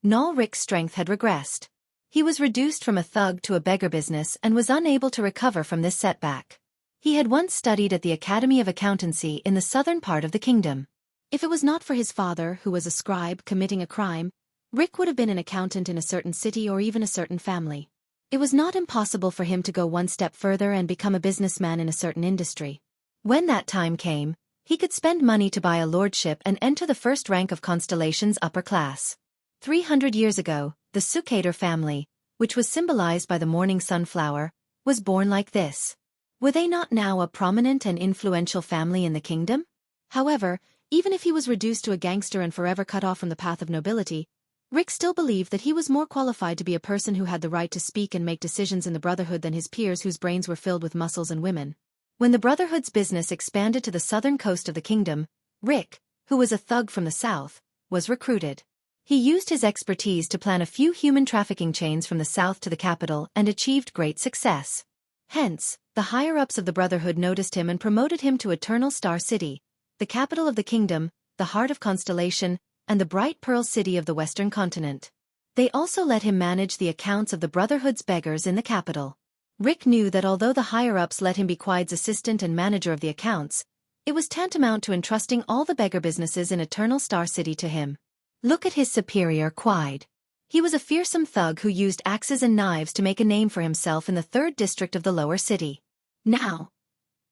Nal Rick's strength had regressed. He was reduced from a thug to a beggar business and was unable to recover from this setback. He had once studied at the Academy of Accountancy in the southern part of the kingdom. If it was not for his father, who was a scribe committing a crime, Rick would have been an accountant in a certain city or even a certain family. It was not impossible for him to go one step further and become a businessman in a certain industry. When that time came, he could spend money to buy a lordship and enter the first rank of Constellation's upper class. 300 years ago, the Xueqi family, which was symbolized by the morning sunflower, was born like this. Were they not now a prominent and influential family in the kingdom? However, even if he was reduced to a gangster and forever cut off from the path of nobility, Rick still believed that he was more qualified to be a person who had the right to speak and make decisions in the Brotherhood than his peers whose brains were filled with muscles and women. When the Brotherhood's business expanded to the southern coast of the kingdom, Rick, who was a thug from the south, was recruited. He used his expertise to plan a few human trafficking chains from the south to the capital and achieved great success. Hence, the higher-ups of the Brotherhood noticed him and promoted him to Eternal Star City, the capital of the kingdom, the heart of Constellation, and the bright pearl city of the western continent. They also let him manage the accounts of the Brotherhood's beggars in the capital. Rick knew that although the higher-ups let him be Quide's assistant and manager of the accounts, it was tantamount to entrusting all the beggar businesses in Eternal Star City to him. Look at his superior Quide. He was a fearsome thug who used axes and knives to make a name for himself in the 3rd district of the lower city. Now,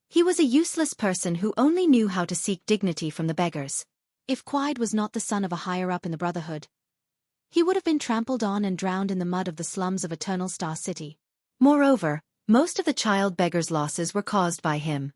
he was a useless person who only knew how to seek dignity from the beggars. If Quide was not the son of a higher-up in the Brotherhood, he would have been trampled on and drowned in the mud of the slums of Eternal Star City. Moreover, most of the child beggars' losses were caused by him.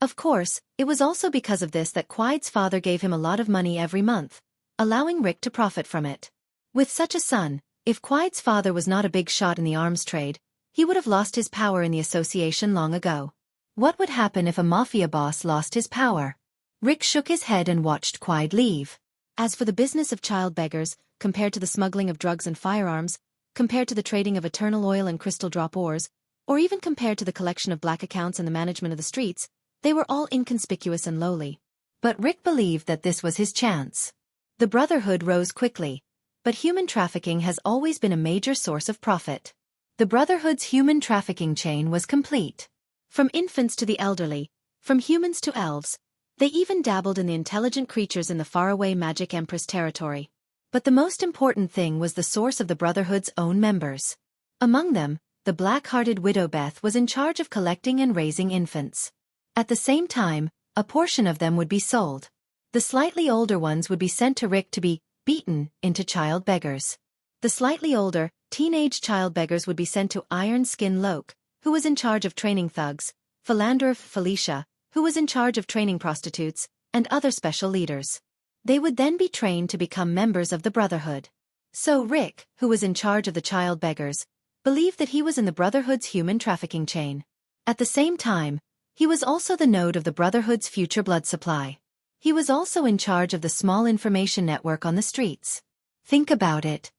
Of course, it was also because of this that Quide's father gave him a lot of money every month, allowing Rick to profit from it. With such a son, if Quide's father was not a big shot in the arms trade, he would have lost his power in the association long ago. What would happen if a mafia boss lost his power? Rick shook his head and watched Quide leave. As for the business of child beggars, compared to the smuggling of drugs and firearms, compared to the trading of eternal oil and crystal drop ores, or even compared to the collection of black accounts and the management of the streets, they were all inconspicuous and lowly. But Rick believed that this was his chance. The Brotherhood rose quickly, but human trafficking has always been a major source of profit. The Brotherhood's human trafficking chain was complete. From infants to the elderly, from humans to elves, they even dabbled in the intelligent creatures in the faraway Magic Empress territory. But the most important thing was the source of the Brotherhood's own members. Among them, the black-hearted widow Beth was in charge of collecting and raising infants. At the same time, a portion of them would be sold. The slightly older ones would be sent to Rick to be beaten into child beggars. The slightly older, teenage child beggars would be sent to Iron Skin Loke, who was in charge of training thugs, Philanderer Felicia, who was in charge of training prostitutes, and other special leaders. They would then be trained to become members of the Brotherhood. So Rick, who was in charge of the child beggars, believed that he was in the Brotherhood's human trafficking chain. At the same time, he was also the node of the Brotherhood's future blood supply. He was also in charge of the small information network on the streets. Think about it.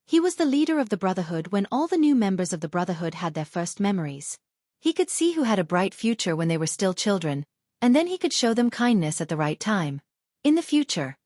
He was the leader of the Brotherhood when all the new members of the Brotherhood had their first memories. He could see who had a bright future when they were still children, and then he could show them kindness at the right time. In the future.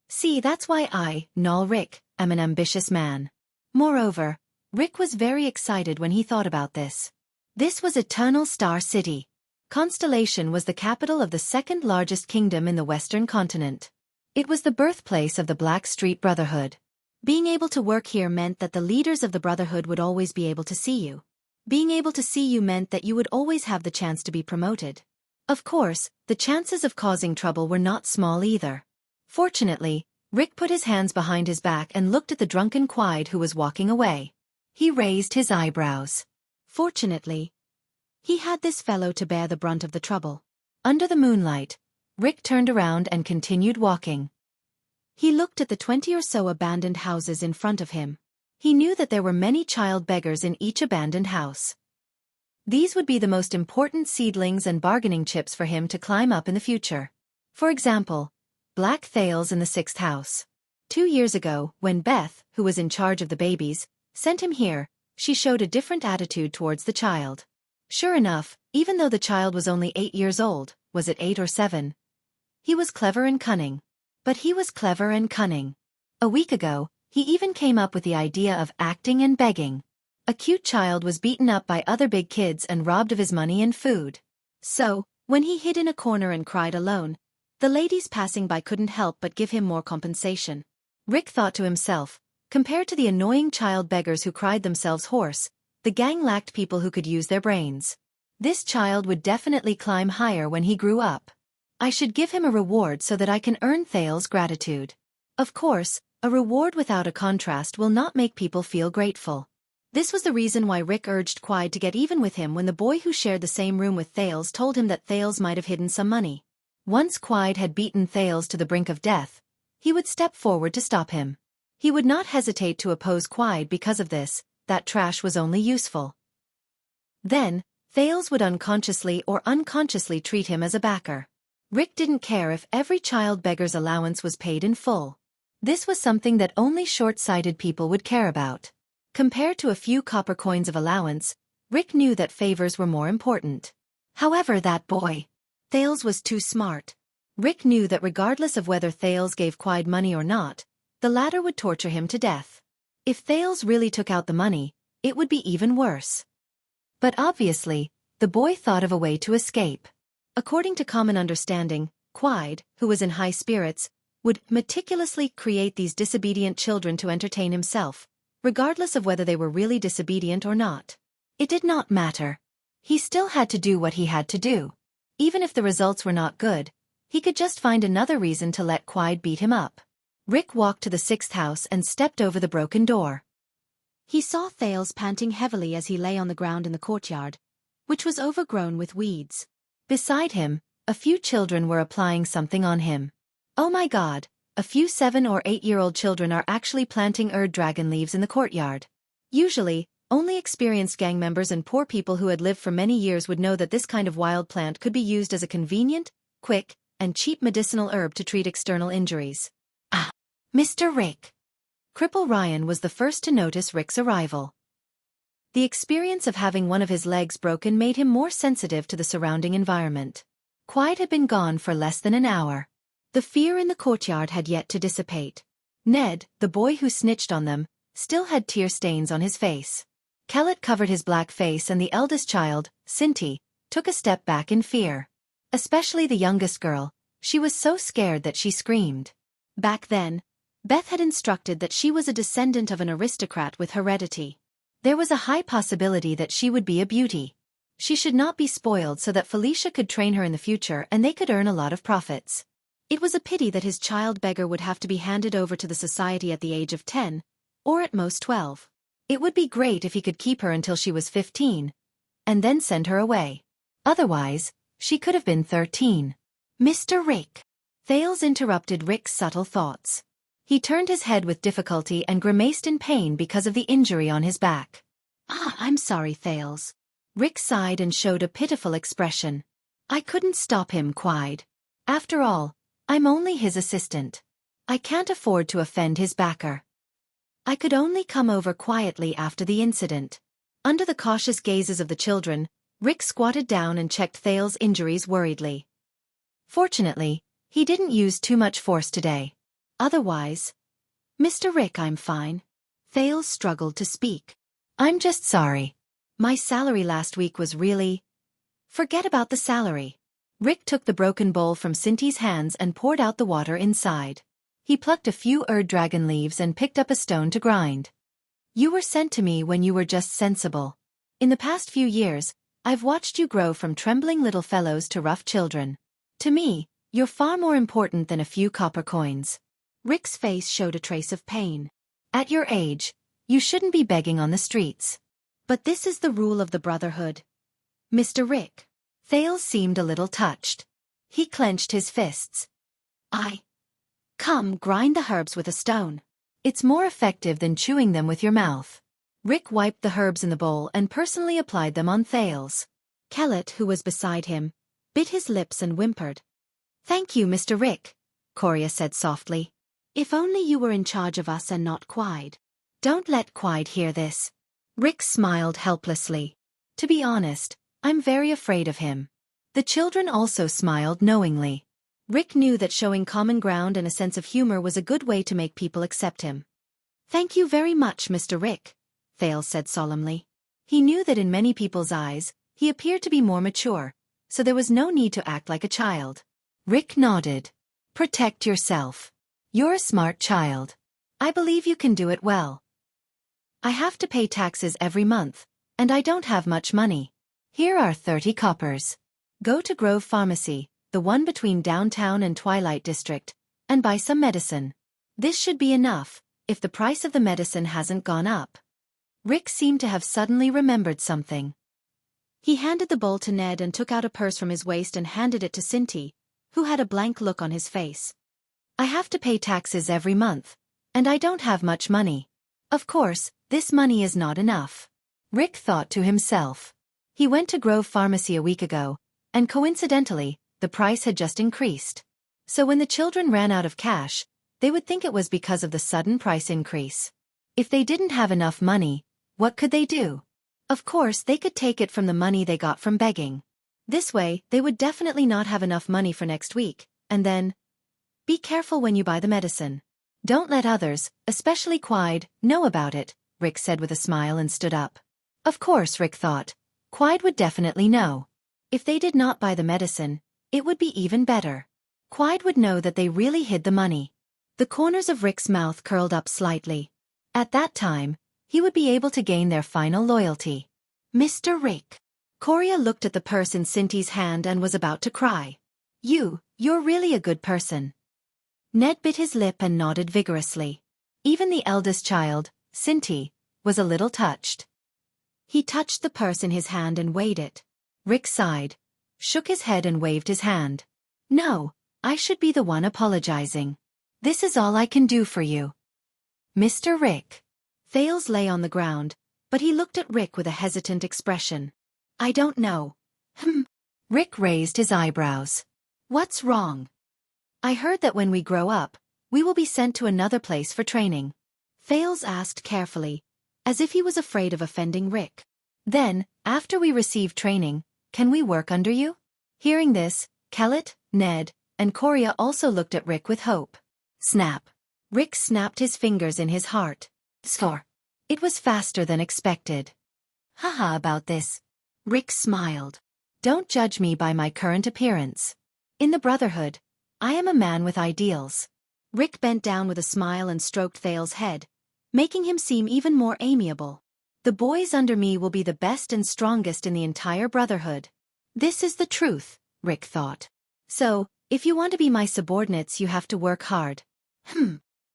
See, that's why I, Nal Rick, am an ambitious man. Moreover, Rick was very excited when he thought about this. This was Eternal Star City. Constellation was the capital of the second largest kingdom in the Western continent. It was the birthplace of the Black Street Brotherhood. Being able to work here meant that the leaders of the Brotherhood would always be able to see you. Being able to see you meant that you would always have the chance to be promoted. Of course, the chances of causing trouble were not small either. Fortunately, Rick put his hands behind his back and looked at the drunken Quide who was walking away. He raised his eyebrows. Fortunately, he had this fellow to bear the brunt of the trouble. Under the moonlight, Rick turned around and continued walking. He looked at the 20 or so abandoned houses in front of him. He knew that there were many child beggars in each abandoned house. These would be the most important seedlings and bargaining chips for him to climb up in the future. For example, Black Thales in the 6th house. 2 years ago, when Beth, who was in charge of the babies, sent him here, she showed a different attitude towards the child. Sure enough, even though the child was only 8 years old, was it 8 or 7? He was clever and cunning. But he was clever and cunning. A week ago, he even came up with the idea of acting and begging. A cute child was beaten up by other big kids and robbed of his money and food. So, when he hid in a corner and cried alone, the ladies passing by couldn't help but give him more compensation. Rick thought to himself, compared to the annoying child beggars who cried themselves hoarse, the gang lacked people who could use their brains. This child would definitely climb higher when he grew up. I should give him a reward so that I can earn Thales' gratitude. Of course, a reward without a contrast will not make people feel grateful. This was the reason why Rick urged Quide to get even with him when the boy who shared the same room with Thales told him that Thales might have hidden some money. Once Quide had beaten Thales to the brink of death, he would step forward to stop him. He would not hesitate to oppose Quide because of this, that trash was only useful. Then, Thales would unconsciously or unconsciously treat him as a backer. Rick didn't care if every child beggar's allowance was paid in full. This was something that only short-sighted people would care about. Compared to a few copper coins of allowance, Rick knew that favors were more important. However, that boy, Thales, was too smart. Rick knew that regardless of whether Thales gave Quide money or not, the latter would torture him to death. If Thales really took out the money, it would be even worse. But obviously, the boy thought of a way to escape. According to common understanding, Quide, who was in high spirits, would meticulously create these disobedient children to entertain himself, regardless of whether they were really disobedient or not. It did not matter. He still had to do what he had to do. Even if the results were not good, he could just find another reason to let Quide beat him up. Rick walked to the 6th house and stepped over the broken door. He saw Thales panting heavily as he lay on the ground in the courtyard, which was overgrown with weeds. Beside him, a few children were applying something on him. Oh my God, a few 7 or 8-year-old children are actually planting dragon leaves in the courtyard. Usually, only experienced gang members and poor people who had lived for many years would know that this kind of wild plant could be used as a convenient, quick, and cheap medicinal herb to treat external injuries. Ah, Mr. Rick. Cripple Ryan was the first to notice Rick's arrival. The experience of having one of his legs broken made him more sensitive to the surrounding environment. Quide had been gone for less than an hour. The fear in the courtyard had yet to dissipate. Ned, the boy who snitched on them, still had tear stains on his face. Kellett covered his black face and the eldest child, Cinti, took a step back in fear. Especially the youngest girl, she was so scared that she screamed. Back then, Beth had instructed that she was a descendant of an aristocrat with heredity. There was a high possibility that she would be a beauty. She should not be spoiled so that Felicia could train her in the future and they could earn a lot of profits. It was a pity that his child beggar would have to be handed over to the society at the age of 10, or at most 12. It would be great if he could keep her until she was 15, and then send her away. Otherwise, she could have been 13. Mr. Rick. Thales interrupted Rick's subtle thoughts. He turned his head with difficulty and grimaced in pain because of the injury on his back. I'm sorry, Thales. Rick sighed and showed a pitiful expression. I couldn't stop him, Quide. After all, I'm only his assistant. I can't afford to offend his backer. I could only come over quietly after the incident. Under the cautious gazes of the children, Rick squatted down and checked Thales' injuries worriedly. Fortunately, he didn't use too much force today. Otherwise, Mr. Rick, I'm fine. Thales struggled to speak. I'm just sorry. My salary last week was really... Forget about the salary. Rick took the broken bowl from Cinty's hands and poured out the water inside. He plucked a few dragon leaves and picked up a stone to grind. You were sent to me when you were just sensible. In the past few years, I've watched you grow from trembling little fellows to rough children. To me, you're far more important than a few copper coins. Rick's face showed a trace of pain. At your age, you shouldn't be begging on the streets. But this is the rule of the Brotherhood. Mr. Rick. Thales seemed a little touched. He clenched his fists. Come, grind the herbs with a stone. It's more effective than chewing them with your mouth. Rick wiped the herbs in the bowl and personally applied them on Thales. Kellett, who was beside him, bit his lips and whimpered. Thank you, Mr. Rick, Coria said softly. If only you were in charge of us and not Quide. Don't let Quide hear this. Rick smiled helplessly. To be honest, I'm very afraid of him. The children also smiled knowingly. Rick knew that showing common ground and a sense of humor was a good way to make people accept him. Thank you very much, Mr. Rick, Thales said solemnly. He knew that in many people's eyes, he appeared to be more mature, so there was no need to act like a child. Rick nodded. Protect yourself. You're a smart child. I believe you can do it well. I have to pay taxes every month, and I don't have much money. Here are 30 coppers. Go to Grove Pharmacy, the one between downtown and Twilight District, and buy some medicine. This should be enough, if the price of the medicine hasn't gone up. Rick seemed to have suddenly remembered something. He handed the bowl to Ned and took out a purse from his waist and handed it to Cinty, who had a blank look on his face. I have to pay taxes every month, and I don't have much money. Of course, this money is not enough. Rick thought to himself. He went to Grove Pharmacy a week ago, and coincidentally, the price had just increased. So when the children ran out of cash, they would think it was because of the sudden price increase. If they didn't have enough money, what could they do? Of course, they could take it from the money they got from begging. This way, they would definitely not have enough money for next week, and then... Be careful when you buy the medicine. Don't let others, especially Quide, know about it, Rick said with a smile and stood up. Of course, Rick thought. Quide would definitely know. If they did not buy the medicine, it would be even better. Quide would know that they really hid the money. The corners of Rick's mouth curled up slightly. At that time, he would be able to gain their final loyalty. Mr. Rick. Coria looked at the purse in Cinty's hand and was about to cry. You're really a good person. Ned bit his lip and nodded vigorously. Even the eldest child, Cinty, was a little touched. He touched the purse in his hand and weighed it. Rick sighed, shook his head and waved his hand. No, I should be the one apologizing. This is all I can do for you. Mr. Rick. Thales lay on the ground, but he looked at Rick with a hesitant expression. I don't know. Rick raised his eyebrows. What's wrong? I heard that when we grow up, we will be sent to another place for training. Thales asked carefully, as if he was afraid of offending Rick. Then, after we receive training, can we work under you? Hearing this, Kellett, Ned, and Coria also looked at Rick with hope. Snap. Rick snapped his fingers in his heart. Score. It was faster than expected. Haha about this. Rick smiled. Don't judge me by my current appearance. In the Brotherhood, I am a man with ideals. Rick bent down with a smile and stroked Thales' head, making him seem even more amiable. The boys under me will be the best and strongest in the entire Brotherhood. This is the truth, Rick thought. So, if you want to be my subordinates, you have to work hard.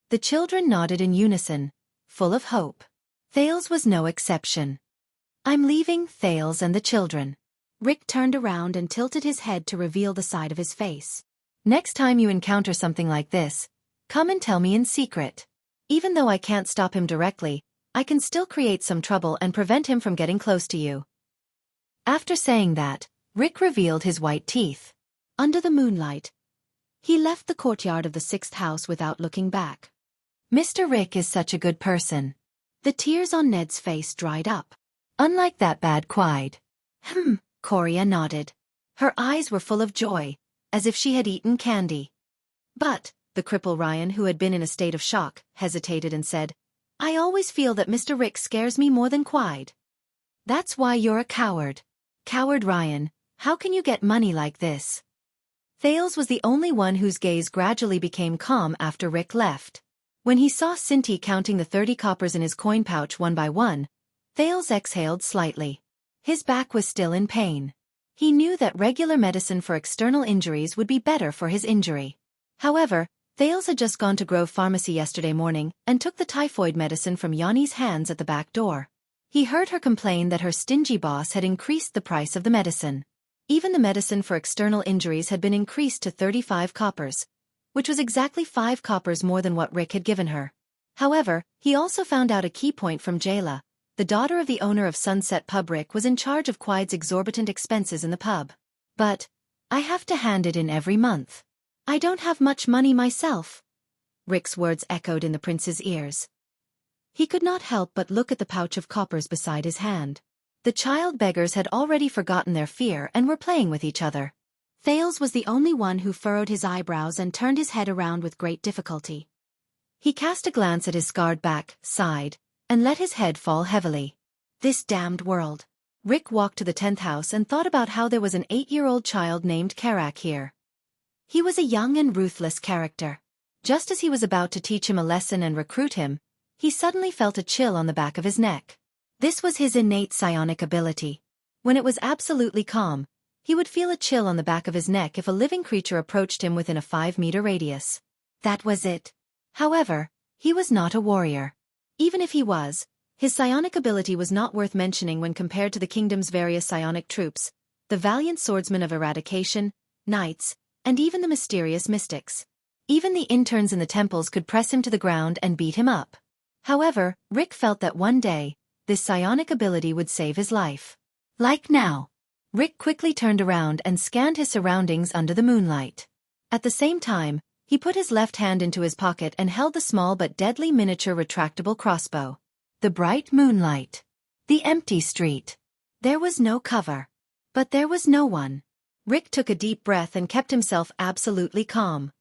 The children nodded in unison, full of hope. Thales was no exception. I'm leaving Thales and the children. Rick turned around and tilted his head to reveal the side of his face. Next time you encounter something like this, come and tell me in secret. Even though I can't stop him directly, I can still create some trouble and prevent him from getting close to you. After saying that, Rick revealed his white teeth. Under the moonlight, he left the courtyard of the 6th house without looking back. Mr. Rick is such a good person. The tears on Ned's face dried up. Unlike that bad Quide. Coria nodded. Her eyes were full of joy, as if she had eaten candy. But, the cripple Ryan, who had been in a state of shock, hesitated and said, I always feel that Mr. Rick scares me more than Quide. That's why you're a coward. Coward Ryan, how can you get money like this? Thales was the only one whose gaze gradually became calm after Rick left. When he saw Sinti counting the 30 coppers in his coin pouch one by one, Thales exhaled slightly. His back was still in pain. He knew that regular medicine for external injuries would be better for his injury. However, Thales had just gone to Grove Pharmacy yesterday morning and took the typhoid medicine from Yanni's hands at the back door. He heard her complain that her stingy boss had increased the price of the medicine. Even the medicine for external injuries had been increased to 35 coppers, which was exactly 5 coppers more than what Rick had given her. However, he also found out a key point from Jayla. The daughter of the owner of Sunset Pub. Rick was in charge of Quide's exorbitant expenses in the pub. But I have to hand it in every month. I don't have much money myself. Rick's words echoed in the prince's ears. He could not help but look at the pouch of coppers beside his hand. The child beggars had already forgotten their fear and were playing with each other. Thales was the only one who furrowed his eyebrows and turned his head around with great difficulty. He cast a glance at his scarred back, sighed, and let his head fall heavily. This damned world. Rick walked to the 10th house and thought about how there was an 8-year-old child named Karak here. He was a young and ruthless character. Just as he was about to teach him a lesson and recruit him, he suddenly felt a chill on the back of his neck. This was his innate psionic ability. When it was absolutely calm, he would feel a chill on the back of his neck if a living creature approached him within a 5-meter radius. That was it. However, he was not a warrior. Even if he was, his psionic ability was not worth mentioning when compared to the kingdom's various psionic troops, the valiant swordsmen of eradication, knights, and even the mysterious mystics. Even the interns in the temples could press him to the ground and beat him up. However, Rick felt that one day, this psionic ability would save his life. Like now. Rick quickly turned around and scanned his surroundings under the moonlight. At the same time, he put his left hand into his pocket and held the small but deadly miniature retractable crossbow. The bright moonlight. The empty street. There was no cover. But there was no one. Rick took a deep breath and kept himself absolutely calm.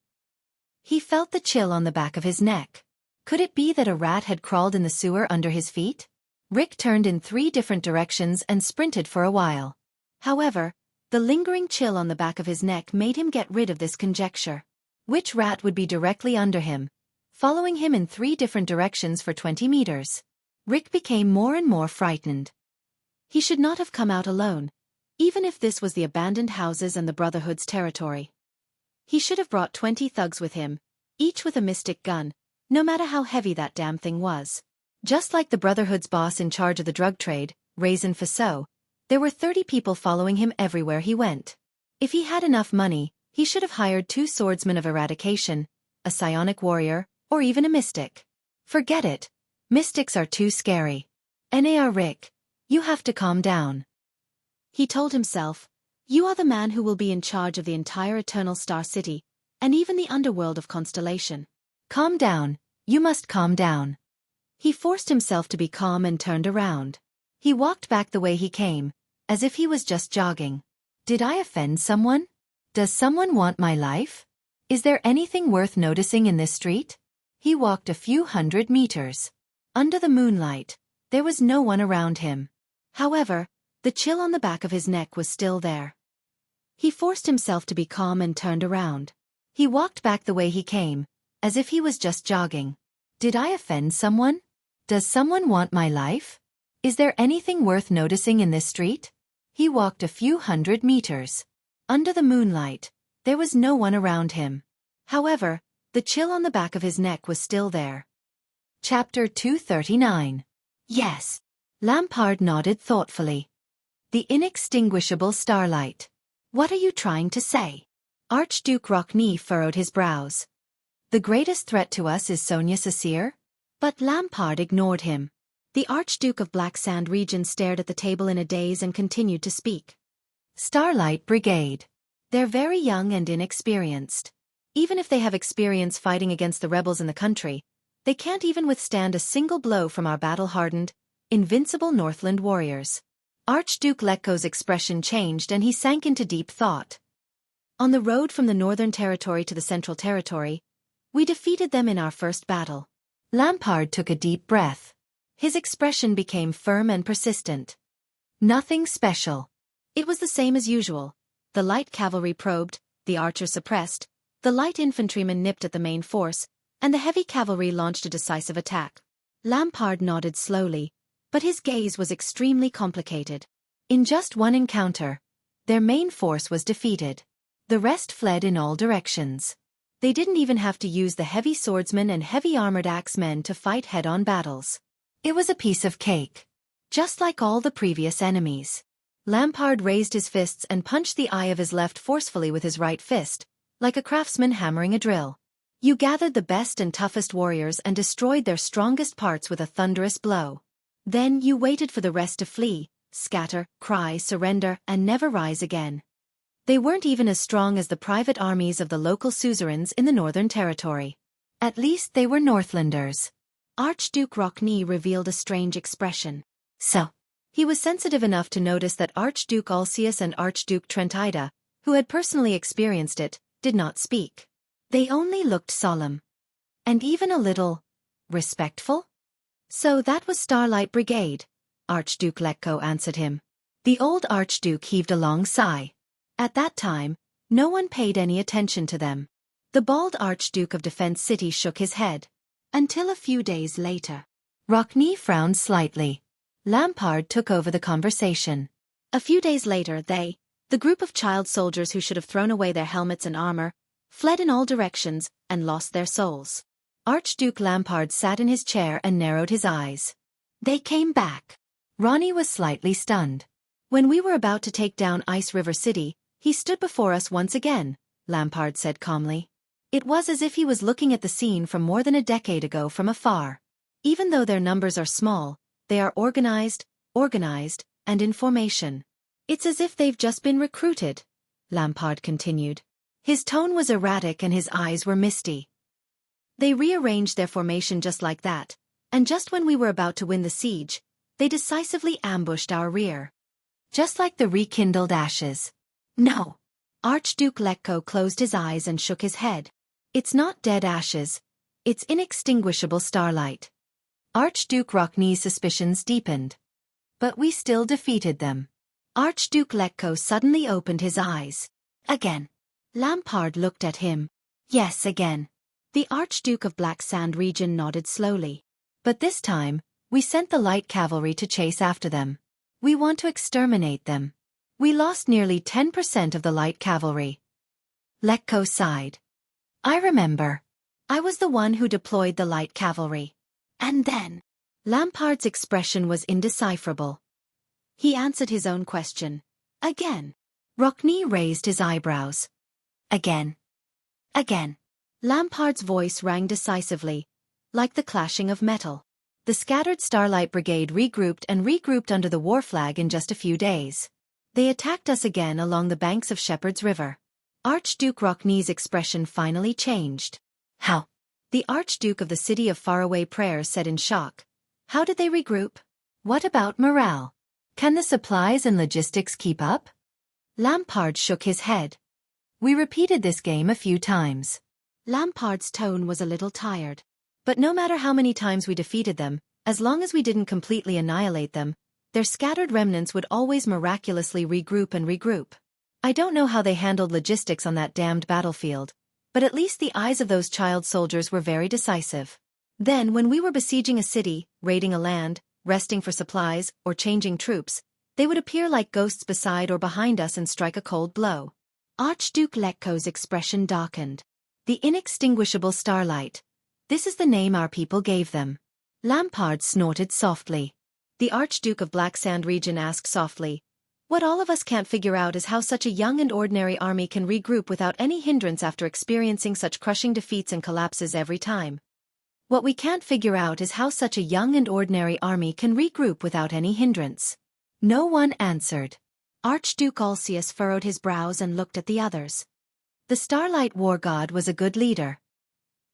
He felt the chill on the back of his neck. Could it be that a rat had crawled in the sewer under his feet? Rick turned in 3 different directions and sprinted for a while. However, the lingering chill on the back of his neck made him get rid of this conjecture. Which rat would be directly under him, following him in 3 different directions for 20 meters? Rick became more and more frightened. He should not have come out alone, even if this was the abandoned houses and the Brotherhood's territory. He should have brought 20 thugs with him, each with a mystic gun, no matter how heavy that damn thing was. Just like the Brotherhood's boss in charge of the drug trade, Raisin Faso, there were 30 people following him everywhere he went. If he had enough money, he should have hired 2 swordsmen of eradication, a psionic warrior, or even a mystic. Forget it. Mystics are too scary. Nar Rick, you have to calm down. He told himself, you are the man who will be in charge of the entire Eternal Star City, and even the underworld of Constellation. Calm down, you must calm down. He forced himself to be calm and turned around. He walked back the way he came, as if he was just jogging. Did I offend someone? Does someone want my life? Is there anything worth noticing in this street? He walked a few 100 meters. Under the moonlight, there was no one around him. However, the chill on the back of his neck was still there. He forced himself to be calm and turned around. He walked back the way he came, as if he was just jogging. Did I offend someone? Does someone want my life? Is there anything worth noticing in this street? He walked a few 100 meters. Under the moonlight, there was no one around him. However, the chill on the back of his neck was still there. Chapter 239. Yes. Lampard nodded thoughtfully. The inextinguishable starlight. What are you trying to say? Archduke Rockney furrowed his brows. The greatest threat to us is Sonia Sasir? But Lampard ignored him. The Archduke of Black Sand Region stared at the table in a daze and continued to speak. Starlight Brigade. They're very young and inexperienced. Even if they have experience fighting against the rebels in the country, they can't even withstand a single blow from our battle-hardened, invincible Northland warriors. Archduke Lekko's expression changed and he sank into deep thought. On the road from the Northern Territory to the Central Territory, we defeated them in our first battle. Lampard took a deep breath. His expression became firm and persistent. Nothing special. It was the same as usual. The light cavalry probed, the archers suppressed, the light infantrymen nipped at the main force, and the heavy cavalry launched a decisive attack. Lampard nodded slowly, but his gaze was extremely complicated. In just one encounter, their main force was defeated. The rest fled in all directions. They didn't even have to use the heavy swordsmen and heavy armored axemen to fight head-on battles. It was a piece of cake. Just like all the previous enemies. Lampard raised his fists and punched the eye of his left forcefully with his right fist, like a craftsman hammering a drill. You gathered the best and toughest warriors and destroyed their strongest parts with a thunderous blow. Then you waited for the rest to flee, scatter, cry, surrender, and never rise again. They weren't even as strong as the private armies of the local suzerains in the Northern Territory. At least they were Northlanders. Archduke Xueqi revealed a strange expression. So, he was sensitive enough to notice that Archduke Alcius and Archduke Trentida, who had personally experienced it, did not speak. They only looked solemn. And even a little respectful. So that was Starlight Brigade, Archduke Xueqi answered him. The old Archduke heaved a long sigh. At that time, no one paid any attention to them. The bald Archduke of Defense City shook his head. Until a few days later. Xueqi frowned slightly. Lampard took over the conversation. A few days later they, the group of child soldiers who should have thrown away their helmets and armor, fled in all directions and lost their souls. Archduke Lampard sat in his chair and narrowed his eyes. They came back. Ronnie was slightly stunned. When we were about to take down Ice River City, he stood before us once again, Lampard said calmly. It was as if he was looking at the scene from more than a decade ago from afar. Even though their numbers are small, they are organized, and in formation. It's as if they've just been recruited, Lampard continued. His tone was erratic and his eyes were misty. They rearranged their formation just like that, and just when we were about to win the siege, they decisively ambushed our rear. Just like the rekindled ashes. No. Archduke Xueqi closed his eyes and shook his head. It's not dead ashes. It's inextinguishable starlight. Archduke Xueqi's suspicions deepened. But we still defeated them. Archduke Xueqi suddenly opened his eyes. Again. Lampard looked at him. Yes, again. The Archduke of Black Sand region nodded slowly. But this time, we sent the light cavalry to chase after them. We want to exterminate them. We lost nearly 10% of the light cavalry. Xueqi sighed. I remember. I was the one who deployed the light cavalry. And then? Lampard's expression was indecipherable. He answered his own question. Again. Xueqi raised his eyebrows. Again. Again. Lampard's voice rang decisively, like the clashing of metal. The scattered Starlight Brigade regrouped under the war flag in just a few days. They attacked us again along the banks of Shepherd's River. Archduke Xueqi's expression finally changed. How? The Archduke of the City of Faraway Prayers said in shock. How did they regroup? What about morale? Can the supplies and logistics keep up? Lampard shook his head. We repeated this game a few times. Lampard's tone was a little tired. But no matter how many times we defeated them, as long as we didn't completely annihilate them, their scattered remnants would always miraculously regroup. I don't know how they handled logistics on that damned battlefield, but at least the eyes of those child soldiers were very decisive. Then when we were besieging a city, raiding a land, resting for supplies, or changing troops, they would appear like ghosts beside or behind us and strike a cold blow. Archduke Xueqi's expression darkened. The inextinguishable starlight. This is the name our people gave them. Lampard snorted softly. The Archduke of Black Sand region asked softly, what all of us can't figure out is how such a young and ordinary army can regroup without any hindrance after experiencing such crushing defeats and collapses every time. What we can't figure out is how such a young and ordinary army can regroup without any hindrance. No one answered. Archduke Alcius furrowed his brows and looked at the others. The Starlight War God was a good leader.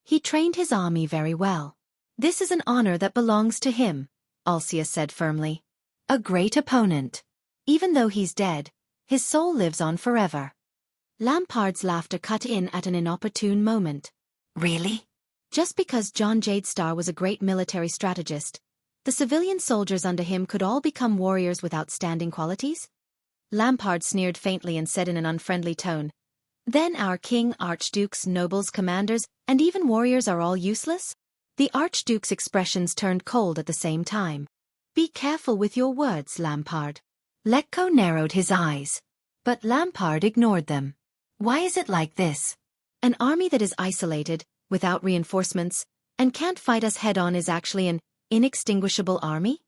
He trained his army very well. This is an honor that belongs to him, Alcius said firmly. A great opponent. Even though he's dead, his soul lives on forever. Lampard's laughter cut in at an inopportune moment. Really? Just because John Jadestar was a great military strategist, the civilian soldiers under him could all become warriors with outstanding qualities? Lampard sneered faintly and said in an unfriendly tone, "Then our king, archdukes, nobles, commanders, and even warriors are all useless?" The archduke's expressions turned cold at the same time. "Be careful with your words, Lampard." Xueqi narrowed his eyes. But Lampard ignored them. "Why is it like this? An army that is isolated, without reinforcements, and can't fight us head-on is actually an inextinguishable army?"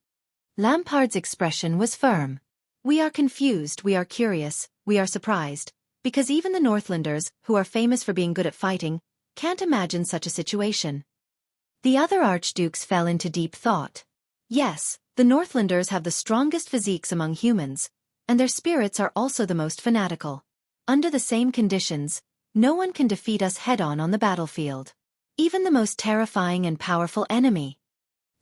Lampard's expression was firm. "We are confused, we are curious, we are surprised, because even the Northlanders, who are famous for being good at fighting, can't imagine such a situation." The other archdukes fell into deep thought. Yes, the Northlanders have the strongest physiques among humans, and their spirits are also the most fanatical. Under the same conditions, no one can defeat us head-on the battlefield. Even the most terrifying and powerful enemy.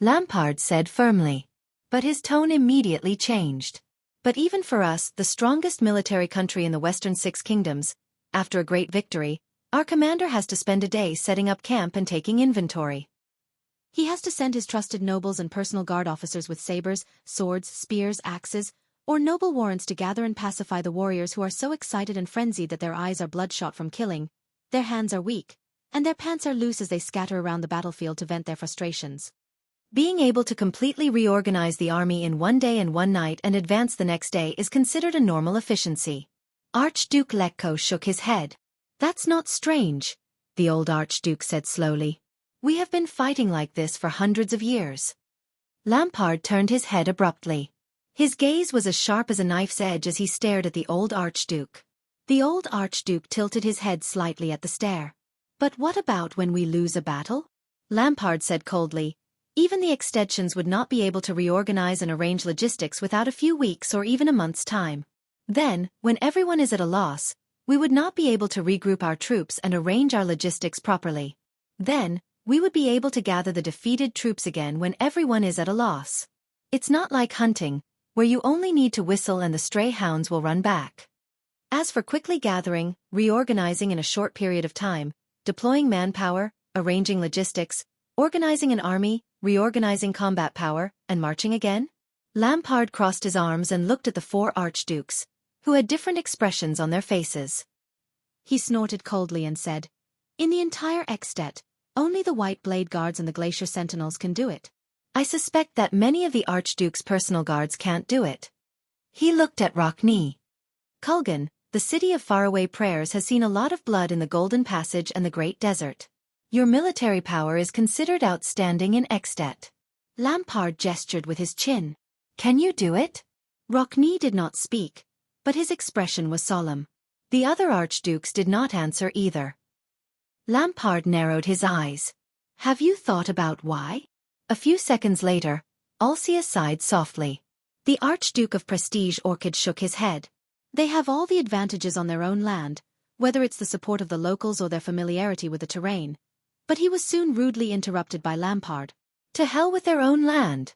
Lampard said firmly. But his tone immediately changed. "But even for us, the strongest military country in the Western Six Kingdoms, after a great victory, our commander has to spend a day setting up camp and taking inventory. He has to send his trusted nobles and personal guard officers with sabers, swords, spears, axes, or noble warrants to gather and pacify the warriors who are so excited and frenzied that their eyes are bloodshot from killing, their hands are weak, and their pants are loose as they scatter around the battlefield to vent their frustrations. Being able to completely reorganize the army in one day and one night and advance the next day is considered a normal efficiency." Archduke Xueqi shook his head. "That's not strange," the old archduke said slowly. "We have been fighting like this for hundreds of years." Lampard turned his head abruptly. His gaze was as sharp as a knife's edge as he stared at the old archduke. The old archduke tilted his head slightly at the stare. "But what about when we lose a battle?" Lampard said coldly. "Even the extensions would not be able to reorganize and arrange logistics without a few weeks or even a month's time. Then, when everyone is at a loss, we would not be able to regroup our troops and arrange our logistics properly. Then, we would be able to gather the defeated troops again when everyone is at a loss. It's not like hunting, where you only need to whistle and the stray hounds will run back. As for quickly gathering, reorganizing in a short period of time, deploying manpower, arranging logistics, organizing an army, reorganizing combat power, and marching again?" Lampard crossed his arms and looked at the four archdukes, who had different expressions on their faces. He snorted coldly and said, "In the entire Extet, only the White Blade Guards and the Glacier Sentinels can do it. I suspect that many of the Archduke's personal guards can't do it." He looked at Xueqi. "Kulgan, the city of faraway prayers, has seen a lot of blood in the Golden Passage and the Great Desert. Your military power is considered outstanding in Extet." Lampard gestured with his chin. "Can you do it?" Xueqi did not speak, but his expression was solemn. The other archdukes did not answer either. Lampard narrowed his eyes. "Have you thought about why?" A few seconds later, Alcia sighed softly. The Archduke of Prestige Orchid shook his head. "They have all the advantages on their own land, whether it's the support of the locals or their familiarity with the terrain." But he was soon rudely interrupted by Lampard. "To hell with their own land,"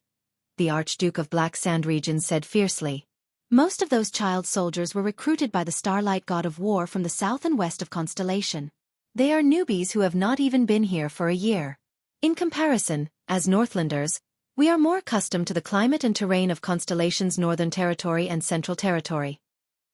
the Archduke of Black Sand Region said fiercely. "Most of those child soldiers were recruited by the Starlight God of War from the south and west of Constellation. They are newbies who have not even been here for a year. In comparison, as Northlanders, we are more accustomed to the climate and terrain of Constellation's Northern Territory and Central Territory."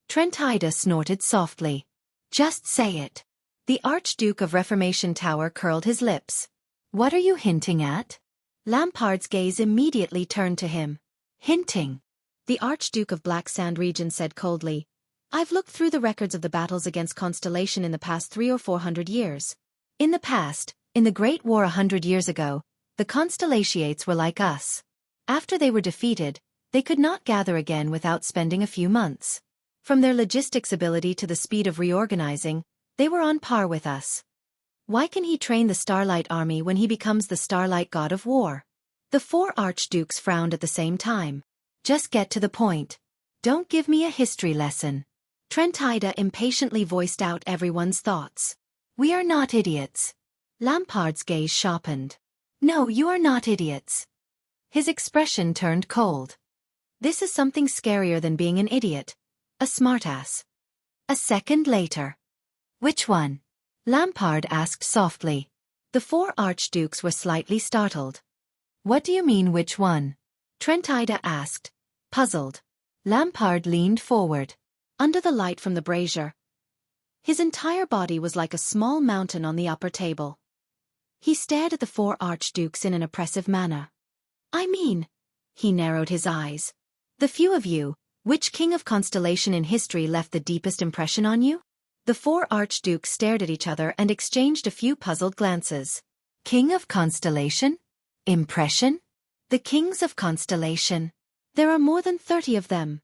Trentida snorted softly. "Just say it." The Archduke of Reformation Tower curled his lips. "What are you hinting at?" Lampard's gaze immediately turned to him. "Hinting?" The Archduke of Black Sand Region said coldly. "I've looked through the records of the battles against Constellation in the past 300 or 400 years. In the past, in the Great War 100 years ago, the Constellations were like us. After they were defeated, they could not gather again without spending a few months. From their logistics ability to the speed of reorganizing, they were on par with us. Why can he train the Starlight Army when he becomes the Starlight God of War?" The four archdukes frowned at the same time. "Just get to the point. Don't give me a history lesson." Trentida impatiently voiced out everyone's thoughts. "We are not idiots." Lampard's gaze sharpened. "No, you are not idiots." His expression turned cold. "This is something scarier than being an idiot. A smartass." A second later. "Which one?" Lampard asked softly. The 4 archdukes were slightly startled. What do you mean, which one? Trentida asked, puzzled. Lampard leaned forward. Under the light from the brazier, his entire body was like a small mountain on the upper table. He stared at the 4 archdukes in an oppressive manner. I mean, he narrowed his eyes. The few of you, which king of constellation in history left the deepest impression on you? The 4 archdukes stared at each other and exchanged a few puzzled glances. King of constellation? Impression? The kings of constellation. There are more than 30 of them.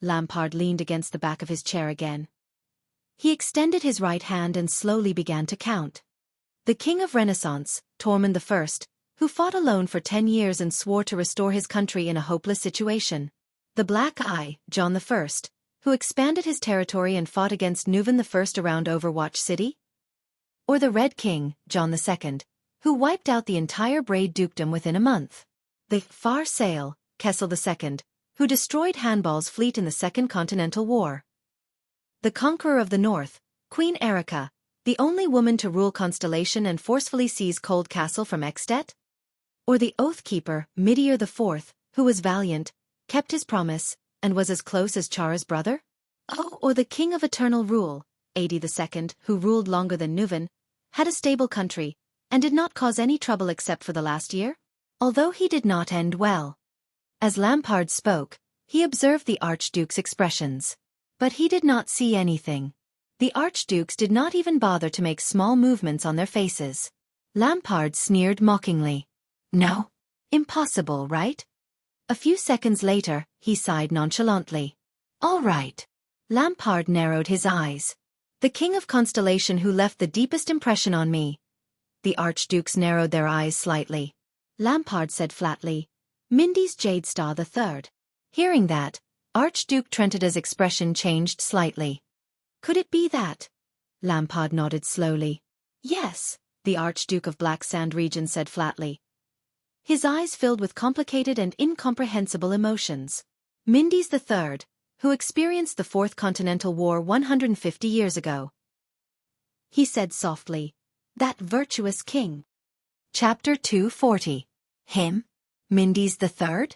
Lampard leaned against the back of his chair again. He extended his right hand and slowly began to count. The king of Renaissance, Tormund I, who fought alone for 10 years and swore to restore his country in a hopeless situation. The Black Eye, John I, who expanded his territory and fought against Nuvan I around Overwatch City? Or the Red King, John II, who wiped out the entire Braid Dukedom within a month. The Far Sail, Kessel II, who destroyed Hanbal's fleet in the Second Continental War. The Conqueror of the North, Queen Erica, the only woman to rule Constellation and forcefully seize Cold Castle from Extet? Or the Oathkeeper, Midir IV, who was valiant, kept his promise, and was as close as Chara's brother? Oh, or the King of Eternal Rule, Adi II, who ruled longer than Nuvan, had a stable country, and did not cause any trouble except for the last year? Although he did not end well. As Lampard spoke, he observed the Archduke's expressions. But he did not see anything. The Archdukes did not even bother to make small movements on their faces. Lampard sneered mockingly. No. Impossible, right? A few seconds later, he sighed nonchalantly. All right. Lampard narrowed his eyes. The King of Constellation who left the deepest impression on me. The Archdukes narrowed their eyes slightly. Lampard said flatly, Mindy's Jadestar III. Hearing that, Archduke Trentida's expression changed slightly. Could it be that? Lampard nodded slowly. Yes, the Archduke of Black Sand Region said flatly. His eyes filled with complicated and incomprehensible emotions. Mindy's III, who experienced the Fourth Continental War 150 years ago. He said softly, that virtuous king. Chapter 240. Him? Mindy's III?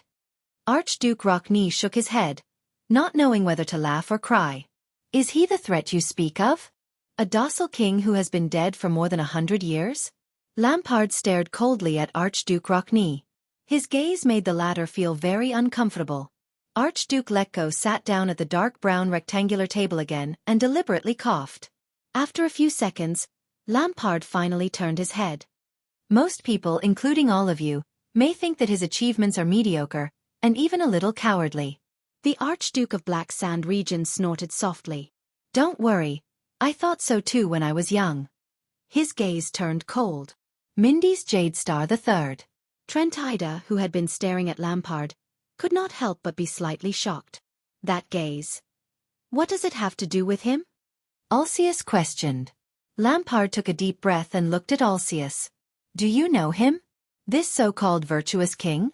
Archduke Xueqi shook his head, not knowing whether to laugh or cry. Is he the threat you speak of? A docile king who has been dead for more than 100 years? Lampard stared coldly at Archduke Xueqi. His gaze made the latter feel very uncomfortable. Archduke Xueqi sat down at the dark brown rectangular table again and deliberately coughed. After a few seconds, Lampard finally turned his head. Most people, including all of you, may think that his achievements are mediocre, and even a little cowardly. The Archduke of Black Sand Region snorted softly. Don't worry, I thought so too when I was young. His gaze turned cold. Mindy's Jadestar III. Trentida, who had been staring at Lampard, could not help but be slightly shocked. That gaze. What does it have to do with him? Alcius questioned. Lampard took a deep breath and looked at Alcius. Do you know him? This so-called virtuous king?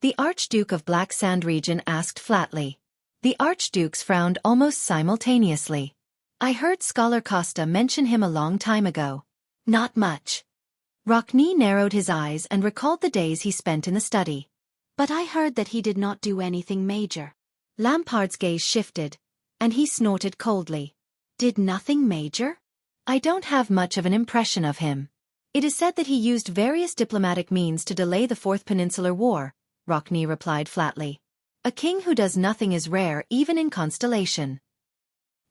The Archduke of Black Sand Region asked flatly. The Archdukes frowned almost simultaneously. I heard Scholar Costa mention him a long time ago. Not much. Xueqi narrowed his eyes and recalled the days he spent in the study. But I heard that he did not do anything major. Lampard's gaze shifted, and he snorted coldly. Did nothing major? I don't have much of an impression of him. It is said that he used various diplomatic means to delay the Fourth Peninsular War, Xueqi replied flatly. A king who does nothing is rare even in Constellation.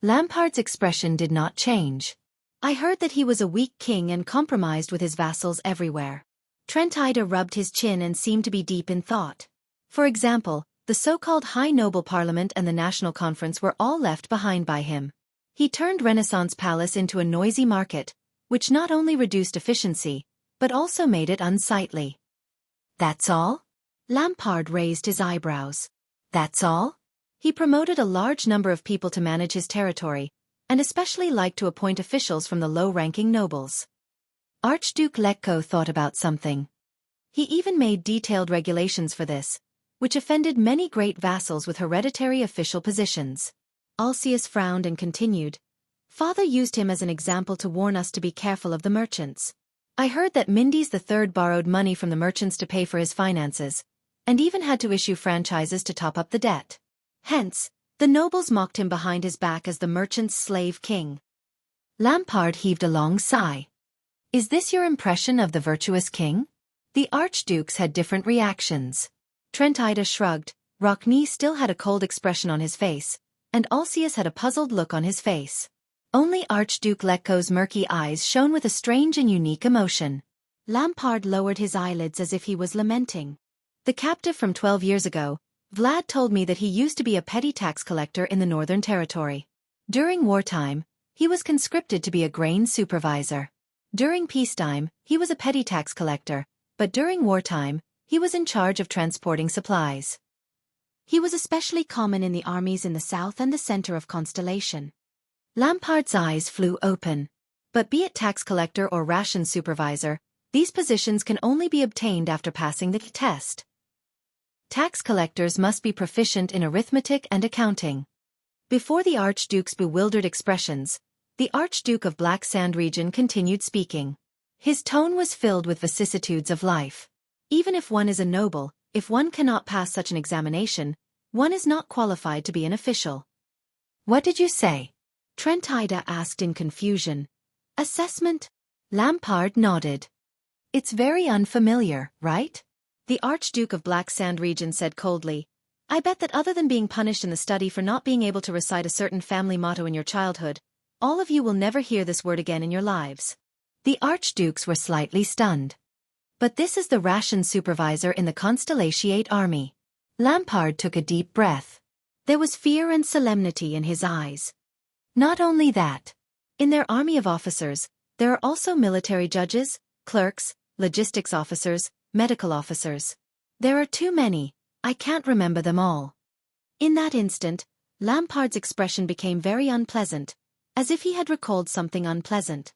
Lampard's expression did not change. I heard that he was a weak king and compromised with his vassals everywhere. Trentida rubbed his chin and seemed to be deep in thought. For example, the so-called High Noble Parliament and the National Conference were all left behind by him. He turned Renaissance Palace into a noisy market, which not only reduced efficiency, but also made it unsightly. That's all? Lampard raised his eyebrows. That's all? He promoted a large number of people to manage his territory, and especially liked to appoint officials from the low-ranking nobles. Archduke Xueqi thought about something. He even made detailed regulations for this, which offended many great vassals with hereditary official positions. Alcius frowned and continued. Father used him as an example to warn us to be careful of the merchants. I heard that Mindes III borrowed money from the merchants to pay for his finances, and even had to issue franchises to top up the debt. Hence, the nobles mocked him behind his back as the merchants' slave king. Lampard heaved a long sigh. Is this your impression of the virtuous king? The archdukes had different reactions. Trentida shrugged, Rockne still had a cold expression on his face, and Alcius had a puzzled look on his face. Only Archduke Lecco's murky eyes shone with a strange and unique emotion. Lampard lowered his eyelids as if he was lamenting. The captive from 12 years ago, Vlad told me that he used to be a petty tax collector in the Northern Territory. During wartime, he was conscripted to be a grain supervisor. During peacetime, he was a petty tax collector, but during wartime, he was in charge of transporting supplies. He was especially common in the armies in the south and the center of Constellation. Lampard's eyes flew open. But be it tax collector or ration supervisor, these positions can only be obtained after passing the test. Tax collectors must be proficient in arithmetic and accounting. Before the Archduke's bewildered expressions, the Archduke of Black Sand Region continued speaking. His tone was filled with vicissitudes of life. Even if one is a noble, if one cannot pass such an examination, one is not qualified to be an official. What did you say? Trentida asked in confusion. Assessment? Lampard nodded. It's very unfamiliar, right? The Archduke of Black Sand Region said coldly. I bet that other than being punished in the study for not being able to recite a certain family motto in your childhood, all of you will never hear this word again in your lives. The Archdukes were slightly stunned. But this is the ration supervisor in the Constellation army. Lampard took a deep breath. There was fear and solemnity in his eyes. Not only that. In their army of officers, there are also military judges, clerks, logistics officers, medical officers. There are too many, I can't remember them all. In that instant, Lampard's expression became very unpleasant, as if he had recalled something unpleasant.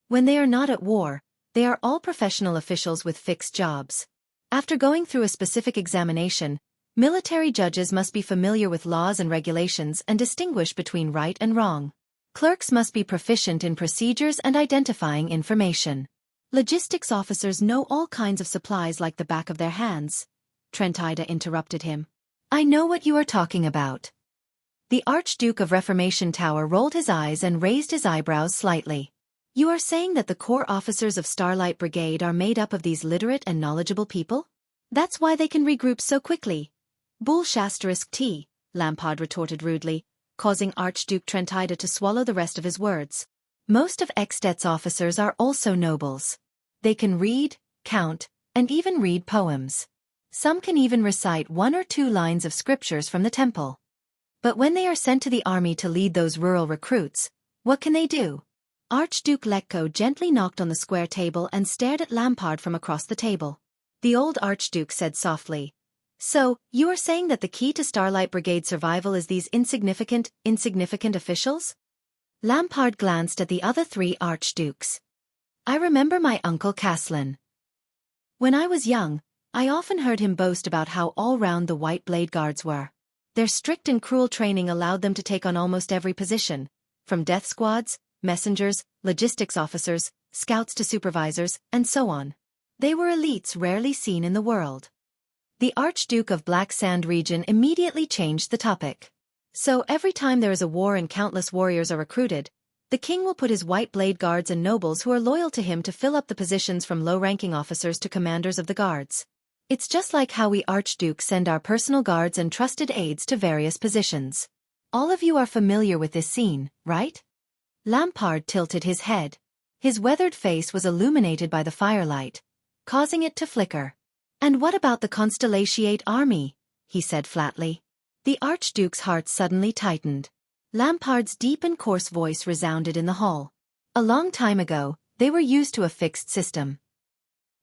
When they are not at war, they are all professional officials with fixed jobs. After going through a specific examination, military judges must be familiar with laws and regulations and distinguish between right and wrong. Clerks must be proficient in procedures and identifying information. Logistics officers know all kinds of supplies like the back of their hands. Trentida interrupted him. I know what you are talking about. The Archduke of Reformation Tower rolled his eyes and raised his eyebrows slightly. You are saying that the corps officers of Starlight Brigade are made up of these literate and knowledgeable people? That's why they can regroup so quickly. Bull**T, Lampard retorted rudely, causing Archduke Trentida to swallow the rest of his words. Most of Extet's officers are also nobles. They can read, count, and even read poems. Some can even recite 1 or 2 lines of scriptures from the temple. But when they are sent to the army to lead those rural recruits, what can they do? Archduke Lecco gently knocked on the square table and stared at Lampard from across the table. The old Archduke said softly, So, you are saying that the key to Starlight Brigade survival is these insignificant officials? Lampard glanced at the other 3 archdukes. I remember my uncle Caslin. When I was young, I often heard him boast about how all-round the White Blade Guards were. Their strict and cruel training allowed them to take on almost every position, from death squads, messengers, logistics officers, scouts to supervisors, and so on. They were elites rarely seen in the world. The Archduke of Black Sand Region immediately changed the topic. So every time there is a war and countless warriors are recruited, the king will put his White Blade Guards and nobles who are loyal to him to fill up the positions from low-ranking officers to commanders of the guards. It's just like how we archdukes send our personal guards and trusted aides to various positions. All of you are familiar with this scene, right? Lampard tilted his head. His weathered face was illuminated by the firelight, causing it to flicker. And what about the Constellation army? He said flatly. The Archduke's heart suddenly tightened. Lampard's deep and coarse voice resounded in the hall. A long time ago, they were used to a fixed system.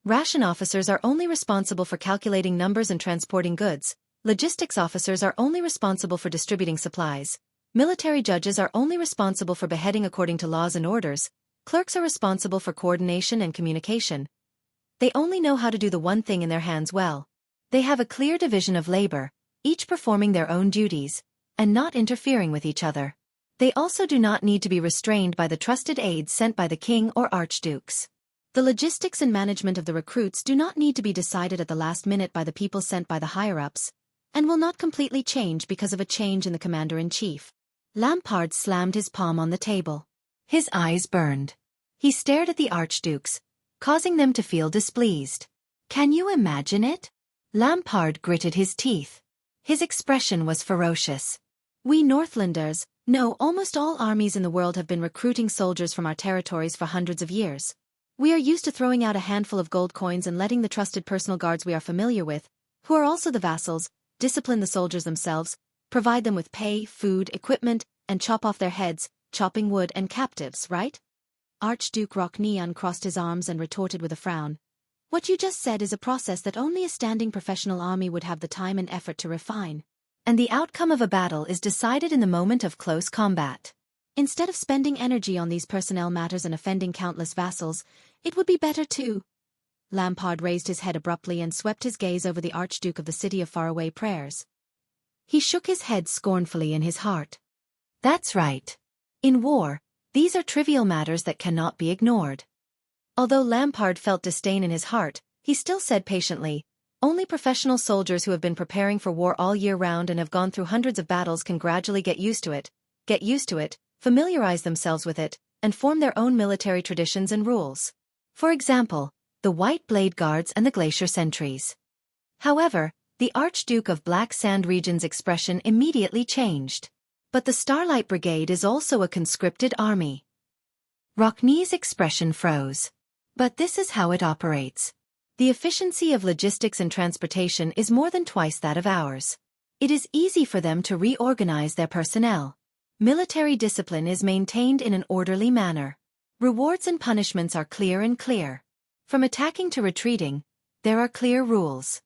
Ration officers are only responsible for calculating numbers and transporting goods. Logistics officers are only responsible for distributing supplies. Military judges are only responsible for beheading according to laws and orders. Clerks are responsible for coordination and communication. They only know how to do the one thing in their hands well. They have a clear division of labor, each performing their own duties, and not interfering with each other. They also do not need to be restrained by the trusted aides sent by the king or archdukes. The logistics and management of the recruits do not need to be decided at the last minute by the people sent by the higher-ups, and will not completely change because of a change in the commander-in-chief. Lampard slammed his palm on the table. His eyes burned. He stared at the archdukes, causing them to feel displeased. Can you imagine it? Lampard gritted his teeth. His expression was ferocious. We Northlanders know almost all armies in the world have been recruiting soldiers from our territories for hundreds of years. We are used to throwing out a handful of gold coins and letting the trusted personal guards we are familiar with, who are also the vassals, discipline the soldiers themselves, provide them with pay, food, equipment, and chop off their heads, chopping wood and captives, right? Archduke Xueqi uncrossed his arms and retorted with a frown. What you just said is a process that only a standing professional army would have the time and effort to refine. And the outcome of a battle is decided in the moment of close combat. Instead of spending energy on these personnel matters and offending countless vassals, it would be better to... Lampard raised his head abruptly and swept his gaze over the Archduke of the City of Faraway Prayers. He shook his head scornfully in his heart. That's right. In war, these are trivial matters that cannot be ignored. Although Lampard felt disdain in his heart, he still said patiently, only professional soldiers who have been preparing for war all year round and have gone through hundreds of battles can gradually get used to it, familiarize themselves with it, and form their own military traditions and rules. For example, the White Blade Guards and the Glacier Sentries. However, the Archduke of Black Sand Region's expression immediately changed. But the Starlight Brigade is also a conscripted army. Xueqi's expression froze. But this is how it operates. The efficiency of logistics and transportation is more than twice that of ours. It is easy for them to reorganize their personnel. Military discipline is maintained in an orderly manner. Rewards and punishments are clear. From attacking to retreating, there are clear rules.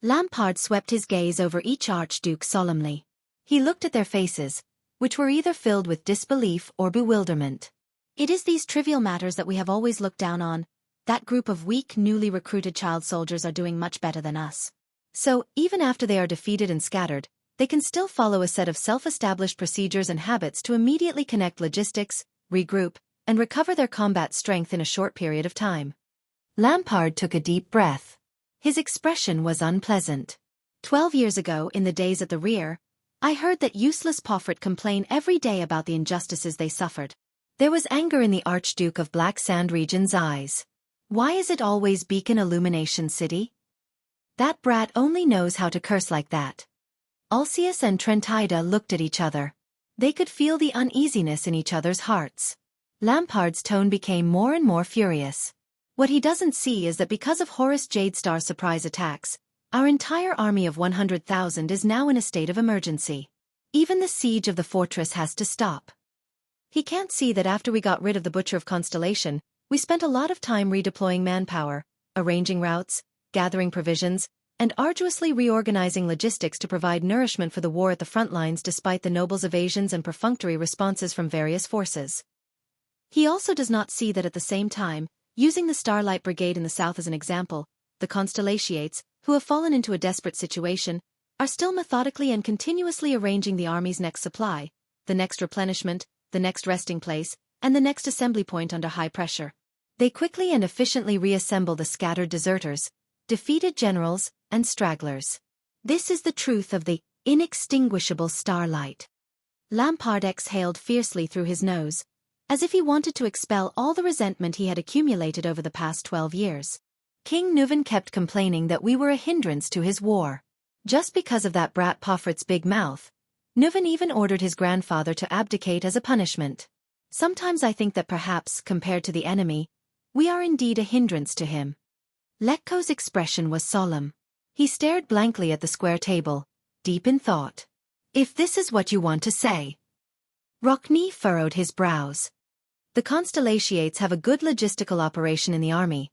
Lampard swept his gaze over each archduke solemnly. He looked at their faces, which were either filled with disbelief or bewilderment. It is these trivial matters that we have always looked down on. That group of weak, newly recruited child soldiers are doing much better than us. So, even after they are defeated and scattered, they can still follow a set of self-established procedures and habits to immediately connect logistics, regroup, and recover their combat strength in a short period of time. Lampard took a deep breath. His expression was unpleasant. 12 years ago, in the days at the rear, I heard that useless Pofrit complain every day about the injustices they suffered. There was anger in the Archduke of Black Sand Region's eyes. Why is it always Beacon Illumination City? That brat only knows how to curse like that. Alcius and Trentida looked at each other. They could feel the uneasiness in each other's hearts. Lampard's tone became more and more furious. What he doesn't see is that because of Horus Jadestar's surprise attacks, our entire army of 100,000 is now in a state of emergency. Even the siege of the fortress has to stop. He can't see that after we got rid of the Butcher of Constellation, we spent a lot of time redeploying manpower, arranging routes, gathering provisions, and arduously reorganizing logistics to provide nourishment for the war at the front lines despite the nobles' evasions and perfunctory responses from various forces. He also does not see that at the same time, using the Starlight Brigade in the south as an example, the Constellatiates, who have fallen into a desperate situation, are still methodically and continuously arranging the army's next supply, the next replenishment, the next resting place, and the next assembly point under high pressure. They quickly and efficiently reassemble the scattered deserters, defeated generals, and stragglers. This is the truth of the inextinguishable starlight. Lampard exhaled fiercely through his nose, as if he wanted to expel all the resentment he had accumulated over the past 12 years. King Nuvan kept complaining that we were a hindrance to his war. Just because of that brat Pofrit's big mouth, Nuvan even ordered his grandfather to abdicate as a punishment. Sometimes I think that perhaps, compared to the enemy, we are indeed a hindrance to him. Letko's expression was solemn. He stared blankly at the square table, deep in thought. If this is what you want to say. Xueqi furrowed his brows. The Constellatiates have a good logistical operation in the army,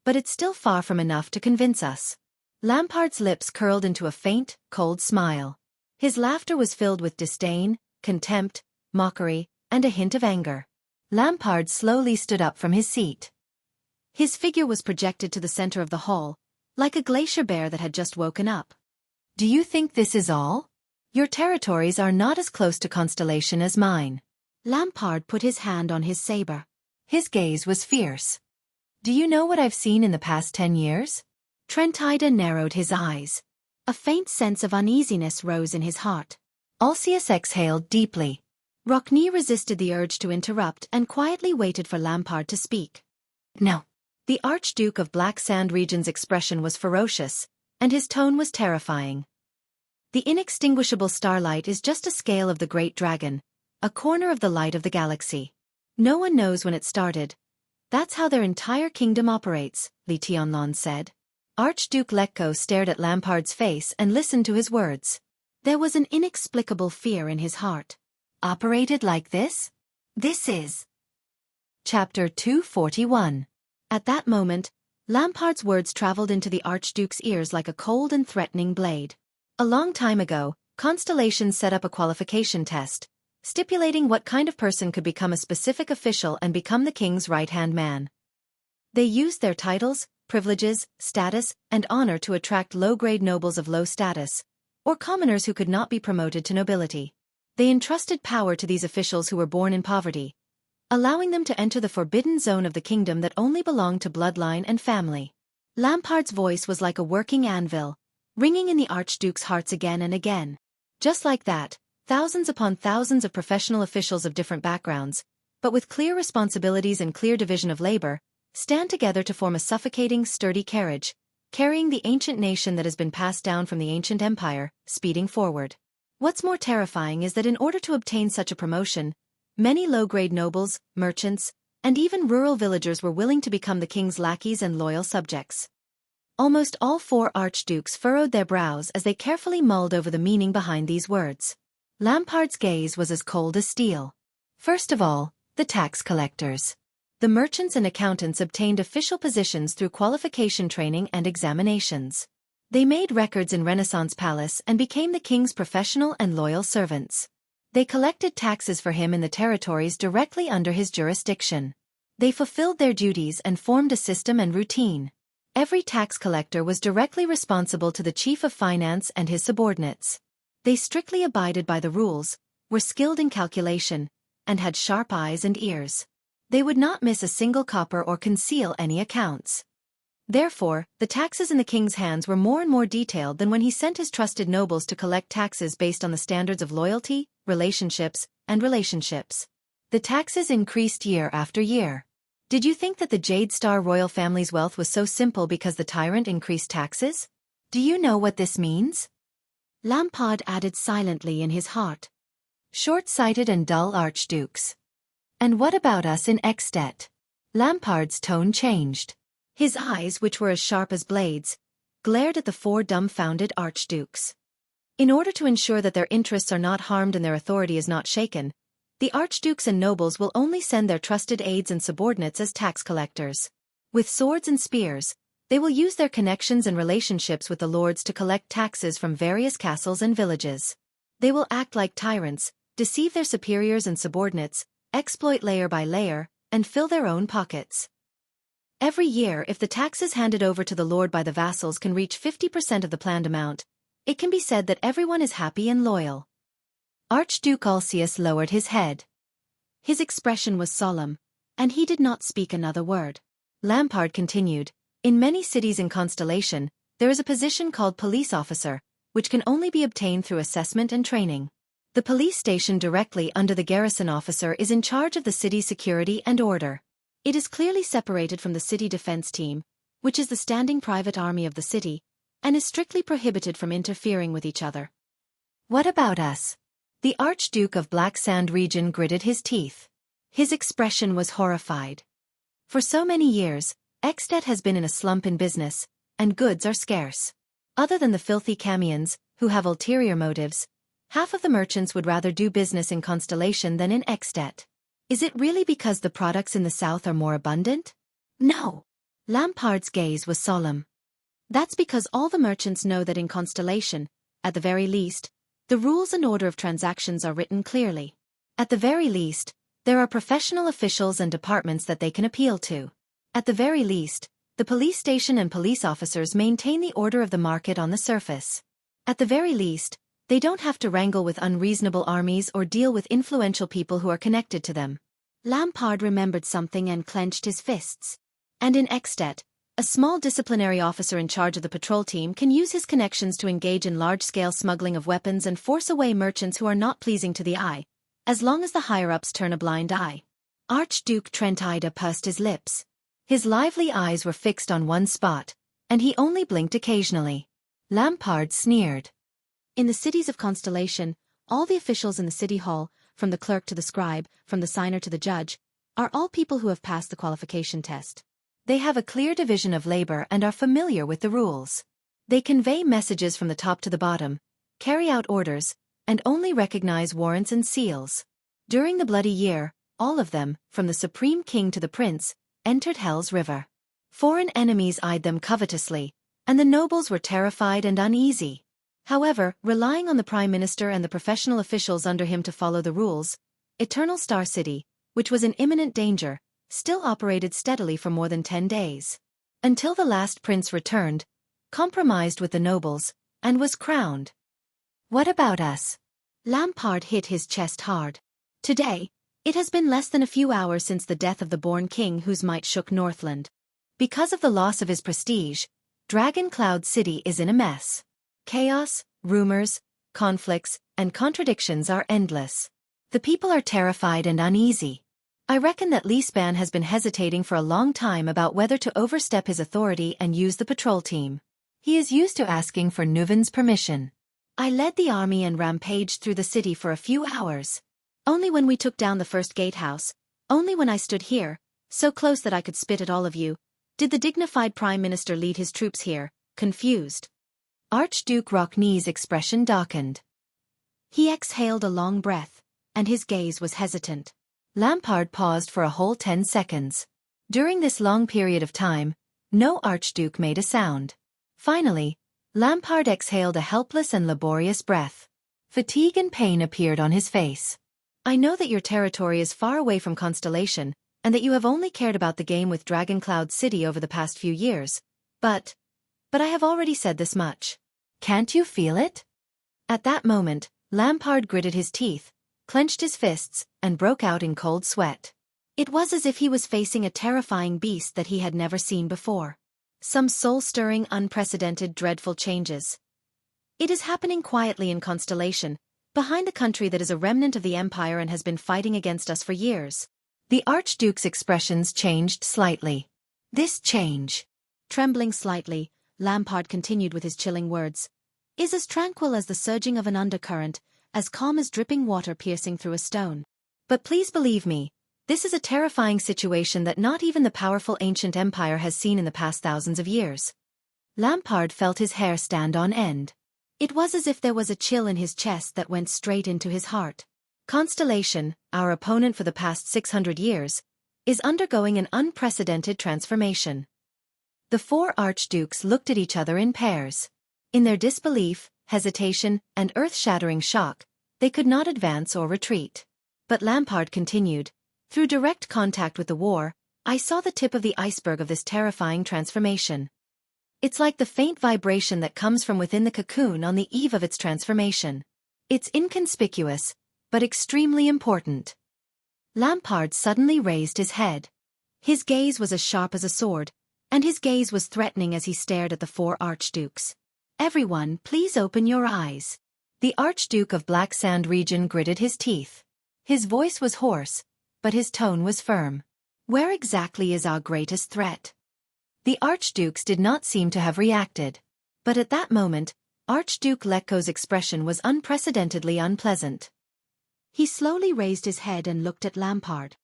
but it's still far from enough to convince us. Lampard's lips curled into a faint, cold smile. His laughter was filled with disdain, contempt, mockery, and a hint of anger. Lampard slowly stood up from his seat. His figure was projected to the center of the hall, like a glacier bear that had just woken up. Do you think this is all? Your territories are not as close to Constellation as mine. Lampard put his hand on his saber. His gaze was fierce. Do you know what I've seen in the past 10 years? Trentida narrowed his eyes. A faint sense of uneasiness rose in his heart. Alcius exhaled deeply. Rockne resisted the urge to interrupt and quietly waited for Lampard to speak. No. The Archduke of Black Sand Region's expression was ferocious, and his tone was terrifying. The inextinguishable starlight is just a scale of the Great Dragon, a corner of the light of the galaxy. No one knows when it started. That's how their entire kingdom operates, Li Tianlong said. Archduke Xueqi stared at Lampard's face and listened to his words. There was an inexplicable fear in his heart. Operated like this? This is... Chapter 241. At that moment, Lampard's words traveled into the Archduke's ears like a cold and threatening blade. A long time ago, constellations set up a qualification test, stipulating what kind of person could become a specific official and become the king's right-hand man. They used their titles, privileges, status, and honor to attract low-grade nobles of low status, or commoners who could not be promoted to nobility. They entrusted power to these officials who were born in poverty, allowing them to enter the forbidden zone of the kingdom that only belonged to bloodline and family. Lampard's voice was like a working anvil, ringing in the Archduke's hearts again and again. Just like that, thousands upon thousands of professional officials of different backgrounds, but with clear responsibilities and clear division of labor, stand together to form a suffocating, sturdy carriage, carrying the ancient nation that has been passed down from the ancient empire, speeding forward. What's more terrifying is that in order to obtain such a promotion, many low-grade nobles, merchants, and even rural villagers were willing to become the king's lackeys and loyal subjects. Almost all four archdukes furrowed their brows as they carefully mulled over the meaning behind these words. Lampard's gaze was as cold as steel. First of all, the tax collectors. The merchants and accountants obtained official positions through qualification training and examinations. They made records in Renaissance Palace and became the king's professional and loyal servants. They collected taxes for him in the territories directly under his jurisdiction. They fulfilled their duties and formed a system and routine. Every tax collector was directly responsible to the chief of finance and his subordinates. They strictly abided by the rules, were skilled in calculation, and had sharp eyes and ears. They would not miss a single copper or conceal any accounts. Therefore, the taxes in the king's hands were more and more detailed than when he sent his trusted nobles to collect taxes based on the standards of loyalty, relationships. The taxes increased year after year. Did you think that the Jade Star royal family's wealth was so simple because the tyrant increased taxes? Do you know what this means? Lampard added silently in his heart. Short-sighted and dull archdukes. And what about us in Extet? Lampard's tone changed. His eyes, which were as sharp as blades, glared at the four dumbfounded archdukes. In order to ensure that their interests are not harmed and their authority is not shaken, the archdukes and nobles will only send their trusted aides and subordinates as tax collectors. With swords and spears, they will use their connections and relationships with the lords to collect taxes from various castles and villages. They will act like tyrants, deceive their superiors and subordinates, exploit layer by layer, and fill their own pockets. Every year, if the taxes handed over to the lord by the vassals can reach 50% of the planned amount, it can be said that everyone is happy and loyal. Archduke Alcius lowered his head. His expression was solemn, and he did not speak another word. Lampard continued, in many cities in Constellation, there is a position called police officer, which can only be obtained through assessment and training. The police station directly under the garrison officer is in charge of the city's security and order. It is clearly separated from the city defense team, which is the standing private army of the city, and is strictly prohibited from interfering with each other. What about us? The Archduke of Black Sand Region gritted his teeth. His expression was horrified. For so many years, Extet has been in a slump in business, and goods are scarce. Other than the filthy Camions, who have ulterior motives, half of the merchants would rather do business in Constellation than in Extet. Is it really because the products in the south are more abundant? No. Lampard's gaze was solemn. That's because all the merchants know that in Constellation, at the very least, the rules and order of transactions are written clearly. At the very least, there are professional officials and departments that they can appeal to. At the very least, the police station and police officers maintain the order of the market on the surface. At the very least, they don't have to wrangle with unreasonable armies or deal with influential people who are connected to them. Lampard remembered something and clenched his fists. And in Extet, a small disciplinary officer in charge of the patrol team can use his connections to engage in large-scale smuggling of weapons and force away merchants who are not pleasing to the eye, as long as the higher-ups turn a blind eye. Archduke Trentida pursed his lips. His lively eyes were fixed on one spot, and he only blinked occasionally. Lampard sneered. In the cities of Constellation, all the officials in the city hall, from the clerk to the scribe, from the signer to the judge, are all people who have passed the qualification test. They have a clear division of labor and are familiar with the rules. They convey messages from the top to the bottom, carry out orders, and only recognize warrants and seals. During the Bloody Year, all of them, from the Supreme King to the Prince, entered Hell's River. Foreign enemies eyed them covetously, and the nobles were terrified and uneasy. However, relying on the Prime Minister and the professional officials under him to follow the rules, Eternal Star City, which was in imminent danger, still operated steadily for more than 10 days. Until the last prince returned, compromised with the nobles, and was crowned. What about us? Lampard hit his chest hard. Today, it has been less than a few hours since the death of the born king whose might shook Northland. Because of the loss of his prestige, Dragon Cloud City is in a mess. Chaos, rumors, conflicts, and contradictions are endless. The people are terrified and uneasy. I reckon that Liespan has been hesitating for a long time about whether to overstep his authority and use the patrol team. He is used to asking for Nuven's permission. I led the army and rampaged through the city for a few hours. Only when we took down the first gatehouse, only when I stood here, so close that I could spit at all of you, did the dignified Prime Minister lead his troops here, confused. Archduke Rockney's expression darkened. He exhaled a long breath, and his gaze was hesitant. Lampard paused for a whole 10 seconds. During this long period of time, no Archduke made a sound. Finally, Lampard exhaled a helpless and laborious breath. Fatigue and pain appeared on his face. I know that your territory is far away from Constellation, and that you have only cared about the game with Dragon Cloud City over the past few years, but I have already said this much. Can't you feel it? At that moment, Lampard gritted his teeth, clenched his fists, and broke out in cold sweat. It was as if he was facing a terrifying beast that he had never seen before. Some soul-stirring, unprecedented, dreadful changes. It is happening quietly in Constellation, behind a country that is a remnant of the Empire and has been fighting against us for years. The Archduke's expressions changed slightly. This change, trembling slightly, Lampard continued with his chilling words, is as tranquil as the surging of an undercurrent, as calm as dripping water piercing through a stone. But please believe me, this is a terrifying situation that not even the powerful ancient empire has seen in the past thousands of years. Lampard felt his hair stand on end. It was as if there was a chill in his chest that went straight into his heart. Constellation, our opponent for the past 600 years, is undergoing an unprecedented transformation. The four archdukes looked at each other in pairs. In their disbelief, hesitation, and earth-shattering shock, they could not advance or retreat. But Lampard continued, through direct contact with the war, I saw the tip of the iceberg of this terrifying transformation. It's like the faint vibration that comes from within the cocoon on the eve of its transformation. It's inconspicuous, but extremely important. Lampard suddenly raised his head. His gaze was as sharp as a sword, and his gaze was threatening as he stared at the four archdukes. Everyone, please open your eyes. The Archduke of Black Sand region gritted his teeth. His voice was hoarse, but his tone was firm. Where exactly is our greatest threat? The archdukes did not seem to have reacted. But at that moment, Archduke Lekko's expression was unprecedentedly unpleasant. He slowly raised his head and looked at Lampard.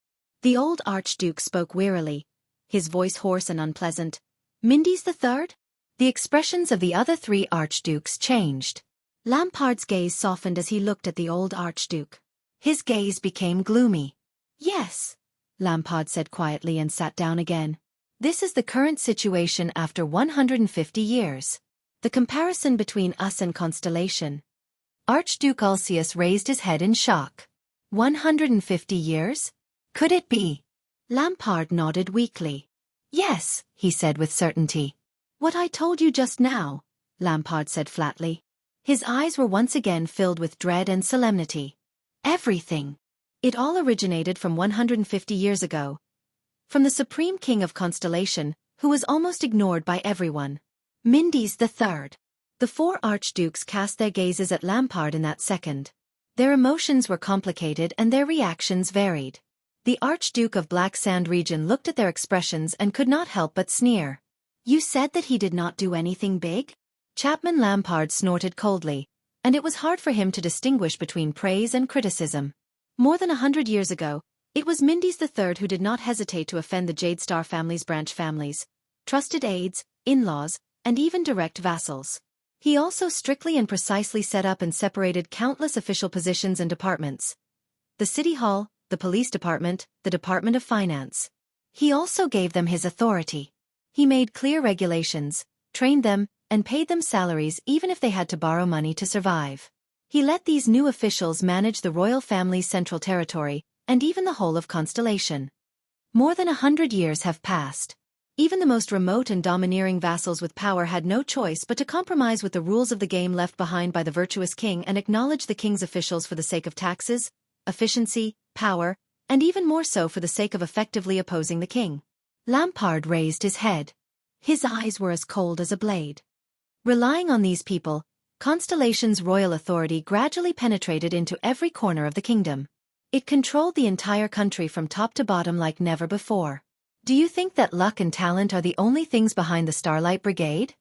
The old archduke spoke wearily, his voice hoarse and unpleasant. Mindy's the third? The expressions of the other three archdukes changed. Lampard's gaze softened as he looked at the old archduke. His gaze became gloomy. Yes, Lampard said quietly and sat down again. This is the current situation after 150 years. The comparison between us and Constellation. Archduke Ulcius raised his head in shock. 150 years? Could it be? Lampard nodded weakly. Yes, he said with certainty. What I told you just now, Lampard said flatly. His eyes were once again filled with dread and solemnity. Everything. It all originated from 150 years ago. From the supreme king of Constellation, who was almost ignored by everyone. Mindes III. The four archdukes cast their gazes at Lampard in that second. Their emotions were complicated and their reactions varied. The Archduke of Black Sand Region looked at their expressions and could not help but sneer. "You said that he did not do anything big?" Chapman Lampard snorted coldly, and it was hard for him to distinguish between praise and criticism. More than 100 years ago, it was Mindes III who did not hesitate to offend the Jade Star family's branch families, trusted aides, in-laws, and even direct vassals. He also strictly and precisely set up and separated countless official positions and departments. The City Hall, the Police Department, the Department of Finance. He also gave them his authority. He made clear regulations, trained them, and paid them salaries even if they had to borrow money to survive. He let these new officials manage the royal family's central territory, and even the whole of Constellation. More than 100 years have passed. Even the most remote and domineering vassals with power had no choice but to compromise with the rules of the game left behind by the virtuous king and acknowledge the king's officials for the sake of taxes, efficiency, power, and even more so for the sake of effectively opposing the king. Lampard raised his head. His eyes were as cold as a blade. Relying on these people, Constellation's royal authority gradually penetrated into every corner of the kingdom. It controlled the entire country from top to bottom like never before. Do you think that luck and talent are the only things behind the Starlight Brigade?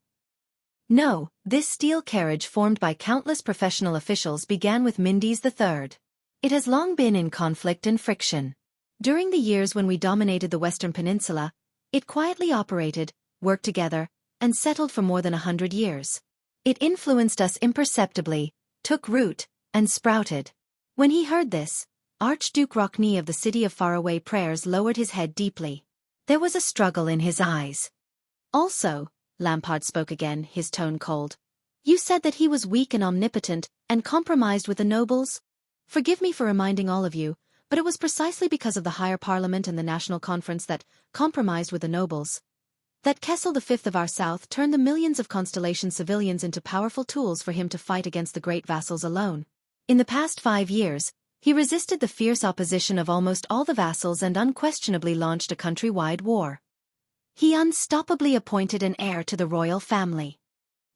No, this steel carriage formed by countless professional officials began with Mindes III. It has long been in conflict and friction. During the years when we dominated the Western Peninsula, it quietly operated, worked together, and settled for more than 100 years. It influenced us imperceptibly, took root, and sprouted. When he heard this, Archduke Xueqi of the City of Faraway Prayers lowered his head deeply. There was a struggle in his eyes. Also, Lampard spoke again, his tone cold. You said that he was weak and omnipotent, and compromised with the nobles? Forgive me for reminding all of you, but it was precisely because of the higher parliament and the national conference that compromised with the nobles. That Kessel V of our south turned the millions of Constellation civilians into powerful tools for him to fight against the great vassals alone. In the past 5 years, he resisted the fierce opposition of almost all the vassals and unquestionably launched a countrywide war. He unstoppably appointed an heir to the royal family.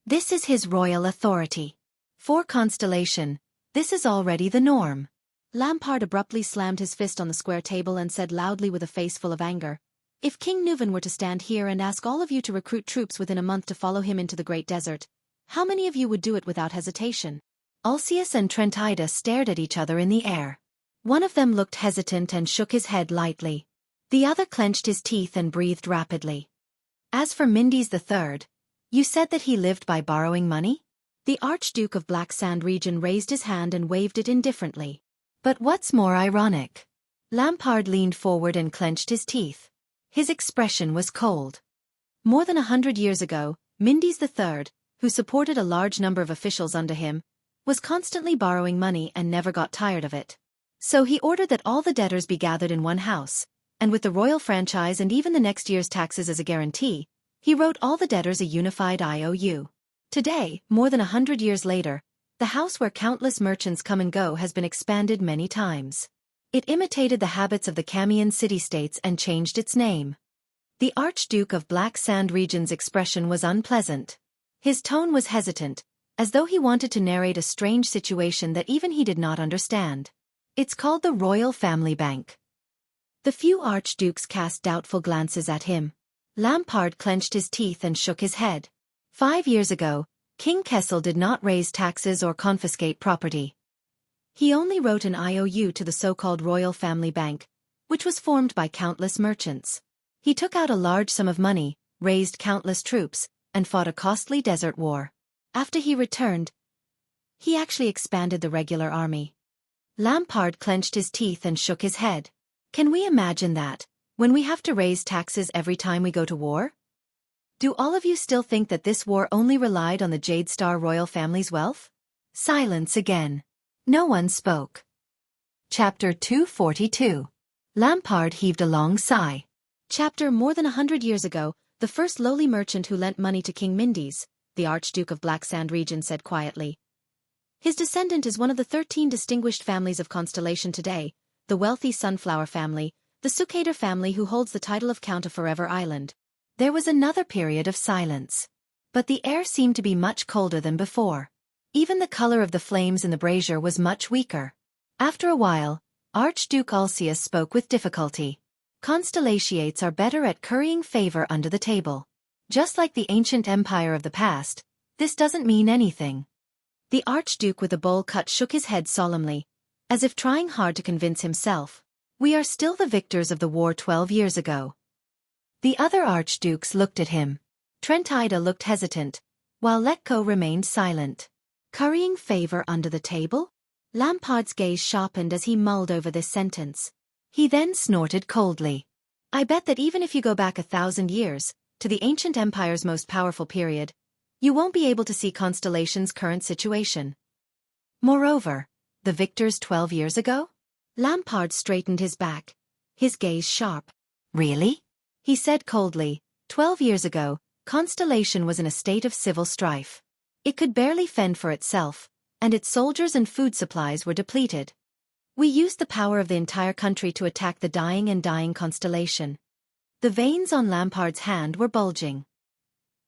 This is his royal authority. For Constellation, this is already the norm. Lampard abruptly slammed his fist on the square table and said loudly with a face full of anger, "If King Nuvan were to stand here and ask all of you to recruit troops within a month to follow him into the Great Desert, how many of you would do it without hesitation?" Alceus and Trentida stared at each other in the air. One of them looked hesitant and shook his head lightly. The other clenched his teeth and breathed rapidly. As for Mindes III, you said that he lived by borrowing money? The Archduke of Black Sand Region raised his hand and waved it indifferently. But what's more ironic? Lampard leaned forward and clenched his teeth. His expression was cold. More than 100 years ago, Mindes III, who supported a large number of officials under him, was constantly borrowing money and never got tired of it. So he ordered that all the debtors be gathered in one house, and with the royal franchise and even the next year's taxes as a guarantee, he wrote all the debtors a unified IOU. Today, more than 100 years later, the house where countless merchants come and go has been expanded many times. It imitated the habits of the Camian city-states and changed its name. The Archduke of Black Sand Region's expression was unpleasant. His tone was hesitant, as though he wanted to narrate a strange situation that even he did not understand. It's called the Royal Family Bank. The few archdukes cast doubtful glances at him. Lampard clenched his teeth and shook his head. 5 years ago, King Kessel did not raise taxes or confiscate property. He only wrote an IOU to the so-called Royal Family Bank, which was formed by countless merchants. He took out a large sum of money, raised countless troops, and fought a costly desert war. After he returned, he actually expanded the regular army. Lampard clenched his teeth and shook his head. Can we imagine that, when we have to raise taxes every time we go to war? Do all of you still think that this war only relied on the Jade Star royal family's wealth? Silence again. No one spoke. Chapter 242. Lampard heaved a long sigh. Chapter More than 100 years ago, the first lowly merchant who lent money to King Mindes, the Archduke of Black Sand Region, said quietly. His descendant is one of the 13 distinguished families of Constellation today, the wealthy Sunflower family, the Xueqi family who holds the title of Count of Forever Island. There was another period of silence. But the air seemed to be much colder than before. Even the color of the flames in the brazier was much weaker. After a while, Archduke Alcius spoke with difficulty. Constellations are better at currying favor under the table. Just like the ancient empire of the past, this doesn't mean anything. The Archduke with the bowl cut shook his head solemnly, as if trying hard to convince himself. We are still the victors of the war 12 years ago. The other archdukes looked at him. Trentida looked hesitant, while Letko remained silent. Currying favor under the table? Lampard's gaze sharpened as he mulled over this sentence. He then snorted coldly. I bet that even if you go back 1,000 years, to the ancient empire's most powerful period, you won't be able to see Constellation's current situation. Moreover, the victors 12 years ago? Lampard straightened his back, his gaze sharp. Really? He said coldly, 12 years ago, Constellation was in a state of civil strife. It could barely fend for itself, and its soldiers and food supplies were depleted. We used the power of the entire country to attack the dying Constellation. The veins on Lampard's hand were bulging.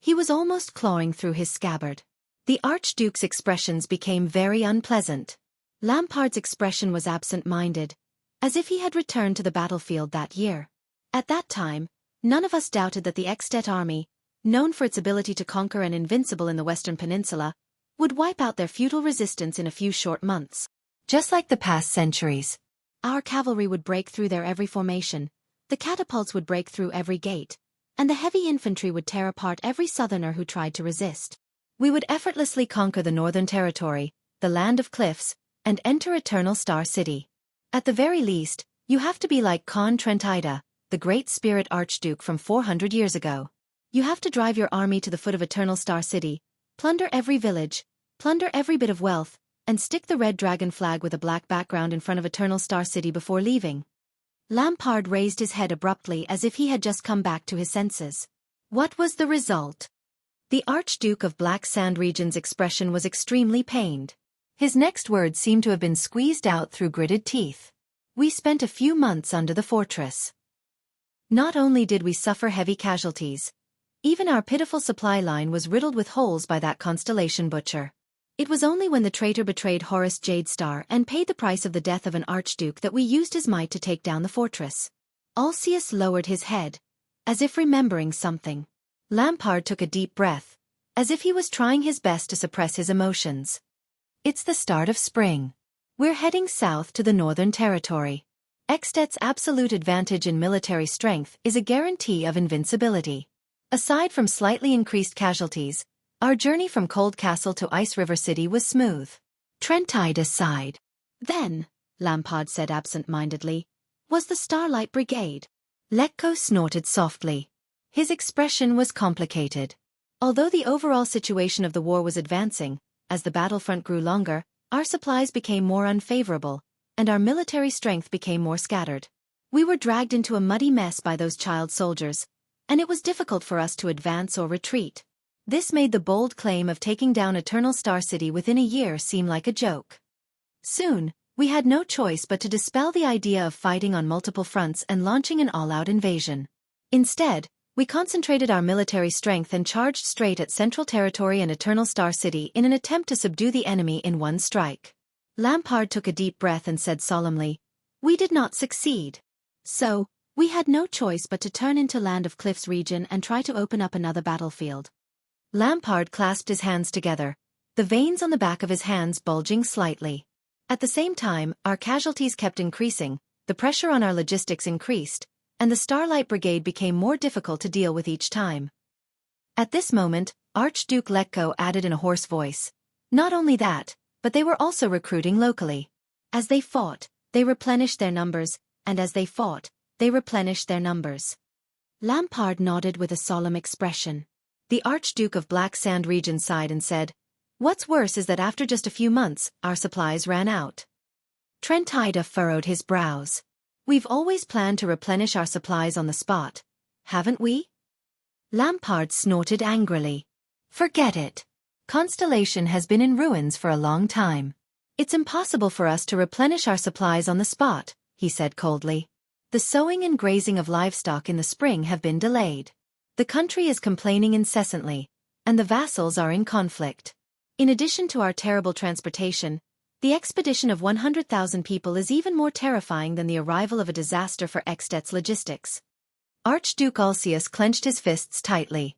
He was almost clawing through his scabbard. The Archduke's expressions became very unpleasant. Lampard's expression was absent-minded, as if he had returned to the battlefield that year. At that time, none of us doubted that the Extet army, known for its ability to conquer and invincible in the Western Peninsula, would wipe out their futile resistance in a few short months. Just like the past centuries. Our cavalry would break through their every formation, the catapults would break through every gate, and the heavy infantry would tear apart every southerner who tried to resist. We would effortlessly conquer the Northern Territory, the land of cliffs, and enter Eternal Star City. At the very least, you have to be like Khan Trentida, the great spirit archduke from 400 years ago. You have to drive your army to the foot of Eternal Star City, plunder every village, plunder every bit of wealth, and stick the red dragon flag with a black background in front of Eternal Star City before leaving. Lampard raised his head abruptly as if he had just come back to his senses. What was the result? The Archduke of Black Sand Region's expression was extremely pained. His next words seemed to have been squeezed out through gritted teeth. We spent a few months under the fortress. Not only did we suffer heavy casualties, even our pitiful supply line was riddled with holes by that Constellation butcher. It was only when the traitor betrayed Horus Jadestar and paid the price of the death of an archduke that we used his might to take down the fortress. Alcius lowered his head, as if remembering something. Lampard took a deep breath, as if he was trying his best to suppress his emotions. It's the start of spring. We're heading south to the Northern Territory. Extet's absolute advantage in military strength is a guarantee of invincibility. Aside from slightly increased casualties, our journey from Cold Castle to Ice River City was smooth. Trentida sighed. Then, Lampard said absent-mindedly, was the Starlight Brigade. Letko snorted softly. His expression was complicated. Although the overall situation of the war was advancing, as the battlefront grew longer, our supplies became more unfavorable, and our military strength became more scattered. We were dragged into a muddy mess by those child soldiers, and it was difficult for us to advance or retreat. This made the bold claim of taking down Eternal Star City within a year seem like a joke. Soon, we had no choice but to dispel the idea of fighting on multiple fronts and launching an all-out invasion. Instead, we concentrated our military strength and charged straight at Central Territory and Eternal Star City in an attempt to subdue the enemy in one strike. Lampard took a deep breath and said solemnly, "We did not succeed. So, we had no choice but to turn into Land of Cliffs region and try to open up another battlefield." Lampard clasped his hands together, the veins on the back of his hands bulging slightly. At the same time, our casualties kept increasing, the pressure on our logistics increased, and the Starlight Brigade became more difficult to deal with each time. At this moment, Archduke Letko added in a hoarse voice, "Not only that, but they were also recruiting locally. As they fought, they replenished their numbers, and as they fought, they replenished their numbers." Lampard nodded with a solemn expression. The Archduke of Black Sand Region sighed and said, "What's worse is that after just a few months, our supplies ran out." Trentida furrowed his brows. "We've always planned to replenish our supplies on the spot, haven't we?" Lampard snorted angrily. "Forget it. Constellation has been in ruins for a long time. It's impossible for us to replenish our supplies on the spot," he said coldly. The sowing and grazing of livestock in the spring have been delayed. The country is complaining incessantly, and the vassals are in conflict. In addition to our terrible transportation, the expedition of 100,000 people is even more terrifying than the arrival of a disaster for Extet's logistics. Archduke Alcius clenched his fists tightly.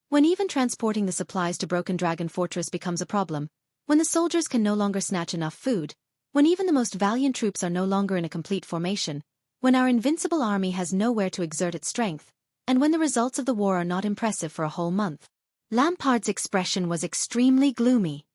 When even transporting the supplies to Broken Dragon Fortress becomes a problem, when the soldiers can no longer snatch enough food, when even the most valiant troops are no longer in a complete formation, when our invincible army has nowhere to exert its strength, and when the results of the war are not impressive for a whole month. Lampard's expression was extremely gloomy.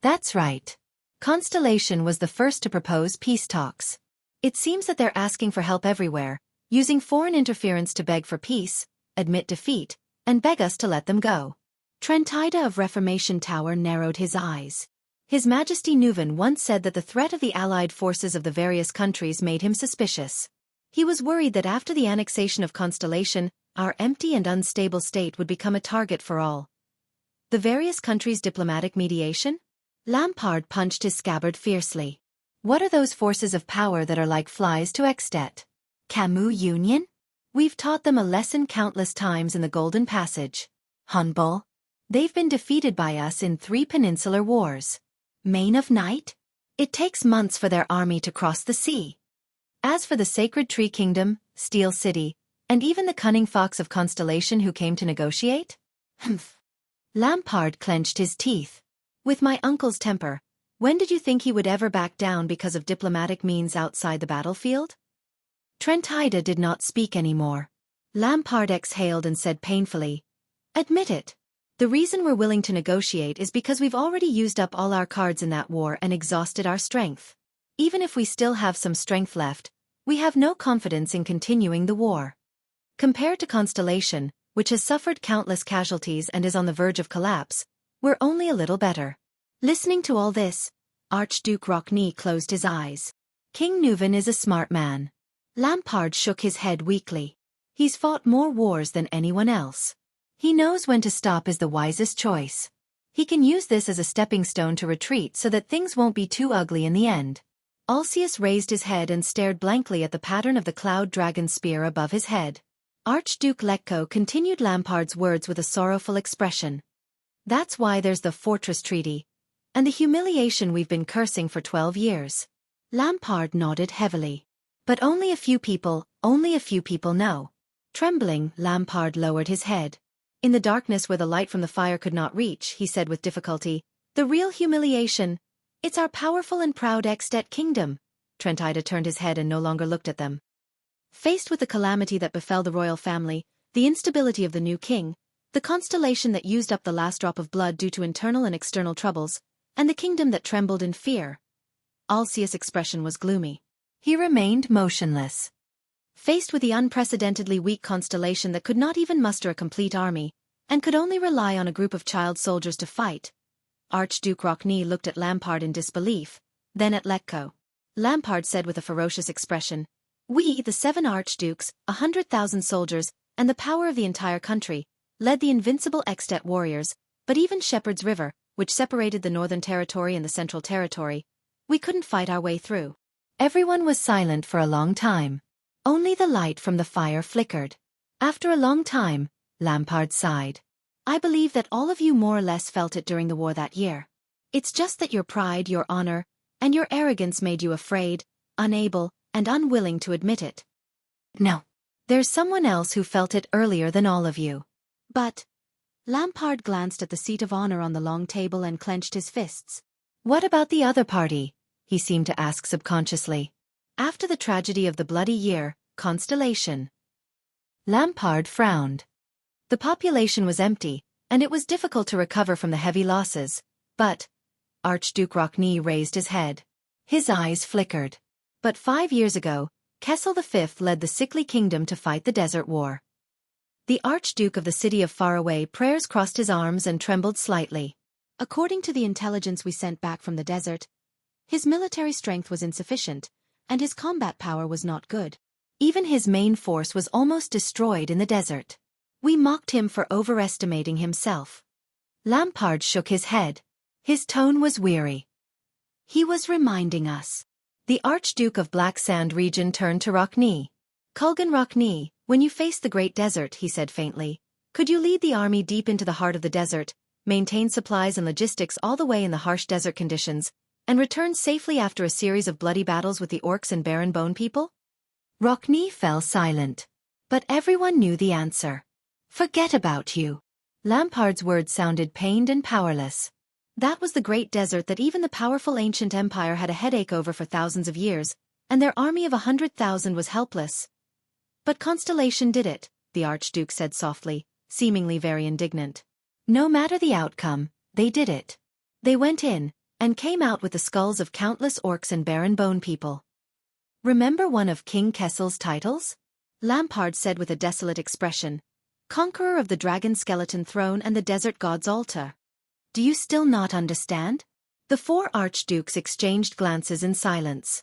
That's right. Constellation was the first to propose peace talks. It seems that they're asking for help everywhere, using foreign interference to beg for peace, admit defeat, and beg us to let them go. Trentida of Reformation Tower narrowed his eyes. His Majesty Nuvan once said that the threat of the allied forces of the various countries made him suspicious. He was worried that after the annexation of Constellation, our empty and unstable state would become a target for all the various countries' diplomatic mediation? Lampard punched his scabbard fiercely. What are those forces of power that are like flies to Extet? Camus Union? We've taught them a lesson countless times in the Golden Passage. Hunbul? They've been defeated by us in 3 peninsular wars. Mane of Night? It takes months for their army to cross the sea. As for the Sacred Tree Kingdom, Steel City, and even the cunning fox of Constellation who came to negotiate? Humph. Lampard clenched his teeth. With my uncle's temper, when did you think he would ever back down because of diplomatic means outside the battlefield? Trentida did not speak anymore. Lampard exhaled and said painfully, "Admit it. The reason we're willing to negotiate is because we've already used up all our cards in that war and exhausted our strength. Even if we still have some strength left, we have no confidence in continuing the war. Compared to Constellation, which has suffered countless casualties and is on the verge of collapse, we're only a little better." Listening to all this, Archduke Rockney closed his eyes. King Nuvan is a smart man. Lampard shook his head weakly. He's fought more wars than anyone else. He knows when to stop is the wisest choice. He can use this as a stepping stone to retreat so that things won't be too ugly in the end. Alcius raised his head and stared blankly at the pattern of the cloud dragon spear above his head. Archduke Xueqi continued Lampard's words with a sorrowful expression. That's why there's the Fortress Treaty, and the humiliation we've been cursing for 12 years. Lampard nodded heavily. But only a few people know. Trembling, Lampard lowered his head. In the darkness where the light from the fire could not reach, he said with difficulty, "The real humiliation, it's our powerful and proud Extet kingdom." Trentida turned his head and no longer looked at them. Faced with the calamity that befell the royal family, the instability of the new king, the constellation that used up the last drop of blood due to internal and external troubles, and the kingdom that trembled in fear, Alcius' expression was gloomy. He remained motionless. Faced with the unprecedentedly weak constellation that could not even muster a complete army, and could only rely on a group of child soldiers to fight, Archduke Rockney looked at Lampard in disbelief, then at Xueqi. Lampard said with a ferocious expression, "We, the 7 archdukes, 100,000 soldiers, and the power of the entire country, led the invincible Extet warriors, but even Shepherd's River, which separated the Northern Territory and the Central Territory, we couldn't fight our way through." Everyone was silent for a long time. Only the light from the fire flickered. After a long time, Lampard sighed. "I believe that all of you more or less felt it during the war that year. It's just that your pride, your honor, and your arrogance made you afraid, unable, and unwilling to admit it. No. There's someone else who felt it earlier than all of you." But Lampard glanced at the seat of honor on the long table and clenched his fists. "What about the other party?" he seemed to ask subconsciously. "After the tragedy of the bloody year, Constellation." Lampard frowned. The population was empty, and it was difficult to recover from the heavy losses, but Archduke Rockney raised his head. His eyes flickered. But 5 years ago, Kessel V led the sickly kingdom to fight the Desert War. The Archduke of the city of faraway prayers crossed his arms and trembled slightly. According to the intelligence we sent back from the desert, his military strength was insufficient, and his combat power was not good. Even his main force was almost destroyed in the desert. We mocked him for overestimating himself. Lampard shook his head. His tone was weary. He was reminding us. The Archduke of Black Sand region turned to Xueqi. Kulgan Xueqi, when you face the Great Desert, he said faintly, could you lead the army deep into the heart of the desert, maintain supplies and logistics all the way in the harsh desert conditions, and return safely after a series of bloody battles with the orcs and barren bone people? Xueqi fell silent. But everyone knew the answer. Forget about you. Lampard's words sounded pained and powerless. That was the Great Desert that even the powerful ancient empire had a headache over for thousands of years, and their army of 100,000 was helpless. But Constellation did it, the Archduke said softly, seemingly very indignant. No matter the outcome, they did it. They went in, and came out with the skulls of countless orcs and barren bone people. Remember one of King Kessel's titles? Lampard said with a desolate expression. Conqueror of the dragon skeleton throne and the desert god's altar. Do you still not understand? The four archdukes exchanged glances in silence.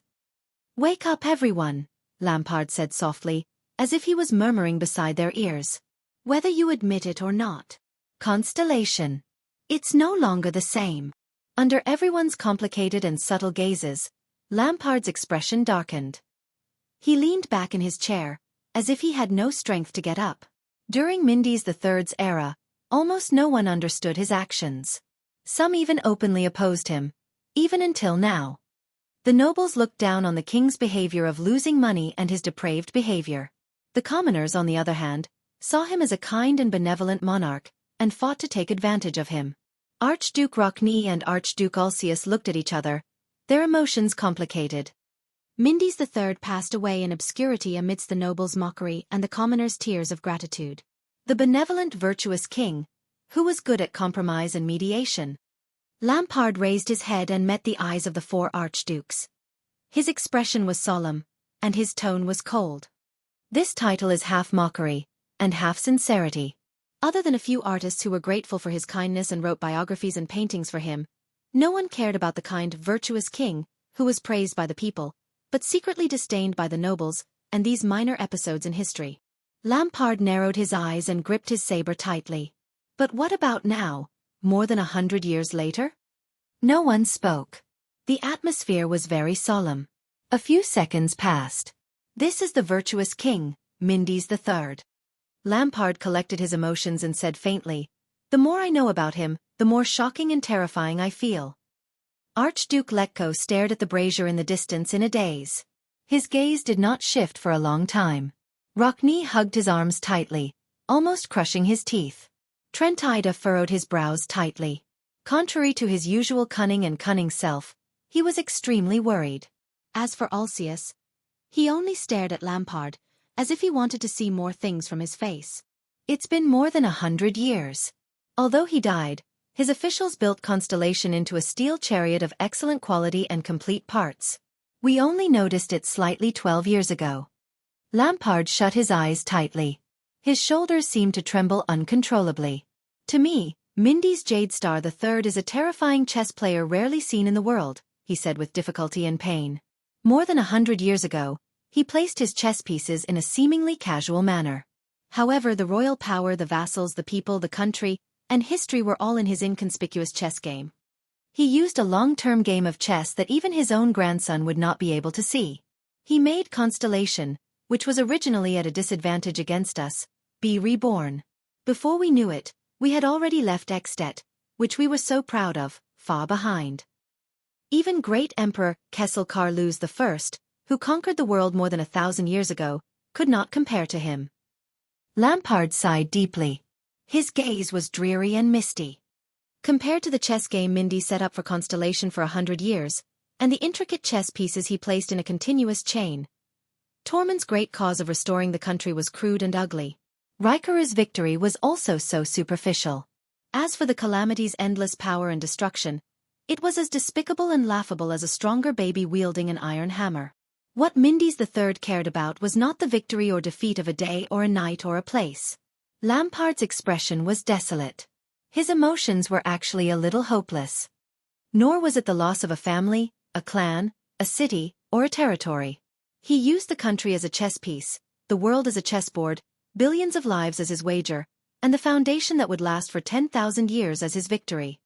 Wake up everyone, Lampard said softly, as if he was murmuring beside their ears. Whether you admit it or not. Constellation. It's no longer the same. Under everyone's complicated and subtle gazes, Lampard's expression darkened. He leaned back in his chair, as if he had no strength to get up. During Mindes III's era, almost no one understood his actions. Some even openly opposed him, even until now. The nobles looked down on the king's behavior of losing money and his depraved behavior. The commoners, on the other hand, saw him as a kind and benevolent monarch, and fought to take advantage of him. Archduke Xueqi and Archduke Ulcius looked at each other, their emotions complicated. Mindes III passed away in obscurity amidst the nobles' mockery and the commoners' tears of gratitude. The benevolent, virtuous king, who was good at compromise and mediation. Lampard raised his head and met the eyes of the four archdukes. His expression was solemn, and his tone was cold. This title is half mockery, and half sincerity. Other than a few artists who were grateful for his kindness and wrote biographies and paintings for him, no one cared about the kind, virtuous king, who was praised by the people, but secretly disdained by the nobles, and these minor episodes in history. Lampard narrowed his eyes and gripped his saber tightly. But what about now, more than 100 years later? No one spoke. The atmosphere was very solemn. A few seconds passed. This is the virtuous king, Mindes III. Lampard collected his emotions and said faintly, the more I know about him, the more shocking and terrifying I feel. Archduke Xueqi stared at the brazier in the distance in a daze. His gaze did not shift for a long time. Xueqi hugged his arms tightly, almost crushing his teeth. Trent Ida furrowed his brows tightly. Contrary to his usual cunning self, he was extremely worried. As for Ulcius, he only stared at Lampard, as if he wanted to see more things from his face. It's been more than 100 years. Although he died, his officials built Constellation into a steel chariot of excellent quality and complete parts. We only noticed it slightly 12 years ago. Lampard shut his eyes tightly. His shoulders seemed to tremble uncontrollably. To me, Mindes Jadestar III is a terrifying chess player rarely seen in the world, he said with difficulty and pain. More than 100 years ago, he placed his chess pieces in a seemingly casual manner. However, the royal power, the vassals, the people, the country, and history were all in his inconspicuous chess game. He used a long-term game of chess that even his own grandson would not be able to see. He made Constellation, which was originally at a disadvantage against us, be reborn. Before we knew it, we had already left Ekstedt, which we were so proud of, far behind. Even great Emperor Kessel Carluz I, who conquered the world more than 1,000 years ago, could not compare to him. Lampard sighed deeply. His gaze was dreary and misty. Compared to the chess game Mindes set up for Constellation for 100 years, and the intricate chess pieces he placed in a continuous chain, Tormund's great cause of restoring the country was crude and ugly. Rikaru's victory was also so superficial. As for the calamity's endless power and destruction, it was as despicable and laughable as a stronger baby wielding an iron hammer. What Mindes III cared about was not the victory or defeat of a day or a night or a place. Lampard's expression was desolate. His emotions were actually a little hopeless. Nor was it the loss of a family, a clan, a city, or a territory. He used the country as a chess piece, the world as a chessboard, billions of lives as his wager, and the foundation that would last for 10,000 years as his victory.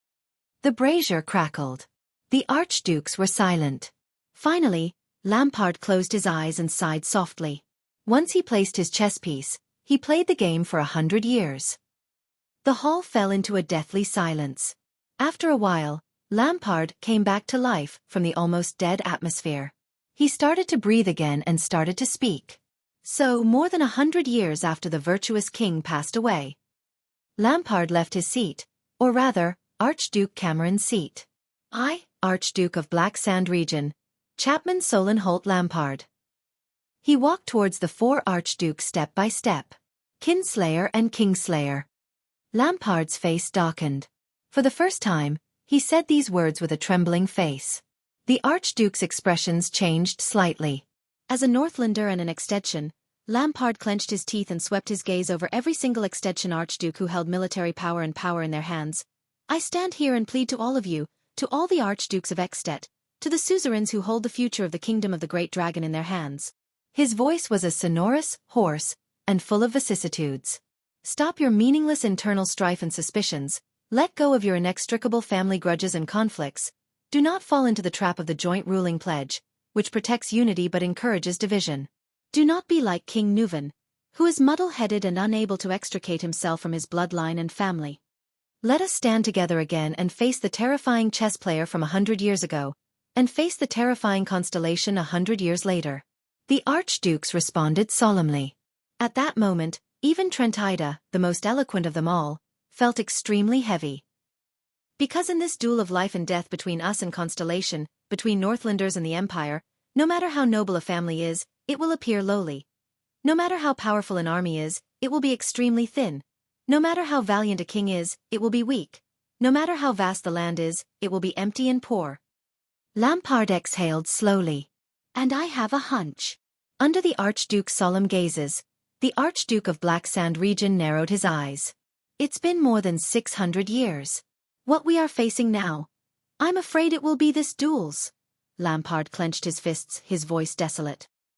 The brazier crackled. The archdukes were silent. Finally, Lampard closed his eyes and sighed softly. Once he placed his chess piece, he played the game for 100 years. The hall fell into a deathly silence. After a while, Lampard came back to life from the almost dead atmosphere. He started to breathe again and started to speak. So, more than 100 years after the virtuous king passed away, Lampard left his seat, or rather, Archduke Cameron's seat. I, Archduke of Black Sand Region, Chapman Solon Holt Lampard. He walked towards the 4 archdukes step by step. Kinslayer and Kingslayer. Lampard's face darkened. For the first time, he said these words with a trembling face. The archduke's expressions changed slightly. As a Northlander and an extension, Lampard clenched his teeth and swept his gaze over every single extension archduke who held military power and power in their hands. I stand here and plead to all of you, to all the archdukes of Extet, to the suzerains who hold the future of the kingdom of the great dragon in their hands. His voice was as sonorous, hoarse, and full of vicissitudes. Stop your meaningless internal strife and suspicions, let go of your inextricable family grudges and conflicts, do not fall into the trap of the joint ruling pledge, which protects unity but encourages division. Do not be like King Nuvan, who is muddle-headed and unable to extricate himself from his bloodline and family. Let us stand together again and face the terrifying chess player from 100 years ago, and face the terrifying constellation 100 years later. The archdukes responded solemnly. At that moment, even Trentida, the most eloquent of them all, felt extremely heavy. Because in this duel of life and death between us and Constellation, between Northlanders and the Empire, no matter how noble a family is, it will appear lowly. No matter how powerful an army is, it will be extremely thin. No matter how valiant a king is, it will be weak. No matter how vast the land is, it will be empty and poor. Lampard exhaled slowly. And I have a hunch. Under the Archduke's solemn gazes, the Archduke of Black Sand Region narrowed his eyes. It's been more than 600 years. What we are facing now, I'm afraid it will be this duels. Lampard clenched his fists, his voice desolate.